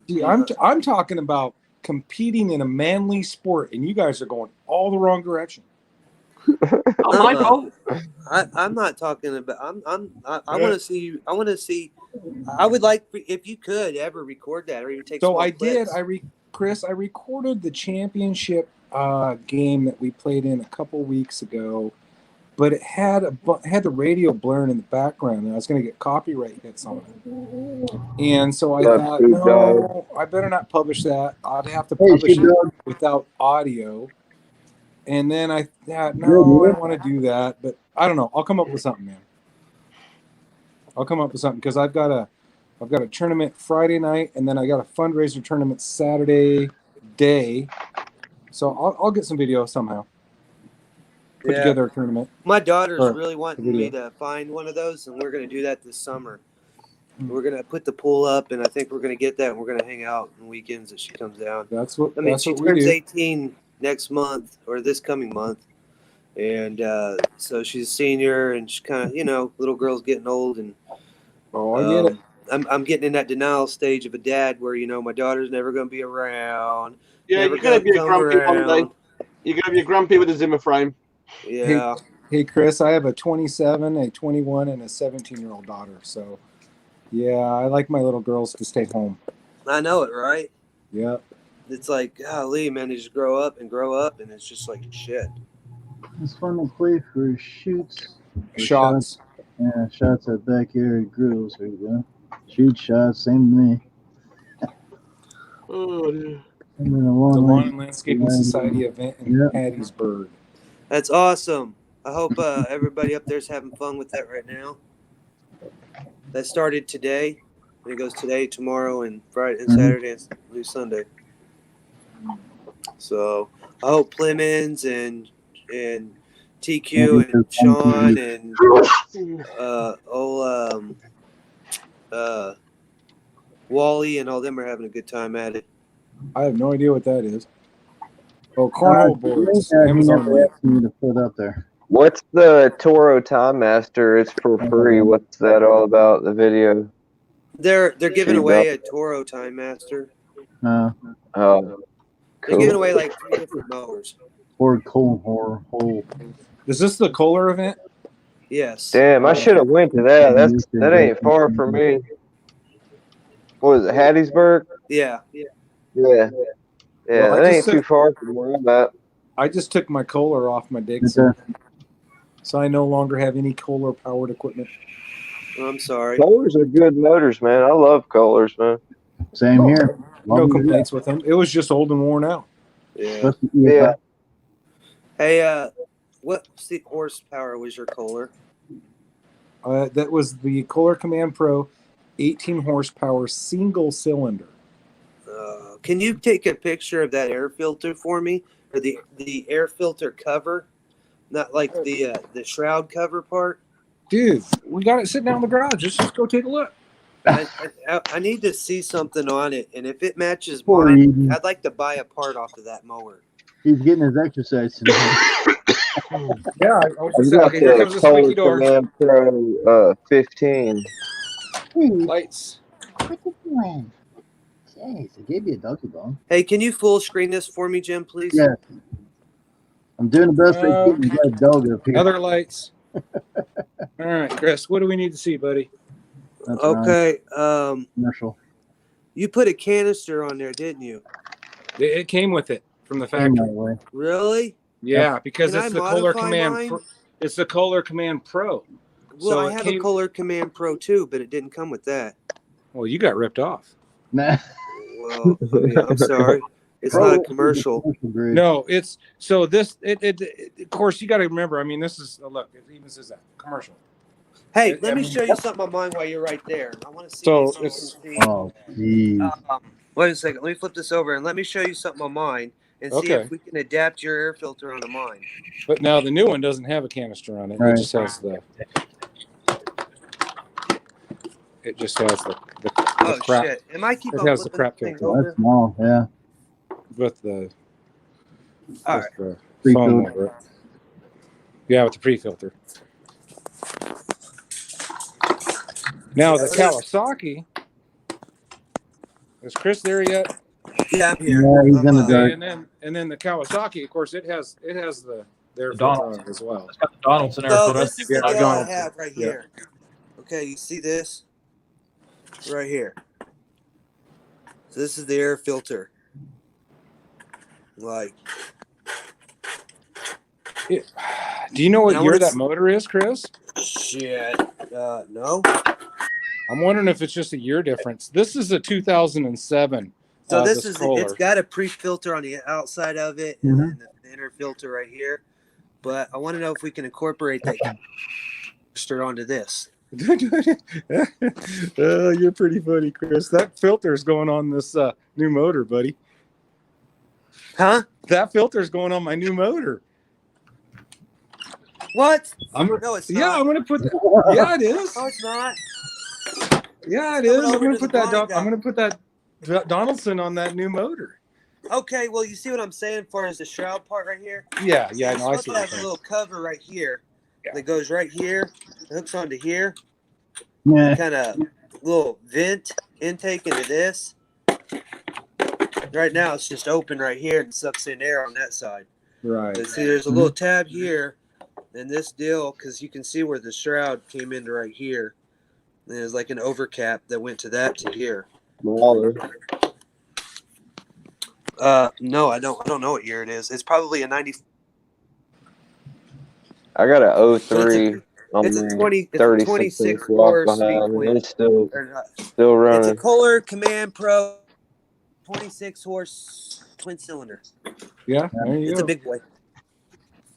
See, I'm talking about competing in a manly sport, and you guys are going all the wrong direction. Oh, my fault. I'm not talking about. I want to see you. I want to see. I would like if you could ever record that or even take. So small I did. clips. Chris, I recorded the championship game that we played in a couple weeks ago, but it had the radio blaring in the background, and I was going to get copyright hits on it. And so I thought, no, I better not publish that. I'd have to publish it without audio. And then I thought, no, I don't want to do that. But I don't know. I'll come up with something, man. I'll come up with something because I've got a tournament Friday night, and then I got a fundraiser tournament Saturday day. So I'll get some video somehow. Put together a tournament. My daughter's Or really wanting video. me to find one of those, and we're going to do that this summer. We're going to put the pool up, and I think we're going to get that, and we're going to hang out on weekends as she comes down. That's what. I mean, that's she what we turns do. 18 next month or this coming month, and so she's a senior, and she's kind of, little girl's getting old, and I get it. I'm getting in that denial stage of a dad where my daughter's never going to be around. Yeah, never you're going to be a come grumpy one around. day. You're going to be a grumpy with a Zimmer frame. Yeah. Hey, Chris, I have a 27, a 21, and a 17-year-old daughter. So, yeah, I like my little girls to stay home. I know it, right? Yeah. It's like, golly, man, they just grow up, and it's just like shit. It's fun to play for shoots. Or Shots. Yeah, shots at backyard grills. There you go. Shoot shots, same to me. Oh, dear. And then The Lawn and Landscaping Society event in Hattiesburg. That's awesome. I hope everybody up there's having fun with that right now. That started today. And it goes today, tomorrow, and Friday, and Saturday, and through Sunday. So I hope Plemons and TQ and Sean and Wally and all them are having a good time at it. I have no idea what that is. Oh, cornhole boards. He Amazon never asked me to put up there. What's the Toro Time Master? It's for free. What's that all about? The video. They're giving away a Toro Time Master. Oh, They're cool. giving away like 3 different mowers. Or cold hole. Is this the Kohler event? Yes. Damn, I should have went to that. That ain't far from me. What is it, Hattiesburg? Yeah. Yeah. Well, That ain't too far from where I'm at. I just took my Kohler off my Dixon. So I no longer have any Kohler powered equipment. I'm sorry. Kohlers are good motors, man. I love Kohlers, man. Same here. No complaints with them. It was just old and worn out. Yeah. Hey, what horsepower was your Kohler? That was the Kohler Command Pro 18 horsepower single cylinder. Can you take a picture of that air filter for me, or the air filter cover, not like the shroud cover part? Dude, we got it sitting out in the garage. Let's just go take a look. I need to see something on it, and if it matches Poor mine, Eden. I'd like to buy a part off of that mower. He's getting his exercise today. Yeah, I got the Kohler Command Pro 15. Lights. What you doing? Jeez, I gave you a doggy bone. Hey, can you full screen this for me, Jim, please? Yeah. I'm doing the best I can. You got a dog up here. Other lights. All right, Chris, what do we need to see, buddy? That's Okay. Commercial. You put a canister on there, didn't you? It came with it from the Came factory. that way. Really? Yeah, because Can it's I the Kohler modify Command. mine? It's the Kohler Command Pro. Well, So I it have came- a Kohler Command Pro too, but it didn't come with that. Well, you got ripped off. Nah. Well, I mean, I'm sorry. It's not a commercial. No, it's so this. Of course, you got to remember. I mean, this is look. It even says that commercial. Hey, let me show you something on mine while you're right there. I want to see. So if you it's- can see. Oh, jeez. Wait a second. Let me flip this over and let me show you something on mine and see Okay. if we can adapt your air filter onto mine. But now the new one doesn't have a canister on it. Right. It just has the. It just has the Oh crap. shit! Am I keep It on has the flipping crap this thing filter. over? That's small, yeah. With the. All with right. the Pre-filter. foam over it. Yeah, with the pre-filter. Now the Kawasaki. Is Chris there yet? Yeah, I'm here. Yeah, he's in the Okay, dark. and then the Kawasaki, of course, it has the their Donaldson. filter on it as well. It's got the Donaldson air So filter. this is the Yeah, deal I Donaldson. have right Yeah. here. Okay, you see this right here. So this is the air filter. Like, Do you know what Now year when that it's- motor is, Chris? shit. No. I'm wondering if it's just a year difference. This is a 2007. So this is Kohler. it's got a pre-filter on the outside of it and then the inner filter right here. But I want to know if we can incorporate that canister onto this. Oh, you're pretty funny, Chris. That filter's going on this new motor, buddy. Huh? That filter's going on my new motor. What? I'm, No, it's yeah, not. I'm gonna put. Yeah, it is. No, it's not. Yeah, it Coming is. I'm over gonna to put the that. blind I'm gonna put that Donaldson on that new motor. Okay, well, you see what I'm saying for is the shroud part right here? Yeah, So yeah, you're no, I supposed see to what have you're a saying. little cover right here that goes right here, hooks onto here, Yeah. kind of little vent intake into this. Right now, it's just open right here and sucks in air on that side. Right. But see, there's a little tab here, and this deal, because you can see where the shroud came into right here. And there's like an overcap that went to that to here. Waller. No, I don't know what year it is. It's probably a 90. I got a 03 on It's a the 20. It's a 36 26 inch walk horse speed behind, and twin. it's still Or not. still It's a running. Kohler Command Pro 26 horse twin cylinder. Yeah, there you It's go. a big boy.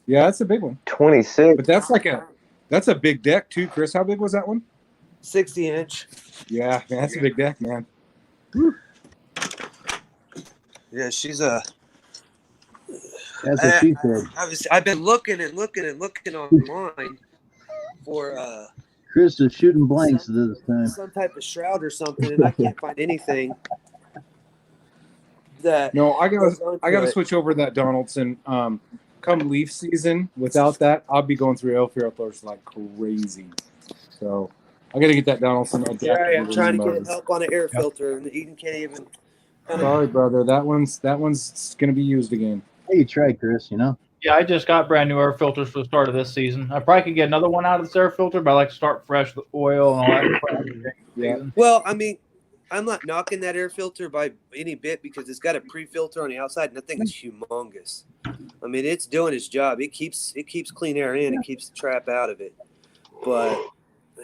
Yeah, that's a big one. 26. But that's a big deck too, Chris. How big was that one? 60 inch. Yeah, man, that's a big deck, man. Yeah, she's a. That's what she said. I've been looking and looking and looking online for Chris is shooting blanks this time. some type of shroud or something, and I can't find anything that. No, I goes gotta onto it. switch over that Donaldson. Come leaf season, without that, I'll be going through air filters like crazy. So I gotta get that Donaldson. Sorry, I'm adapted trying to motors. get help on an air Yep. filter, and Eden can't even. Sorry, brother. That one's gonna be used again. Hey, you tried, Chris. You know. Yeah, I just got brand new air filters for the start of this season. I probably could get another one out of this air filter, but I like to start fresh with oil and all that. Yeah. Well, I mean, I'm not knocking that air filter by any bit because it's got a pre-filter on the outside, and that thing is humongous. I mean, it's doing its job. It keeps clean air in. It keeps the trap out of it. But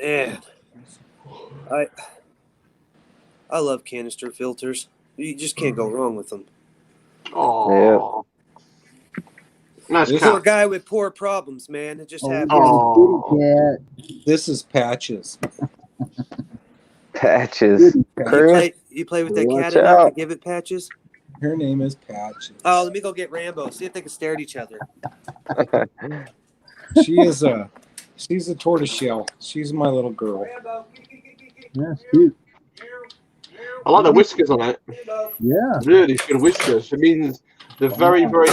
man, I love canister filters. You just can't go wrong with them. Oh. Nice Poor cat. guy with poor problems, man. It just happens. This is Patches. Patches. You play with that Watch cat enough to out. give it Patches? Her name is Patches. Oh, let me go get Rambo. See if they can stare at each other. She's a tortoiseshell. She's my little girl. That's cute. I like the whiskers on it. Yeah. Really good whiskers. It means they're very, very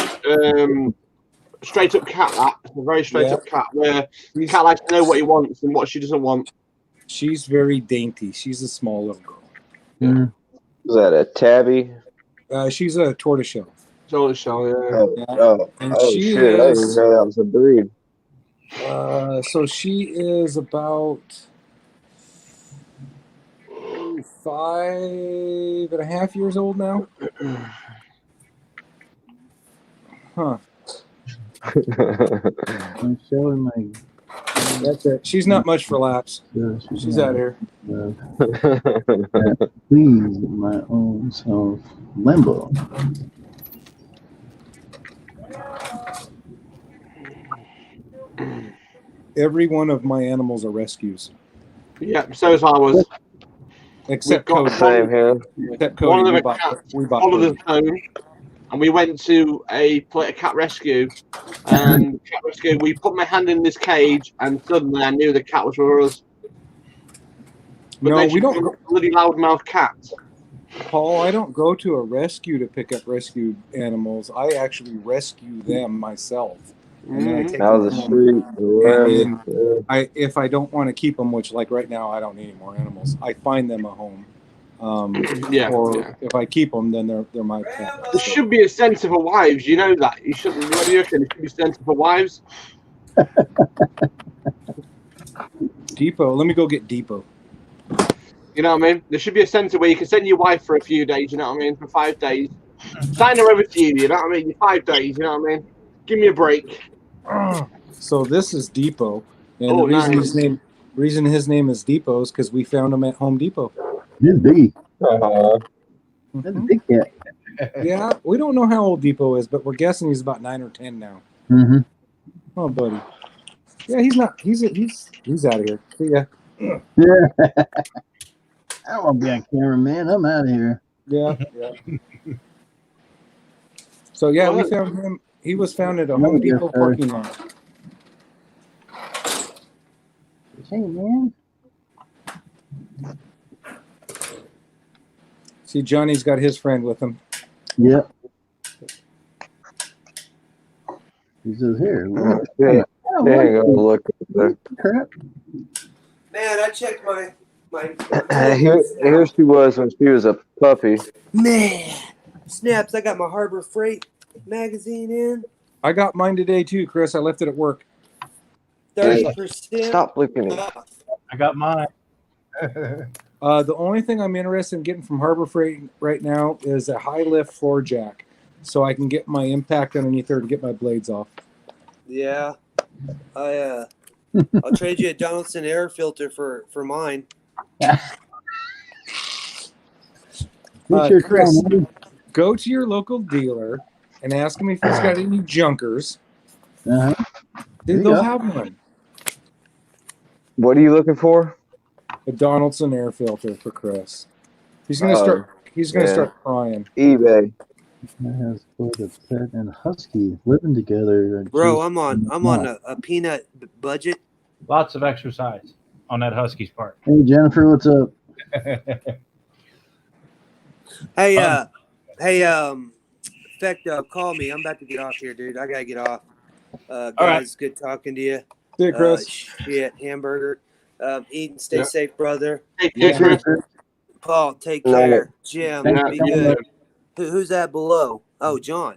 straight up cat. That's a very straight up cat where the cat likes to know what he wants and what she doesn't want. She's very dainty. She's a small little girl. Mm. Is that a tabby? She's a tortoiseshell. Tortoiseshell, yeah. And Oh she shit! I didn't is. know that was a breed. So she is about 5.5 years old now. Huh. I'm showing my. That's it. She's not much for laps. She's out of here. Please, my own self, Limbo. Every one of my animals are rescues. Yeah, so is ours. Except We've got Cody. Same here. Except Cody. One of We them bought cats Cody. followed us home, and we went to a cat rescue. And cat rescue, we put my hand in this cage, and suddenly I knew the cat was for us. But No, then we don't. a bloody loudmouth cat. Paul, I don't go to a rescue to pick up rescued animals. I actually rescue them myself. And then I take Out of them the home. street. And if I don't want to keep them, which like right now I don't need any more animals, I find them a home. If I keep them, then they're my pet. There should be a centre for wives. You know that. You shouldn't. What do you reckon? There should be a centre for wives. Depot. Let me go get Depot. You know what I mean? There should be a centre where you can send your wife for a few days. You know what I mean? For 5 days. Sign her over to you. You know what I mean? 5 days. You know what I mean? Give me a break. So this is Depot, and Oh, the reason nice. his name is Depot is because we found him at Home Depot. He's big. That's a big cat. Yeah, we don't know how old Depot is, but we're guessing he's about 9 or 10 now. Mm-hmm. Oh, buddy. Yeah, he's not. He's out of here. See ya. Yeah. I don't want to be on camera, man. I'm out of here. Yeah. So yeah, we found him. He was found at a Home Depot parking lot. Hey, man. See, Johnny's got his friend with him. Yep. He says, here. Look. Yeah. There you go. Look. Crap. Man, I checked my Here she was when she was a puppy. Man, snaps! I got my Harbor Freight magazine in. I got mine today too, Chris. I left it at work. 30%. Stop looking at off. I got mine. The only thing I'm interested in getting from Harbor Freight right now is a high lift floor jack, so I can get my impact underneath there to get my blades off. Yeah, I'll trade you a Donaldson air filter for mine. Chris, go to your local dealer and ask him if he's got any junkers. They'll have one. What are you looking for? A Donaldson air filter for Chris. He's gonna start. He's gonna start crying. eBay. Has both a pet and husky living together. Bro, I'm on a peanut budget. Lots of exercise on that husky's part. Hey, Jennifer, what's up? Hey, Feck, call me. I'm about to get off here, dude. I gotta get off. Guys, right. Good talking to you. See you, Chris. Shit, hamburger. Eat and stay Yeah. safe, brother. Take care, Chris. Paul, take No. care. Jim, Thanks be for coming good. Who's that below? Oh, John.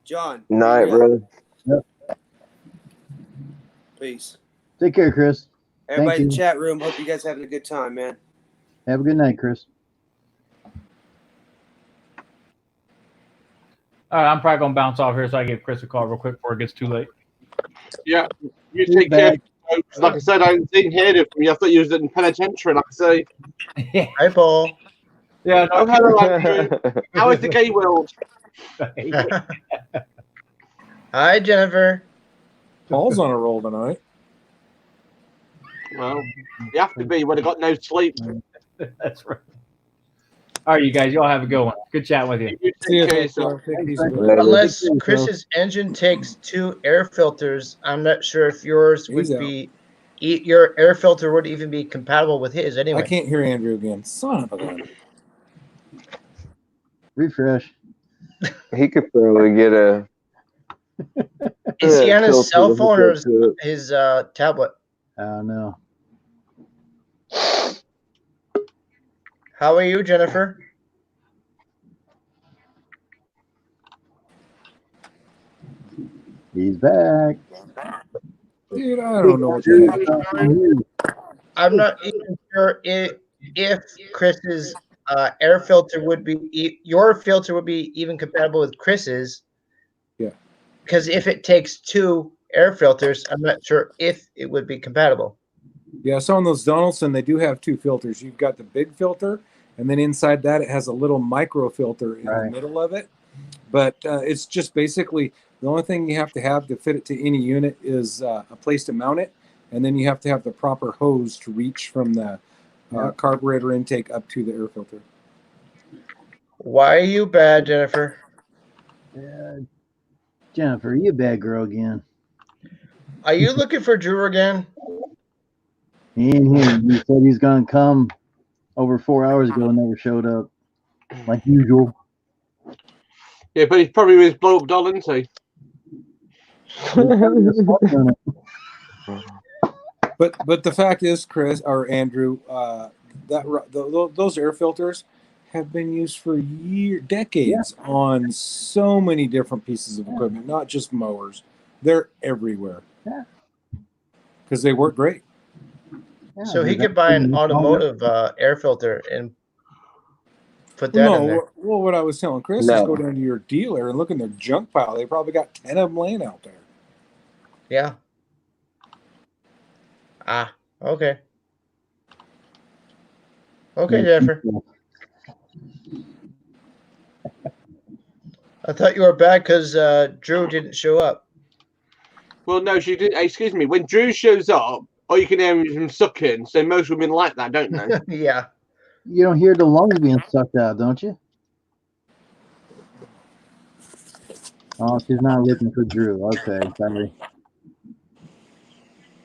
John. Night, yeah. brother. Peace. Take care, Chris. Everybody in you. the chat room, hope you guys having a good time, man. Have a good night, Chris. All right, I'm probably gonna bounce off here, so I give Chris a call real quick before it gets too late. Yeah, you take care. Like I said, I didn't hear it from you. I thought you was in penitentiary. Like I say, Hi, Paul. Yeah. No, hello, Andrew. How is the gay world? Hi, Jennifer. Paul's on a roll tonight. Well, you have to be when I got no sleep. That's right. All right, you guys, y'all have a good one. Good chat with you. Unless Chris's engine takes 2 air filters, I'm not sure if yours would He's out. be. Your air filter would even be compatible with his anyway. I can't hear Andrew again. Son of a gun. Refresh. He could probably get a. Is he on his filter cell to phone hook or up to it. his tablet? I don't know. How are you, Jennifer? He's back. Dude, I don't know what the heck. I'm not even sure if Chris's air filter would be your filter would be even compatible with Chris's. Yeah. Because if it takes 2 air filters, I'm not sure if it would be compatible. Yeah, so on those Donaldson, they do have 2 filters. You've got the big filter, and then inside that, it has a little micro filter in the middle of it. But it's just basically the only thing you have to fit it to any unit is a place to mount it, and then you have to have the proper hose to reach from the carburetor intake up to the air filter. Why are you bad, Jennifer? Jennifer, you a bad girl again. Are you looking for Drew again? He ain't here. He said he's gonna come over 4 hours ago and never showed up, like usual. Yeah, but he's probably with his blow up doll, isn't he? But the fact is, Chris or Andrew, those air filters have been used for decades on so many different pieces of equipment, not just mowers. They're everywhere. Yeah. Because they work great. So he could buy an automotive air filter and put that in there. Well, what I was telling Chris is go down to your dealer and look in their junk pile. They probably got 10 of them laying out there. Yeah. Ah, okay. Okay, Jennifer. I thought you were bad because Drew didn't show up. Well, no, she did. Excuse me. When Drew shows up, all you can hear him sucking. So most women like that, don't they? Yeah. You don't hear the lungs being sucked out, don't you? Oh, she's not looking for Drew. Okay, sorry.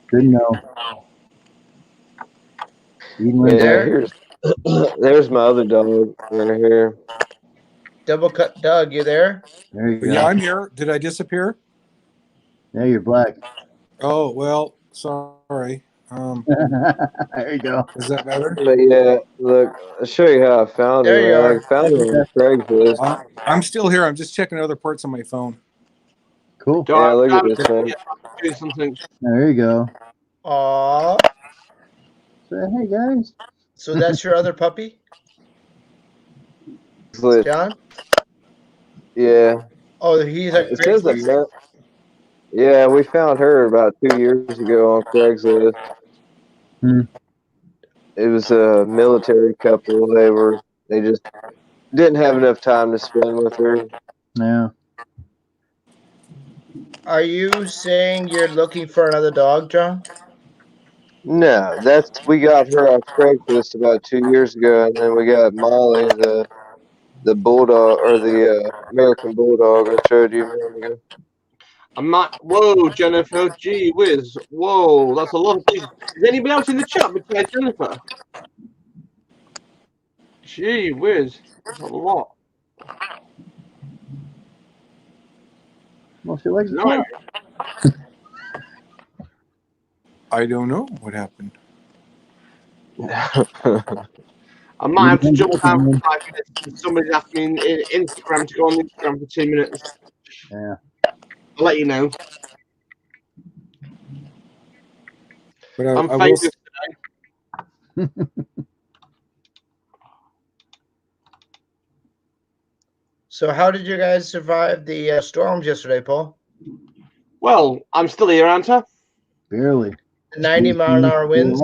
Good know. Yeah, there's my other dog right here. Double cut Doug, you there? There you go. Yeah, I'm here. Did I disappear? Yeah, you're black. Oh, well, sorry. There you go. Is that better? But yeah, look, I'll show you how I found There him. you Man. are. I found him on Craigslist. I'm still here. I'm just checking other parts on my phone. Cool. Yeah, look at this thing. Do something. There you go. Aw. Say, hey, guys. So that's your other puppy? John? Yeah. Oh, he's a It says that. Yeah, we found her about 2 years ago on Craigslist. It was a military couple. They just didn't have enough time to spend with her. Yeah. Are you saying you're looking for another dog, John? No, we got her off Craigslist about 2 years ago, and then we got Molly, the bulldog or the American bulldog I showed you a minute ago. Whoa, Jennifer, gee whiz. Whoa, that's a lot of people. Is anybody else in the chat besides Jennifer? Gee whiz, that's a lot. Well, she likes No. I don't know what happened. I might have to jump out for 5 minutes because somebody's asked me in Instagram to go on Instagram for 2 minutes. Yeah. I'll let you know. But I'm I will famous today. So how did you guys survive the storms yesterday, Paul? Well, I'm still here, aren't I? Barely. 90-mile-an-hour winds?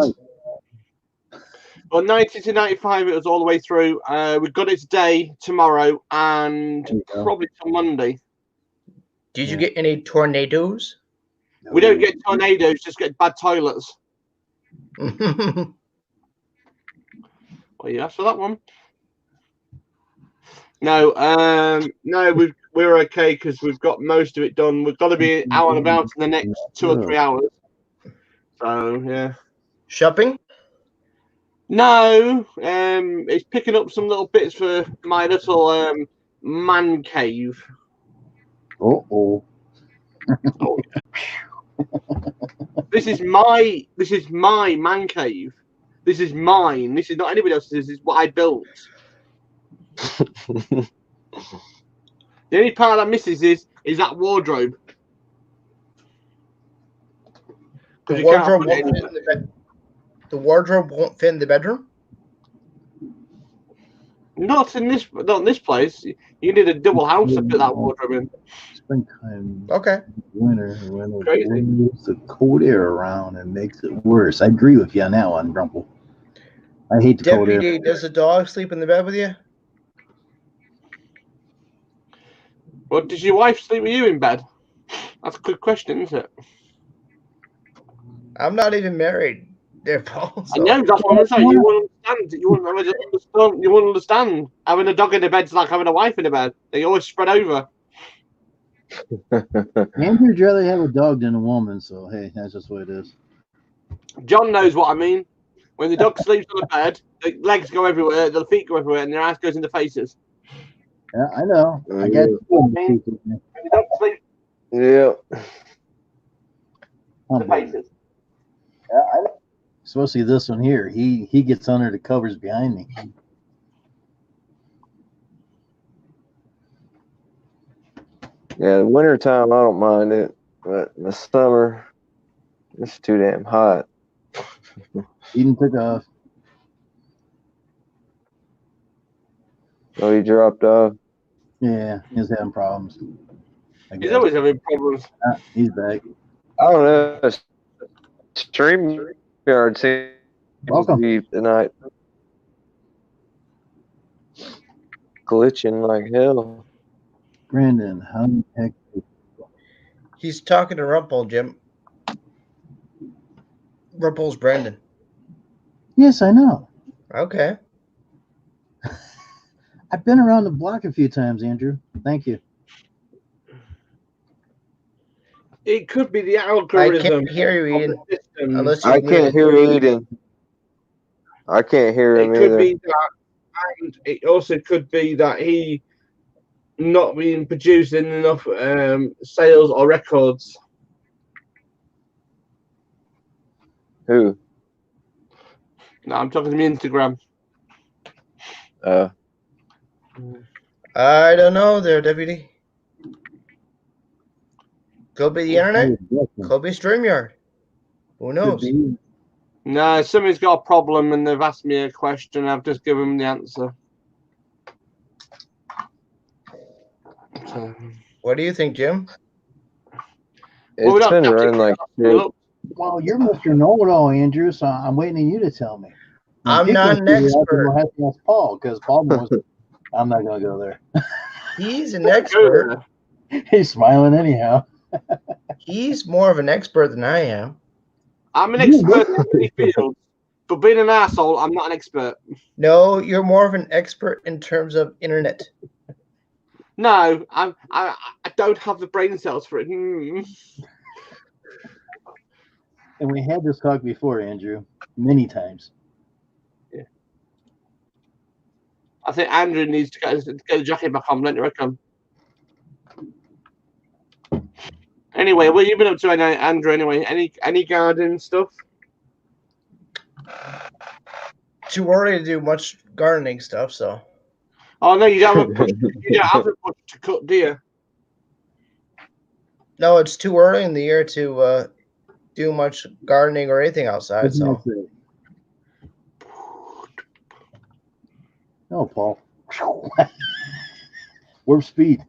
Well, 90 to 95, it was all the way through. We've got it today, tomorrow, and probably till Monday. Did you get any tornadoes? We don't get tornadoes, just get bad toilets. Well, Well, you asked for that one. No, we're okay because we've got most of it done. We've got to be out and about in the next 2 or 3 hours. So yeah. Shopping? No, it's picking up some little bits for my little man cave. Oh. This is my man cave. This is mine. This is not anybody else's. This is what I built. The only part that misses is that wardrobe. The wardrobe won't fit in the bed. The wardrobe won't fit in the bedroom. Not in this place. You need a double house to put that wardrobe in. Springtime. Okay. Winter, when it moves the cold air around and makes it worse. I agree with you on that one, Grumple. I hate the cold air. Deputy, does the dog sleep in the bed with you? Well, does your wife sleep with you in bed? That's a good question, isn't it? I'm not even married, there, Paul. I know, that's what I'm saying. You won't understand. You won't understand. Having a dog in the bed's like having a wife in the bed. They always spread over. Andrew'd rather have a dog than a woman, so hey, that's just what it is. John knows what I mean. When the dog sleeps on the bed, the legs go everywhere, the feet go everywhere, and their ass goes into faces. Yeah, I know. I got Yeah. Faces. Yeah, I know. Especially this one here. He gets under the covers behind me. Yeah, the wintertime, I don't mind it. But in the summer, it's too damn hot. Eden took off. Oh, he dropped off. Yeah, he's having problems. He's always having problems. He's back. I don't know. StreamYard seems Welcome. to be tonight glitching like hell. Brandon, how the heck? He's talking to Rumple, Jim. Rumple's Brandon. Yes, I know. Okay. I've been around the block a few times, Andrew. Thank you. It could be the algorithm. I can't hear you, Eden. Unless I can't hear Eden. I can't hear him It could either. be that, and it also could be that he not being producing enough sales or records. Who? No, I'm talking to me Instagram. I don't know there, Deputy. Could be the internet. Could be StreamYard. Who knows? No, somebody's got a problem and they've asked me a question. I've just given them the answer. So, What do you think, Jim? It's been running like shit. Well, you're Mr. Know-It-All, Andrew, so I'm waiting on you to tell me. I'm not an expert. We'll have to ask Paul, because Paul knows. I'm not going to go there. He's an expert. He's smiling anyhow. He's more of an expert than I am. I'm an expert in many fields, but being an asshole, I'm not an expert. No, you're more of an expert in terms of internet. No, I don't have the brain cells for it. And we had this talk before, Andrew, many times. Yeah. I think Andrew needs to get the jacket back on, don't you reckon? Anyway, what have you been up to, Andrew? Anyway, any garden stuff? Too early to do much gardening stuff, so. Oh no, you don't have a bush, you don't have a bush to cut, do you? No, it's too early in the year to do much gardening or anything outside. So. No, Paul. Warp speed.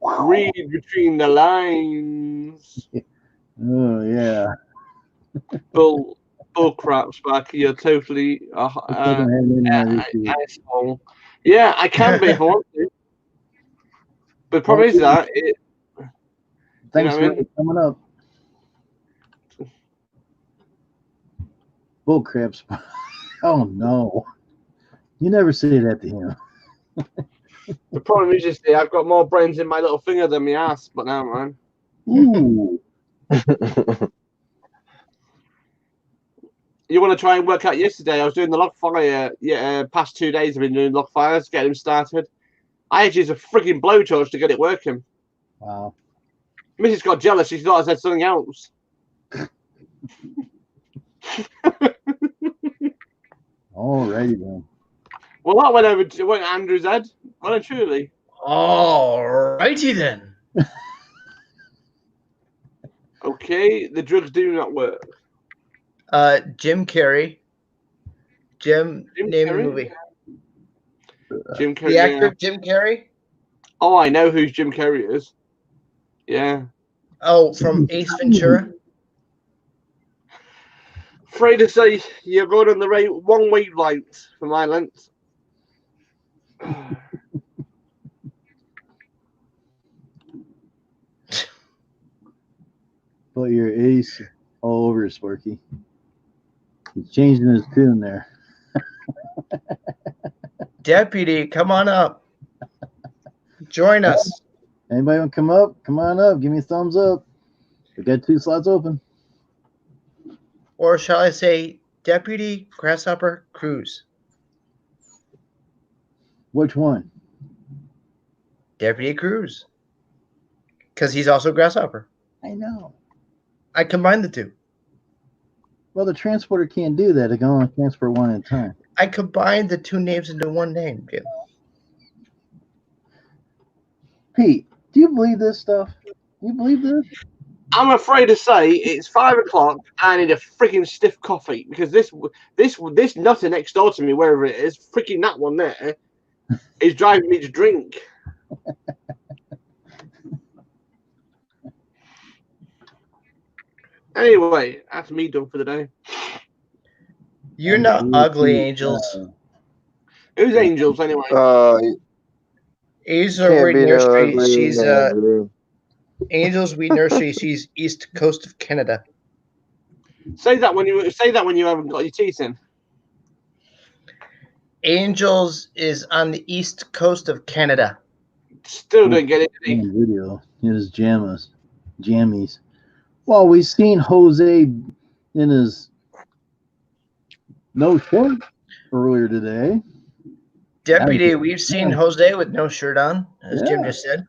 Read between the lines. Oh yeah. Bull crap, Sparky. You're totally asshole. Yeah, I can be if I want to. But the problem is that Thanks for coming up. Bull craps. Oh no. You never say that to him. The problem is, you see, I've got more brains in my little finger than my ass, but now, man. Ooh. You want to try and work out yesterday? I was doing the log fire. Past 2 days I've been doing log fires, getting them started. I had to use a freaking blowtorch to get it working. Wow. Mrs. got jealous. She thought I said something else. Alrighty then. Well, that went over to Andrew's head. Well and truly. Alrighty then. Okay, the drugs do not work. Jim Carrey. Jim name Carrey? the movie. Jim Carrey. The actor yeah. Jim Carrey. Oh, I know who Jim Carrey is. Yeah. Oh, from Ace Ventura. Afraid to say you're going on the wrong wavelength for my length. Put your ace all over Sparky. He's changing his tune there. Deputy, come on up. Join us. Anybody want to come up? Come on up. Give me a thumbs up. We got 2 slots open. Or shall I say Deputy Grasshopper Cruz? Which one? Deputy Cruz. Because he's also Grasshopper. I know. I combined the two. Well, the transporter can't do that. It can only transfer one at a time. I combined the 2 names into one name, Jim. Pete, do you believe this stuff? You believe this? I'm afraid to say it's 5 o'clock. I need a freaking stiff coffee because this nutter next door to me, wherever it is, freaking that one there, is driving me to drink. Anyway, that's me done for the day. You're not ugly, Angels. Who's Angels anyway? Angels are Weed Nursery. She's Angels Weed Nursery. She's east coast of Canada. Say that when you haven't got your teeth in. Angels is on the east coast of Canada. Still don't get it. Video. It is jammies. Well, we've seen Jose in his no shirt earlier today. Deputy, we've seen Jose with no shirt on, as Jim just said.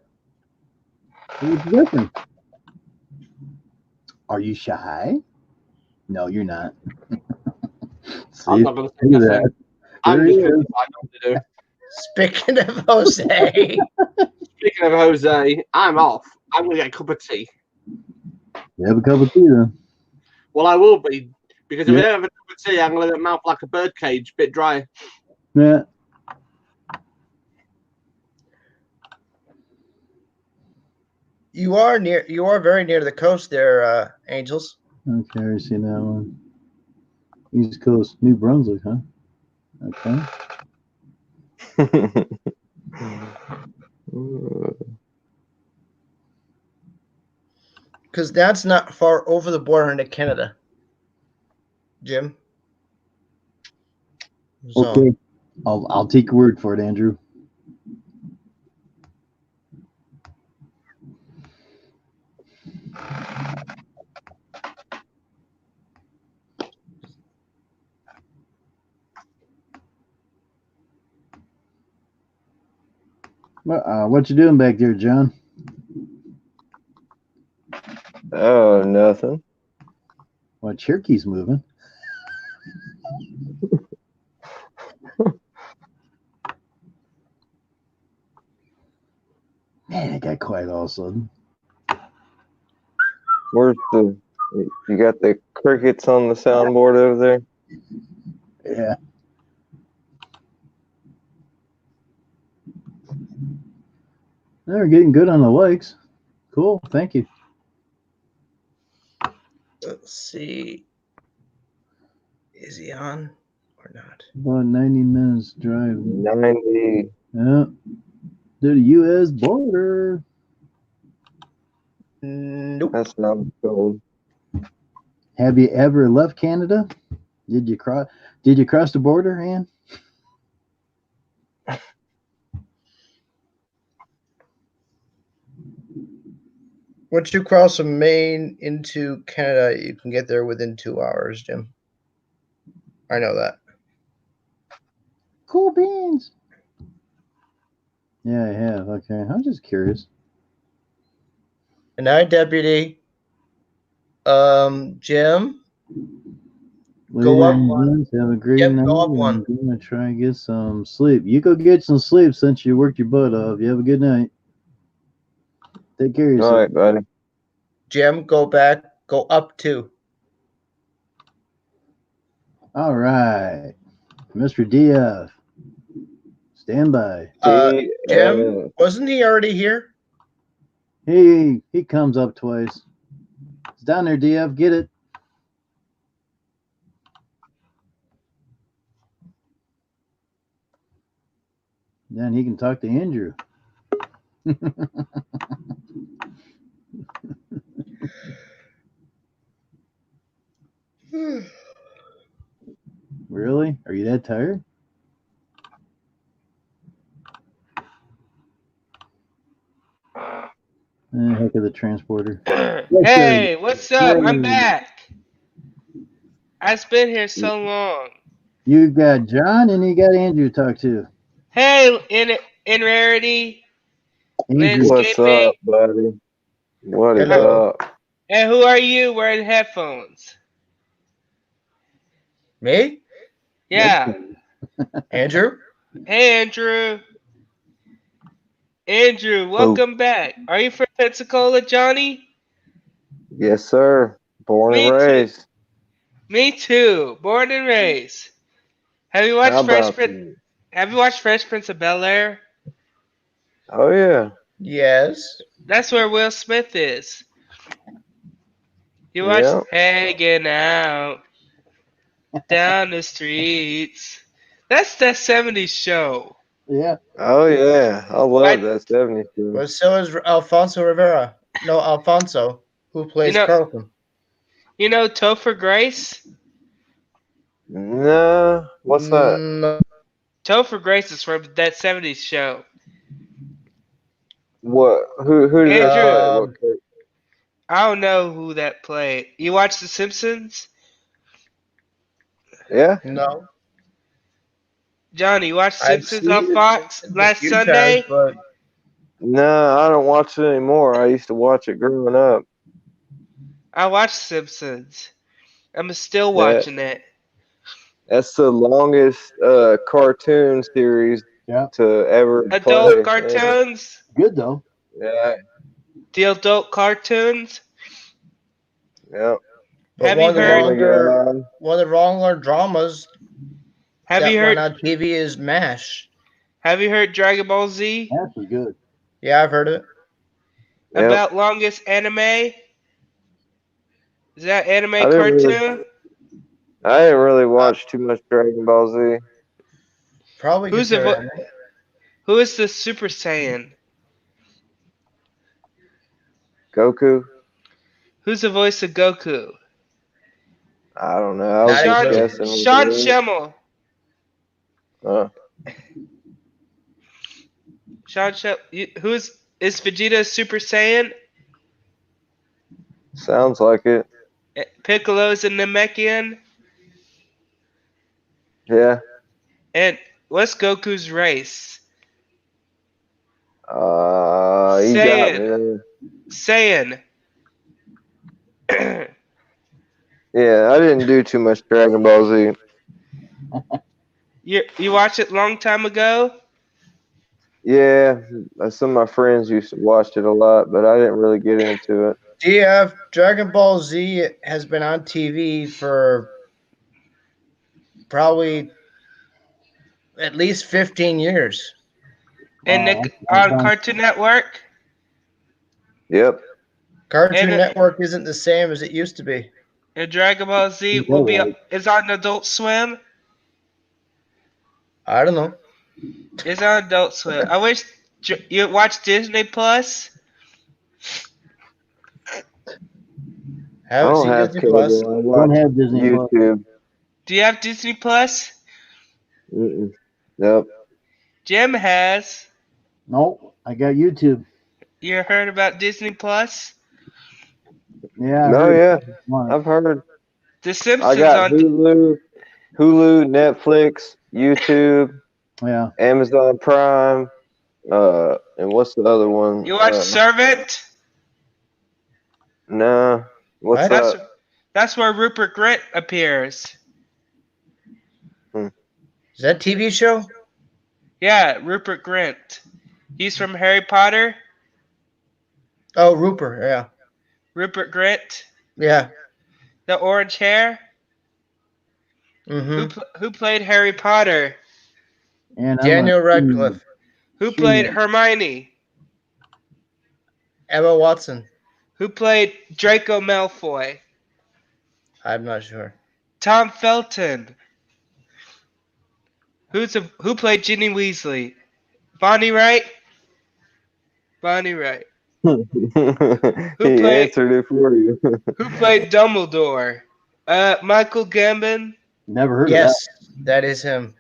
What's different? Are you shy? No, you're not. I'm not going to say that. I'm just going to find out what to do. Speaking of Jose. Speaking of Jose, I'm off. I'm going to get a cup of tea. You have a cup of tea then. Well, I will be, because if I don't have a cup of tea, I'm going to let it mouth like a bird cage, bit dry. Yeah. You are very near the coast there, Angels. Okay, I see that one. East Coast, New Brunswick, huh? Okay. Because that's not far over the border into Canada, Jim. So. Okay. I'll take your word for it, Andrew. What you doing back there, John? Oh, nothing. Well, Cherokee's moving. Man, it got quiet all of a sudden. Where's you got the crickets on the soundboard over there? Yeah. They're getting good on the likes. Cool. Thank you. Let's see. Is he on or not? About 90 minutes drive. 90. Yeah. To the U.S. border. Nope. That's not gold. Have you ever left Canada? Did you cross the border, Ann? Once you cross from Maine into Canada, you can get there within 2 hours, Jim. I know that. Cool beans. Yeah, I have. Okay, I'm just curious. And I, Deputy. Jim. Go up one. Have a great Yep, night. go up and one. I'm gonna try and get some sleep. You go get some sleep since you worked your butt off. You have a good night. Take care of yourself. All right, buddy. Jim, go back. Go up 2. All right, Mr. DF, stand by. Jim, wasn't he already here? He comes up twice. It's down there, DF. Get it. Then he can talk to Andrew. Really? Are you that tired? Heck of the transporter. Hey, what's up? I'm back. I've been here so long. You got John and you got Andrew to talk to. Hey, in Rarity. Andrew. What's up, buddy? What is up? And who are you wearing headphones? Me? Yeah. Andrew? Hey, Andrew. Andrew, welcome back. Are you from Pensacola, Johnny? Yes, sir. Born and raised. Me too. Born and raised. Have you watched Fresh Prince of Bel-Air? Oh yeah. Yes. That's where Will Smith is. You watch Hanging Out Down the Streets. That's that 70s show. Yeah. Oh yeah. I love that 70s show. Well, so is Alfonso Rivera. No, Alfonso, who plays Carlton. You know Topher Grace? No. What's that? No. Topher Grace is from that 70s show. What? Who did they play? What character? I don't know who that played. You watch The Simpsons? Yeah. No. Johnny, you watched I've Simpsons seen on it Fox a last few Sunday? times, but No, I don't watch it anymore. I used to watch it growing up. I watched Simpsons. I'm still watching it. That's the longest cartoon series to ever Adult play. cartoons? Good though. Yeah. The adult cartoons? Yeah. But Have you heard? one of the longer dramas Have that you went heard? on TV is MASH. Have you heard Dragon Ball Z? That's good. Yeah, I've heard it. About longest anime? Is that anime I didn't cartoon? really- I didn't really watch too much Dragon Ball Z. Probably. Who is the Super Saiyan? Goku? Who's the voice of Goku? I don't know. I was just guessing. Sean Schemmel. Sean Schemmel. Is Vegeta a Super Saiyan? Sounds like it. Piccolo's a Namekian? Yeah. And what's Goku's race? You got me. Saiyan. Yeah, I didn't do too much Dragon Ball Z. You watched it long time ago? Yeah, some of my friends used to watch it a lot, but I didn't really get into it. Dragon Ball Z has been on TV for probably at least 15 years. And on Cartoon Network? Yep. Cartoon Network isn't the same as it used to be. And Dragon Ball Z is on Adult Swim? I don't know. It's on Adult Swim. I wish you watch Disney Plus. I don't have cable. I Don't have Disney Plus. YouTube. Do you have Disney Plus? Mm-mm. Nope. Jim has. No, I got YouTube. You heard about Disney Plus? Yeah. I No, heard yeah, one. I've heard. The I Simpsons got on. Hulu, Netflix, YouTube, Yeah. Amazon Prime, and what's the other one? You watch Servant? Nah, what's What? that? That's where Rupert Grint appears. Is that a TV show? Yeah, Rupert Grint. He's from Harry Potter. Oh, Rupert. Yeah. Rupert Grint, Yeah. the orange hair. Mm-hmm. Who played Harry Potter? And Daniel Radcliffe. Who played Hermione? Emma Watson. Who played Draco Malfoy? I'm not sure. Tom Felton. Who played Ginny Weasley? Bonnie Wright? Bonnie Wright. He answered it for you. Who played Dumbledore? Michael Gambon. Never heard Yes, of that is him.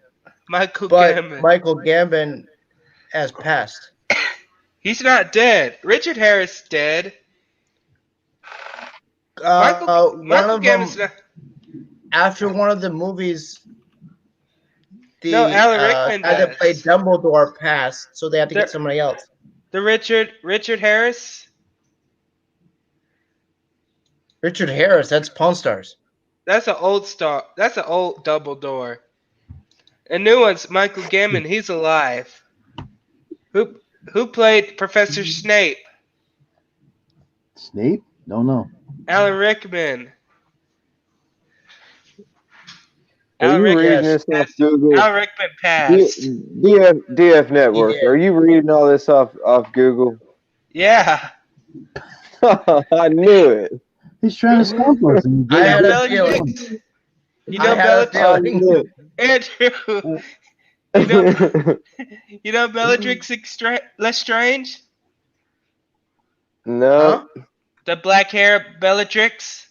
Michael But Gambon. Michael Gambon has passed. He's not dead. Richard Harris dead. One Michael of them, Gambon's not. after one of the movies, the No, Alan Rickman guy that does. played Dumbledore passed, so they have to There- get somebody else. The Richard Harris. Richard Harris, that's Pawn Stars. That's an old star. That's an old Dumbledore. A new one's Michael Gambon. He's alive. Who played Professor Snape? that. Snape? Don't know. Alan Rickman. Are Alan you Rickman reading this off Google? Alan Rickman passed. DF Network. Are you reading all this off Google? Yeah. I knew it. He's trying to stump us. and I had a Bellatrix. feeling. You I know had a Bellatrix. feeling. Andrew. You know Bellatrix Lestrange? No. The black hair Bellatrix?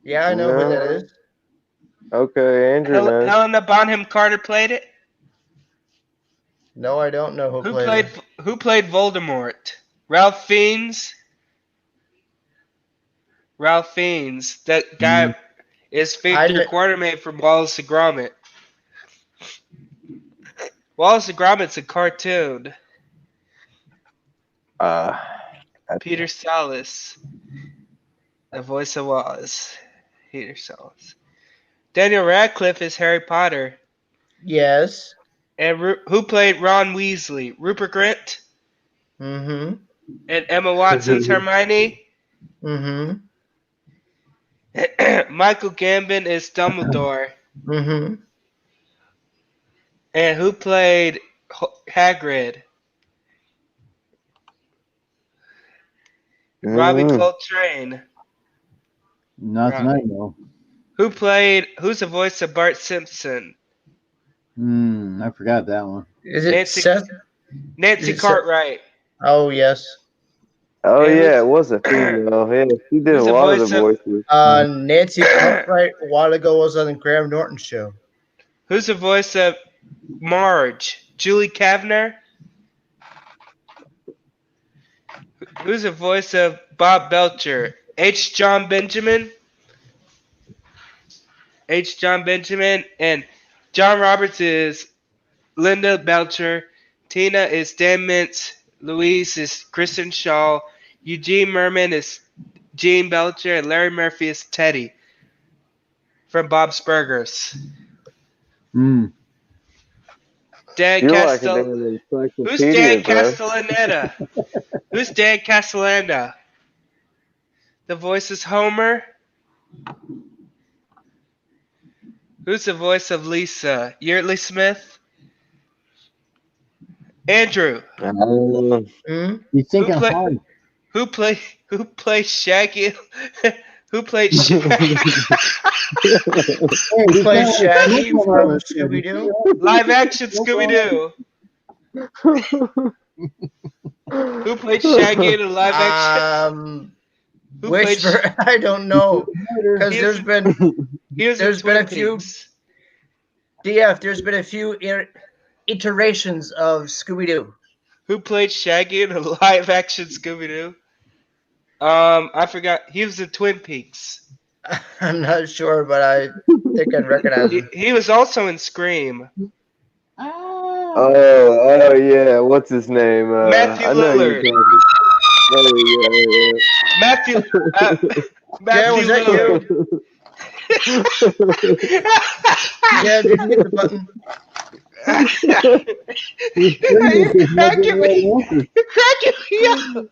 Yeah, I know who that is. Okay, Andrew knows. Helena Bonham Carter played it. No, I don't know who played it. Who played Voldemort? Ralph Fiennes. Ralph Fiennes. That guy is Victor Quartermain from Wallace and Gromit. Wallace and Gromit's a cartoon. Peter Sallis, the voice of Wallace. Peter Sallis. Daniel Radcliffe is Harry Potter. Yes. And who played Ron Weasley? Rupert Grint. Mm-hmm. And Emma Watson's Hermione. Mm-hmm. Michael Gambon is Dumbledore. Mm-hmm. And who played Hagrid? Robbie Coltrane. Not tonight, no. Who's the voice of Bart Simpson? I forgot that one. Is it Nancy, Seth? Nancy Cartwright. Oh, yes. Oh yeah, it was a female. Yeah, she did a lot of the voices. Nancy Cartwright a while ago was on the Graham Norton show. Who's the voice of Marge? Julie Kavner? Who's the voice of Bob Belcher? H. John Benjamin? H. John Benjamin. And John Roberts is Linda Belcher. Tina is Dan Mintz. Louise is Kristen Shaw. Eugene Merman is Gene Belcher. And Larry Murphy is Teddy from Bob's Burgers. Dan You're like Castel- a damn Who's encyclopedia, Dan bro. Castellaneta? Who's Dan Castellaneta? The voice is Homer. Who's the voice of Lisa? Yeardley Smith? Andrew. You thinking hard. Who played Shaggy? Who played Shaggy? Who plays Shaggy from Scooby-Doo? Live action Scooby-Doo. Who played Shaggy in a live action? Who Which played I don't know, because He there's been He was in there's been a Twin few Peaks. DF. There's been a few iterations of Scooby Doo? Who played Shaggy in a live-action Scooby-Doo? I forgot. He was in Twin Peaks. I'm not sure, but I think I'd recognize him. He was also in Scream. Oh yeah. What's his name? Matthew I know Lillard. you're talking. Matthew. Yeah, was that Lillard. Yeah, did you hit the button? You're cracking me up.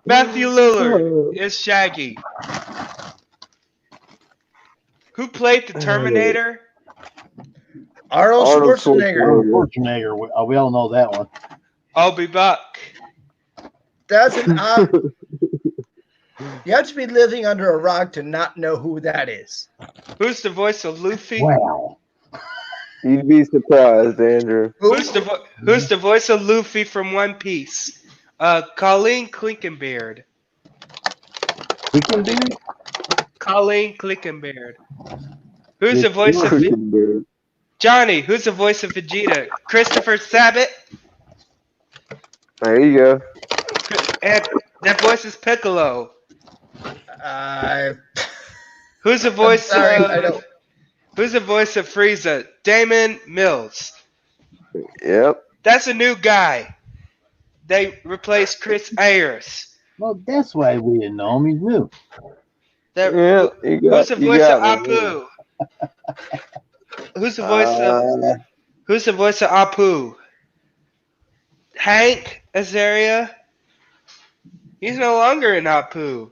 Matthew Lillard is Shaggy. Who played the Terminator? Arnold Schwarzenegger. Schwarzenegger. We all know that one. I'll be back. That's an You have to be living under a rock to not know who that is. Who's the voice of Luffy? Wow. You'd be surprised, Andrew. Who's the voice of Luffy from One Piece? Colleen Clinkenbeard. Clinkenbeard? Colleen Clinkenbeard. Who's the voice of Johnny? Who's the voice of Vegeta? Christopher Sabat. There you go. And that voice is Piccolo. Who's the voice of? Who's the voice of Frieza? Damon Mills. Yep. That's a new guy. They replaced Chris Ayers. Well, that's why we didn't know him. He's new. Who's the voice of Apu? Who's the voice of? Who's the voice of Apu? Hank Azaria. He's no longer in Apu.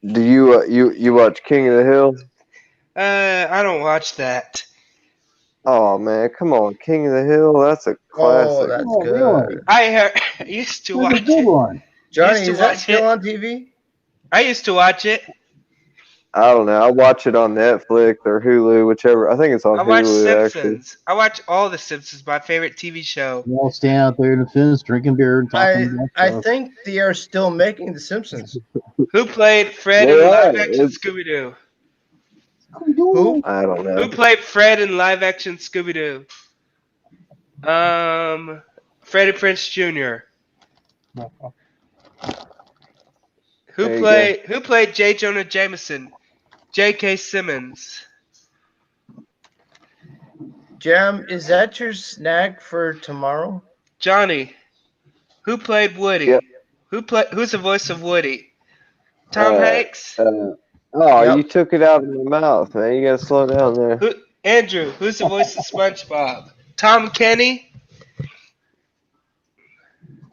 Do you watch King of the Hill? I don't watch that. Oh man, come on, King of the Hill. That's a classic. Oh, that's good. I used to watch it. One. Johnny, Used to is that watch still it. on TV? I used to watch it. I don't know. I watch it on Netflix or Hulu, whichever. I think it's on I watch Hulu Simpsons. I watch all the Simpsons. My favorite TV show. We all stand out there in the fence, drinking beer and talking about I stuff. think they are still making The Simpsons. Who played Fred They in are. live action Scooby Doo? Who? I don't know. Who played Fred in live action Scooby Doo? Freddie Prinze Jr. There you Who played J. Jonah Jameson? J.K. Simmons. Jam, is that your snack for tomorrow? Johnny. Who played Woody? Yep. Who's the voice of Woody? Tom Hanks. You took it out of my mouth, man. You gotta slow down there. Andrew. Who's the voice of SpongeBob? Tom Kenny.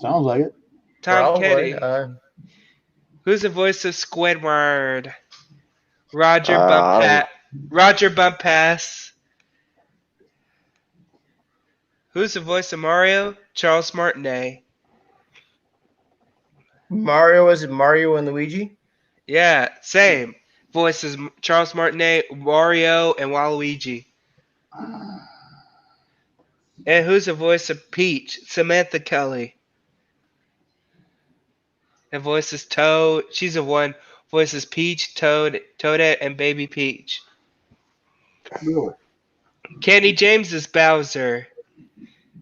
Sounds like it. Tom Probably, Kenny. Who's the voice of Squidward? Roger Bumpass. Who's the voice of Mario? Charles Martinet. Mario, is it Mario and Luigi? Yeah, same. Voices Charles Martinet, Mario, and Waluigi. And who's the voice of Peach? Samantha Kelly. And voices Toad. She's the one. Voices Peach, Toadette, and Baby Peach. Really? Kenny James is Bowser.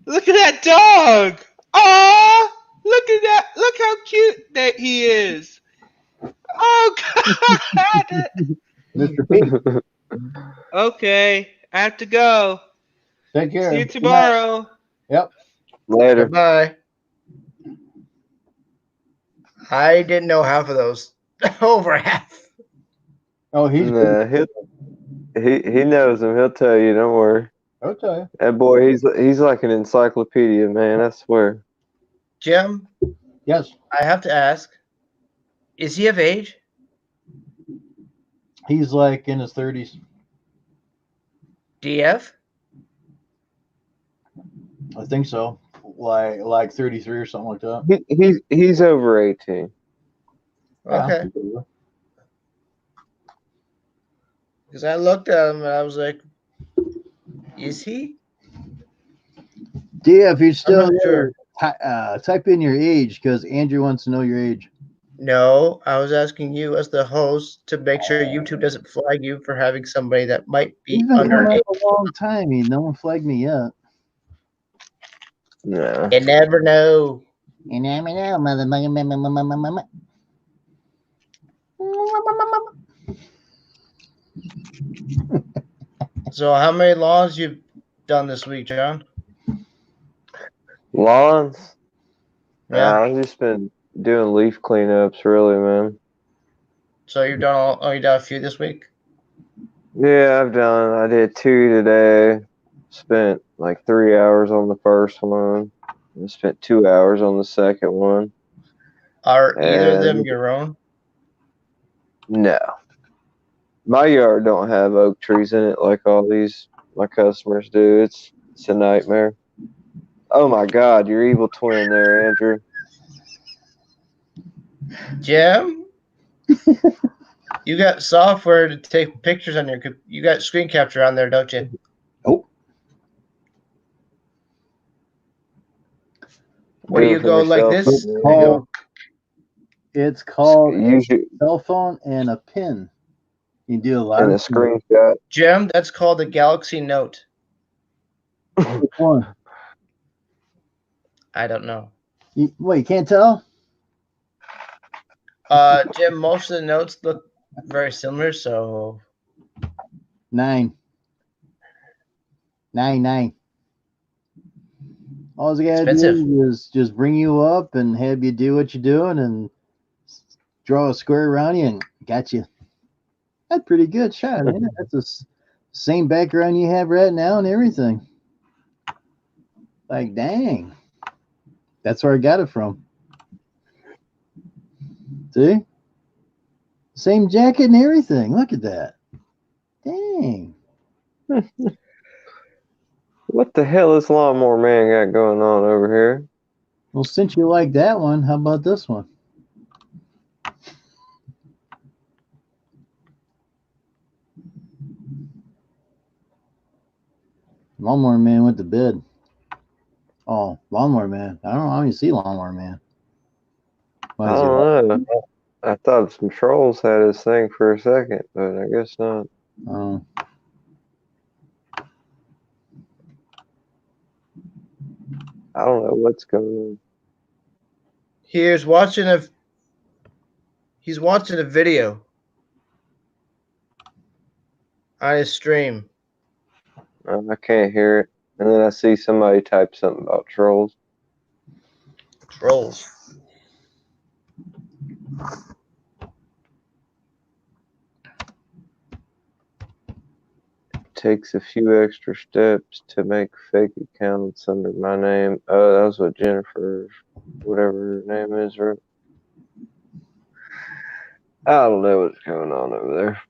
Look at that dog! Aww! Look at that! Look how cute that he is! Oh God! Mr. P. Okay, I have to go. Take care. See you tomorrow. Yep. Later. Bye. I didn't know half of those. Over half. Oh, he's Nah, he knows him. He'll tell you. Don't worry. I'll tell you. That boy, he's like an encyclopedia, man. I swear. Jim, Yes. I have to ask, is he of age? He's like in his 30s. DF? I think so. Like 33 or something like that. He's over 18. Okay. Because I looked at him and I was like, is he? Yeah, if you're still not there, type in your age because Andrew wants to know your age. No, I was asking you as the host to make sure YouTube doesn't flag you for having somebody that might be He's been coming underage. up a long time. No one flagged me yet. No. You never know. You never know, motherfucker. So, how many lawns you've done this week, John? Lawns? Yeah. I've just been doing leaf cleanups, really, man. So you've done you done a few this week? Yeah, I did 2 today. Spent like 3 hours on the first one. I spent 2 hours on the second one. Are either of them And your own? no. My yard don't have oak trees in it like all these my customers do. It's a nightmare. Oh my God, your evil twin there, Andrew. Jim? You got software to take pictures on you got screen capture on there, don't you? Oh. Where you go like this? It's called a Use cell phone and a pin. You do a lot and a of screenshot. Jim, that's called the Galaxy Note. Which one? I don't know. You can't tell? Jim, most of the notes look very similar, so 9. All you gotta do is just bring you up and have you do what you're doing and draw a square around you and got you. That's pretty good shot, man. That's the same background you have right now and everything. Like, dang. That's where I got it from. See? Same jacket and everything. Look at that. Dang. What the hell is Lawnmower Man got going on over here? Well, since you like that one, how about this one? Lawnmower Man went to bed. Oh, Lawnmower Man. I don't even see Lawnmower Man. I don't know. I thought some trolls had his thing for a second, but I guess not. Oh. I don't know what's going on. he's watching a video on his stream. I can't hear it. And then I see somebody type something about trolls. Trolls. Takes a few extra steps to make fake accounts under my name. Oh, that was what Jennifer, whatever her name is, right? I don't know what's going on over there.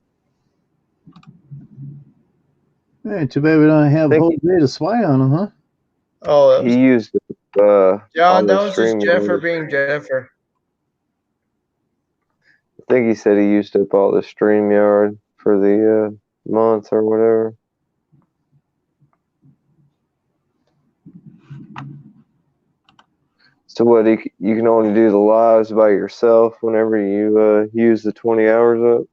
Hey, too bad we don't have Jose to sway on him, huh? Oh, He used it. John, on that the was just stream Jennifer earlier. being Jennifer. I think he said he used up all the StreamYard for the month or whatever. So what? You can only do the lives by yourself whenever you use the 20 hours up,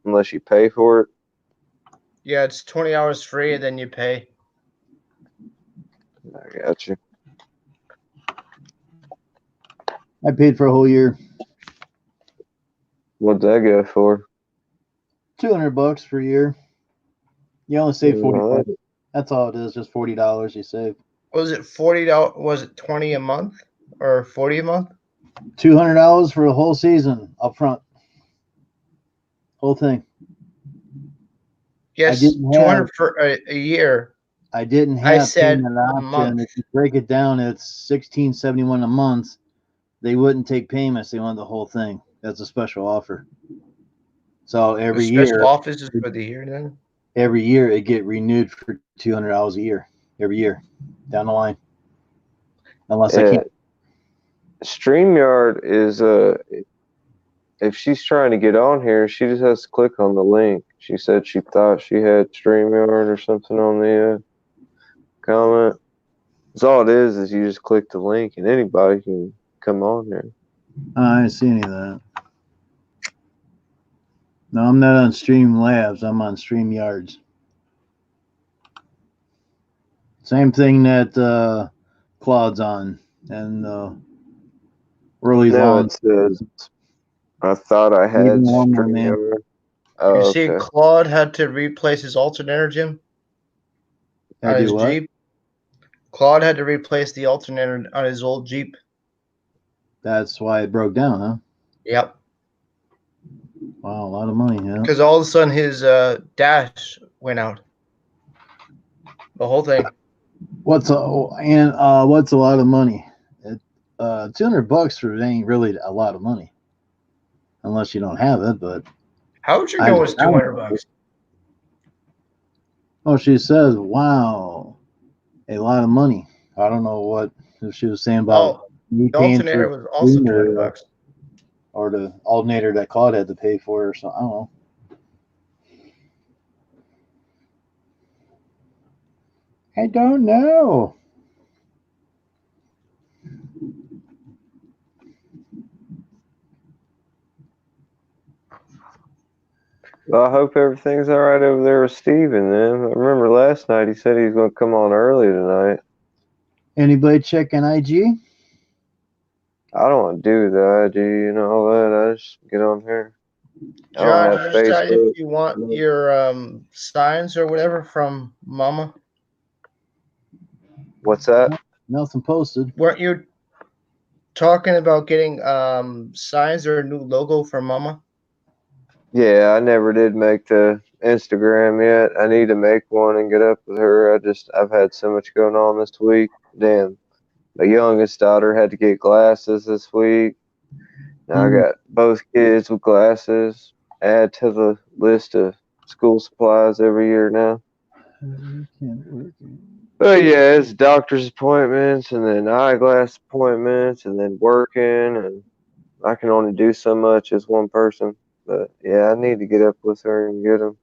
unless you pay for it. Yeah, it's 20 hours free, and then you pay. I got you. I paid for a whole year. What'd that go for? $200 per year. You only save Yeah, 40 bucks. That's all it is, just $40 you save. Was it $40? Was it 20 a month or 40 a month? $200 for a whole season up front. Whole thing. Yes, didn't 200 for a year. I didn't I have said payment a option. month. If you break it down, it's $16.71 a month. They wouldn't take payments. They want the whole thing. That's a special offer. So every The special year, office is for the year then? every year it get renewed for $200 a year. Every year down the line. Unless I can't. StreamYard is if she's trying to get on here, she just has to click on the link. She said she thought she had StreamYard or something on the comment. That's all it is you just click the link and anybody can come on there. I didn't see any of that. No, I'm not on Streamlabs. I'm on StreamYards. Same thing that Claude's on, and Rolly's No, on. it says. I thought I had Even one more, man. StreamYard. Oh, You see, okay. Claude had to replace his alternator, Jim, Had on to his what? Jeep. Claude had to replace the alternator on his old Jeep. That's why it broke down, huh? Yep. Wow, a lot of money, yeah. Because all of a sudden his dash went out. The whole thing. What's a lot of money? $200 for it ain't really a lot of money, unless you don't have it. But how would you know it's $200? Oh, she says, "Wow, a lot of money." I don't know what she was saying about me The paying alternator for was also it, $200. or the alternator that Claude had to pay for, or something. I don't know. I don't know. Well, I hope everything's all right over there with Steven then. I remember last night he said he was going to come on early tonight. Anybody checking IG? I don't want to do the IG and all that. I just get on here. I John, don't you have decide Facebook. if you want your signs or whatever from Mama. What's that? Nothing posted. Weren't you talking about getting signs or a new logo for Mama? Yeah, I never did make the Instagram yet. I need to make one and get up with her. I've had so much going on this week. Damn. My youngest daughter had to get glasses this week. Now I got both kids with glasses. Add to the list of school supplies every year now. But yeah, it's doctor's appointments and then eyeglass appointments and then working, and I can only do so much as one person. But yeah, I need to get up with her and get them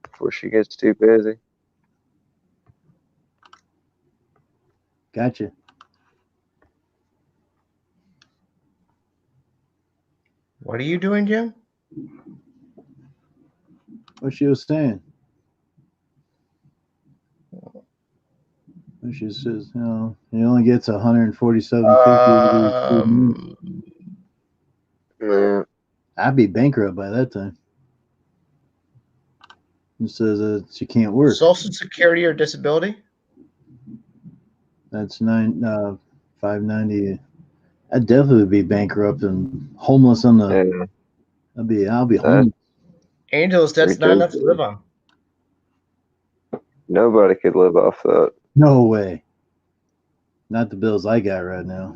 before she gets too busy. Gotcha. What are you doing, Jim? What she was saying. She says, he only gets 147.50. Yeah. I'd be bankrupt by that time. It says she can't work. Social Security or disability? That's $590. I'd definitely be bankrupt and homeless on the. I'll be homeless. Angels, that's not enough to live on. Nobody could live off that. No way. Not the bills I got right now.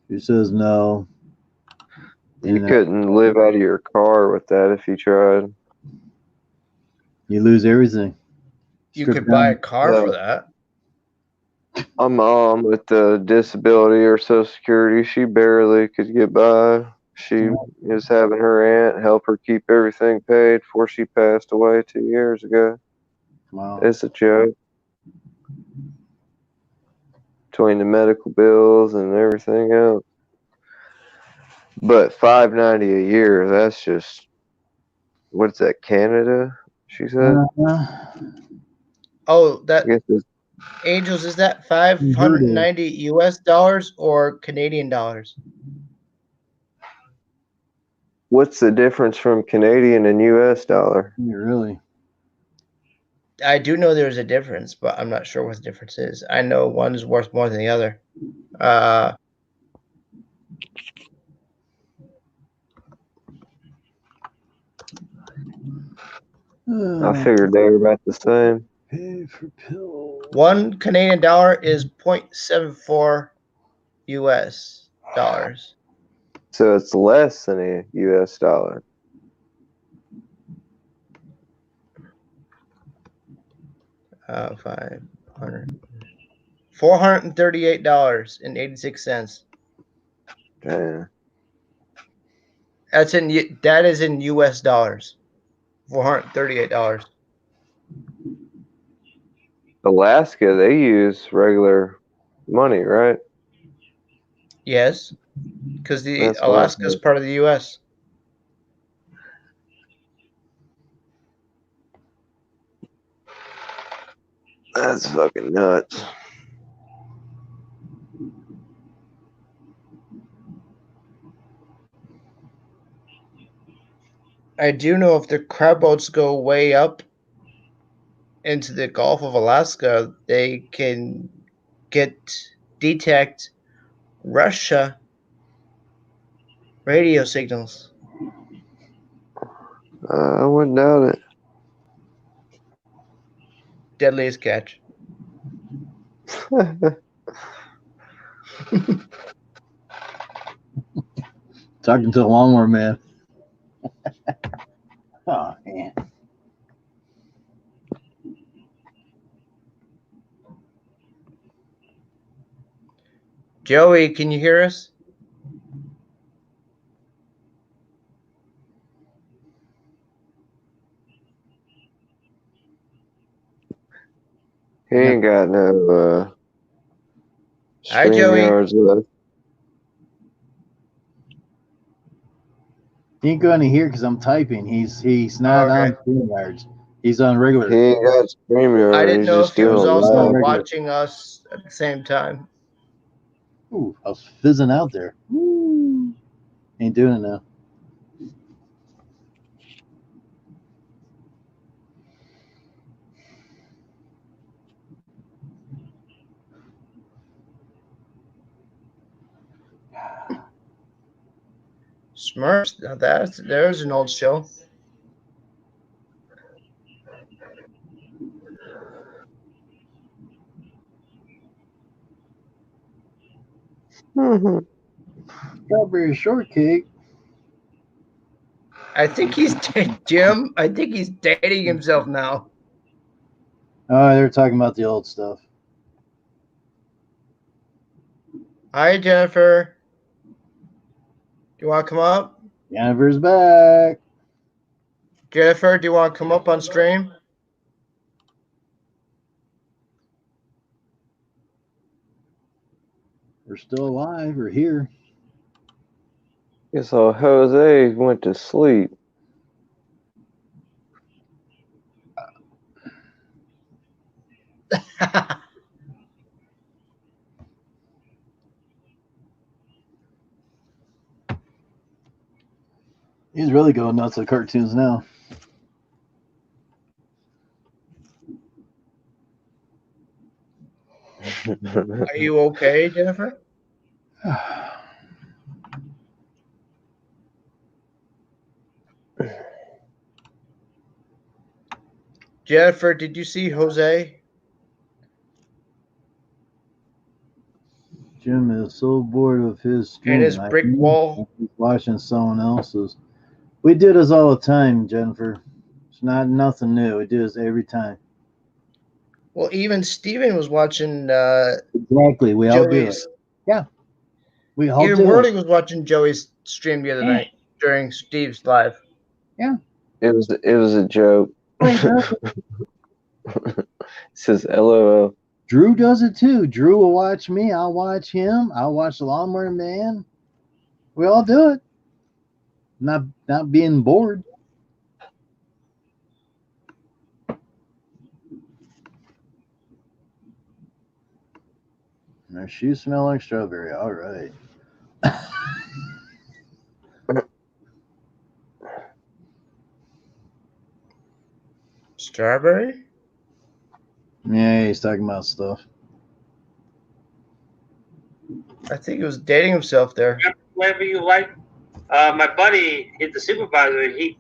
She says no. You couldn't live out of your car with that if you tried. You lose everything. You could buy a car for that. My mom with the disability or Social Security, she barely could get by. She was having her aunt help her keep everything paid before she passed away 2 years ago. Wow. It's a joke. Between the medical bills and everything else. But $590 a year, that's just, what's that, Canada, she said? Oh, that Angels, is that 590 US dollars or Canadian dollars? What's the difference from Canadian and US dollar? Really? I do know there's a difference, but I'm not sure what the difference is. I know one is worth more than the other. I figured they were about the same. Pay for pills. One Canadian dollar is 0.74 US dollars. So it's less than a US dollar. $438.86. Damn. That is in US dollars. $438. Alaska, they use regular money, right? Yes, because the That's what I Alaska is heard. part of the U.S. That's fucking nuts. I do know if the crab boats go way up into the Gulf of Alaska, they can detect Russia radio signals. I wouldn't doubt it. Deadliest catch. Talking to the lawnmower man. Oh man. Joey, can you hear us? He ain't got no Hi, Joey. StreamYards left. He ain't going to hear because I'm typing. He's not on StreamYards. He's on regular. He ain't got StreamYard. I didn't He's know just if he was doing also live. watching us at the same time. Ooh, I was fizzing out there. Woo. Ain't doing it now. Smurfs. Now there's an old show. Strawberry shortcake. I think he's Jim. I think he's dating himself now. Oh, they're talking about the old stuff. Hi, Jennifer. Do you want to come up? Jennifer's back. Jennifer, do you want to come up on stream? We're still alive. We're here. Guess all Jose went to sleep. He's really going nuts with cartoons now. Are you okay, Jennifer? Jennifer, did you see Jose? Jim is so bored of his stream. And his brick wall. He's watching someone else's. We do this all the time, Jennifer. It's not nothing new. We do this every time. Well, even Steven was watching Exactly. We all do it. Joey's. Yeah. We all Even do Worley it. was watching Joey's stream the other night during Steve's live. Yeah. It was a joke. Says LOL. Drew does it too. Drew will watch me. I'll watch him. I'll watch the Lawnmower Man. We all do it. Not being bored. Their shoes smell like strawberry. All right. Strawberry? Yeah, he's talking about stuff. I think he was dating himself there. Whatever you like. My buddy, he's the supervisor. He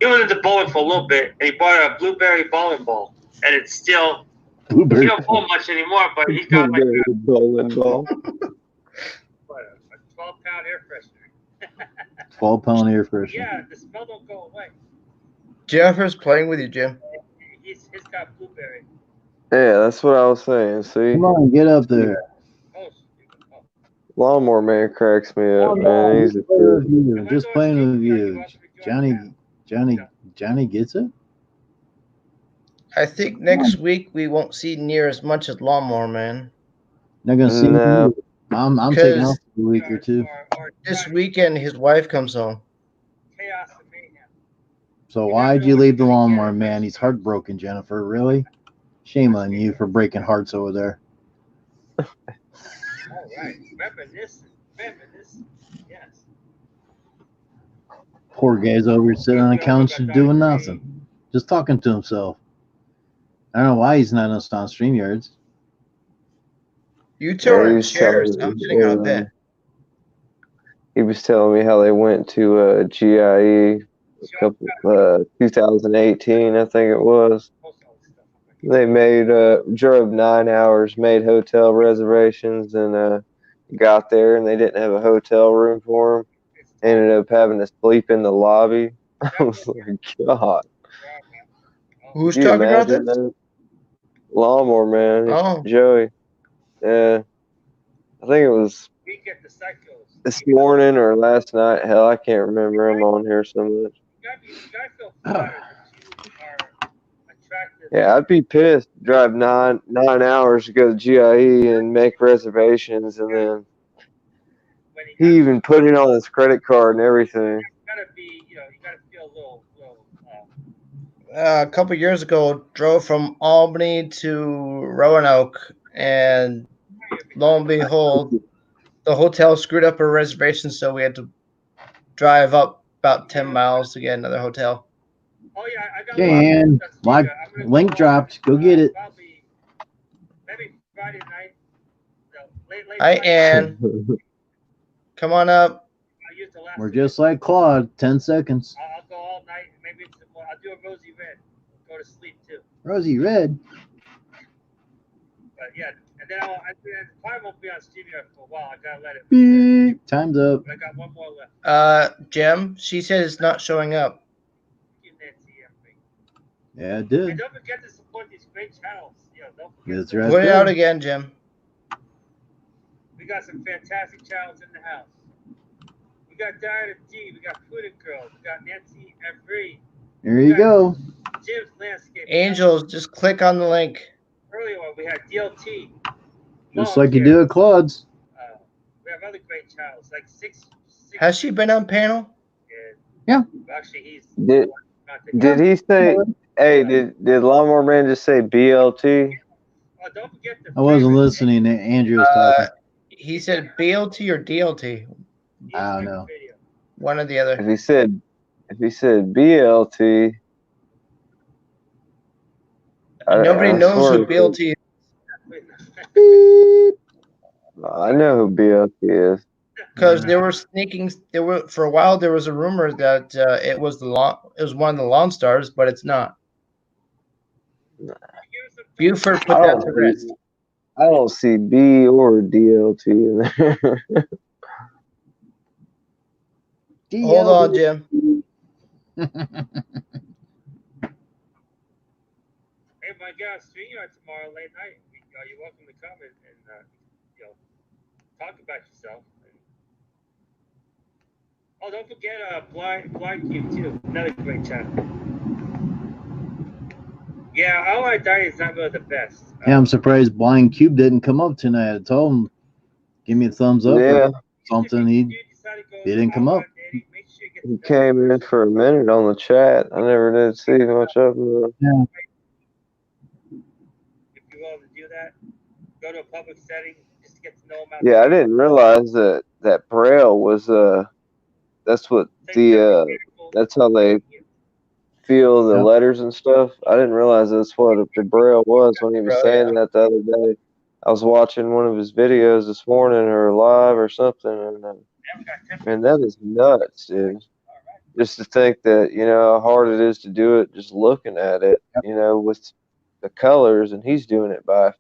was into bowling for a little bit, and he bought a blueberry bowling ball, and it's still. Blueberry. He don't bowl much anymore, but he's got like a bowling ball. 12-pound air freshener. 12-pound air freshener. Yeah, the smell don't go away. Jennifer's playing with you, Jim. He's got blueberry. Yeah, that's what I was saying. See, Come on, get up there. Lawnmower Man cracks me up, man. He's a Just playing with you. Johnny gets it? I think next week we won't see near as much as Lawnmower Man. Not gonna see No. I'm taking Because off for a week or two. this weekend his wife comes home. So why'd you leave the lawnmower man? He's heartbroken, Jennifer. Really? Shame on you for breaking hearts over there. All right. Reminiscent. Yes. Poor guy's over here sitting on the couch doing nothing. Just talking to himself. I don't know why he's not on StreamYards. You two are he in was telling chairs. I'm sitting on a bed. He was telling me how they went to GIE a couple 2018, I think it was. They made drove 9 hours, made hotel reservations, and got there, and they didn't have a hotel room for him. Ended up having to sleep in the lobby. I was like, God. Who's Can you talking about imagine this? that? Lawnmower man, Oh. Joey. Yeah, I think it was this morning or last night. Hell, I can't remember. I'm on here so much. Yeah, I'd be pissed. Drive nine hours to go to GIE and make reservations, and then he even put it on his credit card and everything. A couple years ago, drove from Albany to Roanoke, and lo and behold, the hotel screwed up our reservation, so we had to drive up about 10 miles to get another hotel. Dan, link dropped. Go get it. Hi, Ann. Come on up. We're just like Claude. 10 seconds. I'll go all night. Maybe I'll do a rosy red. Go to sleep too. Rosie Red. But yeah, and then I probably won't be on StreamYard for a while. I gotta let it. Beep. Time's up. But I got one more left. Jem, she said it's not showing up. Yeah, it did. And don't forget to support these great channels. Don't forget. That's right. Put it out again, Jim. We got some fantastic channels in the house. We got Diana D. We got Food Girl. We got Nancy and Bree. There you go. Jim's Landscape. Angels, just click on the link. Earlier one, we had DLT. Just like you do at Claude's. We have other great channels, like six. Has she been on panel? Yeah. Actually, he's. Did he say? Hey, did Lawnmower Man just say BLT? Oh, don't forget I wasn't listening. Andrew was talking. He said BLT or DLT. I don't know. One or the other. If he said BLT, Nobody knows who BLT is. I know who BLT is. Because they were sneaking. For a while. There was a rumor that it was one of the Lawn Stars, but it's not. Buford put that to rest. I don't see B or DLT in there. Hold on, Jim. Hey, my guy, StreamYard tomorrow late night. You're welcome to come and talk about yourself. Oh, don't forget Blind Cube too. Another great channel. Yeah, All I Die is not really the best. Yeah, I'm surprised Blind Cube didn't come up tonight. I told him, give me a thumbs up or something. He didn't come up. He came in for a minute on the chat. I never did see much of him. Yeah. If you're willing to do that, go to a public setting just to get to know him. Yeah, I didn't realize that Braille was that's what that's how they feel the letters and stuff. I didn't realize that's what the Braille was when he was saying that the other day. I was watching one of his videos this morning or live or something, and man, that is nuts, dude. Just to think that, how hard it is to do it just looking at it, with the colors, and he's doing it by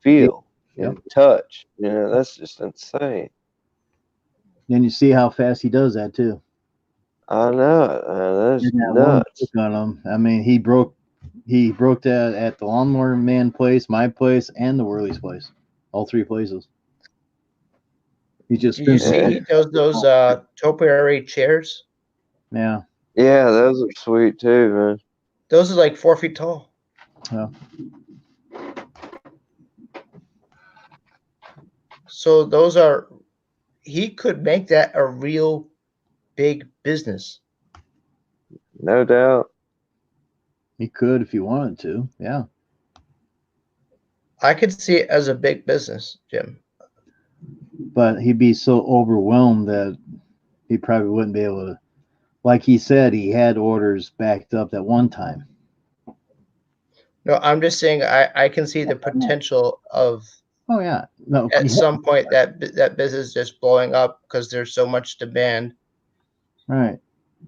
feel and touch. That's just insane. Then you see how fast he does that too. I know. That's nuts. On him. I mean, he broke that at the Lawnmower Man place, my place, and the Whirly's place. All three places. He just Did you see he does those topiary chairs? Yeah. Yeah, those are sweet too, man. Those are like 4 feet tall. Yeah. So those are, he could make that a real big business. No doubt. He could if he wanted to. Yeah. I could see it as a big business, Jim. But he'd be so overwhelmed that he probably wouldn't be able to. Like he said, he had orders backed up at one time. No, I'm just saying I can see the potential of Oh yeah, no. at some point that business just blowing up because there's so much demand. Right,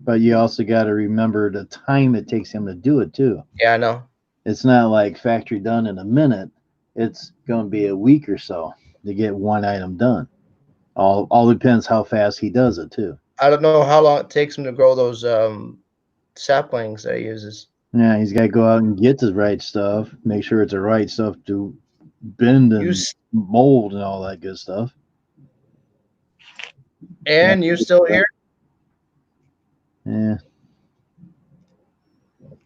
but you also got to remember the time it takes him to do it too. Yeah, I know. It's not like factory done in a minute. It's going to be a week or so to get one item done. All depends how fast he does it too. I don't know how long it takes him to grow those saplings that he uses. Yeah, he's got to go out and get the right stuff, make sure it's the right stuff to bend and mold and all that good stuff. And you still here? Yeah.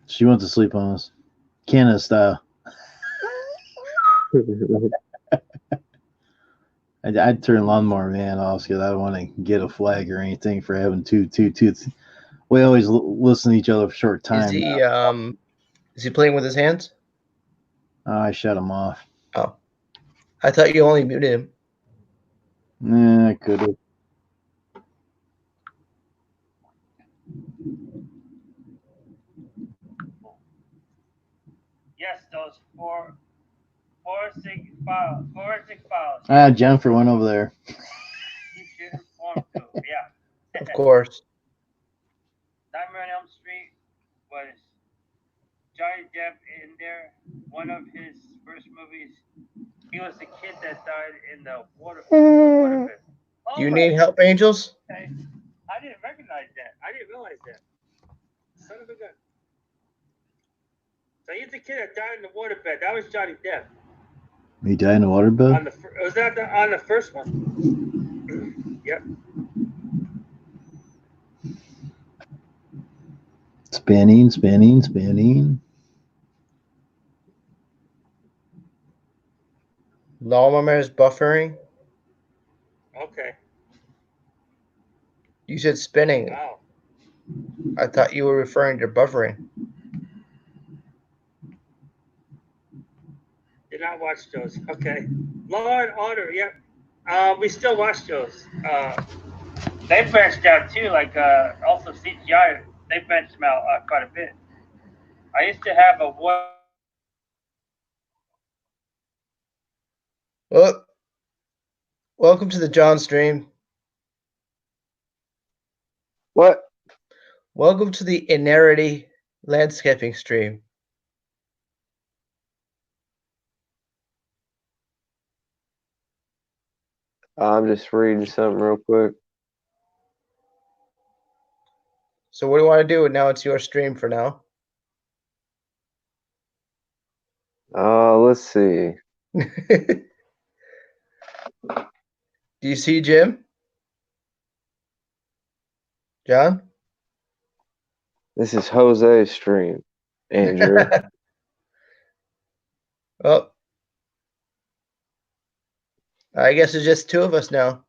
She went to sleep on us. Canada style. I'd turn Lawnmower Man off because I don't want to get a flag or anything for having two. We always listen to each other for a short time. Is he playing with his hands? Oh, I shut him off. Oh, I thought you only muted him. Nah, I could have. Yes, those forensic files. Jennifer went over there. You should inform too. Yeah. Of course. Nightmare on Elm Street was Johnny Depp in there. One of his first movies. He was the kid that died in the water pit. Oh, You need help, Angels? okay. I didn't recognize that. I didn't realize that. Son of a gun. So he's the kid that died in the waterbed. That was Johnny Depp. He died in the waterbed? Was that on the first one? Yep. Spinning. Lawnmower is buffering. Okay. You said spinning. Wow. I thought you were referring to buffering. Did not watch those. Okay. Law and Order. Yep. We still watch those. They branched out too, like also CGI. They branched them out quite a bit. I used to have a one. Well, welcome to the John stream. What? Welcome to the Inarity landscaping stream. I'm just reading something real quick. So what do you want to do? Now it's your stream for now. Let's see. Do you see Jim? John? This is Jose's stream, Andrew. Well, I guess it's just two of us now.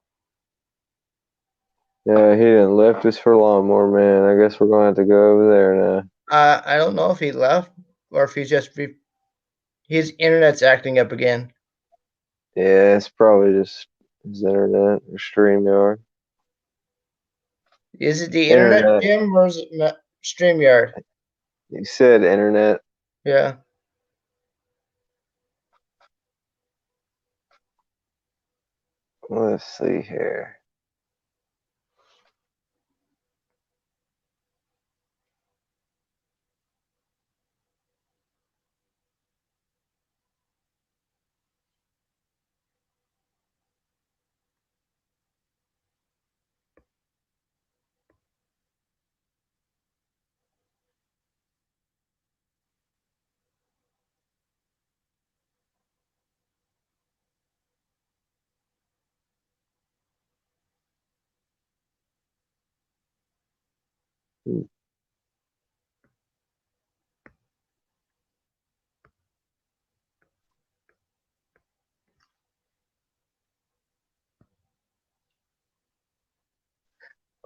Yeah, he didn't left us for Lawnmower Man. I guess we're going to have to go over there now. I don't know if he left or if he's just his internet's acting up again. Yeah, it's probably just his internet or StreamYard. Is it the internet, Jim, or is it StreamYard? You said internet. Yeah. Let's see here.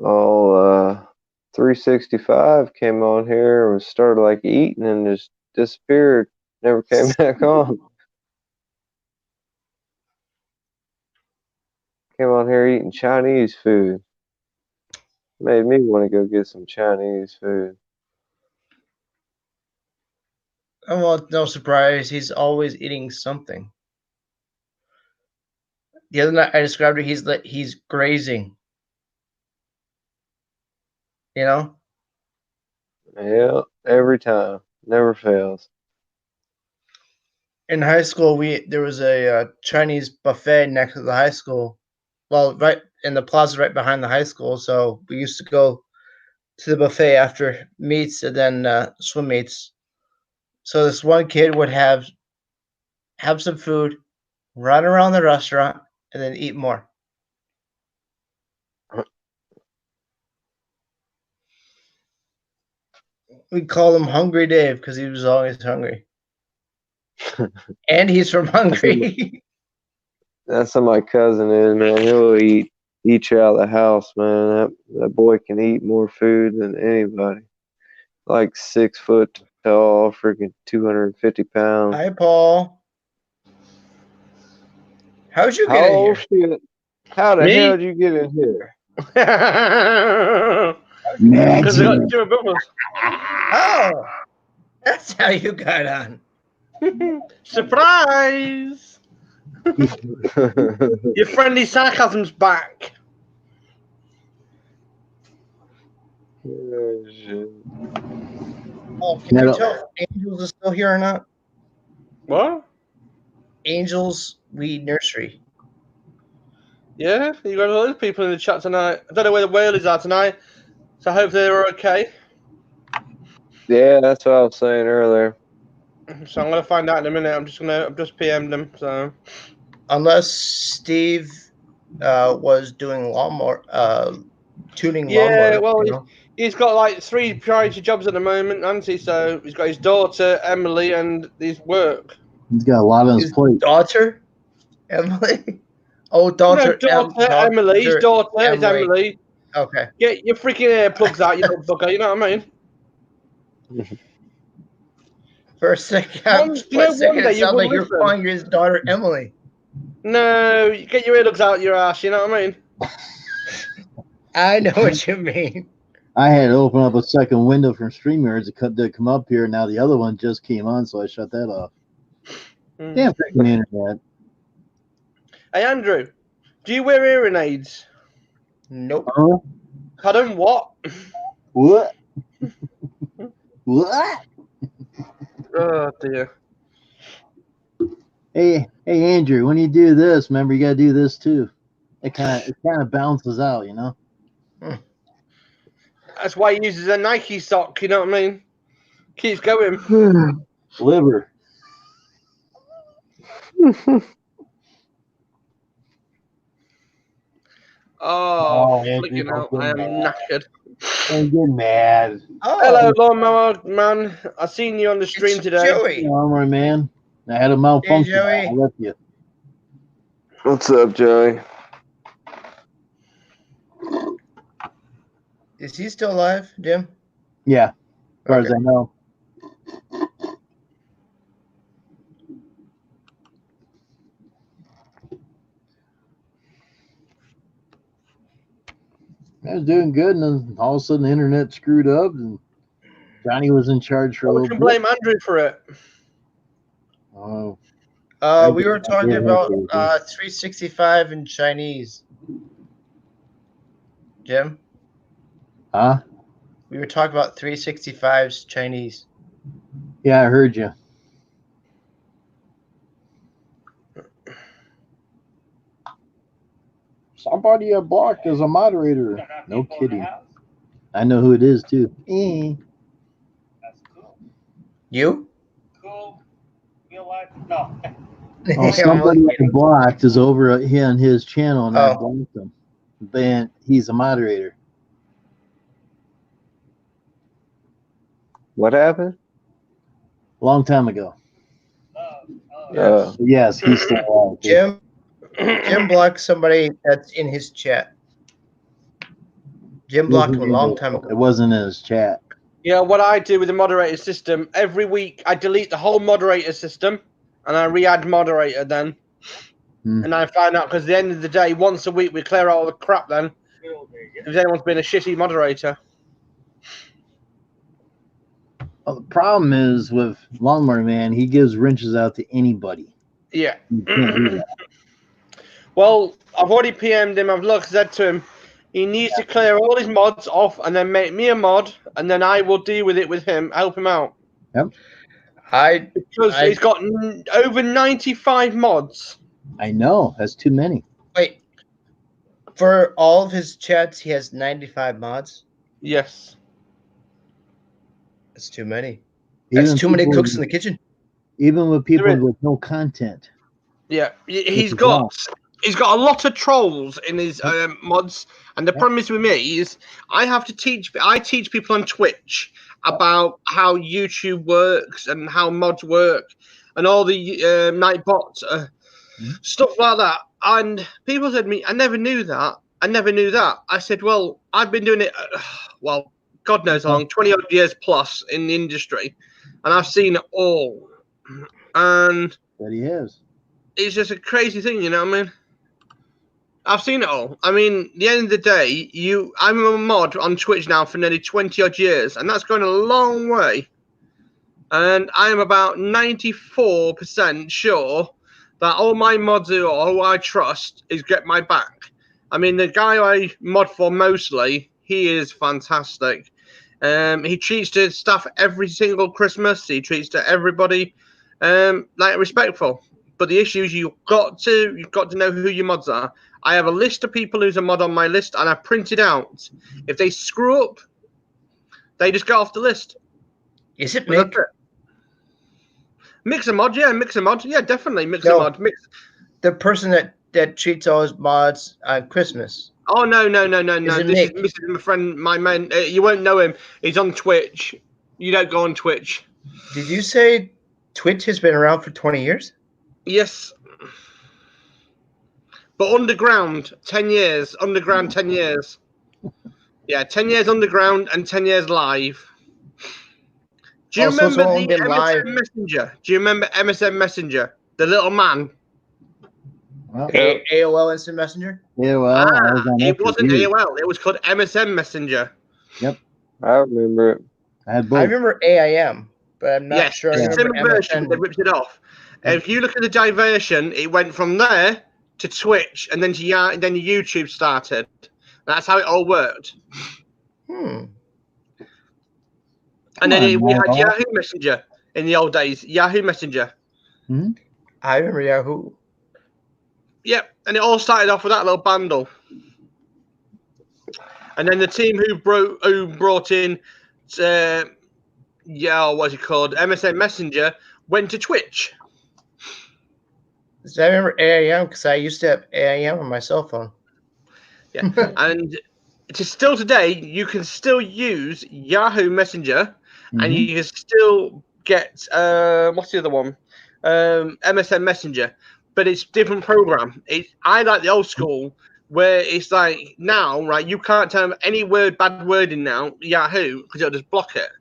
all 365 came on here and started like eating and just disappeared. Never came back on. Came on here eating Chinese food. Made me want to go get some Chinese food. Oh, well, no surprise. He's always eating something. The other night I described it. He's grazing. You know. Yeah, every time, never fails. In high school, there was a Chinese buffet next to the high school. Well, right in the plaza right behind the high school. So we used to go to the buffet after meets and then swim meets. So this one kid would have some food, run around the restaurant, and then eat more. We call him Hungry Dave because he was always hungry. And he's from Hungary. That's how my cousin is, man. He'll eat you out of the house, man. That boy can eat more food than anybody. Like 6 foot tall, freaking 250 pounds. Hi, Paul. How'd you get in here? Shit. How the Me? hell did you get in here? Because I got two brothers. Oh, that's how you got on. Surprise! Your friendly sarcasm's back. Oh, shit. Oh, can you tell if Angels is still here or not? What? Angels Weed Nursery. Yeah, you got all those people in the chat tonight. I don't know where the whales are tonight, so I hope they're okay. Yeah, that's what I was saying earlier. So I'm gonna find out in a minute. I've just PM'd them. So Unless Steve was doing lawnmower tuning yeah, lawnmower. well, You know? he's got like 3 priority jobs at the moment, hasn't he? So he's got his daughter Emily and his work. He's got a lot on his plate. Daughter Emily. Oh, daughter, No, daughter Emily. His daughter is Emily. Emily. Okay. Get your freaking earplugs out, you little bugger. You know what I mean? For a second, No it wonder you sounded like would you're listen. calling his daughter Emily. No, you get your earplugs out your ass. You know what I mean? I know what you mean. I had to open up a second window from StreamYards to come up here. Now the other one just came on, so I shut that off. Damn freaking internet. Hey Andrew, do you wear hearing aids? Nope. Huh? Pardon? What? What? What? Oh dear. Hey, Andrew, when you do this, remember you gotta do this too. It kind of balances out, you know. That's why he uses a Nike sock. You know what I mean? Keeps going. Liver. Oh, Andrew, flicking out. don't I am get knackered. Don't get mad. Hello, lawnmower man. I seen you on the stream today. Joey. Armory man. I had a malfunction. Joey. I left you. What's up, Joey? Is he still alive, Jim? Yeah, as far as I know. I was doing good, and then all of a sudden the internet screwed up, and Johnny was in charge for a We little can bit. blame Andrew for it. Oh. We were talking about 365 in Chinese. Jim? Huh? We were talking about 365's Chinese. Yeah, I heard you. Somebody blocked as a moderator. No kidding. I know who it is too. You? Cool. Real life? No. Oh, somebody blocked is over here on his channel, and I Oh. blocked him. Then he's a moderator. What happened? Long time ago. Yes. Yes, he's still alive. Jim blocked somebody that's in his chat. Jim blocked him a long time ago. It wasn't in his chat. Yeah, what I do with the moderator system, every week I delete the whole moderator system and I re-add moderator then. And I find out, because at the end of the day, once a week we clear out all the crap then. If anyone's been a shitty moderator. Well, the problem is with Lawnmower Man, he gives wrenches out to anybody. Yeah. You can't do that. Well, I've already PM'd him. I've said to him, he needs to clear all his mods off and then make me a mod, and then I will deal with it with him, help him out. Yep. Because he's got over 95 mods. I know. That's too many. Wait. For all of his chats, he has 95 mods? Yes. That's too many. That's too many cooks in the kitchen. Even with people with no content. Yeah, he's got a lot of trolls in his mods, and the problem is with me is I teach people on Twitch about how YouTube works and how mods work and all the night bots, stuff like that. And people said to me, I never knew that. I said, well, I've been doing it, well, God knows how long, 20 odd years plus in the industry, and I've seen it all. And that he has. It's just a crazy thing, you know what I mean? I've seen it all. I mean, at the end of the day, I'm a mod on Twitch now for nearly 20 odd years, and that's going a long way. And I am about 94% sure that all my mods who I trust is get my back. I mean, the guy I mod for mostly, he is fantastic. He treats the staff every single Christmas. He treats to everybody like respectful. But the issue is you've got to know who your mods are. I have a list of people who's a mod on my list, and I print it out. If they screw up, they just go off the list. Is it Mick? Mix a mod, yeah, definitely mix a mod. The person that treats all his mods on Christmas. Oh no! This is my friend, my man. You won't know him. He's on Twitch. You don't go on Twitch. Did you say Twitch has been around for 20 years? Yes. But underground, 10 years. Underground, 10 years. Yeah, 10 years underground and 10 years live. Do you remember the MSN Messenger? Do you remember MSN Messenger? The little man? AOL Instant Messenger? AOL. It wasn't AOL. It was called MSN Messenger. Yep. I remember it. I had both. I remember AIM, but I'm not sure. It's a similar version. They ripped it off. If you look at the diversion, it went from there to Twitch, and then then YouTube started. That's how it all worked. And then we had Yahoo Messenger in the old days. Yahoo Messenger. I remember Yahoo. Yep, and it all started off with that little bundle. And then the team who brought in, what's it called, MSN Messenger, went to Twitch. I remember AIM because I used to have AIM on my cell phone. Yeah, and still today, you can still use Yahoo Messenger, and you can still get what's the other one? MSN Messenger, but it's a different program. I like the old school where it's like now, right? You can't tell any bad word in now Yahoo because it'll just block it.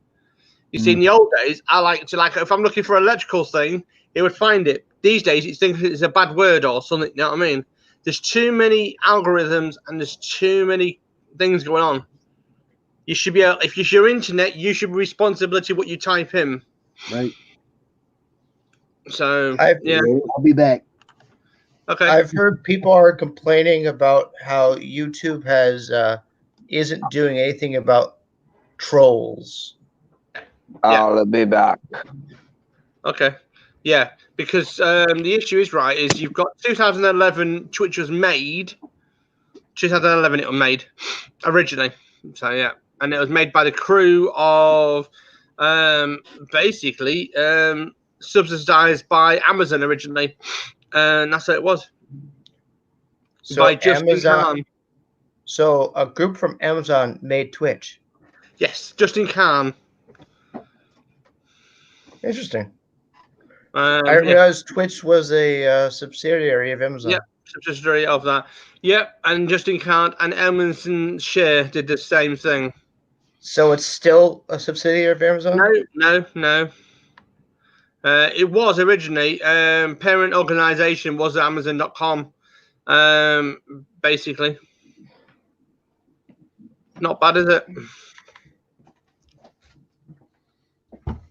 You see, in the old days, I like to if I'm looking for an electrical thing, it would find it. These days, it thinks it's a bad word or something. You know what I mean? There's too many algorithms and there's too many things going on. You should be able, if it's your internet, you should be responsibility what you type in. Right. So yeah, I'll be back. Okay. I've heard people are complaining about how YouTube isn't doing anything about trolls. I'll be back. Okay. Yeah, because the issue is you've got 2011 Twitch was made. 2011 it was made originally. So yeah, and it was made by the crew of basically subsidized by Amazon originally, and that's what it was. So By Justin Amazon. Khan. So a group from Amazon made Twitch. Yes, Justin Khan. Interesting. I realized Twitch was a subsidiary of Amazon. Yep. subsidiary of that. Yep, and Justin Card and Edmondson Share did the same thing. So it's still a subsidiary of Amazon? No. It was originally parent organization was Amazon.com. Basically, not bad, is it?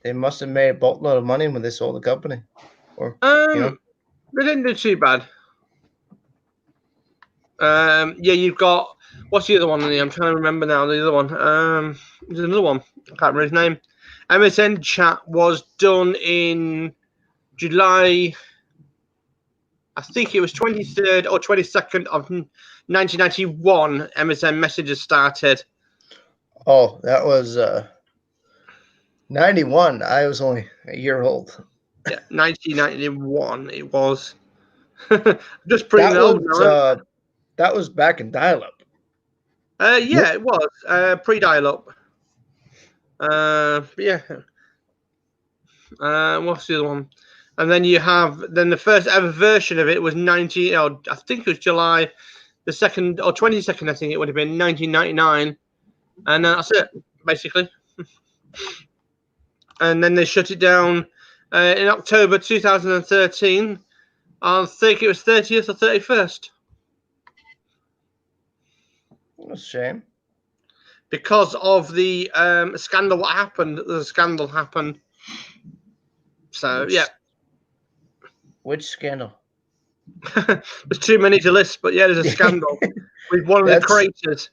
They must have made a boatload of money when they sold the company. Or they didn't do too bad. Yeah, you've got what's the other one? I'm trying to remember now. The other one. There's another one. I can't remember his name. MSN Chat was done in July. I think it was 23rd or 22nd of 1991. MSN Messages started. Oh, that was 91. I was only a year old. Yeah, 1991 it was. Just pretty old now. That was back in dial-up. Yeah, it was pre-dial-up. But yeah. What's the other one? And then you have the first ever version of it was I think it was July the 2nd or 22nd. I think it would have been 1999, and that's it basically. And then they shut it down in October 2013. I think it was 30th or 31st. That's a shame. Because of the scandal, what happened? The scandal happened. So, yeah. Which scandal? There's too many to list, but yeah, there's a scandal with one of the creators.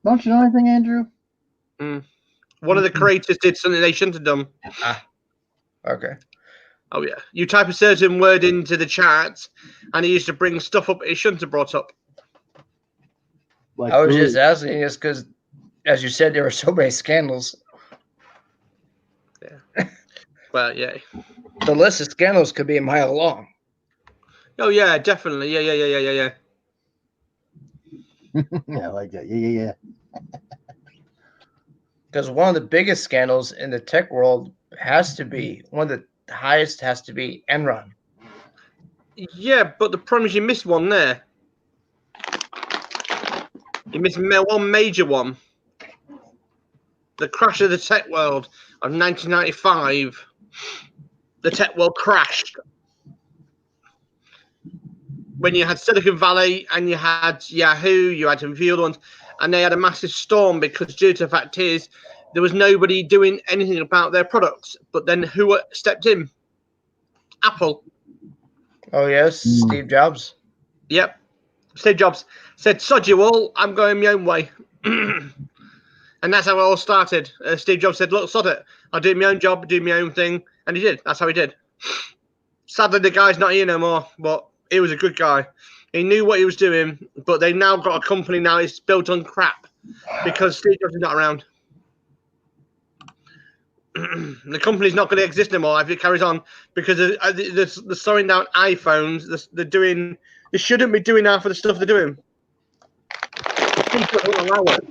Don't you know anything, Andrew? One of the creators did something they shouldn't have done. Okay. Oh, yeah. You type a certain word into the chat, and he used to bring stuff up he shouldn't have brought up. I was just asking this because, as you said, there were so many scandals. Yeah. Well, yeah. The list of scandals could be a mile long. Oh, yeah, definitely. Yeah. Yeah, I like that. Yeah. Because one of the biggest scandals in the tech world has to be, one of the highest has to be Enron. Yeah, but the problem is you missed one there. You missed one major one. The crash of the tech world of 1995. The tech world crashed. When you had Silicon Valley and you had Yahoo, you had a few other ones, and they had a massive storm because due to the fact is there was nobody doing anything about their products. But then who stepped in? Apple. Oh, yes, Steve Jobs. Yep. Steve Jobs said, sod you all, I'm going my own way. And that's how it all started. Steve Jobs said, look, sod it. I'll do my own job, do my own thing. And he did. That's how he did. Sadly, the guy's not here no more, but he was a good guy. He knew what he was doing, but they've now got a company now it's built on crap because Steve Jobs is not around. The company's not going to exist anymore if it carries on because they're slowing down iPhones. They're doing... They shouldn't be doing half of the stuff they're doing. People don't allow it.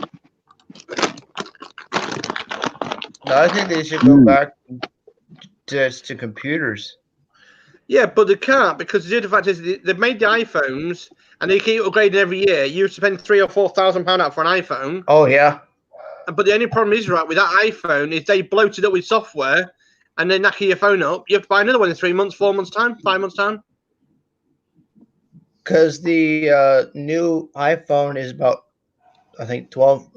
No, I think they should go back to computers. Yeah, but they can't because the fact is they've made the iPhones and they keep upgrading every year. You spend £3,000 or £4,000 out for an iPhone. Oh yeah. But the only problem is with that iPhone is they bloat it up with software and they knacker your phone up. You have to buy another one in 3 months, 4 months time, 5 months time. Because the new iPhone is about, I think, 12.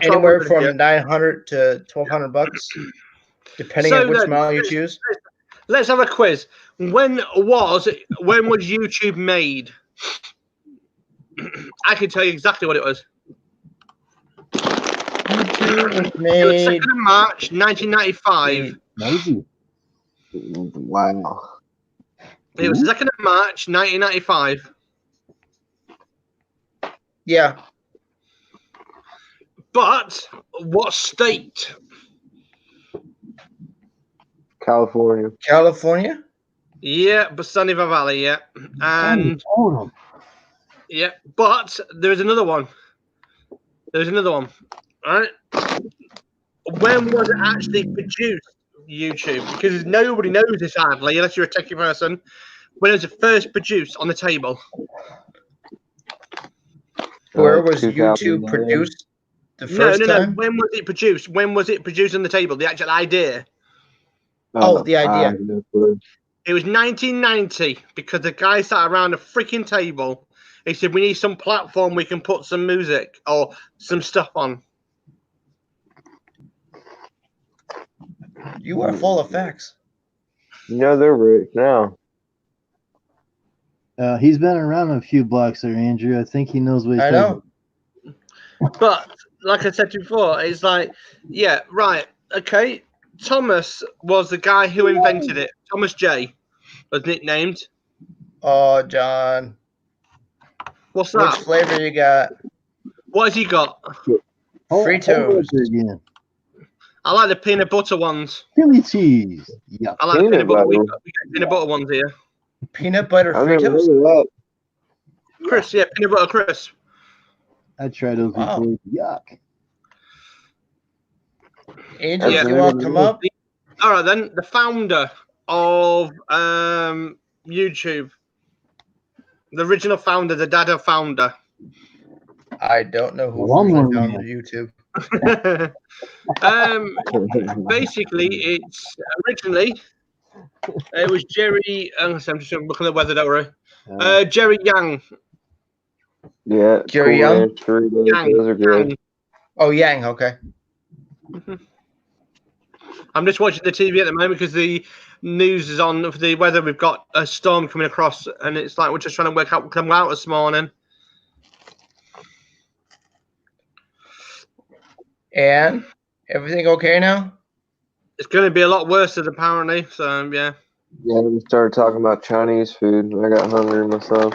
Anywhere from $900 to $1,200, depending on which model you choose. Let's have a quiz. When was YouTube made? I can tell you exactly what it was. YouTube was It was made 2nd of March 1995. Wow. It was 2nd of March 1995. Yeah. But what state? California. California? Yeah, but Sunny Valley, yeah. And yeah, but there's another one. There's another one. All right. When was it actually produced, YouTube? Because nobody knows this hardly, unless you're a techie person. when it was first produced on the table? Where was YouTube 2009. produced the No, first no, no. time? When was it produced? When was it produced on the table? The actual idea. Oh, the idea. I have no clue. It was 1990 because the guy sat around a freaking table. He said, "We need some platform we can put some music or some stuff on." You are full of facts. No, they're rich now. He's been around a few blocks there, Andrew. I think he knows what he's I talking know. But like I said before, it's like, yeah, right, okay. Thomas was the guy who invented it. Thomas J was nicknamed. Oh, John. What's Which that? flavor you got? What has he got? Fritos. Again. I like the peanut butter ones. Chili cheese. Yeah. I like the peanut Peanut butter. We butter. got peanut butter ones here. Peanut butter I've never heard Fritos? of that. Chris, yeah, peanut butter crisp. I tried those Wow. before. Yuck. Angel, Yeah. you want to come up? All right, then. The founder of YouTube. The original founder, the Dada founder. I don't know who One really more founded minute. YouTube. Basically, it's originally it was Jerry. I'm just looking at the weather, don't worry. Jerry Yang. Yeah, Jerry Cool Young? Ranch Doritos, Yang. those are good. Yang. Oh, Yang, okay. I'm just watching the TV at the moment because the news is on for the weather. We've got a storm coming across, and it's like we're just trying to work out what come out this morning. And everything okay now? It's going to be a lot worse than apparently. So yeah. Yeah, we started talking about Chinese food, and I got hungry myself.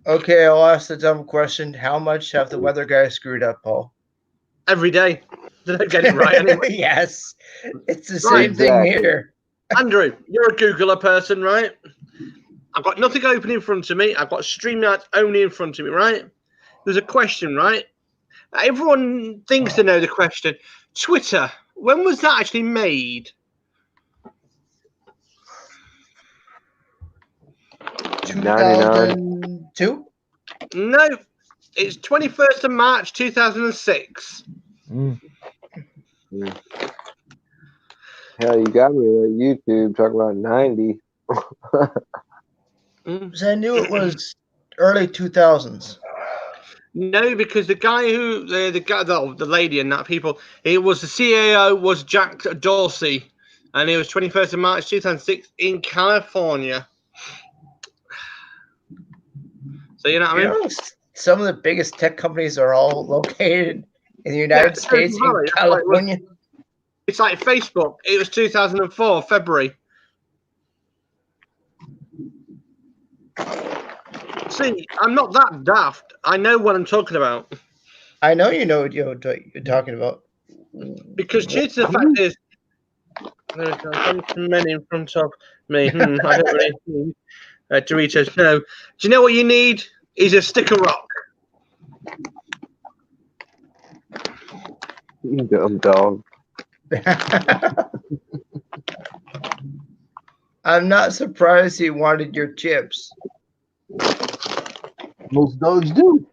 Okay, I'll ask the dumb question. How much have the weather guys screwed up, Paul? Every day. Did I get it right anyway? Yes. It's the Right. same thing here. Andrew, you're a Googler person, right? I've got nothing open in front of me. I've got StreamYard only in front of me, right? There's a question, right? Everyone thinks they know the question. Twitter, when was that actually made? 2002? No, it's 21st of March 2006. Hell, you got me at YouTube talking about 90. I knew it was early 2000s. No, because the guy who the lady and that people, it was the CAO was Jack Dorsey, and it was 21st of March 2006 in California. So you know what I mean? You know, some of the biggest tech companies are all located in the United States, Silicon Valley, in that's what it was. California. It's like Facebook. It was 2004 February. See, I'm not that daft. I know what I'm talking about. I know you know what you're talking about. Because due to the fact is, there's too many in front of me. I don't really need Doritos. No. Do you know what you need? Is a stick of rock. You dumb dog. I'm not surprised he wanted your chips. Most dogs do.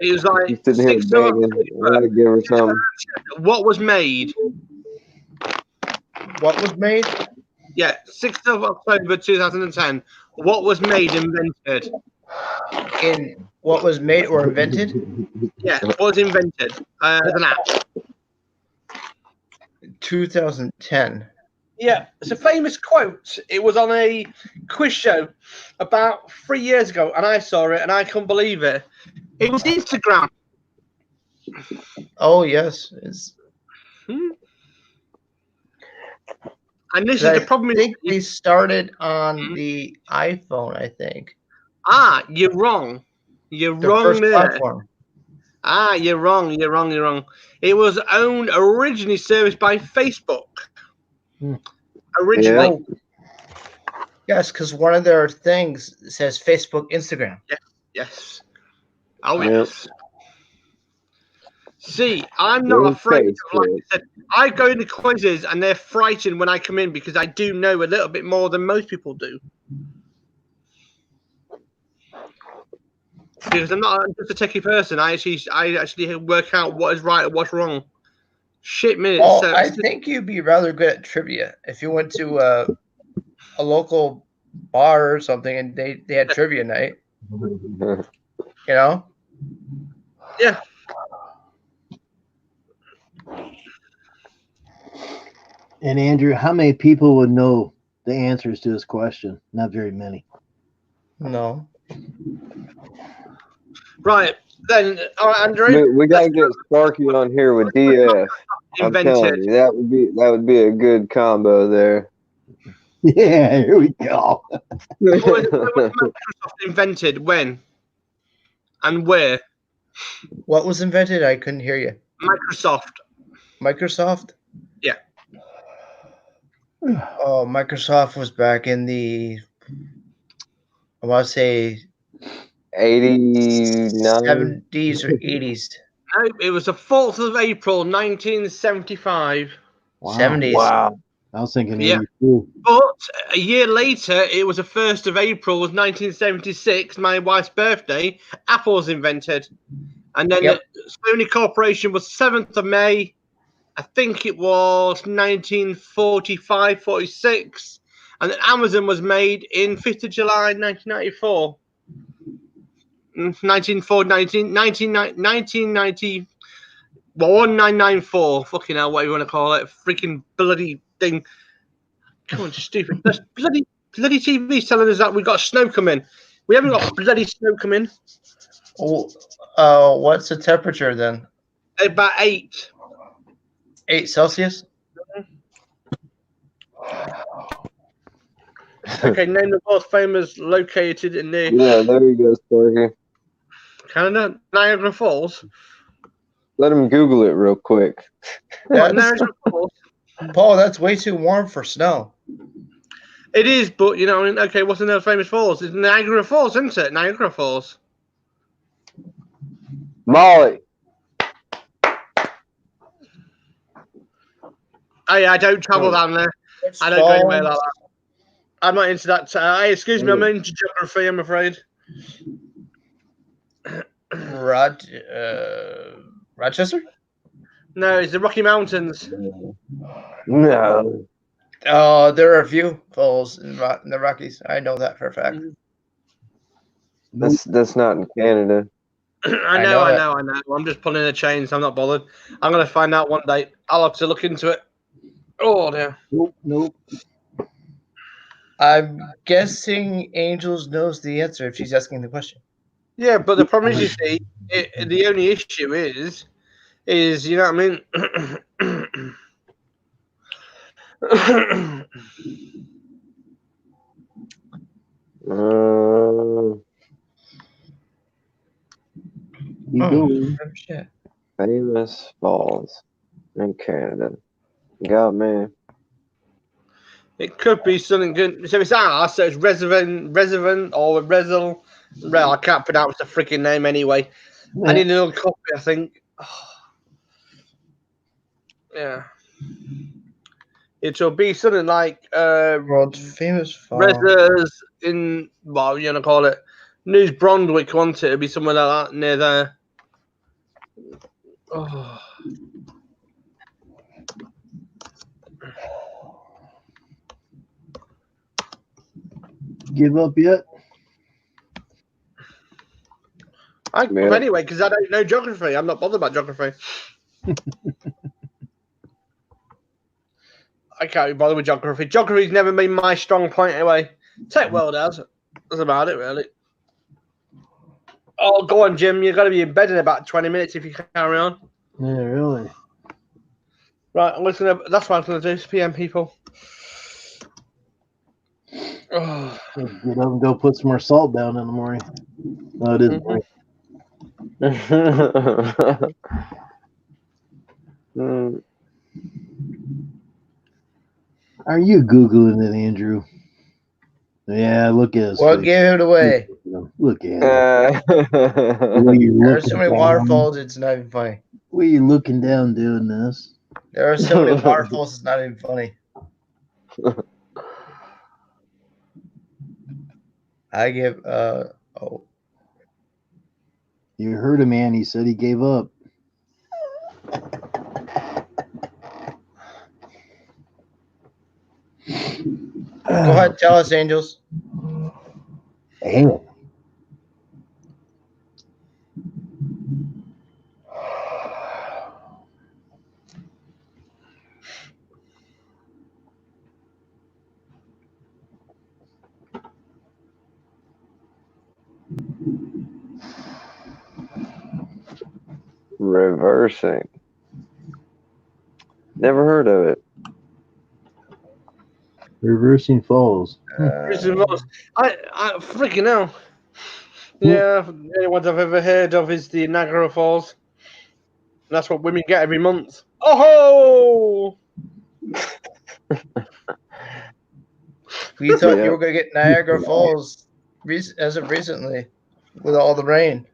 It was like He's sitting here 6 begging. I gotta give her some. What was made? What was made? Yeah, 6th of October 2010. What was made invented? In what was made or invented? Yeah, what was invented as an app? 2010. Yeah, it's a famous quote. It was on a quiz show about 3 years ago, and I saw it, and I couldn't believe it. It was Instagram. Oh yes, it's. And this is I the problem. think we started on the iPhone. I think. You're wrong. You're The wrong first there. platform. You're wrong. You're wrong. You're wrong. It was owned originally serviced by Facebook. Originally. Yeah. Yes, because one of their things says Facebook, Instagram. Yes. Oh Yep. yes. See, I'm not afraid. Like I said, I go into quizzes and they're frightened when I come in because I do know a little bit more than most people do. Because I'm just a techie person. I actually work out what is right and what's wrong. Shit minutes. Well, So I think you'd be rather good at trivia if you went to a local bar or something and they had trivia night. You know? Yeah. And Andrew, how many people would know the answers to this question? Not very many. No. Right. Then, all right, Andrew. We gotta get Sparky on here with DF. I'm telling you, that would be a good combo there. Yeah, here we go. What was Microsoft invented? When? And where? What was invented? I couldn't hear you. Microsoft. Microsoft? Yeah. Oh, Microsoft was back in the, I want to say 89, 70s or 80s. No, it was the 4th of April, 1975. Wow. 70s. Wow. I was thinking Yeah. 82. But a year later, it was the 1st of April, was 1976, my wife's birthday. Apple was invented. And then Sony Corporation was 7th of May. I think it was 1945, 46. And then Amazon was made in 5th of July, 1994. 1990, well, 1994. Fucking hell, whatever you want to call it. Freaking bloody thing. Come on, stupid. This bloody TV's telling us that we got snow coming. We haven't got bloody snow coming. Oh, what's the temperature then? About 8. 8 Celsius? Okay, name the world famous located in the Yeah, there you go, Sparky. Canada, Niagara Falls. Let him Google it real quick. Niagara Falls. Paul, that's way too warm for snow. It is, but you know, okay, what's another famous falls? It's Niagara Falls, isn't it? Niagara Falls. Molly. Hey, I don't travel down there. I don't go anywhere like that. I'm not into that. Hey, excuse me, I'm not into geography, I'm afraid. Rochester? No, it's the Rocky Mountains. No. Oh, there are a few falls in the Rockies. I know that for a fact. That's not in Canada. I know. I'm just pulling a chain, so I'm not bothered. I'm going to find out one day. I'll have to look into it. Oh, dear. Nope. I'm guessing Angels knows the answer if she's asking the question. Yeah, but the problem is, you see, the only issue is, you know what I mean? Shit. Famous falls in Canada. Got me. It could be something good. So it's ours, so it's Reservin or Rezel. I can't pronounce the freaking name anyway. I need another copy, I think. Yeah. It will be something like world's famous fall. Rezzers in, well, you want to call it News Brunswick, won't it? It'll be somewhere like that near there. Oh. Give up yet? Anyway, because I don't know geography. I'm not bothered about geography. I can't be bothered with geography. Geography's never been my strong point anyway. Tech world has. That's about it, really. Oh, go on, Jim. You've got to be in bed in about 20 minutes if you carry on. Yeah, really. Right, that's what I'm going to do. PM people. Oh. Get up and go put some more salt down in the morning. No, it isn't. Are you Googling it, Andrew? Yeah, look at us. What gave it away? Look at it. There's so many waterfalls, it's not even funny. What are you looking down doing this? There are so many waterfalls, it's not even funny. I give, oh. You heard a man. He said he gave up. Go ahead, tell us, Angels. Damn. Reversing. Never heard of it. Reversing Falls. I freaking hell. Yeah, the only ones I've ever heard of is the Niagara Falls. And that's what women get every month. Oh! We thought you were going to get Niagara Falls as of recently with all the rain.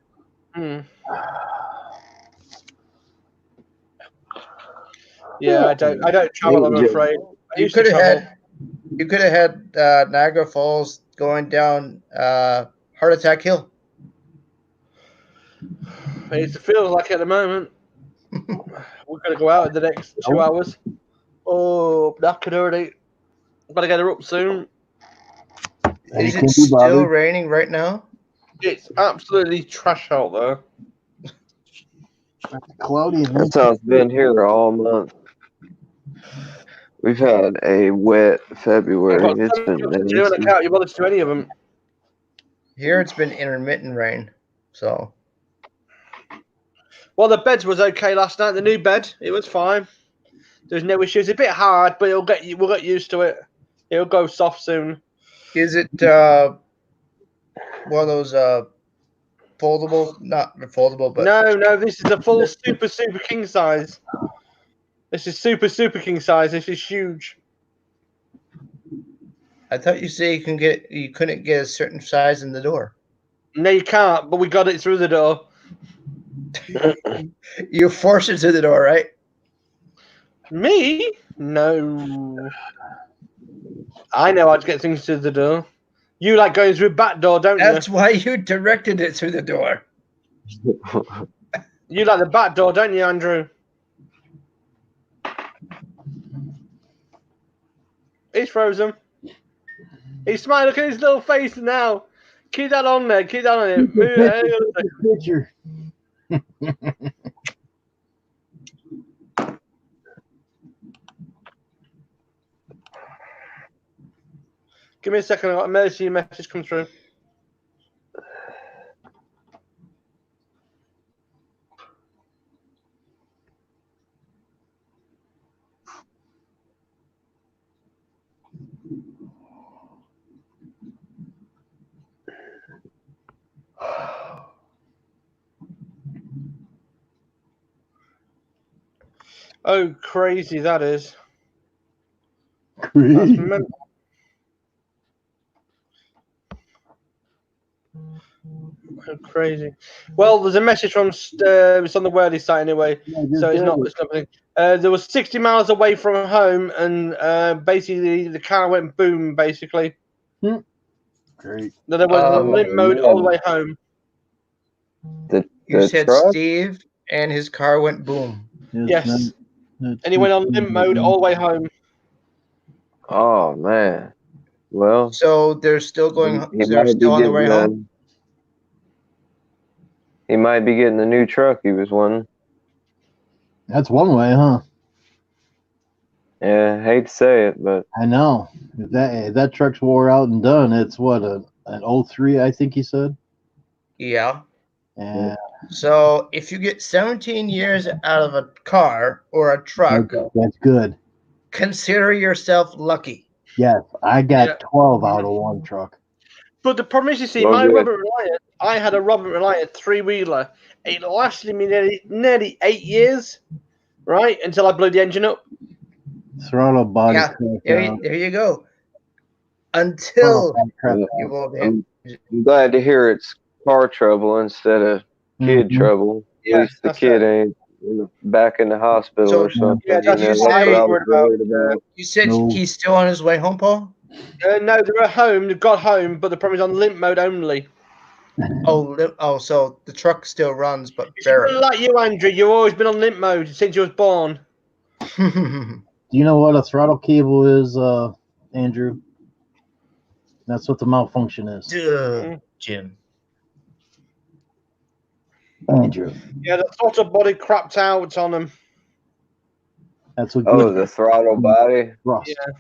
Yeah, I don't travel, I'm afraid. You could have had Niagara Falls going down Heart Attack Hill. It feels like at the moment. We're going to go out in the next 2 hours. Oh, knackered already. Got to get her up soon. Is it still raining right now? It's absolutely trash out there. Cloudy. That's how it's been here all month. We've had a wet February. It's been You don't count. You bothered to do any of them. Here it's been intermittent rain. So. Well, the beds was okay last night. The new bed, it was fine. There's no issues. It's a bit hard, but we'll get used to it. It'll go soft soon. Is it one of those foldable? Not foldable, but no. This is a full super king size. This is super king size. This is huge. I thought you said you couldn't get a certain size in the door. No, you can't. But we got it through the door. You forced it through the door, right? Me? No. I know how to get things through the door. You like going through a back door, don't you? That's why you directed it through the door. You like the back door, don't you, Andrew? He's frozen. He's smiling. Look at his little face now. Keep that on there. Keep that on it. Move it. Picture. Give me a second. I've got a message come through. Oh, crazy that is. That's mental. Oh, crazy. Well, there's a message from it's on the Worley site anyway, so it's not. There was 60 miles away from home, and basically the car went boom. Basically, great. No, there was limp mode all the way home. You said truck? Steve, and his car went boom. Yes, and he went on limp mode all the way home. Oh man. Well, so they're still going. They're still on the way home. He might be getting the new truck he was wanting. That's one way, huh? Yeah, I hate to say it, but I know. If that truck's wore out and done, it's what an 03, I think he said. Yeah. Yeah. So if you get 17 years out of a car or a truck, that's good. Consider yourself lucky. Yes, I got 12 out of one truck. But the problem is, you see, my Robert Reliant, I had a Robert Reliant 3-wheeler. It lasted me nearly 8 years, right? Until I blew the engine up. Throttle body. Yeah, there you go. Until you blow the engine. I'm glad to hear it's car trouble instead of kid trouble. At least the kid ain't back in the hospital So, or something. yeah, You know, you that's what I say- was worried about. You said No. he's still on his way home, Paul? No, they're at home. They've got home, but the problem is on limp mode only. Oh, so the truck still runs, but It's barely. like you, Andrew. You've always been on limp mode since you was born. Do you know what a throttle cable is, Andrew? That's what the malfunction is. Jim. Andrew. Yeah, the throttle body crapped out on them. That's what. Oh, the throttle body. Thrust. Yeah.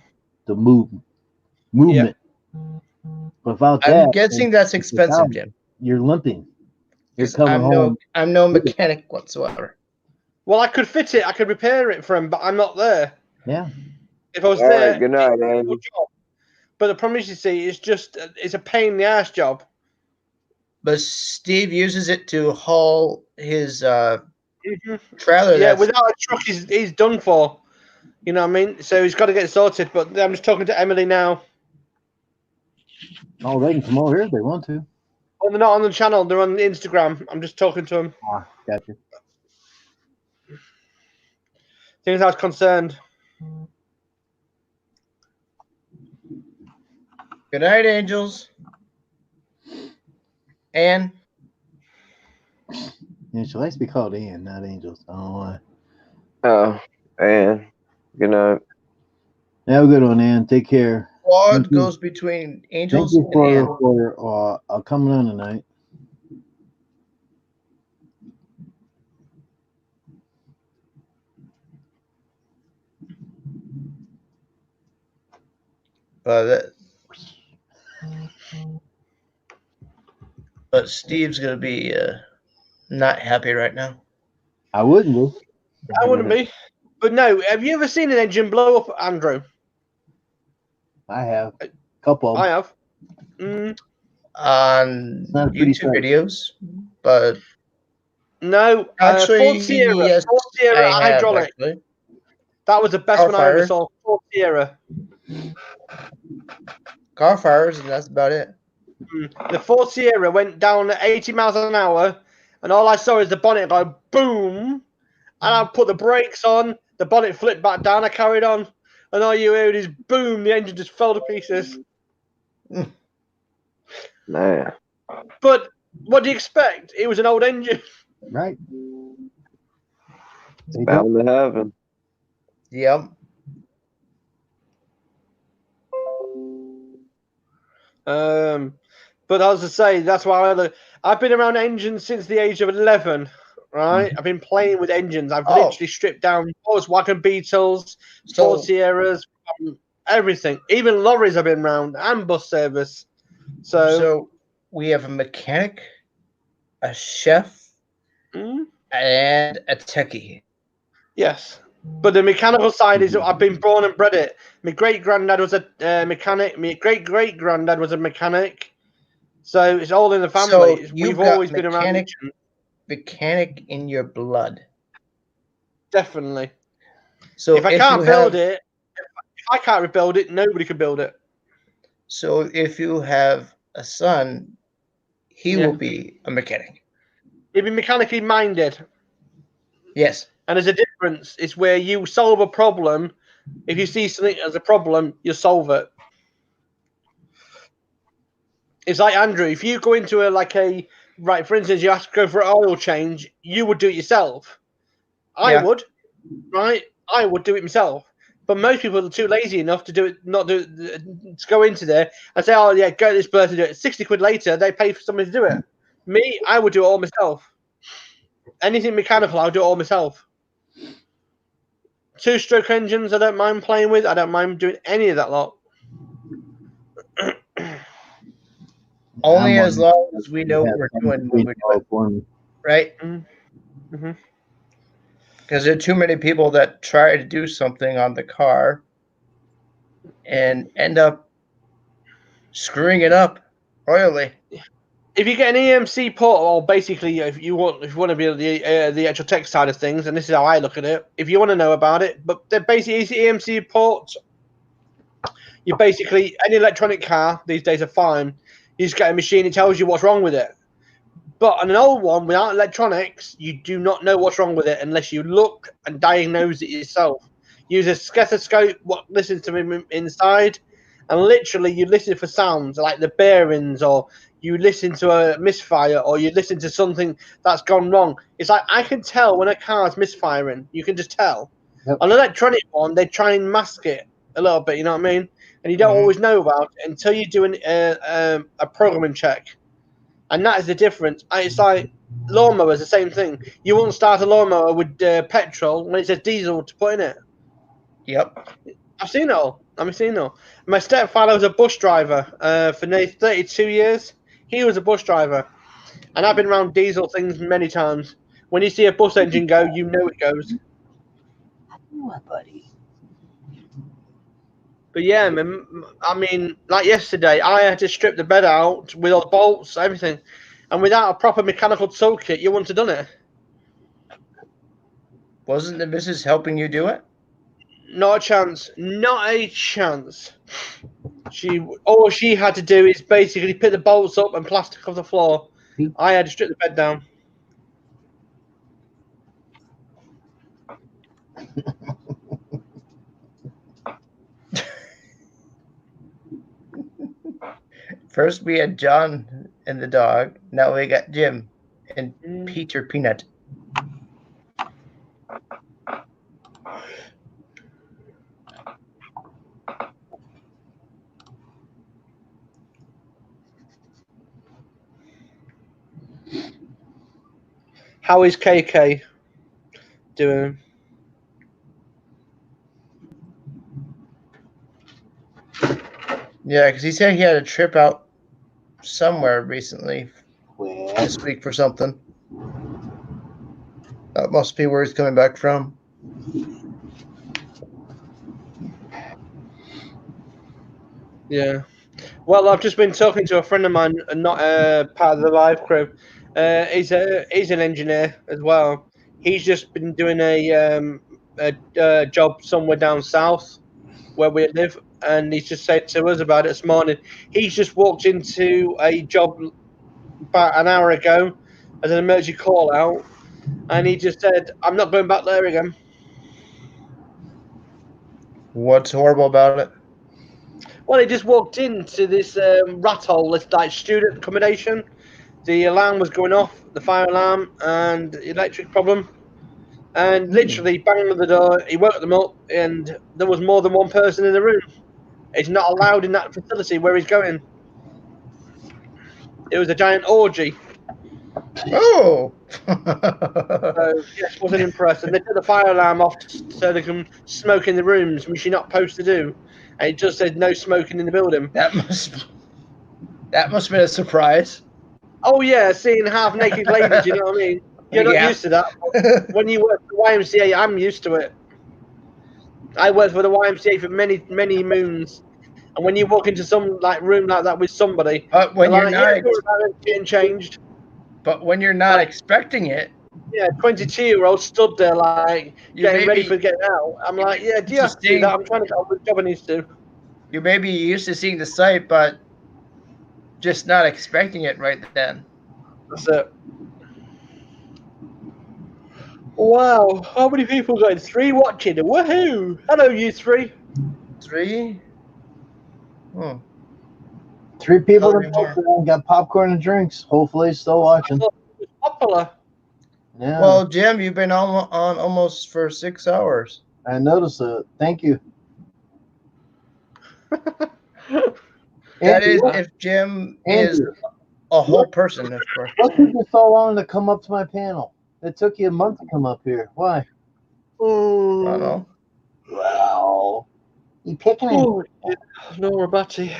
The movement. Without that, I'm guessing that's expensive, without- Jim. You're limping. You're coming I'm home. no mechanic whatsoever. Well, I could fit it. I could repair it for him, but I'm not there. Yeah. If I was All there, right, good night, Andy. job. But the problem is, you see, it's a pain in the ass job. But Steve uses it to haul his trailer. Yeah, that's- without a truck, he's done for. You know what I mean? So he's got to get sorted. But I'm just talking to Emily now. Oh, they can come over here if they want to. Well, they're not on the channel. They're on Instagram. I'm just talking to them. Ah, gotcha. Things I was concerned. Good night, angels. And Yeah, she likes to be called Ann, not Angels. I don't know why. Oh, and good night. Have a good one, Ann. Take care. what Thank you. goes between Thank angels you and Ann? for coming on tonight. But Steve's gonna be not happy right now. I wouldn't be. I wouldn't be. But no, have you ever seen an engine blow up, Andrew? I have. A couple of them. I have. Mm, On Not a pretty YouTube sight. videos, but no, actually, Ford Sierra. yes, Ford Sierra I have, hydraulic. actually. That was the best Car one I ever fire. saw. Ford Sierra. Car fires, and that's about it. The Ford Sierra went down at 80 miles an hour, and all I saw is the bonnet go boom, and I put the brakes on. The bonnet flipped back down. I carried on, and all you heard is boom. The engine just fell to pieces. Man. But what do you expect? It was an old engine. Right. It's bound to happen. Yep. But as I say, that's why I've been around engines since the age of 11. Right, I've been playing with engines. I've literally stripped down Volkswagen Beetles, Ford Sierras, everything. Even lorries have been around and bus service. So we have a mechanic, a chef, and a techie. Yes, but the mechanical side is I've been born and bred it. My great granddad was a mechanic. My great great granddad was a mechanic. So it's all in the family. We've always been around engines. Mechanic in your blood. Definitely. So if I can't build it, if I can't rebuild it, nobody can build it. So if you have a son, he will be a mechanic. He'll be mechanically minded. Yes. And there's a difference. It's where you solve a problem. If you see something as a problem, you solve it. It's like Andrew. If you go into right, for instance, you have to go for an oil change, you would do it yourself. I would, right? I would do it myself. But most people are too lazy enough to do it, to go into there and say, "Oh yeah, go to this place to do it." 60 quid later, they pay for somebody to do it. Me, I would do it all myself. Anything mechanical, I'll do it all myself. 2-stroke engines, I don't mind playing with. I don't mind doing any of that lot. Only as long as we know what we're doing when we're doing, right? Because there are too many people that try to do something on the car and end up screwing it up royally. If you get an EMC port, or basically, if you want to be the actual tech side of things, and this is how I look at it, if you want to know about it, but they're basically EMC ports. You basically any electronic car these days are fine. You just get a machine; it tells you what's wrong with it. But on an old one without electronics, you do not know what's wrong with it unless you look and diagnose it yourself. Use a stethoscope, what listens to him inside, and literally you listen for sounds like the bearings, or you listen to a misfire, or you listen to something that's gone wrong. It's like I can tell when a car's misfiring. You can just tell. Yep. On an electronic one, they try and mask it a little bit. You know what I mean? And you don't always know about it until you do a programming check. And that is the difference. It's like lawnmowers, the same thing. You won't start a lawnmower with petrol when it says diesel to put in it. Yep. I've seen it all. My stepfather was a bus driver for nearly 32 years. He was a bus driver. And I've been around diesel things many times. When you see a bus engine go, you know it goes. What, buddy? But yeah, I mean, like yesterday, I had to strip the bed out with all the bolts, everything. And without a proper mechanical toolkit, you wouldn't have done it. Wasn't the missus helping you do it? Not a chance. Not a chance. All she had to do is basically pick the bolts up and plastic off the floor. I had to strip the bed down. First we had John and the dog. Now we got Jim and Peter Peanut. How is KK doing? Yeah, because he said he had a trip out somewhere recently this week for something. That must be where he's coming back from. Yeah. Well, I've just been talking to a friend of mine, not part of the live crew. He's an engineer as well. He's just been doing a job somewhere down south where we live, and he's just said to us about it this morning. He's just walked into a job about an hour ago as an emergency call out, and he just said, "I'm not going back there again." What's horrible about it? Well, he just walked into this rat hole, this like student accommodation. The alarm was going off, the fire alarm and electric problem. And literally banged on the door, he woke them up, and there was more than one person in the room. It's not allowed in that facility where he's going. It was a giant orgy. Oh! So, yes, wasn't impressed. And they took the fire alarm off so they can smoke in the rooms, which you're not supposed to do. And it just said no smoking in the building. That must have been a surprise. Oh, yeah, seeing half-naked ladies, you know what I mean? You're not used to that. But when you work for the YMCA, I'm used to it. I worked for the YMCA for many, many moons. And when you walk into some like room like that with somebody, when you're not getting changed. But when you're not expecting it. Yeah, 22-year-old stood there like getting ready for getting out. I'm like, yeah, do you have to do that? I'm trying to get on with the job I need to do. You may be used to seeing the sight, but just not expecting it right then. That's it. Wow, how many people got 3 watching? Woohoo! Hello, you 3. 3? Oh. 3 people got popcorn and drinks. Hopefully, still watching. It's popular. Yeah. Well, Jim, you've been on almost for 6 hours. I noticed it. Thank you. That is if Jim is a whole person, of course. What took you so long to come up to my panel? It took you a month to come up here. Why? I don't know. Wow. You picking it? Oh, no, Rabati.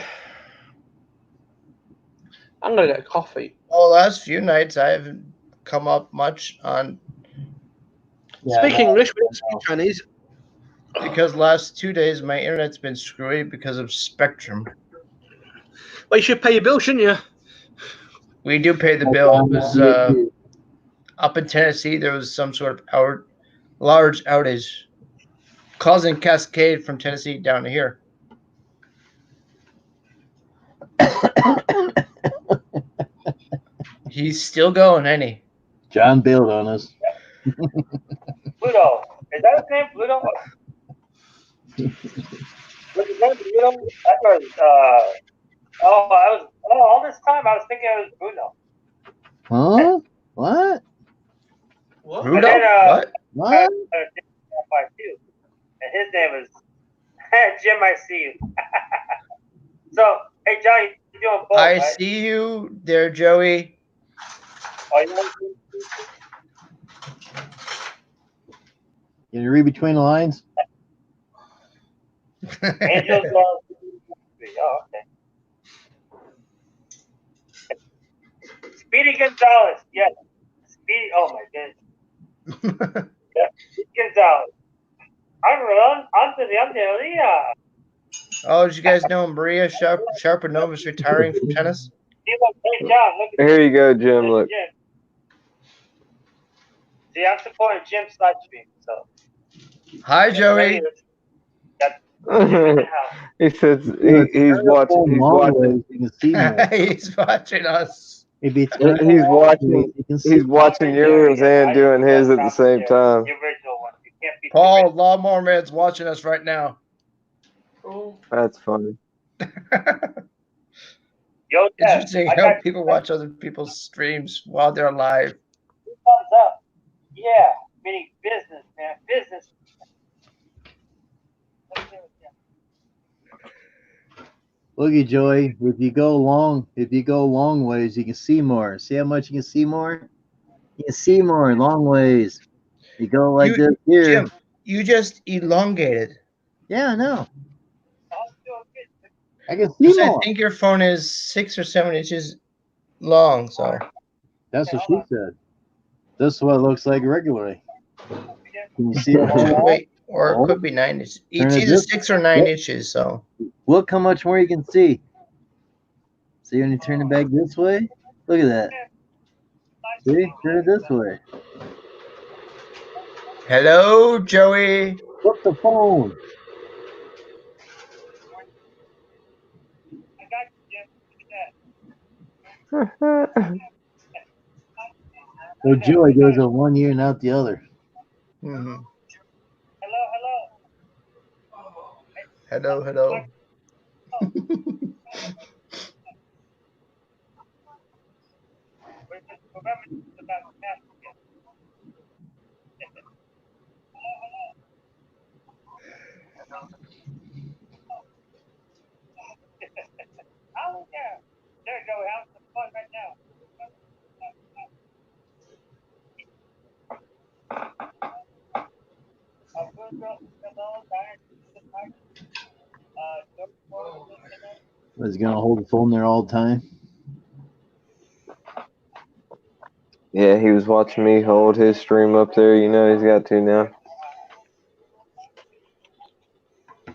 I'm gonna get coffee. Well, last few nights I haven't come up much on. Speak English, we don't speak Chinese. Because last 2 days my internet's been screwy because of Spectrum. Well, you should pay your bill, shouldn't you? We do pay the bill. It was up in Tennessee. There was some sort of large outage causing cascade from Tennessee down to here. He's still going, ain't he? John bailed on us. Pluto. Is that his name? Pluto? Was his name Pluto? I thought it was, all this time I was thinking it was Bruno. Huh? What? And then, What? And his name is Jim. I see you. So, hey, Johnny, you doing both, I right? see you there, Joey. Oh, you want Can you read between the lines? Angels? Oh, okay. Speedy Gonzalez, yes. Speedy. Oh my goodness. Yeah, Speedy Gonzalez. Anthony Maria. Oh, did you guys know Maria Sharapova is retiring from tennis? He looked great job. Look at Here you go, Jim. Look. Jim. See, I'm supporting Jim's live stream, so. Hi, Joey. He says he's watching. He's watching. You can see more. He's watching us. If it's He's watching. He's watching yours and doing his at the same time. The original one. You can't be Paul, Lawnmower Man's watching us right now. That's funny. Yo, Interesting how people watch other people's streams while they're live. thumbs up. Yeah, meaning business, man. Business. Look at Joey. If you go long ways, you can see more. See how much you can see more? You can see more long ways. You go like this here. Jim, you just elongated. Yeah, I know. I can see I more. think your phone is 6 or 7 inches long, so. That's what she said. This is what it looks like regularly. Can you see it? Wait, or it could be 9 inches. It's either 6 or 9 inches, so. Look how much more you can see. See when you turn it back this way? Look at that. See? Turn it this way. Hello, Joey. Flip the phone. So Joey goes on 1 year and out the other. Mm-hmm. Hello. Oh, yeah. There you go. We're having some fun right now. Was he gonna hold the phone there all the time? Yeah, he was watching me hold his stream up there. You know he's got to now. At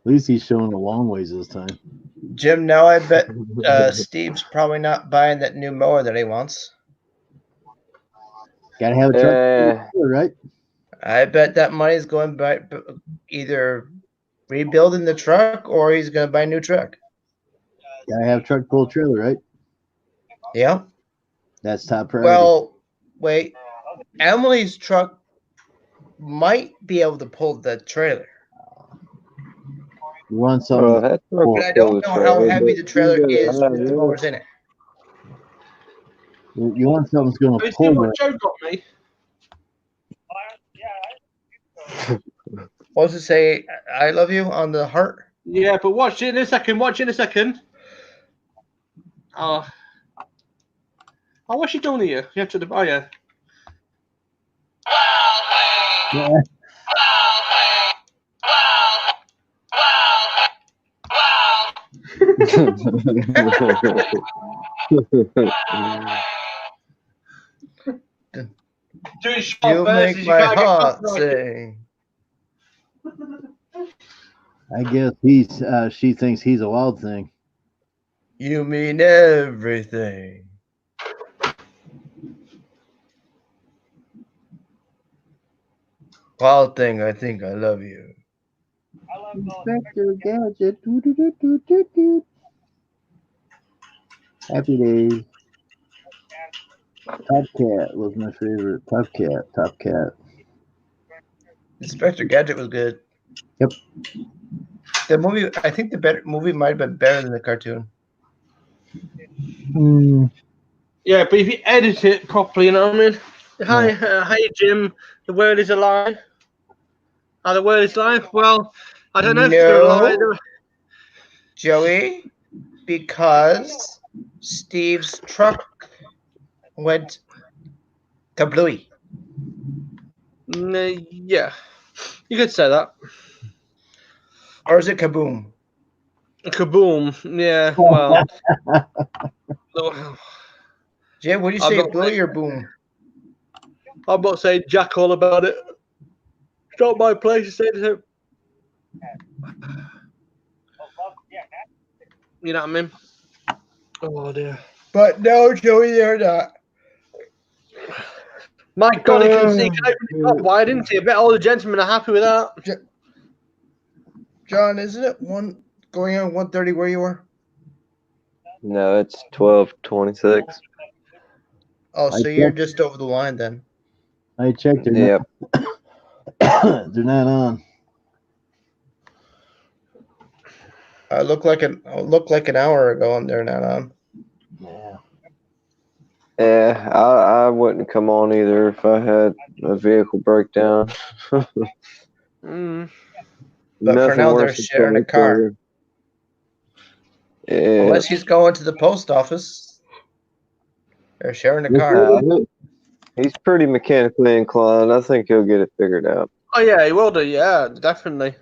least he's showing the long ways this time. Jim, now I bet Steve's probably not buying that new mower that he wants. Gotta have a truck, right? I bet that money's going by either rebuilding the truck or he's going to buy a new truck. Gotta have a truck pull trailer, right? Yeah. That's top priority. Well, wait. Emily's truck might be able to pull the trailer. You want something? But I don't know how heavy the trailer is with the mowers in it. You want something that's gonna pull what it. Joe got me? What does it say? I love you on the heart? Yeah, but watch it in a second. Oh, what's she doing here? You have to. Oh, yeah. Yeah. You make my heart sing. I guess she thinks he's a wild thing. You mean everything. Wild thing, I think I love you. Inspector Gadget. Doo, doo, doo, doo, doo, doo. Happy days. Top Cat was my favorite. Top Cat. Inspector Gadget was good. Yep. The movie, I think the movie might have been better than the cartoon. Yeah, but if you edit it properly, you know what I mean? Hey Jim, the world is alive. The world is alive? Well, I don't know if it's still alive. Joey, because Steve's truck went kablooey. Yeah, you could say that. Or is it kaboom? Kaboom. Yeah, well. Jim, what do you say, bluey or boom? I'm not saying jack all about it. It's not my place to say anything. You know what I mean? Oh dear. But no, Joey, they're not. My God, he can see top wide, isn't he? I bet all the gentlemen are happy with that. John, isn't it going on 130 where you are? No, it's 12:26. Oh, so you're just over the line then. I checked it. Yep. They're not on. Look like an hour ago, and they're not on. Yeah, I wouldn't come on either if I had a vehicle breakdown. But for now, they're sharing a car. Yeah. Unless he's going to the post office, they're sharing a car. He's pretty mechanically inclined. I think he'll get it figured out. Oh yeah, he will do. Yeah, definitely.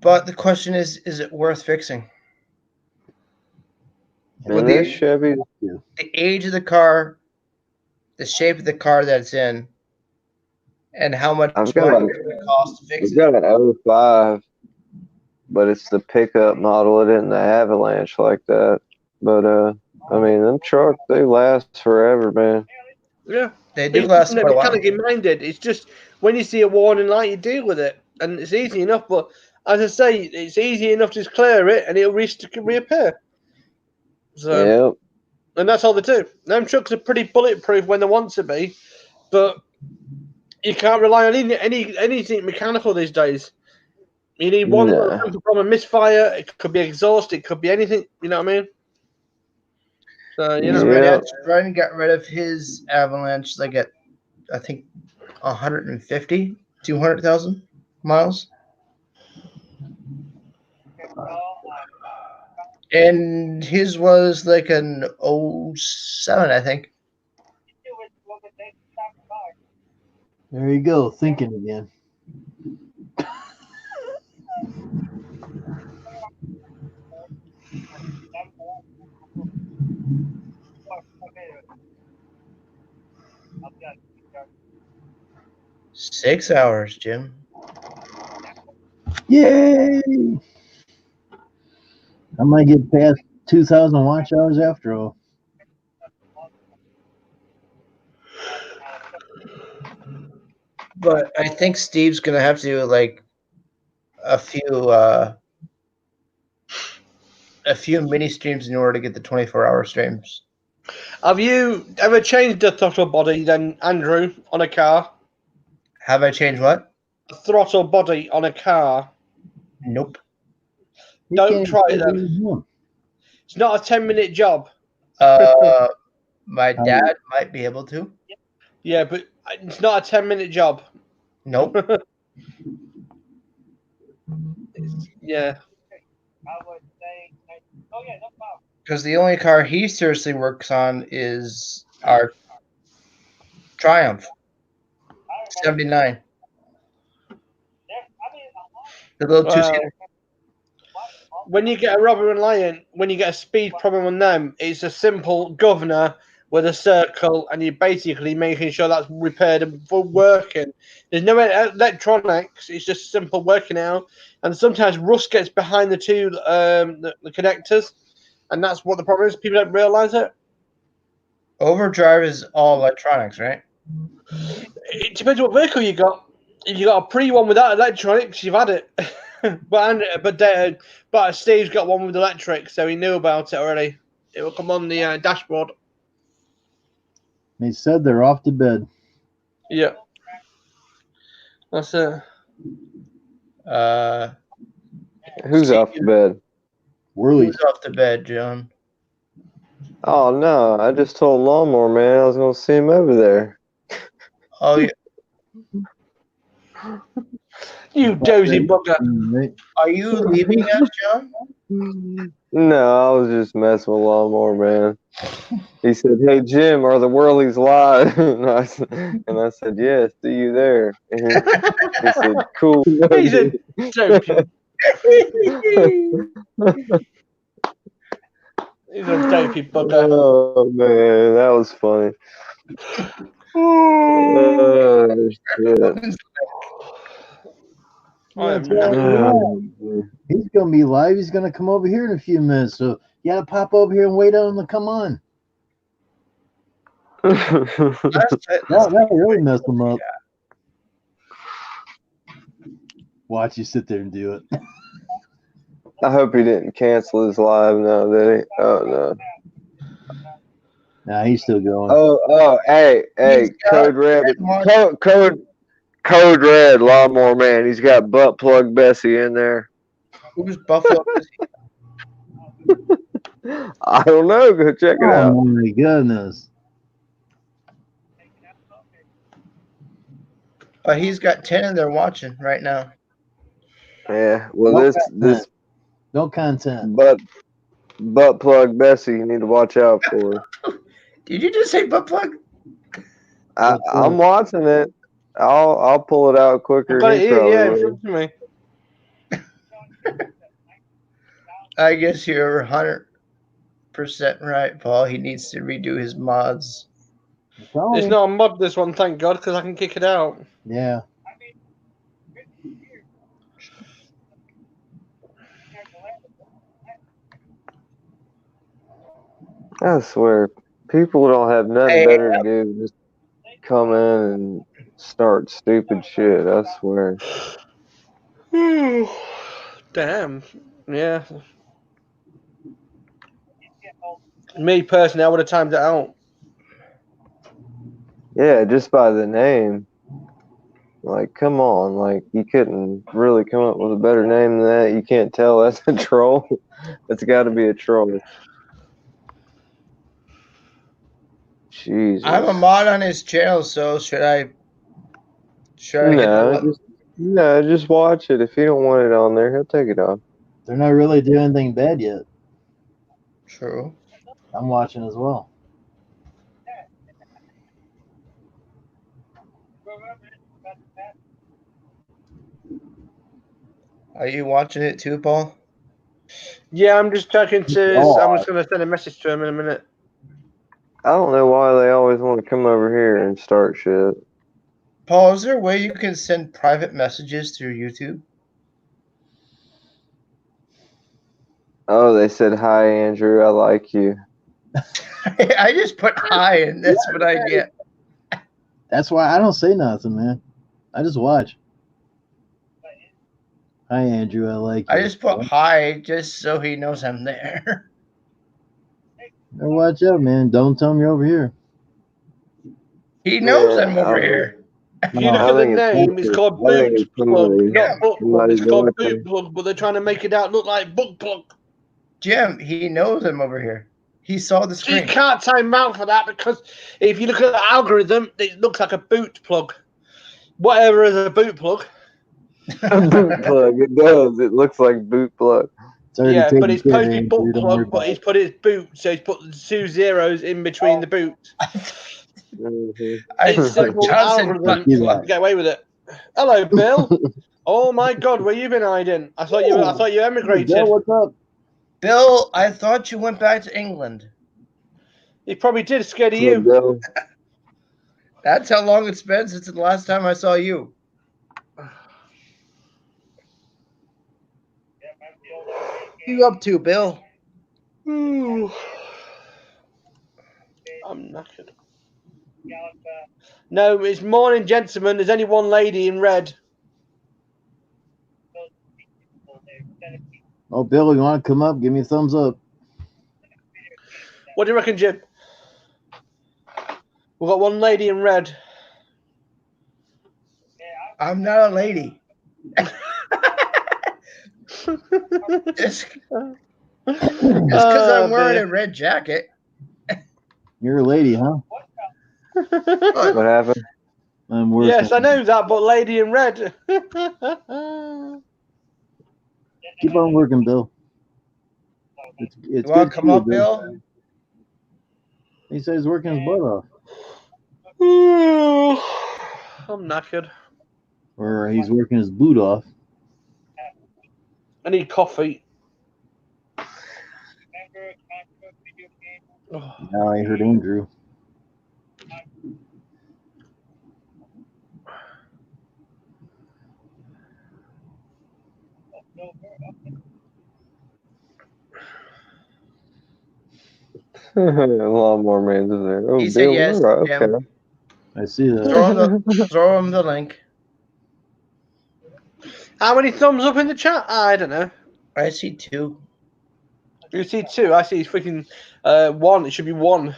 But the question is it worth fixing? Man, that Chevy. The age of the car, the shape of the car that it's in, and how much money it would cost to fix I've it. got an 05, but it's the pickup model. It isn't the Avalanche like that. But I mean, them trucks, they last forever, man. Yeah, they do last for a while. Mechanically minded. It's just when you see a warning light, you deal with it, and it's easy enough. But as I say, it's easy enough to just clear it, and it'll reappear. So, yep. And that's all they do. Them trucks are pretty bulletproof when they want to be, but you can't rely on anything mechanical these days. You need one from a misfire. It could be exhaust. It could be anything. You know what I mean? So you know, Ryan got rid of his Avalanche like at I think 150, 200,000 miles. And his was like an 07, I think. There you go, thinking again. Six hours, Jim. Yay! I might get past 2,000 watch hours after all. But I think Steve's gonna have to do like a few mini streams in order to get the 24-hour streams. Have you ever changed the throttle body then, Andrew, on a car? Have I changed what? The throttle body on a car. Nope. Don't try it then. It's not a 10-minute job. My dad might be able to. Yeah, but it's not a 10-minute job. Nope. Yeah. Because the only car he seriously works on is our Triumph 79. The little two-seater. When you get a Robber and Lion, when you get a speed problem on them, it's a simple governor with a circle, and you're basically making sure that's repaired and working. There's no electronics; it's just simple working out. And sometimes rust gets behind the two the connectors, and that's what the problem is. People don't realize it. Overdrive is all electronics, right? It depends what vehicle you got. If you got a pre-one without electronics, you've had it. but Steve's got one with electric, so he knew about it already. It will come on the dashboard. They said they're off to bed. Yeah. That's it. Who's off to bed? Whirly's off to bed, John. Oh no, I just told Lawnmower Man I was gonna see him over there. Oh yeah. You dozy bugger. Are you leaving us, John? No, I was just messing with Lawnmower Man. He said, "Hey Jim, are the Whirlies live?" and I said, "Yes, see you there." And he said, "Cool." He's a dopey. He's a dopey bugger. Oh man, that was funny. Oh shit. He's gonna be live. He's gonna come over here in a few minutes. So you gotta pop over here and wait on him to come on. That really messed him up. Watch you sit there and do it. I hope he didn't cancel his live now, did he? Oh no. Nah, he's still going. Hey, Code Red, Code Red, Lawnmower Man. He's got butt plug Bessie in there. Who's Buffalo? I don't know. Go check it out. Oh my goodness. But he's got 10 in there watching right now. Yeah. Well, this no content. Butt plug Bessie, you need to watch out for her. Did you just say butt plug? I'm watching it. I'll pull it out quicker. But than he it is, probably yeah, in will. front of me. I guess you're 100% right, Paul. He needs to redo his mods. It's not a mod, this one, thank God, because I can kick it out. Yeah. I swear, people don't have nothing better to do than just come in and start stupid shit. I swear. Damn. Yeah. Me personally, I would have timed it out. Yeah, just by the name. Like, come on. Like, you couldn't really come up with a better name than that. You can't tell that's a troll. It's got to be a troll. Jesus. I'm a mod on his channel, so should I No, just watch it. If you don't want it on there, he'll take it off. They're not really doing anything bad yet. True. I'm watching as well. Are you watching it too, Paul? Yeah, I'm just talking to. Oh. I'm just going to send a message to him in a minute. I don't know why they always want to come over here and start shit. Paul, is there a way you can send private messages through YouTube? Oh, they said, "Hi, Andrew. I like you." I just put hi, and that's what I get. That's why I don't say nothing, man. I just watch. Hi, Andrew. I like you. I just put hi just so he knows I'm there. Now watch out, man. Don't tell me you're over here. He knows I'm over here. If you look at the name, it's called Boot Plug, not Book Plug. It's called Boot Plug, but they're trying to make it out look like Book Plug. Jim, he knows I'm over here. He saw the So you screen. can't time him out for that because if you look at the algorithm, it looks like a boot plug. Whatever is a boot plug. A boot plug. It does. It looks like boot plug. Yeah, but he's posted boot plug, but he's put his boot, so he's put 2 zeros in between the boot. It's simple algorithm. Get away with it. Hello, Bill. Oh my God, where you been hiding? I thought you emigrated. Bill, what's up? Bill, I thought you went back to England. He probably did, scared of you. That's how long it's been since the last time I saw you. What you up to, Bill? I'm knackered. No, it's morning, gentlemen. There's only one lady in red. Oh, Bill, you want to come up? Give me a thumbs up. What do you reckon, Jim? We've got one lady in red. I'm not a lady. It's because I'm wearing a red jacket. You're a lady, huh? What happened? I'm working. Yes, I know that, but lady in red. Keep on working, Bill. It's You want good to come up, Bill? He says he's working his butt off. I'm knackered. Or he's working his boot off. I need coffee. Now I heard Andrew. A Lawnmower Man's in there. Oh, He said Bill, yes, all right, Jim. okay. I see that. Throw him the link. How many thumbs up in the chat? I don't know. I see 2. You see 2. I see freaking 1. It should be 1.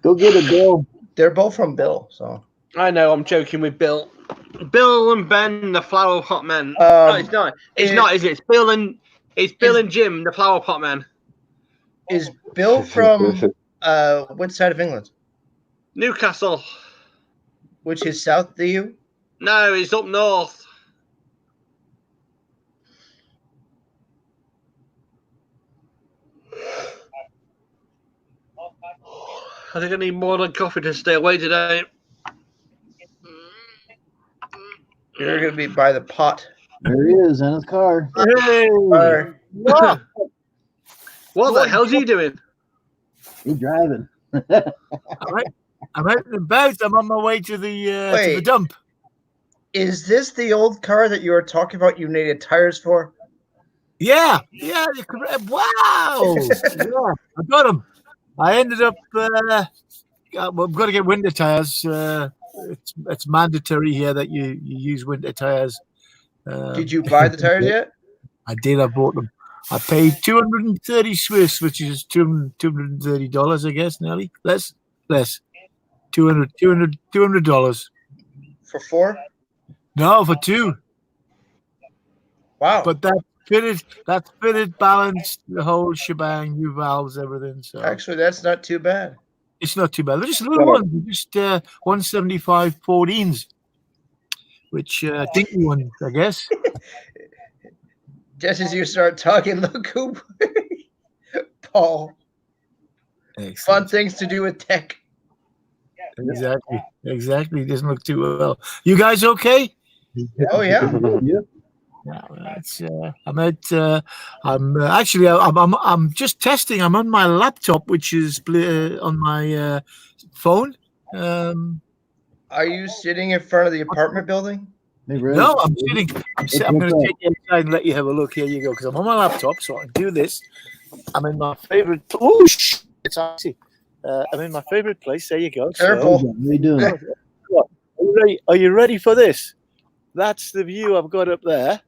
Go get it, Bill. They're both from Bill, so. I know. I'm joking with Bill. Bill and Ben, the flower pot men. No, it's not. It's not, is it? It's Bill and Jim, the flower pot men. Is Bill from what side of England? Newcastle. Which is south to you? No, it's up north. I think I need more than coffee to stay away today. You're going to be by the pot. There he is in his car. Hey! What? What the hell's he doing? He's driving. I'm out and about. I'm on my way to the dump. Is this the old car that you were talking about you needed tires for? Yeah. Wow. Yeah, I got them. I ended up. We've got to get winter tires. It's mandatory here that you use winter tires. Did you buy the tires yet? I did. I bought them. I paid 230 Swiss, which is $230, I guess, nearly less. $200. For 4? No, for 2. Wow! But that's fitted, balanced, the whole shebang, new valves, everything. So actually, that's not too bad. It's not too bad. They're just little ones, just 175 14s, which dinky ones, I guess. Just as you start talking, look who Paul. Excellent. Fun things to do with tech. Exactly. It doesn't look too well. You guys okay? Oh yeah. I'm just testing. I'm on my laptop, which is on my phone. Are you sitting in front of the apartment building? No, I'm sitting. I'm going to take you inside and let you have a look. Here you go, because I'm on my laptop, so I can do this. I'm in my favorite. Oh, it's icy. I'm in my favorite place. There you go. Careful. What are you doing? Are you ready for this? That's the view I've got up there.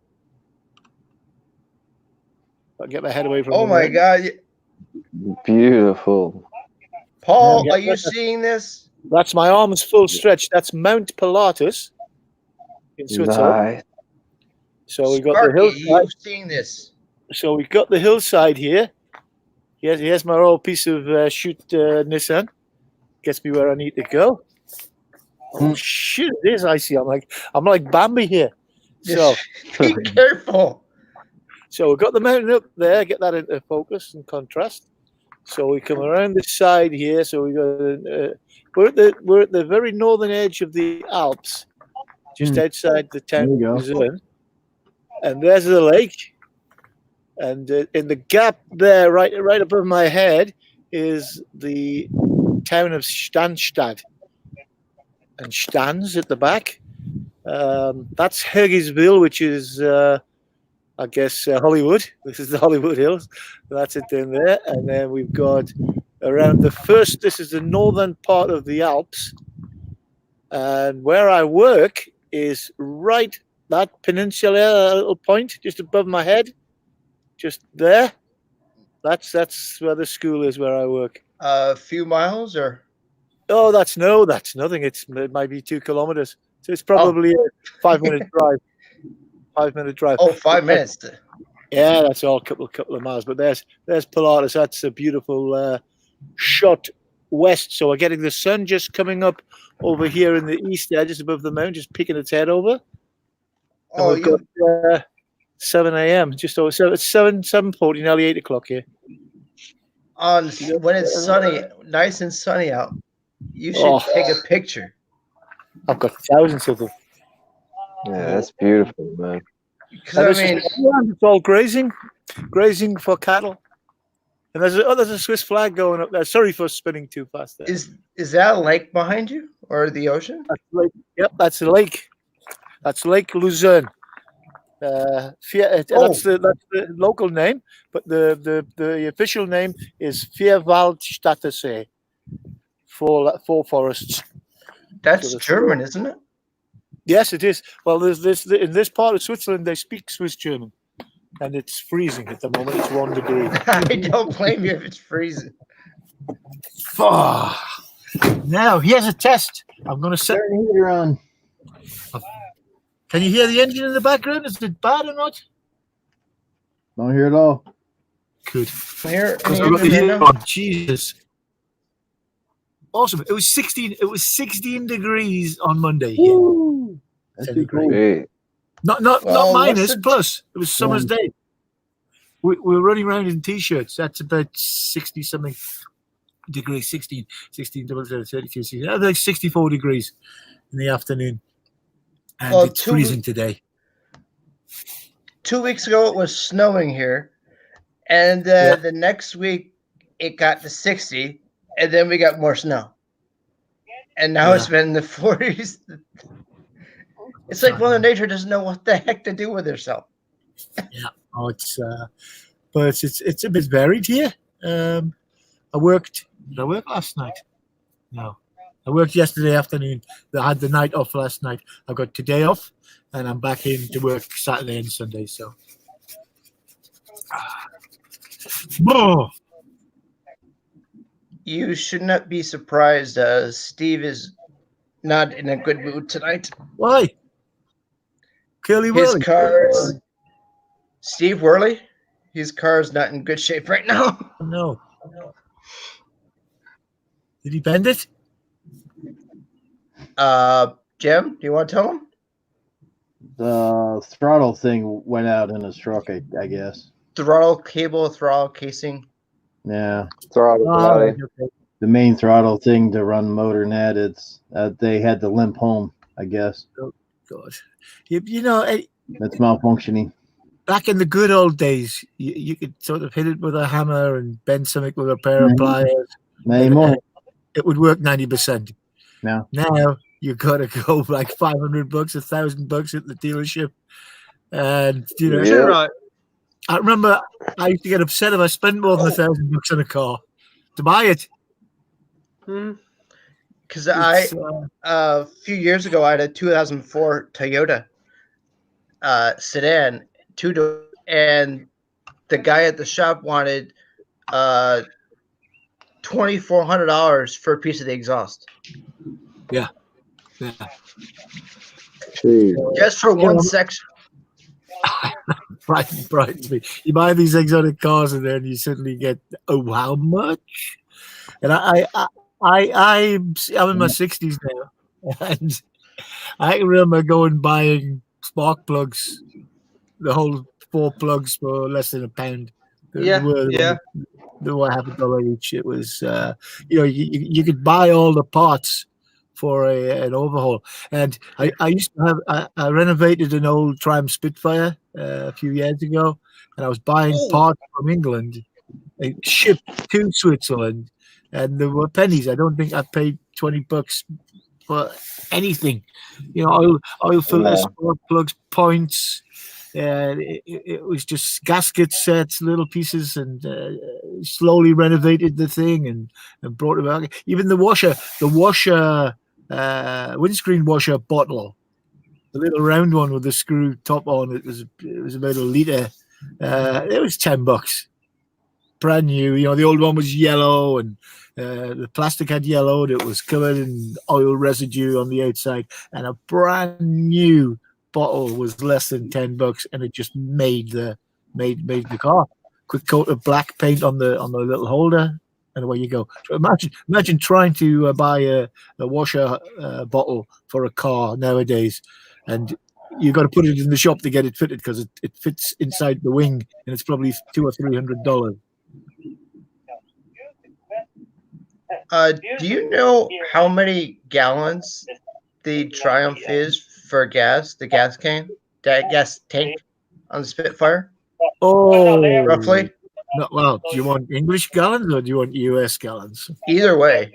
I'll get my head away from. Oh my God! Beautiful. Paul, are you seeing this? That's my arms full stretch. That's Mount Pilatus in Switzerland. Nice. So we've got Sparky, the hillside. you've seen this. So we've got the hillside here. Here's my old piece of shoot Nissan. Gets me where I need to go. Oh shit! It is icy. I'm like Bambi here. So be careful. So we've got the mountain up there. Get that into focus and contrast. So we come around this side here. So we got we're at the very northern edge of the Alps, just outside the town of Luzern. And there's the lake. And in the gap there, right above my head, is the town of Stanstad. And Stans at the back. That's Hergisville, which is, I guess, Hollywood. This is the Hollywood Hills. That's it in there. And then we've got around this is the northern part of the Alps. And where I work is right, that peninsula, little point just above my head. Just there. That's where the school is where I work. A few miles or? Oh, that's nothing. It might be 2 kilometers. So it's probably a 5-minute drive. 5-minute drive. Oh, 5 minutes. Yeah, that's all. Couple of miles. But there's Pilatus. That's a beautiful shot west. So we're getting the sun just coming up over here in the east there, just above the mountain, just peeking its head over. Oh, we've got 7 a.m. Just over. So it's 7:40, nearly 8 o'clock here. When it's sunny, nice and sunny out, you should take a picture. I've got thousands of them. Yeah, that's beautiful, man. Because I mean, it's all grazing for cattle. And there's a Swiss flag going up there. Sorry for spinning too fast there. Is that a lake behind you or the ocean? Yep, that's a lake. That's Lake Luzerne. That's the local name, but the official name is Vierwaldstättersee, four forests. That's German, isn't it? Yes, it is. Well, there's in this part of Switzerland they speak Swiss German, and it's freezing at the moment. It's 1 degree. I don't blame you if it's freezing. Now here's a test. I'm going to set the heater on. Can you hear the engine in the background? Is it bad or not? Don't hear it all. Good. Here, Jesus. Awesome. It was 16 degrees on Monday here. Woo. That's pretty cool. Hey. Not minus, plus. It was summer's day. We're running around in t-shirts. That's about 60 something degrees. 16 32, 64 degrees in the afternoon. And it's freezing today. 2 weeks ago, it was snowing here. And the next week, it got to 60. And then we got more snow. And now it's been in the 40s. It's like Mother Nature doesn't know what the heck to do with herself. Yeah. Oh, but it's a bit varied here. Did I work last night? No. I worked yesterday afternoon. I had the night off last night. I got today off, and I'm back in to work Saturday and Sunday. So, you should not be surprised. Steve is not in a good mood tonight. Why? Curly Whirly. Steve Worley. His car is not in good shape right now. No. Did he bend it? Jim, do you want to tell him? The throttle thing went out in his truck, I guess. Throttle cable, throttle casing. Yeah. Throttle body. The main throttle thing to run motor net. It's they had to limp home, I guess. Oh God. You know, that's malfunctioning. Back in the good old days, you could sort of hit it with a hammer and bend something with a pair of pliers. It would work 90%. Now you gotta go like $500, $1,000 at the dealership, and you know. You're right. I remember I used to get upset if I spent more than $1,000 on a car to buy it. Because a few years ago I had a 2004 Toyota sedan, two-door, and the guy at the shop wanted $2,400 for a piece of the exhaust. Yeah. Just for one section. Frightens me. You buy these exotic cars and then you suddenly get, how much? And I'm in my 60s now, and I can remember buying spark plugs, the whole 4 plugs for less than £1. They were $1.50 each. It was, you could buy all the parts for an overhaul. And I used to have, I renovated an old Triumph Spitfire a few years ago, and I was buying parts from England, shipped to Switzerland, and there were pennies. I don't think I paid $20 for anything. You know, oil filters, spark plugs, points. It was just gasket sets, little pieces, and slowly renovated the thing and brought it back. Even the washer, windscreen washer bottle, the little round one with the screw top on. It was about a liter. It was $10. brand new. You know, the old one was yellow and the plastic had yellowed. It was covered in oil residue on the outside, and a brand new bottle was less than $10, and it just made the car. Quick coat of black paint on the little holder, and away you go. So imagine trying to buy a washer bottle for a car nowadays, and you got to put it in the shop to get it fitted because it fits inside the wing, and it's probably $200 or $300. Do you know how many gallons the Triumph is for gas? The gas can, that gas tank on the Spitfire? Oh, roughly. No, well, do you want English gallons or do you want US gallons? Either way.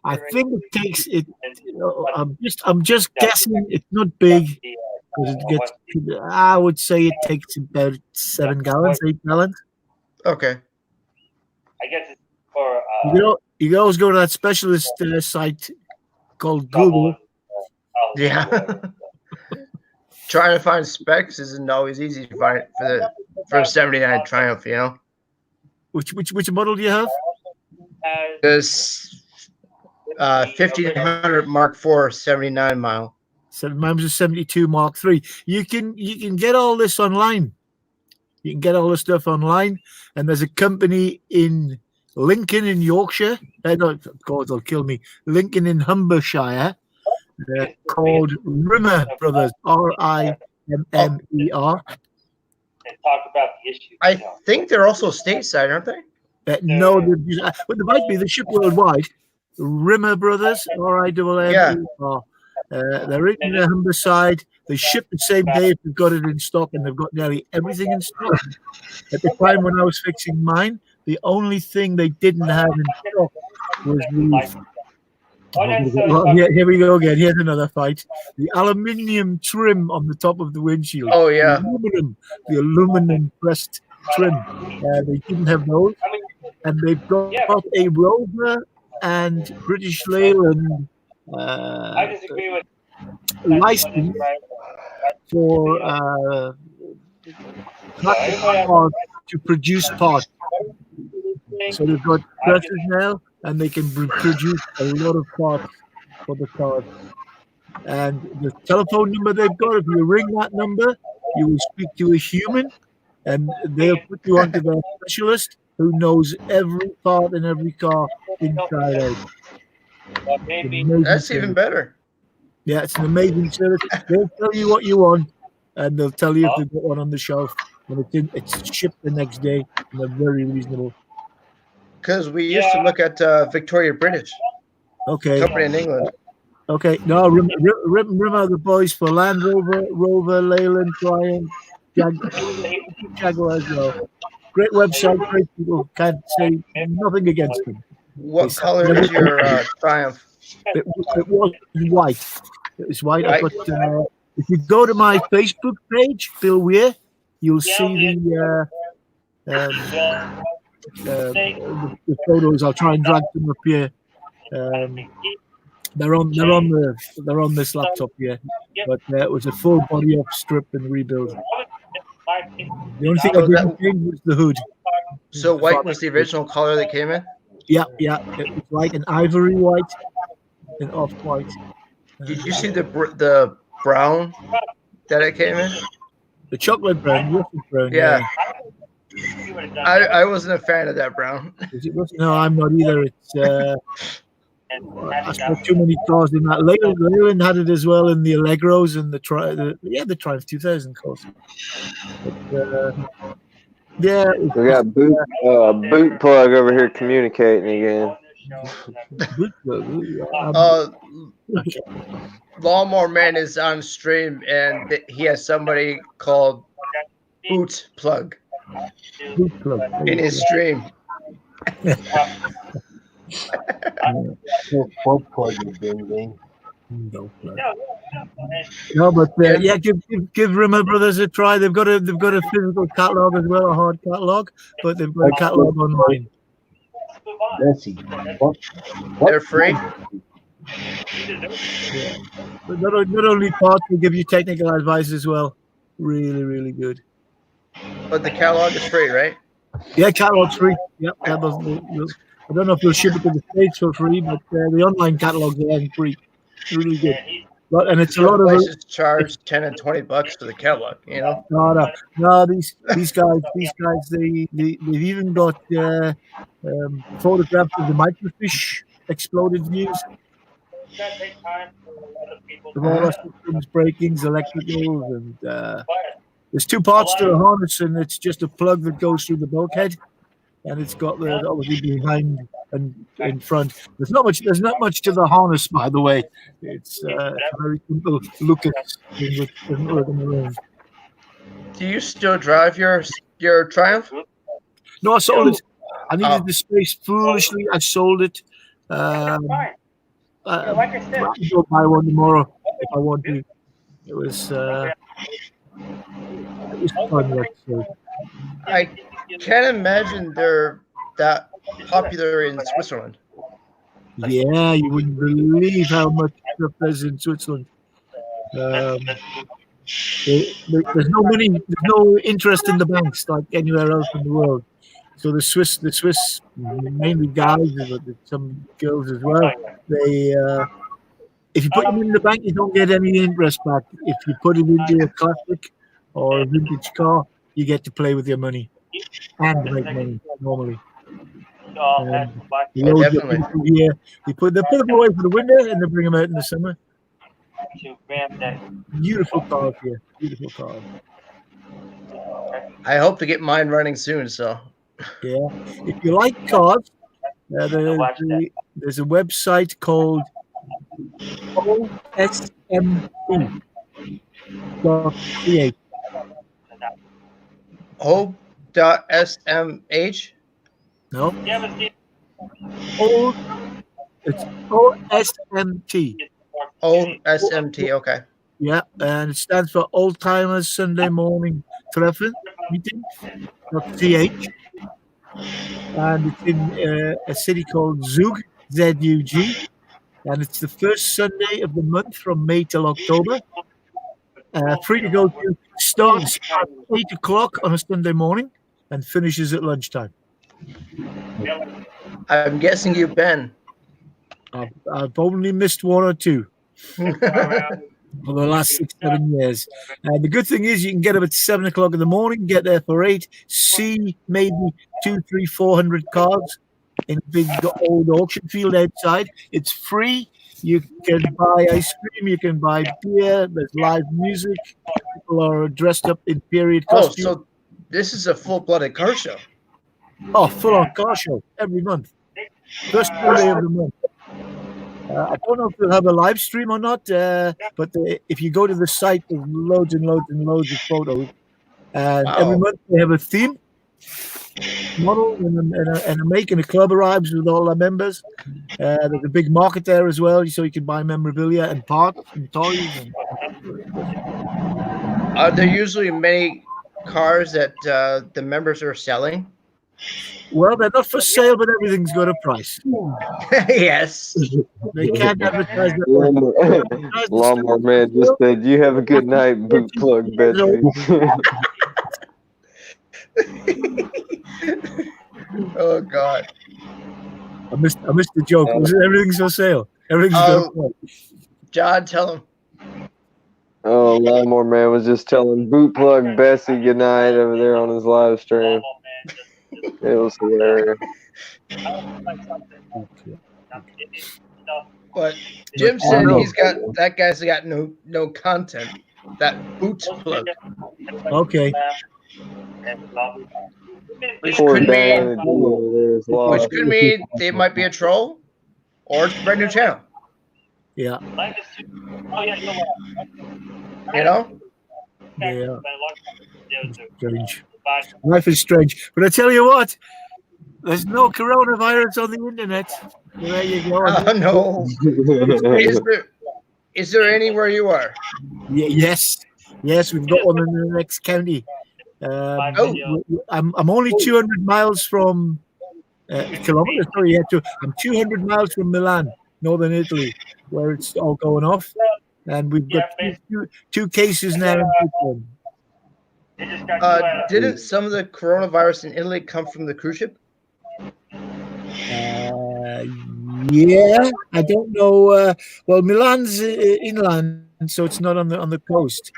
I think it takes it. I'm just guessing. It's not big because it gets. I would say it takes about 7 gallons, 8 gallons. Okay. I guess it's for. You can always go to that specialist site called Google. Yeah. Trying to find specs isn't always easy to find for a 79 Triumph, you know. Which model do you have? This 1500 Mark IV 79 mile. Mine was a 72 Mark III. You can get all this online. You can get all this stuff online, and there's a company in Lincoln in Yorkshire. No, God, they'll kill me. Lincoln in Humbershire. Called Rimmer Brothers, RIMMER. And talk about the issue. I think they're also stateside, aren't they? No, but they might be. They ship worldwide. Rimmer Brothers, RIMMER. Yeah. They're in the Humberside. They ship the same day if they've got it in stock, and they've got nearly everything in stock. At the time when I was fixing mine, the only thing they didn't have in stock was leaf. Well, here we go again. Here's another fight. The aluminium trim on the top of the windshield. Oh, yeah. The aluminum pressed trim. They didn't have those. And they've got a Rover and British Leyland I disagree with license for parts to produce parts. So they've got presses now, and they can produce a lot of parts for the cars. And the telephone number they've got, if you ring that number, you will speak to a human, and they'll put you onto their specialist who knows every part in every car inside out. That's even better. Yeah, it's an amazing service. They'll tell you what you want, and they'll tell you if they've got one on the shelf. And it's shipped the next day, and they're very reasonable. Because we used to look at Victoria British. Okay. Company in England. Okay. No, Rimmer the boys for Land Rover, Leyland, Triumph, Jaguar as well. Great website, great people. Can't say nothing against them. What color is your Triumph? It was white. It was white. I put, if you go to my Facebook page, Bill Weir, you'll see the photos. I'll try and drag them up here. They're on this laptop here, but it was a full body up strip and rebuild. The only thing I didn't change was the hood. So white was the original color that came in? Yeah. It was like an ivory white and off white. Did you see the brown that it came in? The chocolate brown, brown. Yeah. I wasn't a fan of that brown. No, I'm not either. It's I spent too many cars in that. Leyland had it as well in the Allegros and the Triumph 2000 cars. But, yeah, we got boot plug over here communicating again. Lawnmower Man is on stream, and he has somebody called Boot Plug in his stream. No, but yeah, give Rimmer Brothers a try. They've got a physical catalog as well, a hard catalog, but they've got a catalog online. They're free. Yeah. But not only parts, they give you technical advice as well. Really, really good. But the catalog is free, right? Yeah, catalog's free. Yep. I don't know if they'll ship it to the States for free, but the online catalog is free. Really good. And it's a Some lot of places charge $10 and $20 for the catalog. You know. no. These guys, they've even got photographs of the microfiche exploded views. Of all our systems, brakings, electricals, and there's two parts to the harness, and it's just a plug that goes through the bulkhead, and it's got the obviously behind and in front. There's not much to the harness, by the way. It's a very simple looking thing with an ergonomic. Do you still drive your Triumph? No, I sold it. I needed the space foolishly. I sold it. I can go buy one tomorrow if I want to. It was fun. I can't imagine they're that popular in Switzerland. Yeah, you wouldn't believe how much stuff there's in Switzerland. There's no money, there's no interest in the banks like anywhere else in the world. So the Swiss, mainly guys, but some girls as well. They, if you put them in the bank, you don't get any interest back. If you put it into a classic or a vintage car, you get to play with your money and make money normally. Definitely. They put them away for the winter and they bring them out in the summer. Beautiful cars here. Beautiful cars. I hope to get mine running soon. So. Yeah. If you like cars, there's a website called OSMT.ca. O.SMH? No. It's OSMT. OSMT, okay. Yeah, and it stands for Old Timers Sunday Morning Treffen Meeting.ch. And it's in a city called Zug, Z-U-G. And it's the first Sunday of the month from May till October. Free to go to. Starts at 8 o'clock on a Sunday morning and finishes at lunchtime. I'm guessing you've been. I've only missed one or two for the last 6-7 years. The good thing is you can get up at 7 o'clock in the morning, get there for 8, see maybe 200-400 cars in a big old auction field outside. It's free. You can buy ice cream, you can buy beer, there's live music, people are dressed up in period costumes. So this is a full-blooded car show. Oh, full-on car show every month. First Sunday of the month. I don't know if we'll have a live stream or not, but if you go to the site, there's loads and loads and loads of photos. And every month they have a theme model and a make, and a club arrives with all our members. There's a big market there as well, so you can buy memorabilia and parts and toys. Are there usually many cars that the members are selling? Well, they're not for sale, but everything's got a price. Yes. They can't advertise that. Lawnmower Man just said, "You have a good night, boot plug, Betsy." Oh God! I missed the joke. Everything's for sale. Everything's got a price. John, tell him. Oh, Lawnmower Man was just telling boot plug Bessie good night over there on his live stream. It was hilarious. But Jim said that guy's got no content. That boot plug. Okay. Which could mean they might be a troll, or it's a brand new channel. Yeah. You know? Yeah. Strange. Life is strange. But I tell you what, there's no coronavirus on the internet. There you go. Oh, no. Is there anywhere you are? Yes, we've got one in the next county. I'm only 200 miles from kilometers. Sorry, I'm 200 miles from Milan, northern Italy, where it's all going off, and we've got two cases now in Switzerland. They just got two out of Didn't some of the coronavirus in Italy come from the cruise ship? Yeah, I don't know. Well, Milan's inland, so it's not on the coast.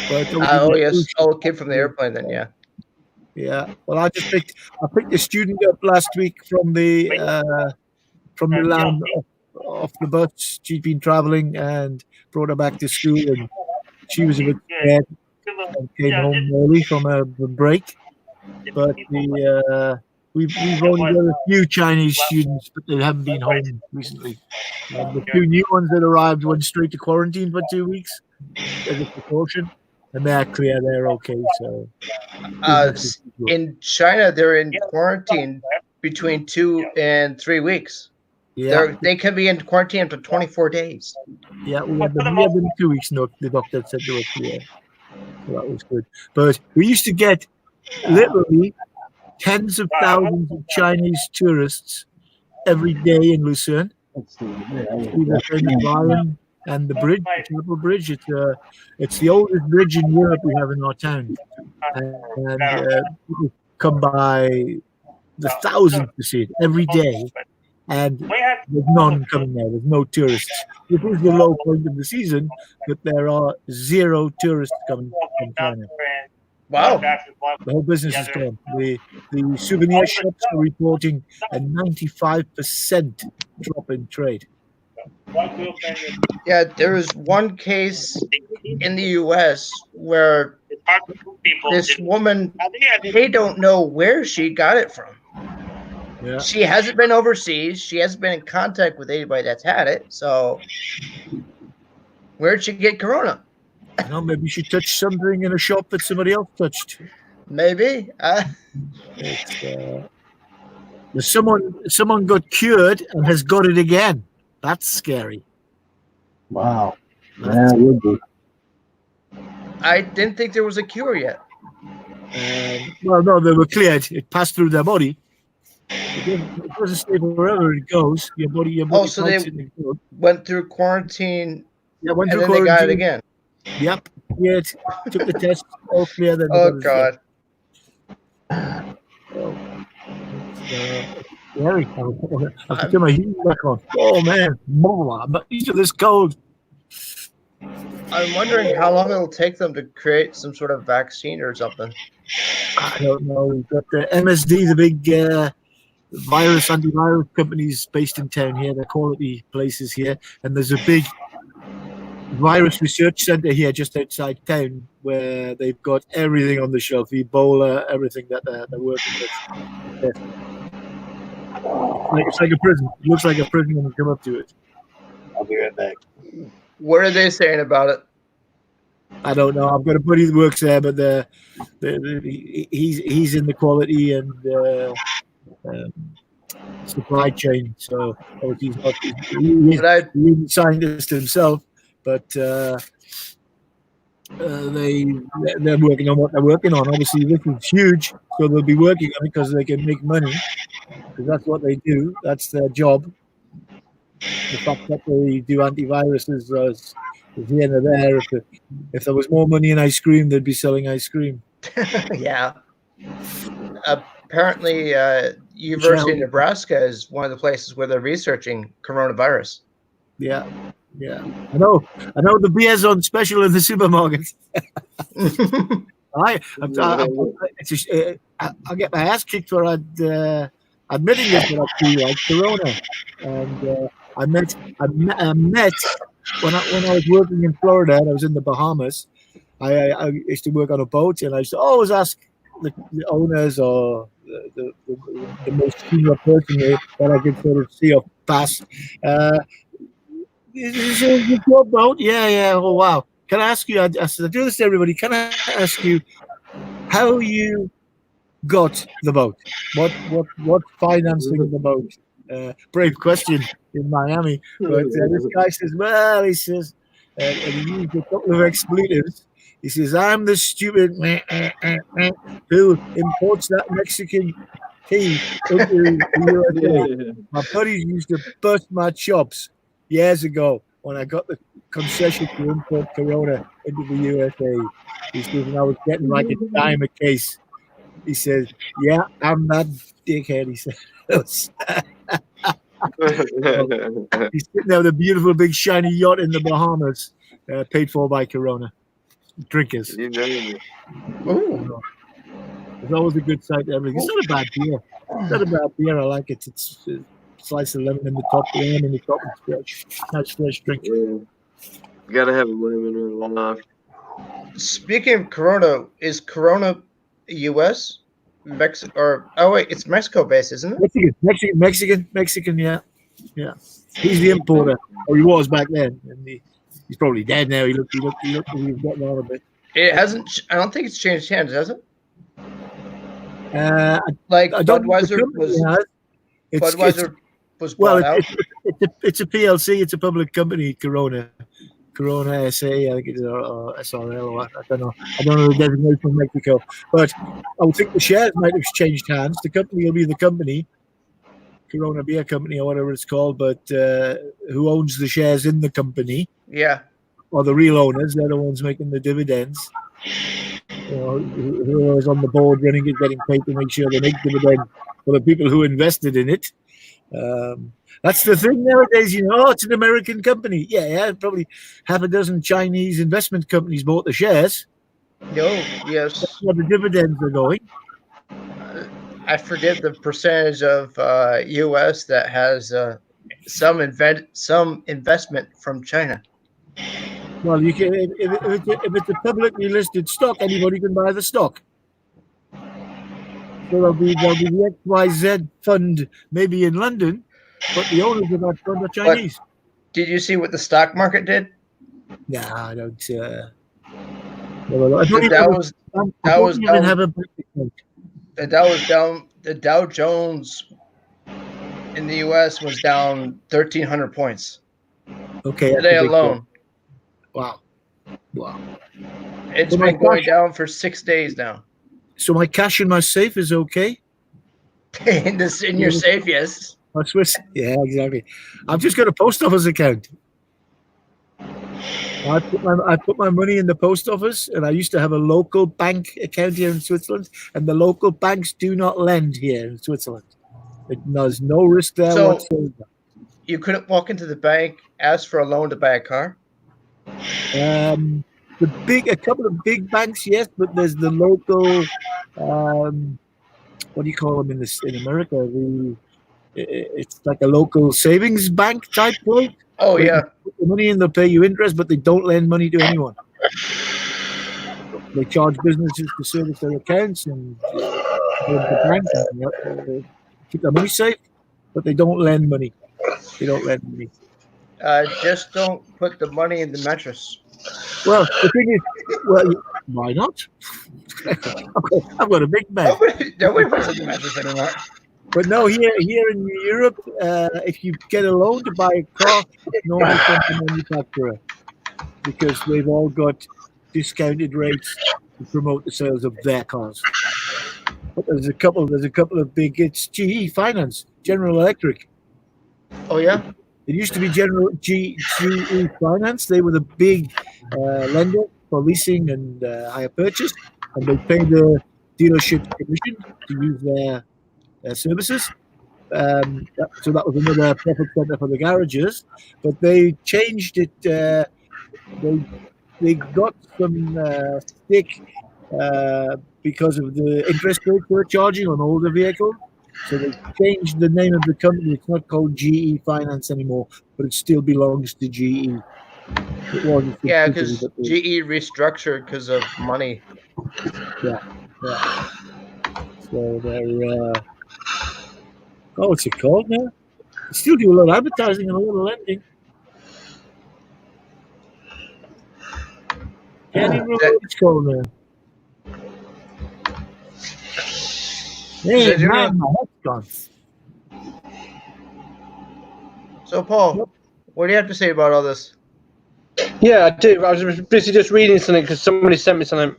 But Oh yes, it came from the airplane then. Yeah. Yeah. Well, I picked a student up last week from Milan off the bus. She'd been traveling and brought her back to school, and she was a bit scared and came home early from a break. But we've only got a few Chinese students, but they haven't been home recently. The two new ones that arrived went straight to quarantine for 2 weeks as a precaution, and they're clear, they're okay. So in China, they're in quarantine between 2 and 3 weeks. Yeah. They can be in quarantine for 24 days. Yeah, we had them 2 weeks. No, the doctor said they were clear. So that was good. But we used to get literally tens of thousands of Chinese tourists every day in Lucerne. The famous lion and the bridge, the Chapel Bridge. It's the oldest bridge in Europe we have in our town, and people come by the thousands to see it every day. And there's none coming there. There's no tourists. It is the low point of the season, but there are zero tourists coming from China. Wow. The whole business is gone. The souvenir shops are reporting a 95% drop in trade. Yeah, there was one case in the U.S. where this woman, they don't know where she got it from. Yeah. She hasn't been overseas. She hasn't been in contact with anybody that's had it. So where'd she get corona? I know, maybe she touched something in a shop that somebody else touched. Maybe. Someone got cured and has got it again. That's scary. Wow. Yeah, it would be. I didn't think there was a cure yet. Well, no, they were cleared. It passed through their body. It doesn't stay wherever it goes. Your body. Oh, so they went through quarantine. Yeah, went and through then quarantine. they got it again. Yep. Yeah, took the test. All clear. Then oh God. Scary. I have to turn my heat back on. Oh man, I'm not used to this cold. I'm wondering how long it'll take them to create some sort of vaccine or something. I don't know. We've got the MSD, the big antivirus companies based in town here. They're quality places here, and there's a big virus research center here just outside town where they've got everything on the shelf, Ebola, everything that they're working with. It's like a prison. It looks like a prison when you come up to it. I'll be right back. What are they saying about it? I don't know. I've got a buddy that works there, but he's in the quality and supply chain. So he's not. He's a scientist himself, but they're working on what they're working on. Obviously, this is huge, so they'll be working on it because they can make money. Because that's what they do. That's their job. The fact that they do antiviruses is here and there. If there was more money in ice cream, they'd be selling ice cream. Yeah. Apparently, University of Nebraska is one of the places where they're researching coronavirus. Yeah. I know the beer's on special in the supermarket. I get my ass kicked for admitting this, but I feel like Corona. And I met when I was working in Florida and I was in the Bahamas. I used to work on a boat, and I used to always ask the owners or the most senior person that I could sort of see or pass. Is your boat? Yeah. Oh wow. Can I ask you? I said I do this to everybody. Can I ask you how you got the boat? What financing the boat? Brave question in Miami, but this guy says, well, he says, and he used a couple of expletives. He says, I'm the stupid who imports that Mexican tea into the USA. My buddies used to bust my chops years ago when I got the concession to import Corona into the USA. He says, and I was getting like a dime a case. He says, "Yeah, I'm that dickhead." He said, he's sitting there with a beautiful big shiny yacht in the Bahamas, paid for by Corona drinkers. You know me. Ooh. It's always a good sight to everything. It's not a bad beer. It's not a bad beer. I like it. It's a slice of lemon in the top, lemon in the top, and fresh. Nice fresh drink. Yeah. Gotta have a lemon in life. Speaking of Corona, is Corona U.S. Mexico or it's Mexico based, isn't it? Mexican. Yeah. He's the importer, or he was back then, and he's probably dead now. He looked he was getting on a bit. It hasn't. I don't think it's changed hands, has it? Like Budweiser was bought out. It's a PLC. It's a public company. Corona SA, I think it's or SRL. Or I don't know. I don't know the designation of Mexico, but I would think the shares might have changed hands. The company will be the company, Corona Beer Company or whatever it's called. But who owns the shares in the company? Yeah. Or the real owners? They're the ones making the dividends. Whoever's on the board running it, getting paid to make sure they make dividends for the people who invested in it. That's the thing nowadays, it's an American company. Yeah, probably half a dozen Chinese investment companies bought the shares. Yes. That's where the dividends are going. I forget the percentage of U.S. that has some investment from China. Well, you can if it's a publicly listed stock, anybody can buy the stock. So there'll be the XYZ fund maybe in London, but the owners of that fund are Chinese. But did you see what the stock market did? Nah, I don't. The Dow Jones in the U.S. was down 1,300 points. Okay, today alone. Wow. It's been going down for 6 days now. So my cash in my safe is okay? In your safe, yes. My Swiss, yeah, exactly. I've just got a post office account. I put my money in the post office, and I used to have a local bank account here in Switzerland, and the local banks do not lend here in Switzerland. There's no risk there whatsoever. You couldn't walk into the bank, ask for a loan to buy a car? A couple of big banks, yes, but there's the local, what do you call them in America? It's like a local savings bank type place. Oh yeah. Put the money in, they'll pay you interest, but they don't lend money to anyone. They charge businesses to service their accounts and the bank and keep their money safe, but they don't lend money. Just don't put the money in the mattress. Well, the thing is, why not? I've got a big bag. Nobody puts it in the mattress anymore. But no, here in Europe, if you get a loan to buy a car, it normally comes from the manufacturer because they've all got discounted rates to promote the sales of their cars. But there's a couple of big. It's GE Finance, General Electric. Oh yeah. It used to be GE Finance. They were the big lender for leasing and hire purchase, and they pay the dealership commission to use their services. So that was another profit center for the garages. But they changed it. They got some stick because of the interest rates they're charging on older vehicles. So they changed the name of the company. It's not called GE Finance anymore, but it still belongs to GE. Yeah, because GE restructured because of money. Yeah. So they're what's it called now? They still do a lot of advertising and a lot of lending. Can't even remember what it's called now. Hey, man, my head's gone. So, Paul, what do you have to say about all this? Yeah, I do. I was busy just reading something because somebody sent me something.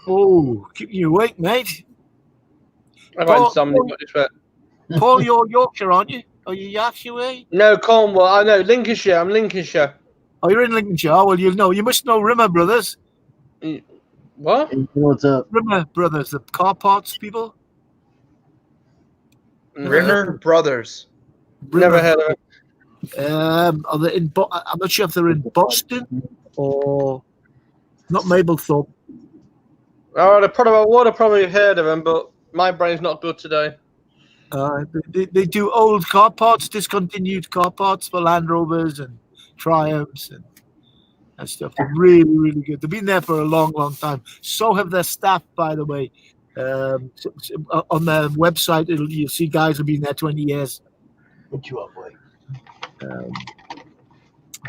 Oh, keep you awake, mate. I've had insomnia. Paul, you're Yorkshire, aren't you? Are you Yorkshire way? No, Cornwall. I know Lincolnshire. I'm Lincolnshire. Oh, you're in Lincolnshire. Oh, well, you'll know. You must know Rimmer Brothers. What? What's up? Rimmer Brothers, the car parts people. Rimmer Brothers. Never heard of it. Are they in? I'm not sure if they're in Boston or not Mablethorpe. Oh, I would have probably heard of them, but my brain's not good today. They do old car parts, discontinued car parts for Land Rovers and Triumphs and stuff. They're really, really good. They've been there for a long, long time. So have their staff, by the way. On their website, you'll see guys who've been there 20 years. Put you up, boy.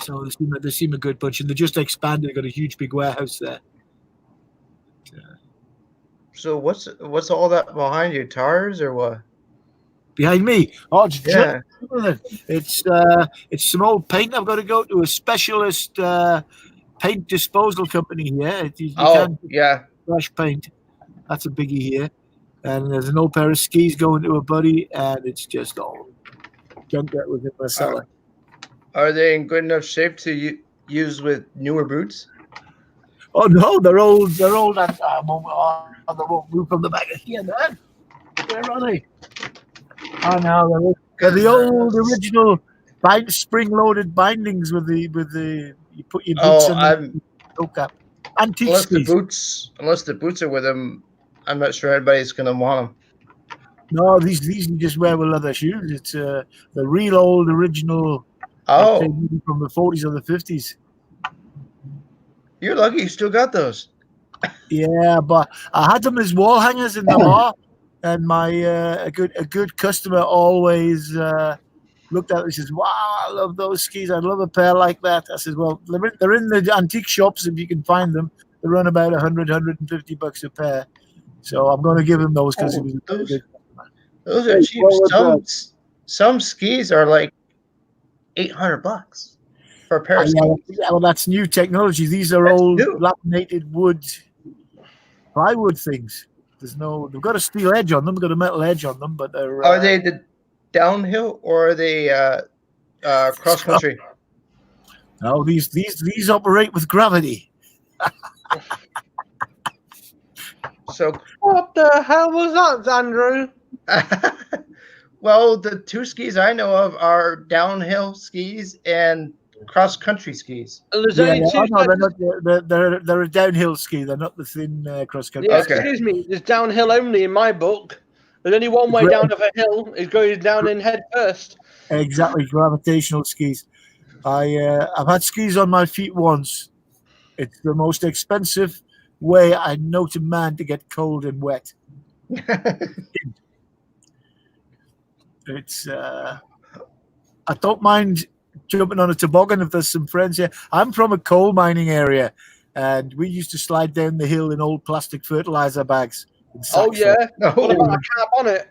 So they seem a good bunch, and they just expanded. They've got a huge, big warehouse there. So what's all that behind you? Tires or what? Behind me? Oh, it's Yeah. it's some old paint. I've got to go to a specialist paint disposal company here. You can't yeah. Fresh paint. That's a biggie here. And there's an old pair of skis going to a buddy, and it's just all junk that was in my cellar. Are they in good enough shape to use with newer boots? Oh no, they're old. They're old. And they won't move from the back of here, man. Where are they? Oh no, they're the old original spring-loaded bindings with the you put your boots in the toe cap. Antique unless the boots are with them, I'm not sure anybody's gonna want them. No, these you just wear with leather shoes. It's the real old original. Oh, from the 40s or the 50s. You're lucky you still got those. Yeah, but I had them as wall hangers in the bar, and my a good customer always looked at it and says, "Wow, I love those skis. I'd love a pair like that." I said, "Well, they're in the antique shops if you can find them. They run about $150 a pair." So I'm going to give him those because those are cheap. Some skis are like $800 for a pair of skis. Yeah, well, that's new technology. These are old laminated wood plywood things. They've got a steel edge on them, they've got a metal edge on them, but they're are they the downhill or are they cross country? No, these operate with gravity. So what the hell was that, Andrew? Well, the two skis I know of are downhill skis and cross country skis. They're a downhill ski. They're not the thin cross country. Yeah, excuse me. There's downhill only in my book. There's only one way down of a hill. It goes down in head first. Exactly, gravitational skis. I've had skis on my feet once. It's the most expensive way I know to man to get cold and wet. It's I don't mind jumping on a toboggan if there's some friends here. I'm from a coal mining area, and we used to slide down the hill in old plastic fertilizer bags. Oh yeah, what about a cap on it?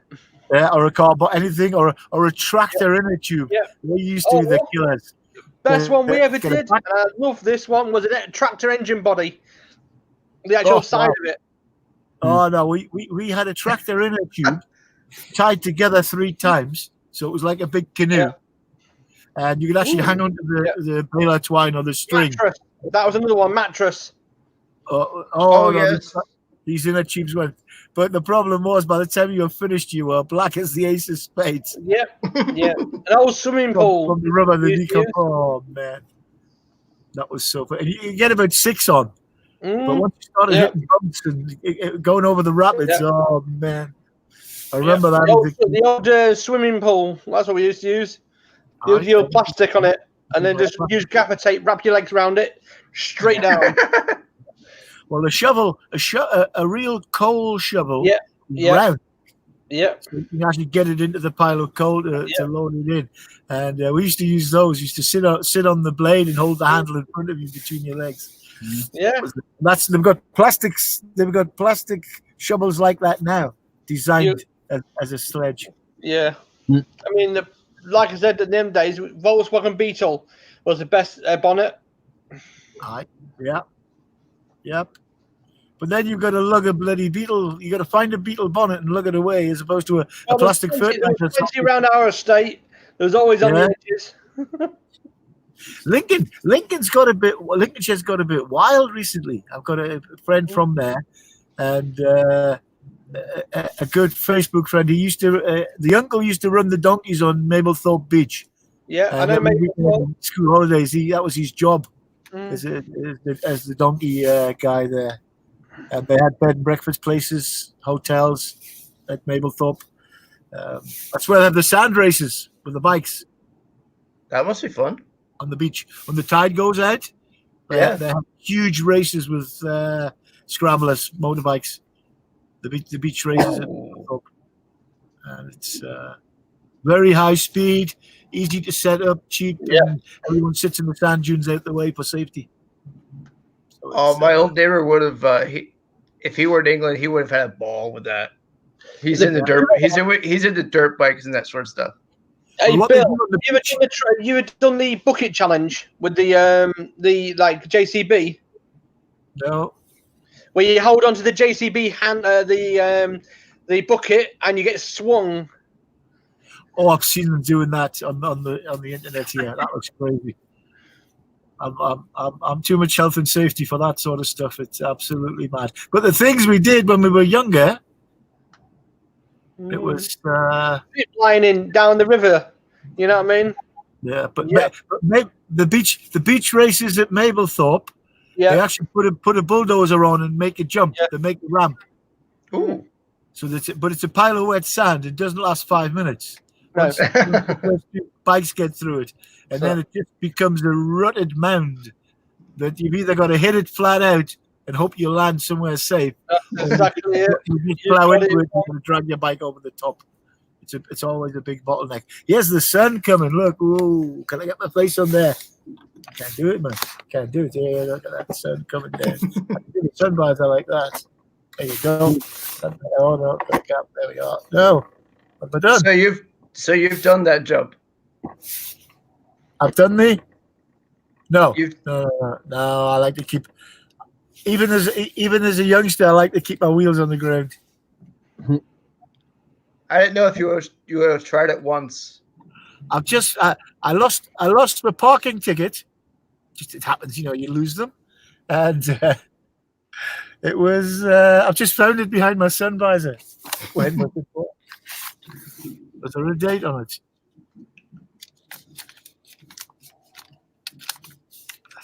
Yeah, or a car, but anything, or a tractor inner tube. Yeah, they used to the killers. Best one we ever did, and I love this one, was a tractor engine body. The actual side of it. Oh no, we had a tractor inner tube tied together 3 times, so it was like a big canoe, and you could actually hang on to the baler twine or the string. Mattress. That was another one, mattress. No, yes. These inner tubes went, but the problem was by the time you were finished, you were black as the ace of spades. Yep, yeah, an old swimming pool from the rubber. Oh man, that was so fun. And you get about 6 on. But once you started hitting bumps and going over the rapids, oh man, I remember that. The old swimming pool. That's what we used to use. You use plastic on it, and then just use gaffer tape, wrap your legs around it, straight down. Well, a shovel, a real coal shovel. Round. Yeah. So you can actually get it into the pile of coal to load it in, and we used to use those. We used to sit on the blade and hold the handle in front of you between your legs. Yeah, they've got plastics. They've got plastic shovels like that now, designed as a sledge. Yeah, I mean, like I said, in them days, Volkswagen Beetle was the best bonnet. Yep. But then you've got to lug a bloody Beetle. You got to find a Beetle bonnet and lug it away, as opposed to a plastic fertilizer. 20 around our estate. There's always on Yeah. the edges. Lincolnshire's got a bit wild recently. I've got a friend from there, and a good Facebook friend. He used to the uncle used to run the donkeys on Mablethorpe Beach. Yeah, I And know. every Mate. weekend, school holidays, that was his job Mm. as the donkey guy there. And they had bed and breakfast places, hotels at Mablethorpe. That's where they have the sand races with the bikes. That must be fun. On the beach. When the tide goes out, Yeah. they have huge races with scramblers, motorbikes. The beach races at Mablethorpe. And it's very high speed, easy to set up, cheap, and everyone sits in the sand dunes out the way for safety. Oh, my old neighbor would have. If he were in England, he would have had a ball with that. He's in the dirt. He's into dirt bikes and that sort of stuff. Hey, Bill, you had done the bucket challenge with the like JCB. No. Where you hold onto the JCB hand, the bucket, and you get swung. Oh, I've seen them doing that on the internet here. That looks crazy. I'm too much health and safety for that sort of stuff. It's absolutely mad. But the things we did when we were younger, it was Zip lining down the river. You know what I mean? yeah. But the beach races at Mablethorpe, they actually put a bulldozer on and make a jump. They make a ramp. Ooh. So but it's a pile of wet sand. It doesn't last 5 minutes. Once the first few bikes get through it, and then it just becomes a rutted mound that you've either got to hit it flat out and hope you land somewhere safe. That's exactly it. You just plow into it and you're gonna drag your bike over the top. It's always a big bottleneck. Here's the sun coming. Look, ooh, can I get my face on there? I can't do it, man. Can't do it. Yeah, look at that sun coming down. I can do the sunrise. I like that. There you go. Oh no, there we go. No, what have I done? So you've done that jump. I've done the. No, no. I like to keep. Even as a youngster, I like to keep my wheels on the ground. I didn't know if you would have tried it once. I've just I lost my parking ticket. Just it happens, you lose them, and it was I've just found it behind my sun visor. When was it for? Was there a date on it?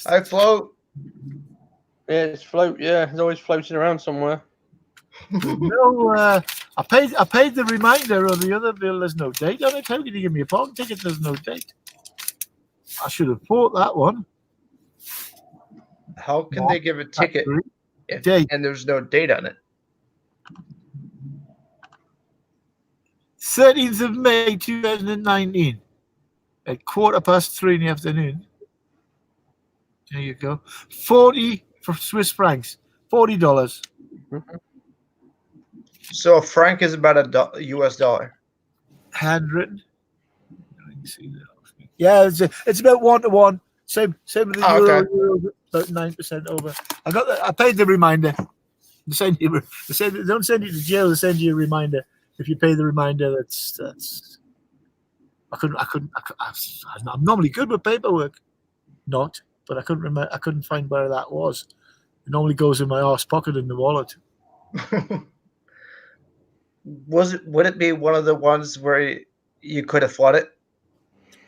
I float. Yeah, it's float. Yeah, it's always floating around somewhere. No, I paid the reminder on the other bill. There's no date on it. How can you give me a parking ticket? There's no date. I should have bought that one. How can they give a ticket and there's no date on it? 13th of May 2019 at 3:15 in the afternoon. There you go. 40 for Swiss francs. $40. So a franc is about a US dollar. Handwritten. Yeah, it's about 1-to-1. Same with the euro. Okay. Euro, about 9% over. I paid the reminder. They don't send you to jail. They send you a reminder. If you pay the reminder, that's. I'm normally good with paperwork, but I couldn't remember. I couldn't find where that was. It normally goes in my arse pocket in the wallet. Would it be one of the ones where you could have fought it?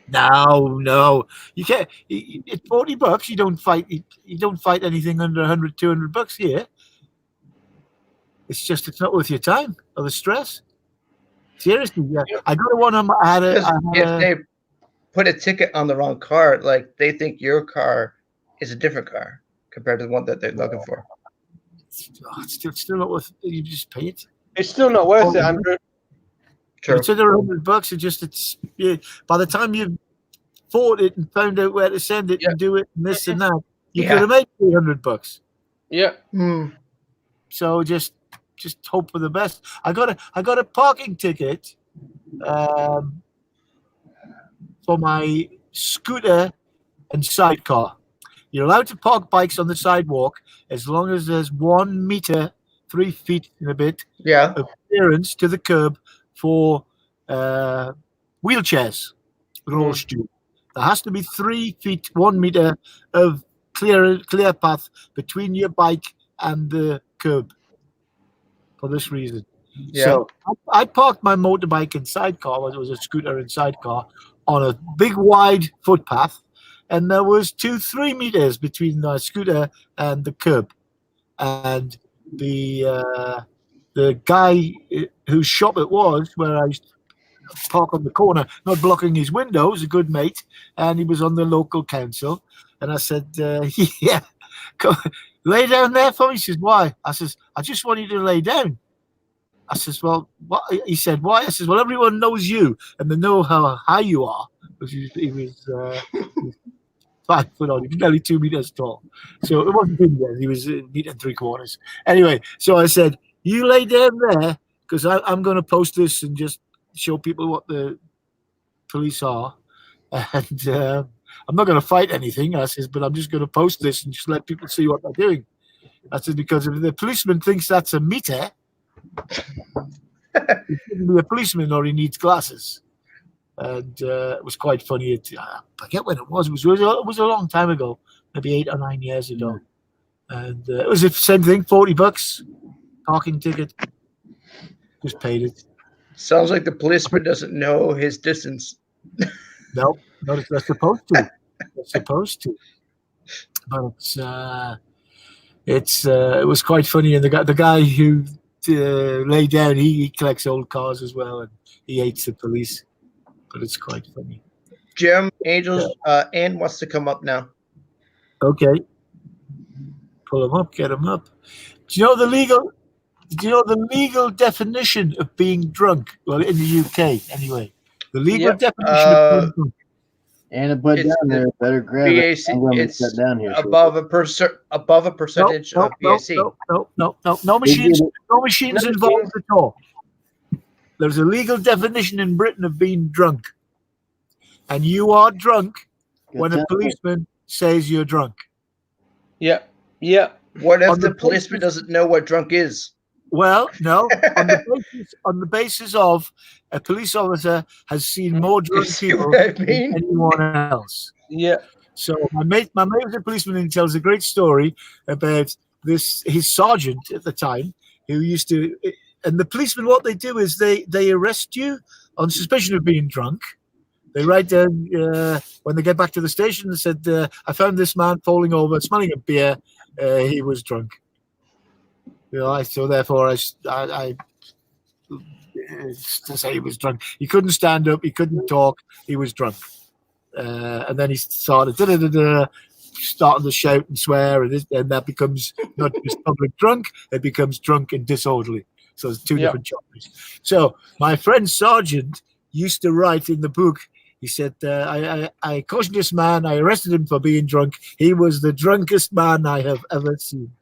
No, you can't. It's $40. You don't fight anything under $100, $200 here. It's not worth your time or the stress. Seriously, yeah. I got one on. If they put a ticket on the wrong car, like they think your car is a different car compared to the one that they're looking for. It's still not worth. You just pay it. It's still not worth it, Andrew. True. It's under $100. By the time you've fought it and found out where to send it and do it and this and that, you could have made $300. Yeah. So just hope for the best. I got a parking ticket for my scooter and sidecar. You're allowed to park bikes on the sidewalk as long as there's 1 meter, 3 feet and a bit, of clearance to the curb for wheelchairs, Rose Street. There has to be 3 feet, 1 meter of clear path between your bike and the curb. For this reason. Yeah. So I parked my motorbike and sidecar, it was a scooter and sidecar, on a big wide footpath, and there was 2-3 meters between the scooter and the curb. And the guy whose shop it was, where I used to park on the corner, not blocking his windows, a good mate, and he was on the local council. And I said, yeah, go, lay down there for me. He says, why? I says, I just want you to lay down. I says, well, what? He said, why? I says, well, everyone knows you, and they know how high you are. Because he was 5 foot on, he was nearly 2 meters tall. So it wasn't 2 meters, he was a meter and 3/4. Anyway, so I said, you lay down there, because I'm going to post this and just show people what the police are. And I'm not going to fight anything, I says, but I'm just going to post this and just let people see what they're doing. I said, because if the policeman thinks that's a meter, he shouldn't be a policeman or he needs glasses. And it was quite funny. I forget when it was. It was a long time ago, maybe 8 or 9 years ago. And it was the same thing, $40, parking ticket. Just paid it. Sounds like the policeman doesn't know his distance. No, they're supposed to. They're supposed to. But it was quite funny. And the guy who lay down, he collects old cars as well, and he hates the police. But it's quite funny. Jim, Angels, Ann wants to come up now. Okay. Pull him up, get him up. Do you know the legal definition of being drunk? Well, in the UK, anyway. The legal definition of being drunk. And put down there, better grab it. I'm going to sit down here. Above a percentage of BAC. No machines involved at all. There's a legal definition in Britain of being drunk. And you are drunk when a policeman says you're drunk. Yeah. What if the policeman doesn't know what drunk is? Well, no. on the basis of a police officer has seen more drunk people than anyone else. Yeah. So my mate was a policeman, and he tells a great story about his sergeant at the time, who used to. And the policemen, what they do is they arrest you on suspicion of being drunk. They write down when they get back to the station. They said, "I found this man falling over, smelling of beer. He was drunk." You know, so therefore, I to say he was drunk. He couldn't stand up. He couldn't talk. He was drunk. And then he started starting to shout and swear, and that becomes not just public drunk. It becomes drunk and disorderly. So there's two different chapters. So my friend Sergeant used to write in the book. He said, I cautioned this man. I arrested him for being drunk. He was the drunkest man I have ever seen.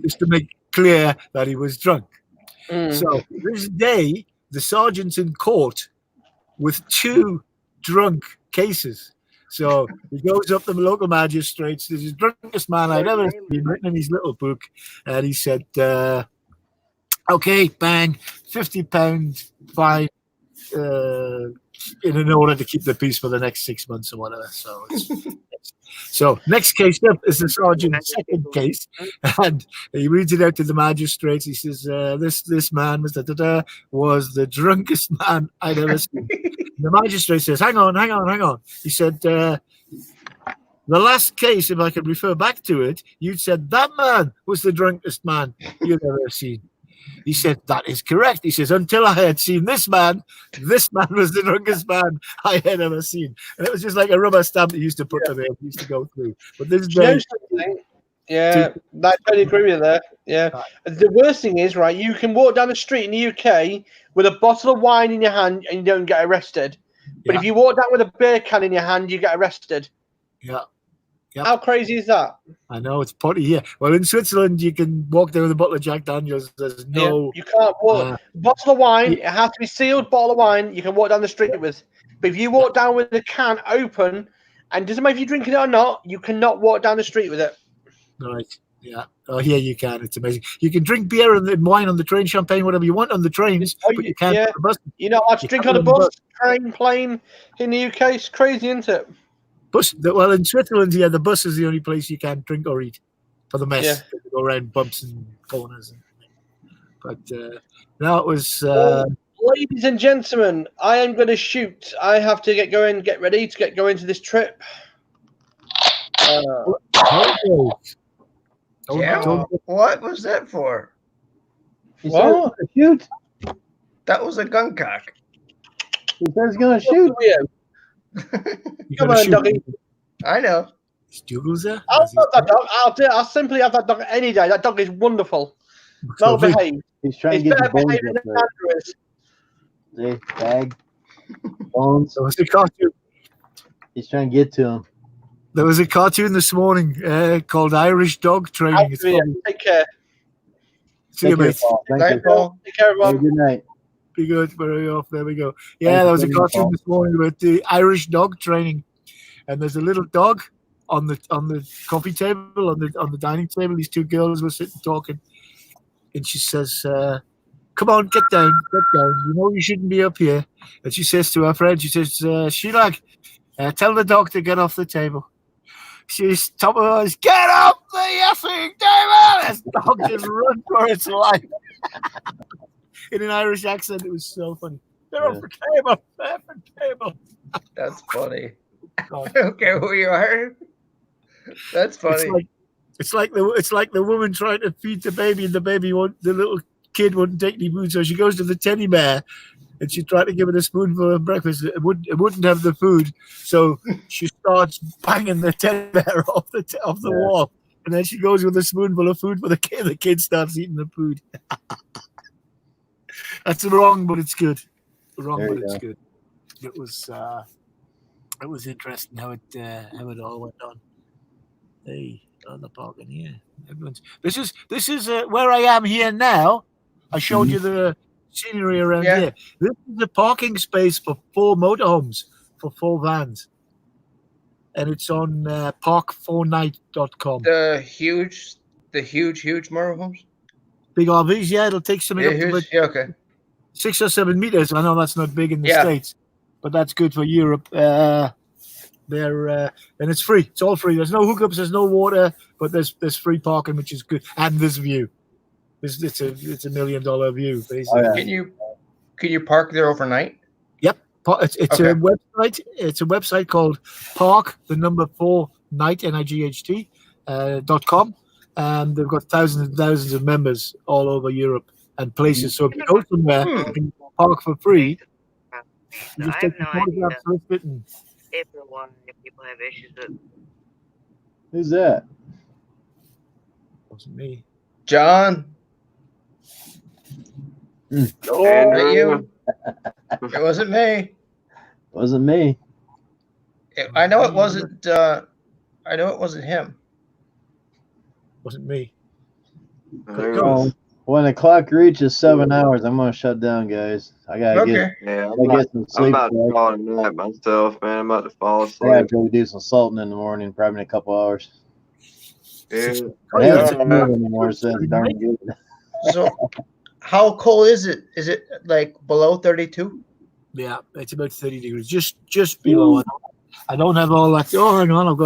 Just to make clear that he was drunk. So this day, the sergeant's in court with 2 drunk cases. So he goes up to the local magistrates. This is the drunkest man I've ever seen, written in his little book. And he said, okay, bang, £50 fine in order to keep the peace for the next 6 months or whatever. So so next case up is the sergeant's second case, and he reads it out to the magistrates. He says, this man, Mr. was the drunkest man I'd ever seen. The magistrate says, hang on. He said, the last case, if I could refer back to it, you'd said that man was the drunkest man you'd ever seen. He said, that is correct. He says, until I had seen this man was the drunkest man I had ever seen. And it was just like a rubber stamp he used to put to there. He used to go through. But this day, I totally agree with you there. Yeah. The worst thing is, right, you can walk down the street in the UK with a bottle of wine in your hand and you don't get arrested. But if you walk down with a beer can in your hand, you get arrested. Yeah. Yep. How crazy is that? I know, it's potty here. Well, in Switzerland, you can walk there with a bottle of Jack Daniels. There's no... you can't walk. Bottle of wine, it has to be sealed bottle of wine you can walk down the street with. But if you walk down with the can open, and doesn't matter if you're drinking it or not, you cannot walk down the street with it. Right. Yeah. Oh, yeah, you can. It's amazing. You can drink beer and wine on the train, champagne, whatever you want on the trains, but you can't Yeah. on the bus. You know, I drink on a bus, train, plane in the UK. It's crazy, isn't it? Well, in Switzerland, yeah, the bus is the only place you can drink or eat for the mess. Yeah. You go around bumps and corners. But no, it was. Ladies and gentlemen, I am going to shoot. I have to get ready to get going to this trip. Yeah. What was that for? What? Shoot. That was a gun cock. He says he's gonna shoot. Come on, doggy. I know. Dougal's there? I'll have that dog. I'll simply have that dog any day. That dog is wonderful. Well behaved. He's trying It's to get the better bones behaved up than there. Andrew is. See, bag. Bones. There was a cartoon. He's trying to get to him. There was a cartoon this morning called Irish Dog Training. It's called- Take care. See you, Take care, mate. Paul. Thank you. Paul. Take care, everyone. Good night. Be good. We're off. There we go. Thank Yeah, you there was a very cartoon much. this morning about the Irish dog training, and there's a little dog on the coffee table on the dining table. These two girls were sitting talking, and she says, "Come on, get down, get down. You know you shouldn't be up here." And she says to her friend, she says, "Sheila, tell the dog to get off the table." She's top of her voice, "Get up the effing table!" This dog just run for its life. In an Irish accent, it was so funny. They're off the table. They're off the table. That's funny. I don't care who you are. That's funny. It's like the woman trying to feed the baby, and the little kid wouldn't take any food, so she goes to the teddy bear, and she tried to give it a spoonful of breakfast. It wouldn't have the food, so she starts banging the teddy bear off the wall, and then she goes with a spoonful of food for the kid. The kid starts eating the food. That's wrong, but it's good. Wrong, There but you it's go. good. It was interesting how it all went on. Hey, on the parking here. This is where I am here now. I showed you the scenery around here. This is a parking space for 4 motorhomes, for 4 vans, and it's on park4night.com. The huge motorhomes. Big RVs, yeah. It'll take something up to about okay. 6 or 7 meters. I know that's not big in the Yeah. States, but that's good for Europe. And it's free. It's all free. There's no hookups. There's no water, but there's free parking, which is good. And this view, it's a $1 million view. Basically. Can you park there overnight? Yep. It's Okay. a website. It's a website called park4night .com, and they've got thousands and thousands of members all over Europe and places. So if you go somewhere and you park for free, you just take the photographs with it and Everyone, if people have issues with. Who's that? Wasn't me. John. Oh, Not you. It wasn't me. Wasn't me. I know it wasn't. I know it wasn't him. Wasn't me. Oh, when the clock reaches 7 hours, I'm gonna shut down, guys. I gotta get some I'm sleep. about to fall tonight myself, man. I'm about to fall I asleep. gotta go do some salting in the morning, probably in a couple hours. Yeah. I haven't moved anymore, so it's darn good. So, how cold is it? Is it like below 32? Yeah, it's about 30 degrees, just below. I don't have all that. Oh, hang on, I've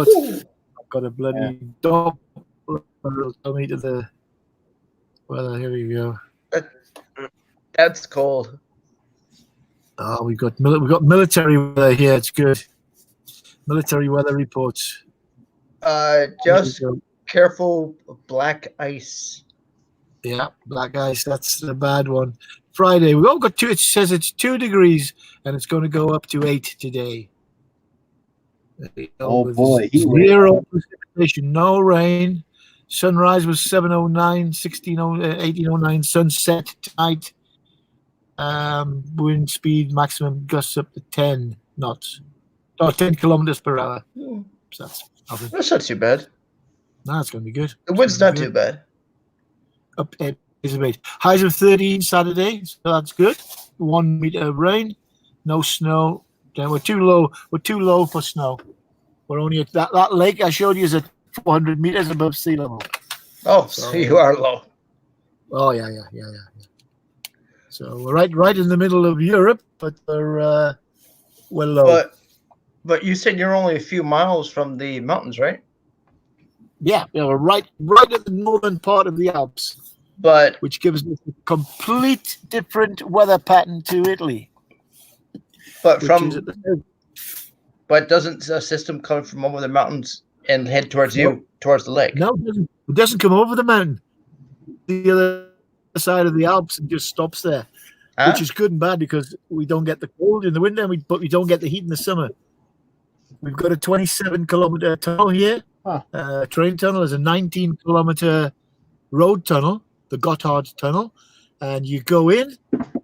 got a bloody dog. Tell me to the. Well, here we go. That's cold. Oh, we got military weather here. It's good. Military weather reports. Just careful of black ice. Yeah, black ice. That's the bad one. Friday, we all got 2. It says it's 2 degrees, and it's going to go up to 8 today. Oh boy, heat wave. 0 precipitation, no rain. Sunrise was 7:09, 18:09. Sunset tonight. Wind speed maximum gusts up to 10 knots. Oh, 10 kilometers per hour. So that's nothing. That's not too bad. No, it's going to be good. The wind's not too bad. Up it is a bit. Highs of 13 Saturday, so that's good. 1 meter of rain, no snow. Okay, we're too low. We're too low for snow. We're only at that lake I showed you is at 400 meters above sea level. Oh, so you are low. Oh yeah. So we're right in the middle of Europe, but we're well low. But you said you're only a few miles from the mountains, right? Yeah, we're right at the northern part of the Alps, which gives us a complete different weather pattern to Italy. But doesn't the system come from over the mountains and head towards you, towards the lake? No, it doesn't come over the mountain. The other side of the Alps and just stops there, which is good and bad because we don't get the cold in the winter, but we don't get the heat in the summer. We've got a 27-kilometer tunnel here. Train tunnel is a 19-kilometer road tunnel, the Gotthard Tunnel, and you go in,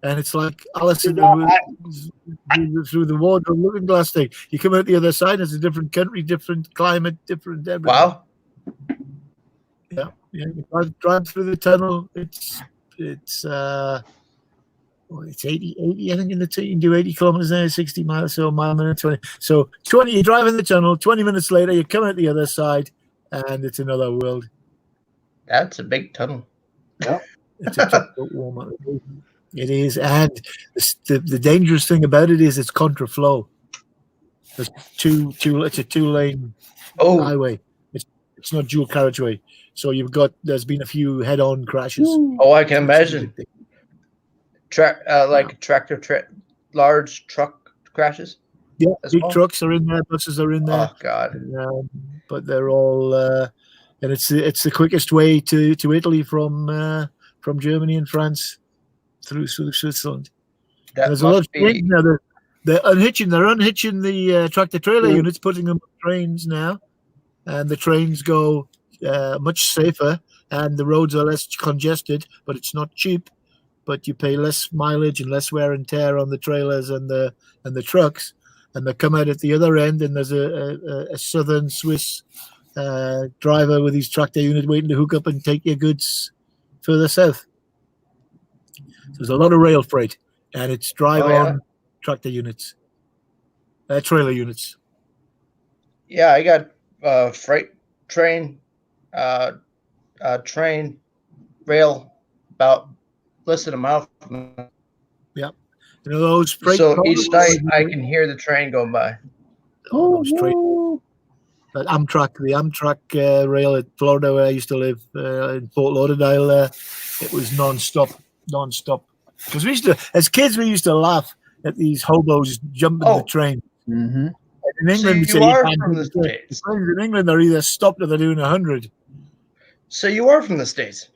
and it's like Alice through the water looking glass thing. You come out the other side, it's a different country, different climate, different everything. Wow. Yeah. You drive through the tunnel. It's 80, I think, in the you can do 80 kilometers an hour, 60 miles, so a mile a minute, 20. So 20, you drive in the tunnel, 20 minutes later, you come out the other side, and it's another world. That's a big tunnel. Yep. It's a warm. It is, and the dangerous thing about it is it's contraflow. There's it's a two-lane highway. It's not dual carriageway. So there's been a few head-on crashes. Oh, I can imagine. Large truck crashes. Yeah, big trucks are in there, buses are in there. Oh God! But they're all, and it's the quickest way to Italy from Germany and France through Switzerland. There's a lot of trains now. They're unhitching the tractor trailer units, putting them on trains now, and the trains go much safer, and the roads are less congested, but it's not cheap. But you pay less mileage and less wear and tear on the trailers and the trucks, and they come out at the other end, and there's a southern Swiss driver with his tractor unit waiting to hook up and take your goods further south. So there's a lot of rail freight, and it's drive-on tractor units, trailer units. Yeah, I got freight train, rail about less than a mile from me. Yep. You know those freight. So each night I can hear the train going by. Oh, those trains. The Amtrak rail at Florida, where I used to live, in Fort Lauderdale, it was non-stop. Because we used to, as kids, we used to laugh at these hobos jumping the train. Mm-hmm. In England, so you are from the States. In England, they're either stopped or they're doing 100. So you are from the States.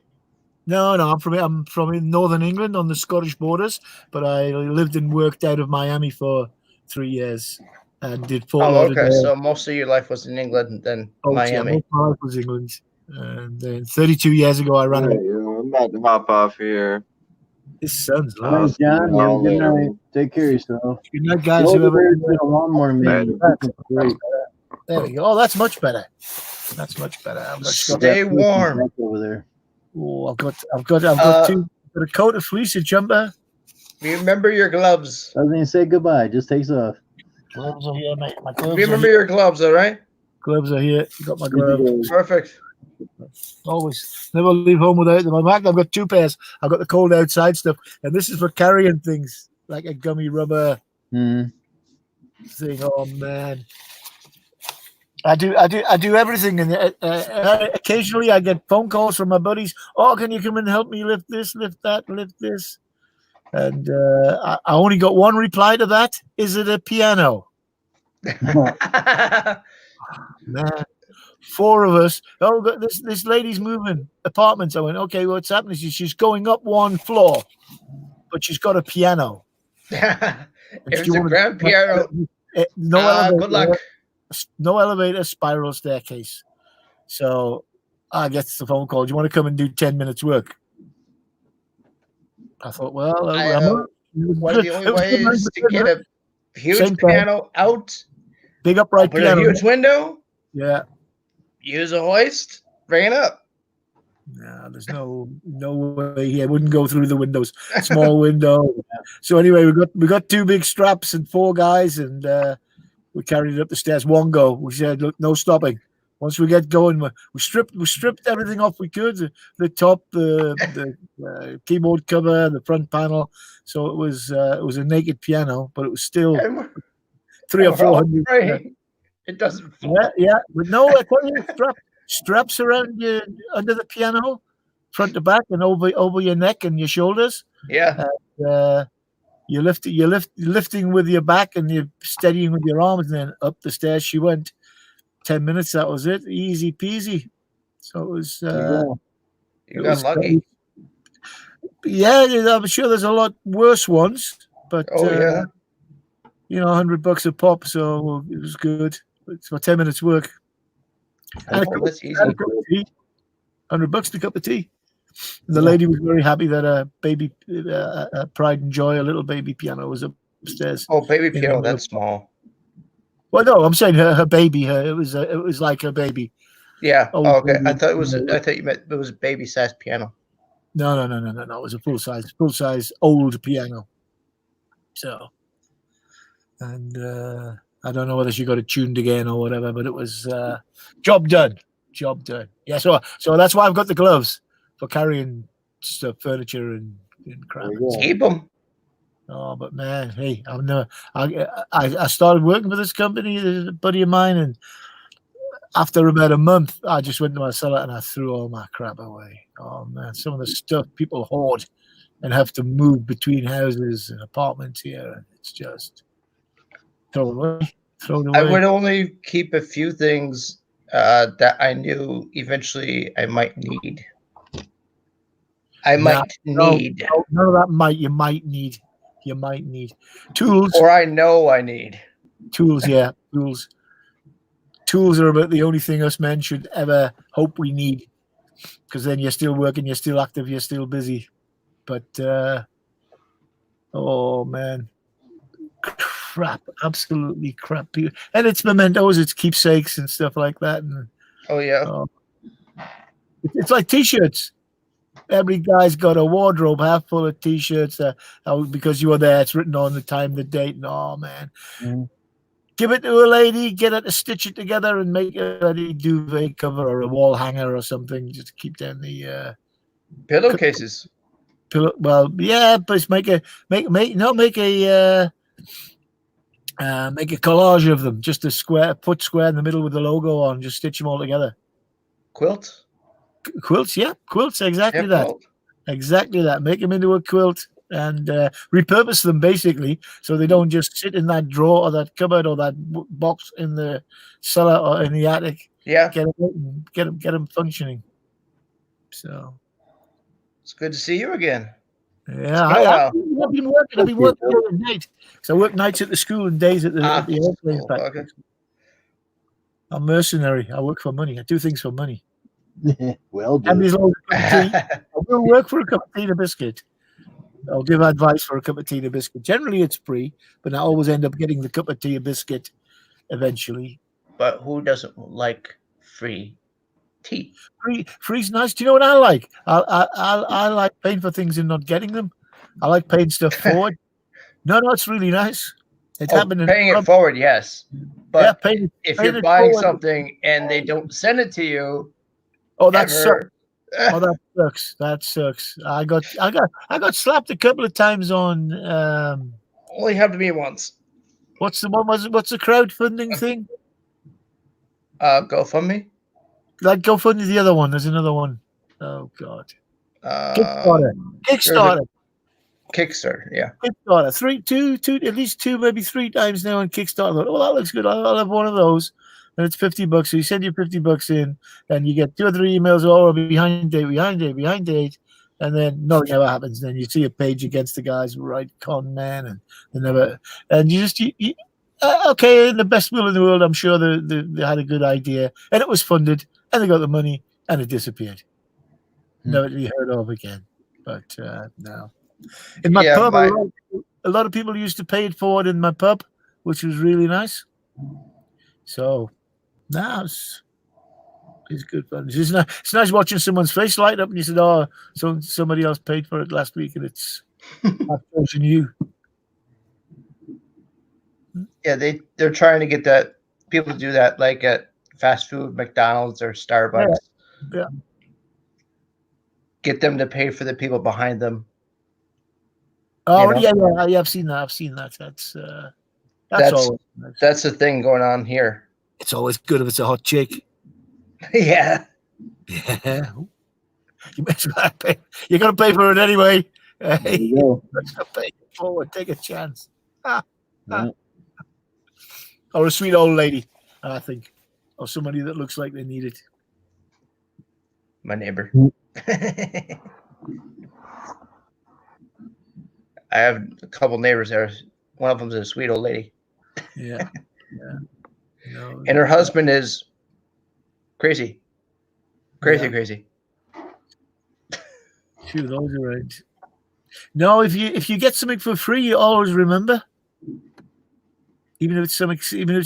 No, I'm from northern England on the Scottish borders, but I lived and worked out of Miami for 3 years and did Fort Lauderdale. Okay. So most of your life was in England and then Miami. Most of my life was England. And then 32 years ago, I ran. I'm about to hop off here. This sounds nice, John. You have a good night. Take care of yourself. Good night, guys. Whoever did a lawnmower meeting. Great. There we go. Oh, that's much better. That's much better. Stay warm over there. Oh, I've got a coat, a fleece, a jumper. Remember your gloves. Doesn't even say goodbye. Just takes off. Gloves are here, mate. My gloves. Remember your gloves, all right? Gloves are here. You got my gloves. Perfect. Always never leave home without them. I've got 2 pairs. I've got the cold outside stuff, and this is for carrying things like a gummy rubber thing. Oh man. I do everything, and occasionally I get phone calls from my buddies. Oh, can you come and help me lift this, lift that, lift this? And I only got one reply to that. Is it a piano? Man, 4 of us. Oh, this lady's moving apartments. I went, okay, what's happening? She's going up 1 floor, but she's got a piano. It's a grand piano. No elevator. Good luck. No elevator, spiral staircase. So I get the phone call. Do you want to come and do 10 minutes work? I thought, well, one of the only ways to get a huge piano out, big upright piano, a huge window. Yeah. Use a hoist, bring it up. No, there's no way he wouldn't go through the windows. Small window. So anyway, we got 2 big straps and 4 guys, and we carried it up the stairs. 1 go. We said, look, no stopping. Once we get going, we stripped everything off we could. The top, the keyboard cover, the front panel. So it was a naked piano, but it was still 300 or 400. It doesn't fall. Yeah. But no, I tell you, straps around you under the piano, front to back, and over your neck and your shoulders. Yeah. You're lifting with your back, and you're steadying with your arms, and then up the stairs she went. 10 minutes, that was it. Easy peasy. So it was. You got lucky. Yeah, I'm sure there's a lot worse ones, but yeah. $100 a pop, so it was good. It's for 10 minutes work. And that's easy. $100 a cup of tea. The lady was very happy that a baby, Pride and Joy, a little baby piano was upstairs. Oh, baby piano, that's small. Well, no, I'm saying her baby. It was like her baby. Yeah. Oh, okay. baby. I thought you meant it was a baby sized piano. No. It was a full size old piano. So, and I don't know whether she got it tuned again or whatever, but it was job done. Yeah. So that's why I've got the gloves for carrying stuff, furniture and crap. Keep them. Oh, but man, hey, I started working for this company, a buddy of mine, and after about a month, I just went to my cellar and I threw all my crap away. Oh man, some of the stuff people hoard and have to move between houses and apartments here, and it's just thrown away. I would only keep a few things that I knew eventually I might need. None of that might. You might need tools, or I know I need tools. Yeah, tools. Tools are about the only thing us men should ever hope we need, because then you're still working, you're still active, you're still busy. But oh man, crap, absolutely crap. And it's mementos, it's keepsakes and stuff like that. And oh yeah, it's like t-shirts. Every guy's got a wardrobe half full of t-shirts because you were there. It's written on the time, the date, and oh man, give it to a lady, get her to stitch it together, and make a duvet cover or a wall hanger or something, just to keep down the pillowcases. Well, yeah, but make a collage of them, just put square in the middle with the logo on, just stitch them all together. Quilts, exactly that. Exactly that. Make them into a quilt and repurpose them basically, so they don't just sit in that drawer or that cupboard or that box in the cellar or in the attic. Yeah, get them functioning. So it's good to see you again. Yeah, I've been working. I've been working day and night. So I work nights at the school and days at the airplane factory. Okay. I'm mercenary. I work for money. I do things for money. Well done. done. I will work for a cup of tea and a biscuit. I'll give advice for a cup of tea and a biscuit. Generally, it's free, but I always end up getting the cup of tea and biscuit eventually. But who doesn't like free tea? Free's nice. Do you know what I like? I like paying for things and not getting them. I like paying stuff forward. No, it's really nice. It's happening. Paying it forward, yes. But yeah, if you're buying something and they don't send it to you, that sucks. That sucks. I got slapped a couple of times on. Only happened to me once. What's the crowdfunding thing? GoFundMe. Like GoFundMe, the other one. There's another one. Oh God. Kickstarter. Kickstarter, yeah. Kickstarter. At least two, maybe three times now on Kickstarter. Well, that looks good. I'll have one of those. And it's $50. So you send your $50 in, and you get 2 or 3 emails. Oh, behind date, and then nothing ever happens. Then you see a page against the guys, right? Con man, and they never. And you just okay. In the best will in the world, I'm sure they had a good idea, and it was funded, and they got the money, and it disappeared. Never to be heard of again. But no. In my pub, a lot of people used to pay it forward in my pub, which was really nice. So now it's good fun. It's nice watching someone's face light up, and you said, "Oh, so somebody else paid for it last week, and it's I've chosen you." Yeah, they're trying to get that people to do that, like at fast food, McDonald's or Starbucks. Yeah. Get them to pay for the people behind them. Oh You know? yeah. I've seen that. That's always nice. That's the thing going on here. It's always good if it's a hot chick. Yeah. Yeah. You're gonna pay for it anyway. Hey, you let's not pay it forward. Take a chance. Yeah. Or a sweet old lady, I think, or somebody that looks like they need it. My neighbor. I have a couple neighbors there. One of them's a sweet old lady. Yeah. No, And her husband is crazy. Crazy. Phew, those are right. No, if you get something for free, you always remember. Even if it's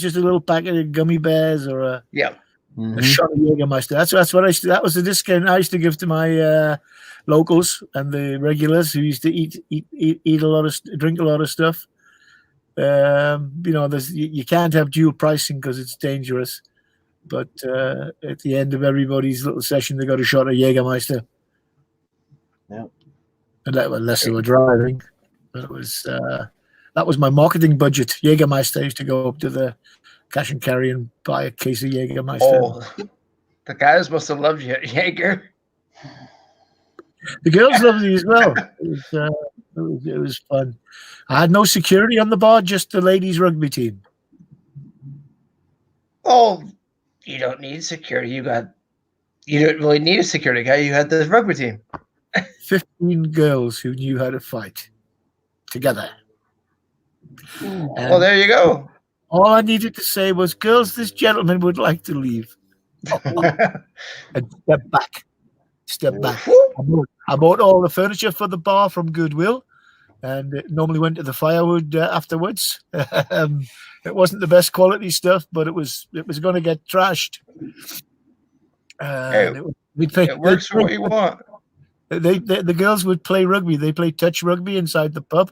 just a little packet of gummy bears or a shot of Jägermeister. That was the discount I used to give to my locals and the regulars who used to eat a lot of drink a lot of stuff. You can't have dual pricing because it's dangerous. But at the end of everybody's little session, they got a shot of Jägermeister. Yeah. Unless they were driving. But it was that was my marketing budget. Jägermeister. I used to go up to the cash and carry and buy a case of Jägermeister. Oh, the guys must have loved you, Jaeger. The girls loved it as well. It was fun. I had no security on the bar, just the ladies' rugby team. Oh, you don't need security. You don't really need a security guy. You had the rugby team. 15 girls who knew how to fight together. Well, there you go. All I needed to say was, girls, this gentleman would like to leave. And step back. I bought all the furniture for the bar from Goodwill, and it normally went to the firewood afterwards. It wasn't the best quality stuff, but it was going to get trashed. It works for what you want. The girls would play rugby. They play touch rugby inside the pub.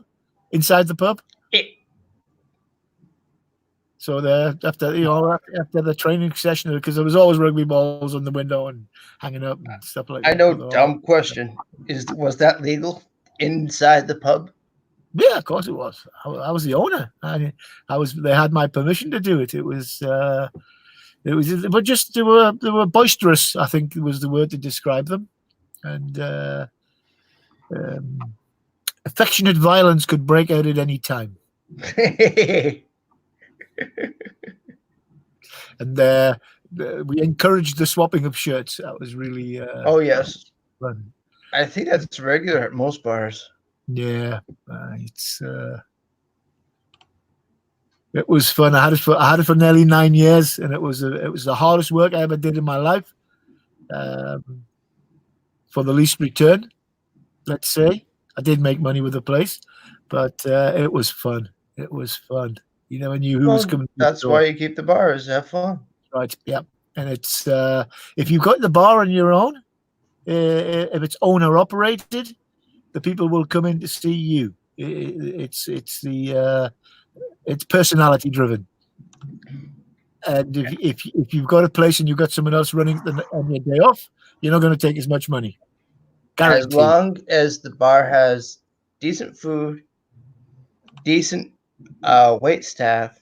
So after the training session, because there was always rugby balls on the window and hanging up and stuff like that. I know. Dumb question: was that legal inside the pub? Yeah, of course it was. I was the owner. They had my permission to do it. They were boisterous, I think was the word to describe them, and affectionate violence could break out at any time. And we encouraged the swapping of shirts. That was really oh yes, fun. I think that's regular at most bars. Yeah, it was fun. I had it for nearly 9 years, and it was the hardest work I ever did in my life. For the least return, let's say. I did make money with the place, but it was fun. It was fun. You never knew who was coming. That's why you keep the bars. Have fun. Right. Yeah. And it's if you've got the bar on your own, if it's owner operated, the people will come in to see you. It's personality driven. And if you've got a place and you've got someone else running on your day off, you're not going to take as much money. Guaranteed. As long as the bar has decent food, decent wait staff,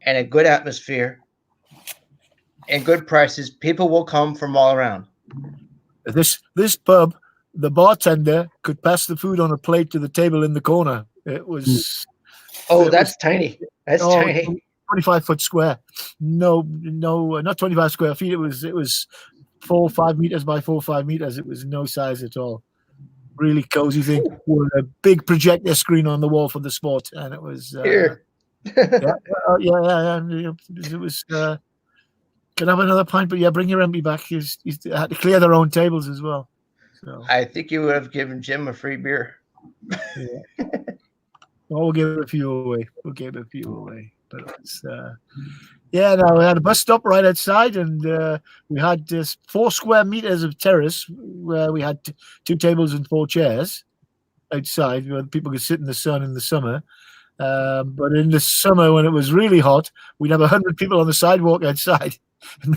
and a good atmosphere and good prices, people will come from all around. This pub, the bartender could pass the food on a plate to the table in the corner. It was that's tiny. That's tiny. 25-foot square. No, not 25 square feet. It was 4 or 5 meters by 4 or 5 meters. It was no size at all. Really cozy thing with a big projector screen on the wall for the sport, and it was here. Yeah. It was. Can I have another pint? But yeah, bring your empty back. You had to clear their own tables as well. So I think you would have given Jim a free beer. Yeah. We'll give a few away. But it's we had a bus stop right outside, and we had this 4 square meters of terrace where we had 2 tables and 4 chairs outside where people could sit in the sun in the summer. But in the summer, when it was really hot, we'd have 100 people on the sidewalk outside.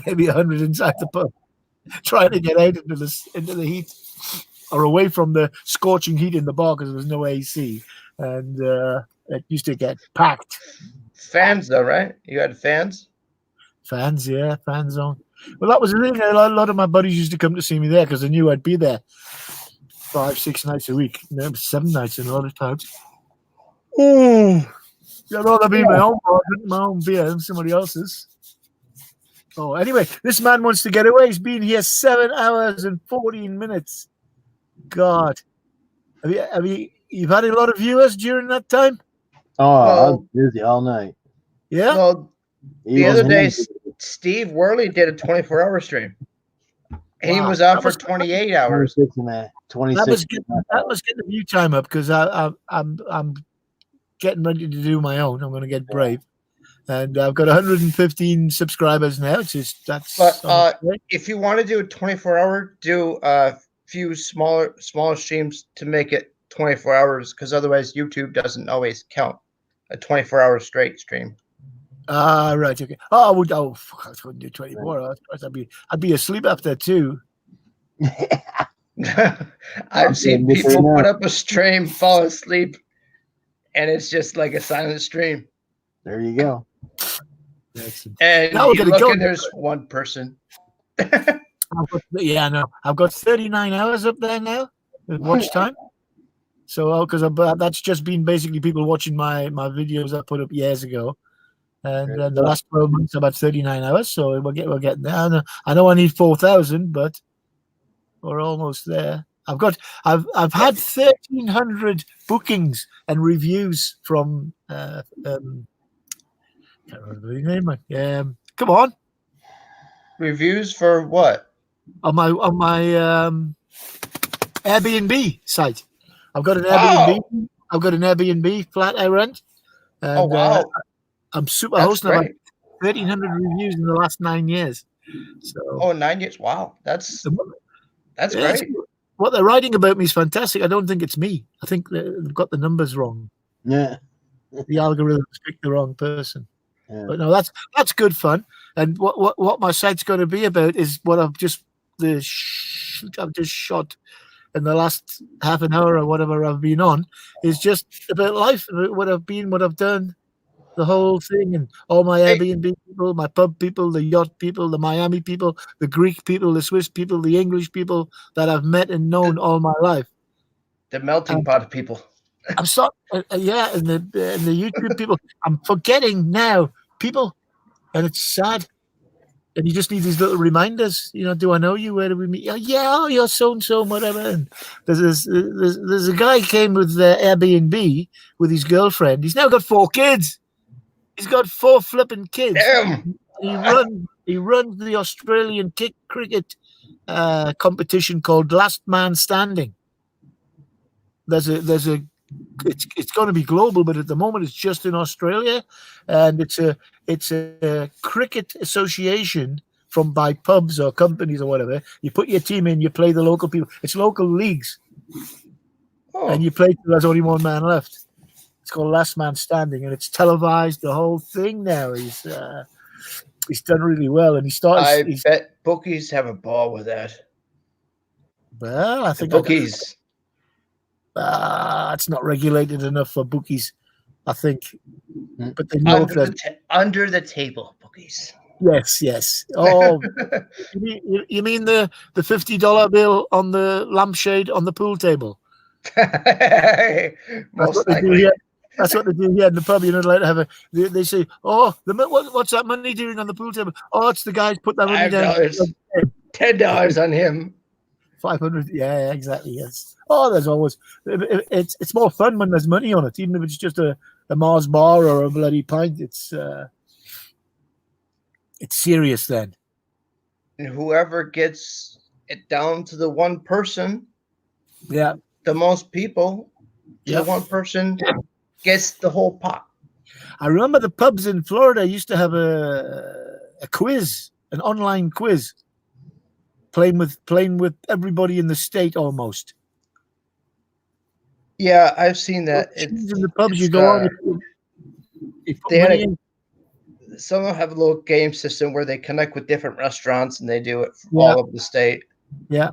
maybe 100 inside the pub, trying to get out into the heat or away from the scorching heat in the bar because there was no AC, and it used to get packed. Fans, though, right? You had fans? Fans, yeah, fans on. Well, that was the thing. A lot of my buddies used to come to see me there because they knew I'd be there 5-6 nights a week, 7 nights in a lot of times. Oh, I'd rather be my own bar, drink my own beer than somebody else's. Oh, anyway, this man wants to get away. He's been here 7 hours and 14 minutes. God, you've had a lot of viewers during that time? Oh, I was busy all night. Yeah. Well, the other day, Steve Worley did a 24-hour stream. He was on for 28 hours. 26 and that. 26. That must get the view time up because I'm getting ready to do my own. I'm going to get brave, and I've got 115 subscribers now. But if you want to do a 24-hour, do a few smaller streams to make it 24 hours, because otherwise YouTube doesn't always count a 24-hour straight stream. Right, okay. Oh, I wouldn't do 24 hours. I'd be asleep after 2. I've seen people put up a stream, fall asleep, and it's just like a silent stream. There you go. And now you look and there's one person. Yeah, no, I've got 39 hours up there now watch time. So, because that's just been basically people watching my videos I put up years ago, and the last 12 months about 39 hours. So we're getting there. I know I need 4,000, but we're almost there. I've had 1,300 bookings and reviews from can't remember the name. Come on, reviews for what? On my Airbnb site. I've got an Airbnb. Wow. I've got an Airbnb flat I rent. And, oh wow! I'm super That's hosting. I've had great. 1,300 reviews in the last 9 years. So 9 years! Wow, that's yeah, great. What they're writing about me is fantastic. I don't think it's me. I think they've got the numbers wrong. Yeah, the algorithms picked the wrong person. Yeah. But no, that's good fun. And what my site's going to be about is what I've just shot in the last half an hour or whatever I've been on, is just about life, about what I've been, what I've done, the whole thing, and all my Airbnb people, my pub people, the yacht people, the Miami people, the Greek people, the Swiss people, the English people that I've met and known all my life. The melting pot of people. I'm sorry, and the YouTube people. I'm forgetting now people, and it's sad. And you just need these little reminders. You know, do I know you? Where do we meet? Oh, yeah, you're so and so, whatever. And there's a guy came with Airbnb with his girlfriend. He's now got 4 kids. He's got 4 flipping kids. Damn. He runs the Australian cricket competition called Last Man Standing. It's going to be global, but at the moment it's just in Australia, and it's a cricket association by pubs or companies or whatever. You put your team in, you play the local people. It's local leagues, and you play till there's only one man left. It's called Last Man Standing, and it's televised. The whole thing now. He's done really well, and he started. I bet bookies have a ball with that. Well, I think bookies. It's not regulated enough for bookies, I think. But they know under the table bookies. Yes. Oh, you mean the $50 bill on the lampshade on the pool table? Most likely. That's what they do here in the pub. You're not allowed to have they say, oh, what's that money doing on the pool table? Oh, it's the guys put that money down. $10 on him. 500. Yeah, exactly. Yes. Oh, there's always it's more fun when there's money on it, even if it's just a Mars bar or a bloody pint. It's serious then. And whoever gets it down to the one person, the most people, the one person gets the whole pot. I remember the pubs in Florida used to have a quiz, an online quiz, playing with everybody in the state almost. Yeah, I've seen that. In the pubs you go on. some of them have a little game system where they connect with different restaurants and they do it for Yeah. all over the state. Yeah.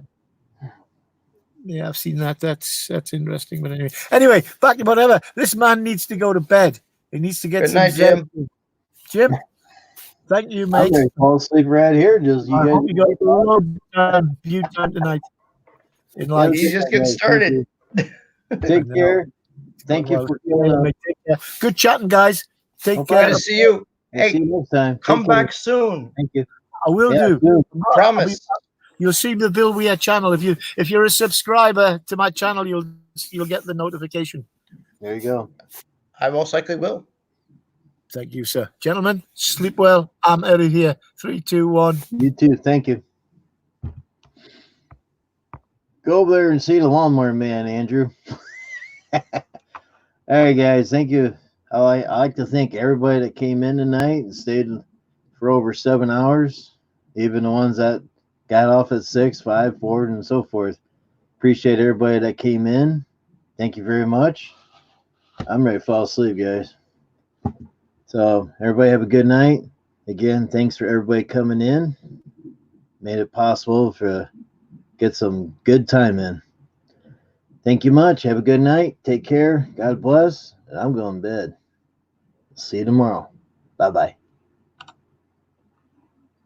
Yeah, I've seen that. That's interesting. But anyway, back to whatever. This man needs to go to bed. He needs to get Good some night, Zen. Jim. Jim, thank you, I'm mate. ready to fall asleep right here. Just you I guys. hope you got a lot of view time tonight. In life. He's just getting started. Take care. Thank you for coming up. Take care. Good chatting, guys. Take Glad care. to see you. We'll Hey, see you next time. come Take care. back soon. Thank you. I will Yeah, do. do. Promise. You'll see the Bill Weir channel. If you're a subscriber to my channel, you'll get the notification. There you go. I most likely will. Thank you, sir. Gentlemen, sleep well. I'm out of here. 3, 2, 1. You too. Thank you. Go over there and see the lawnmower man, Andrew. All right, guys. Thank you. I like to thank everybody that came in tonight and stayed for over 7 hours, even the ones that got off at 6, 5, 4, and so forth. Appreciate everybody that came in. Thank you very much. I'm ready to fall asleep, guys. So everybody have a good night. Again, thanks for everybody coming in. Made it possible to get some good time in. Thank you much. Have a good night. Take care. God bless. And I'm going to bed. See you tomorrow. Bye-bye.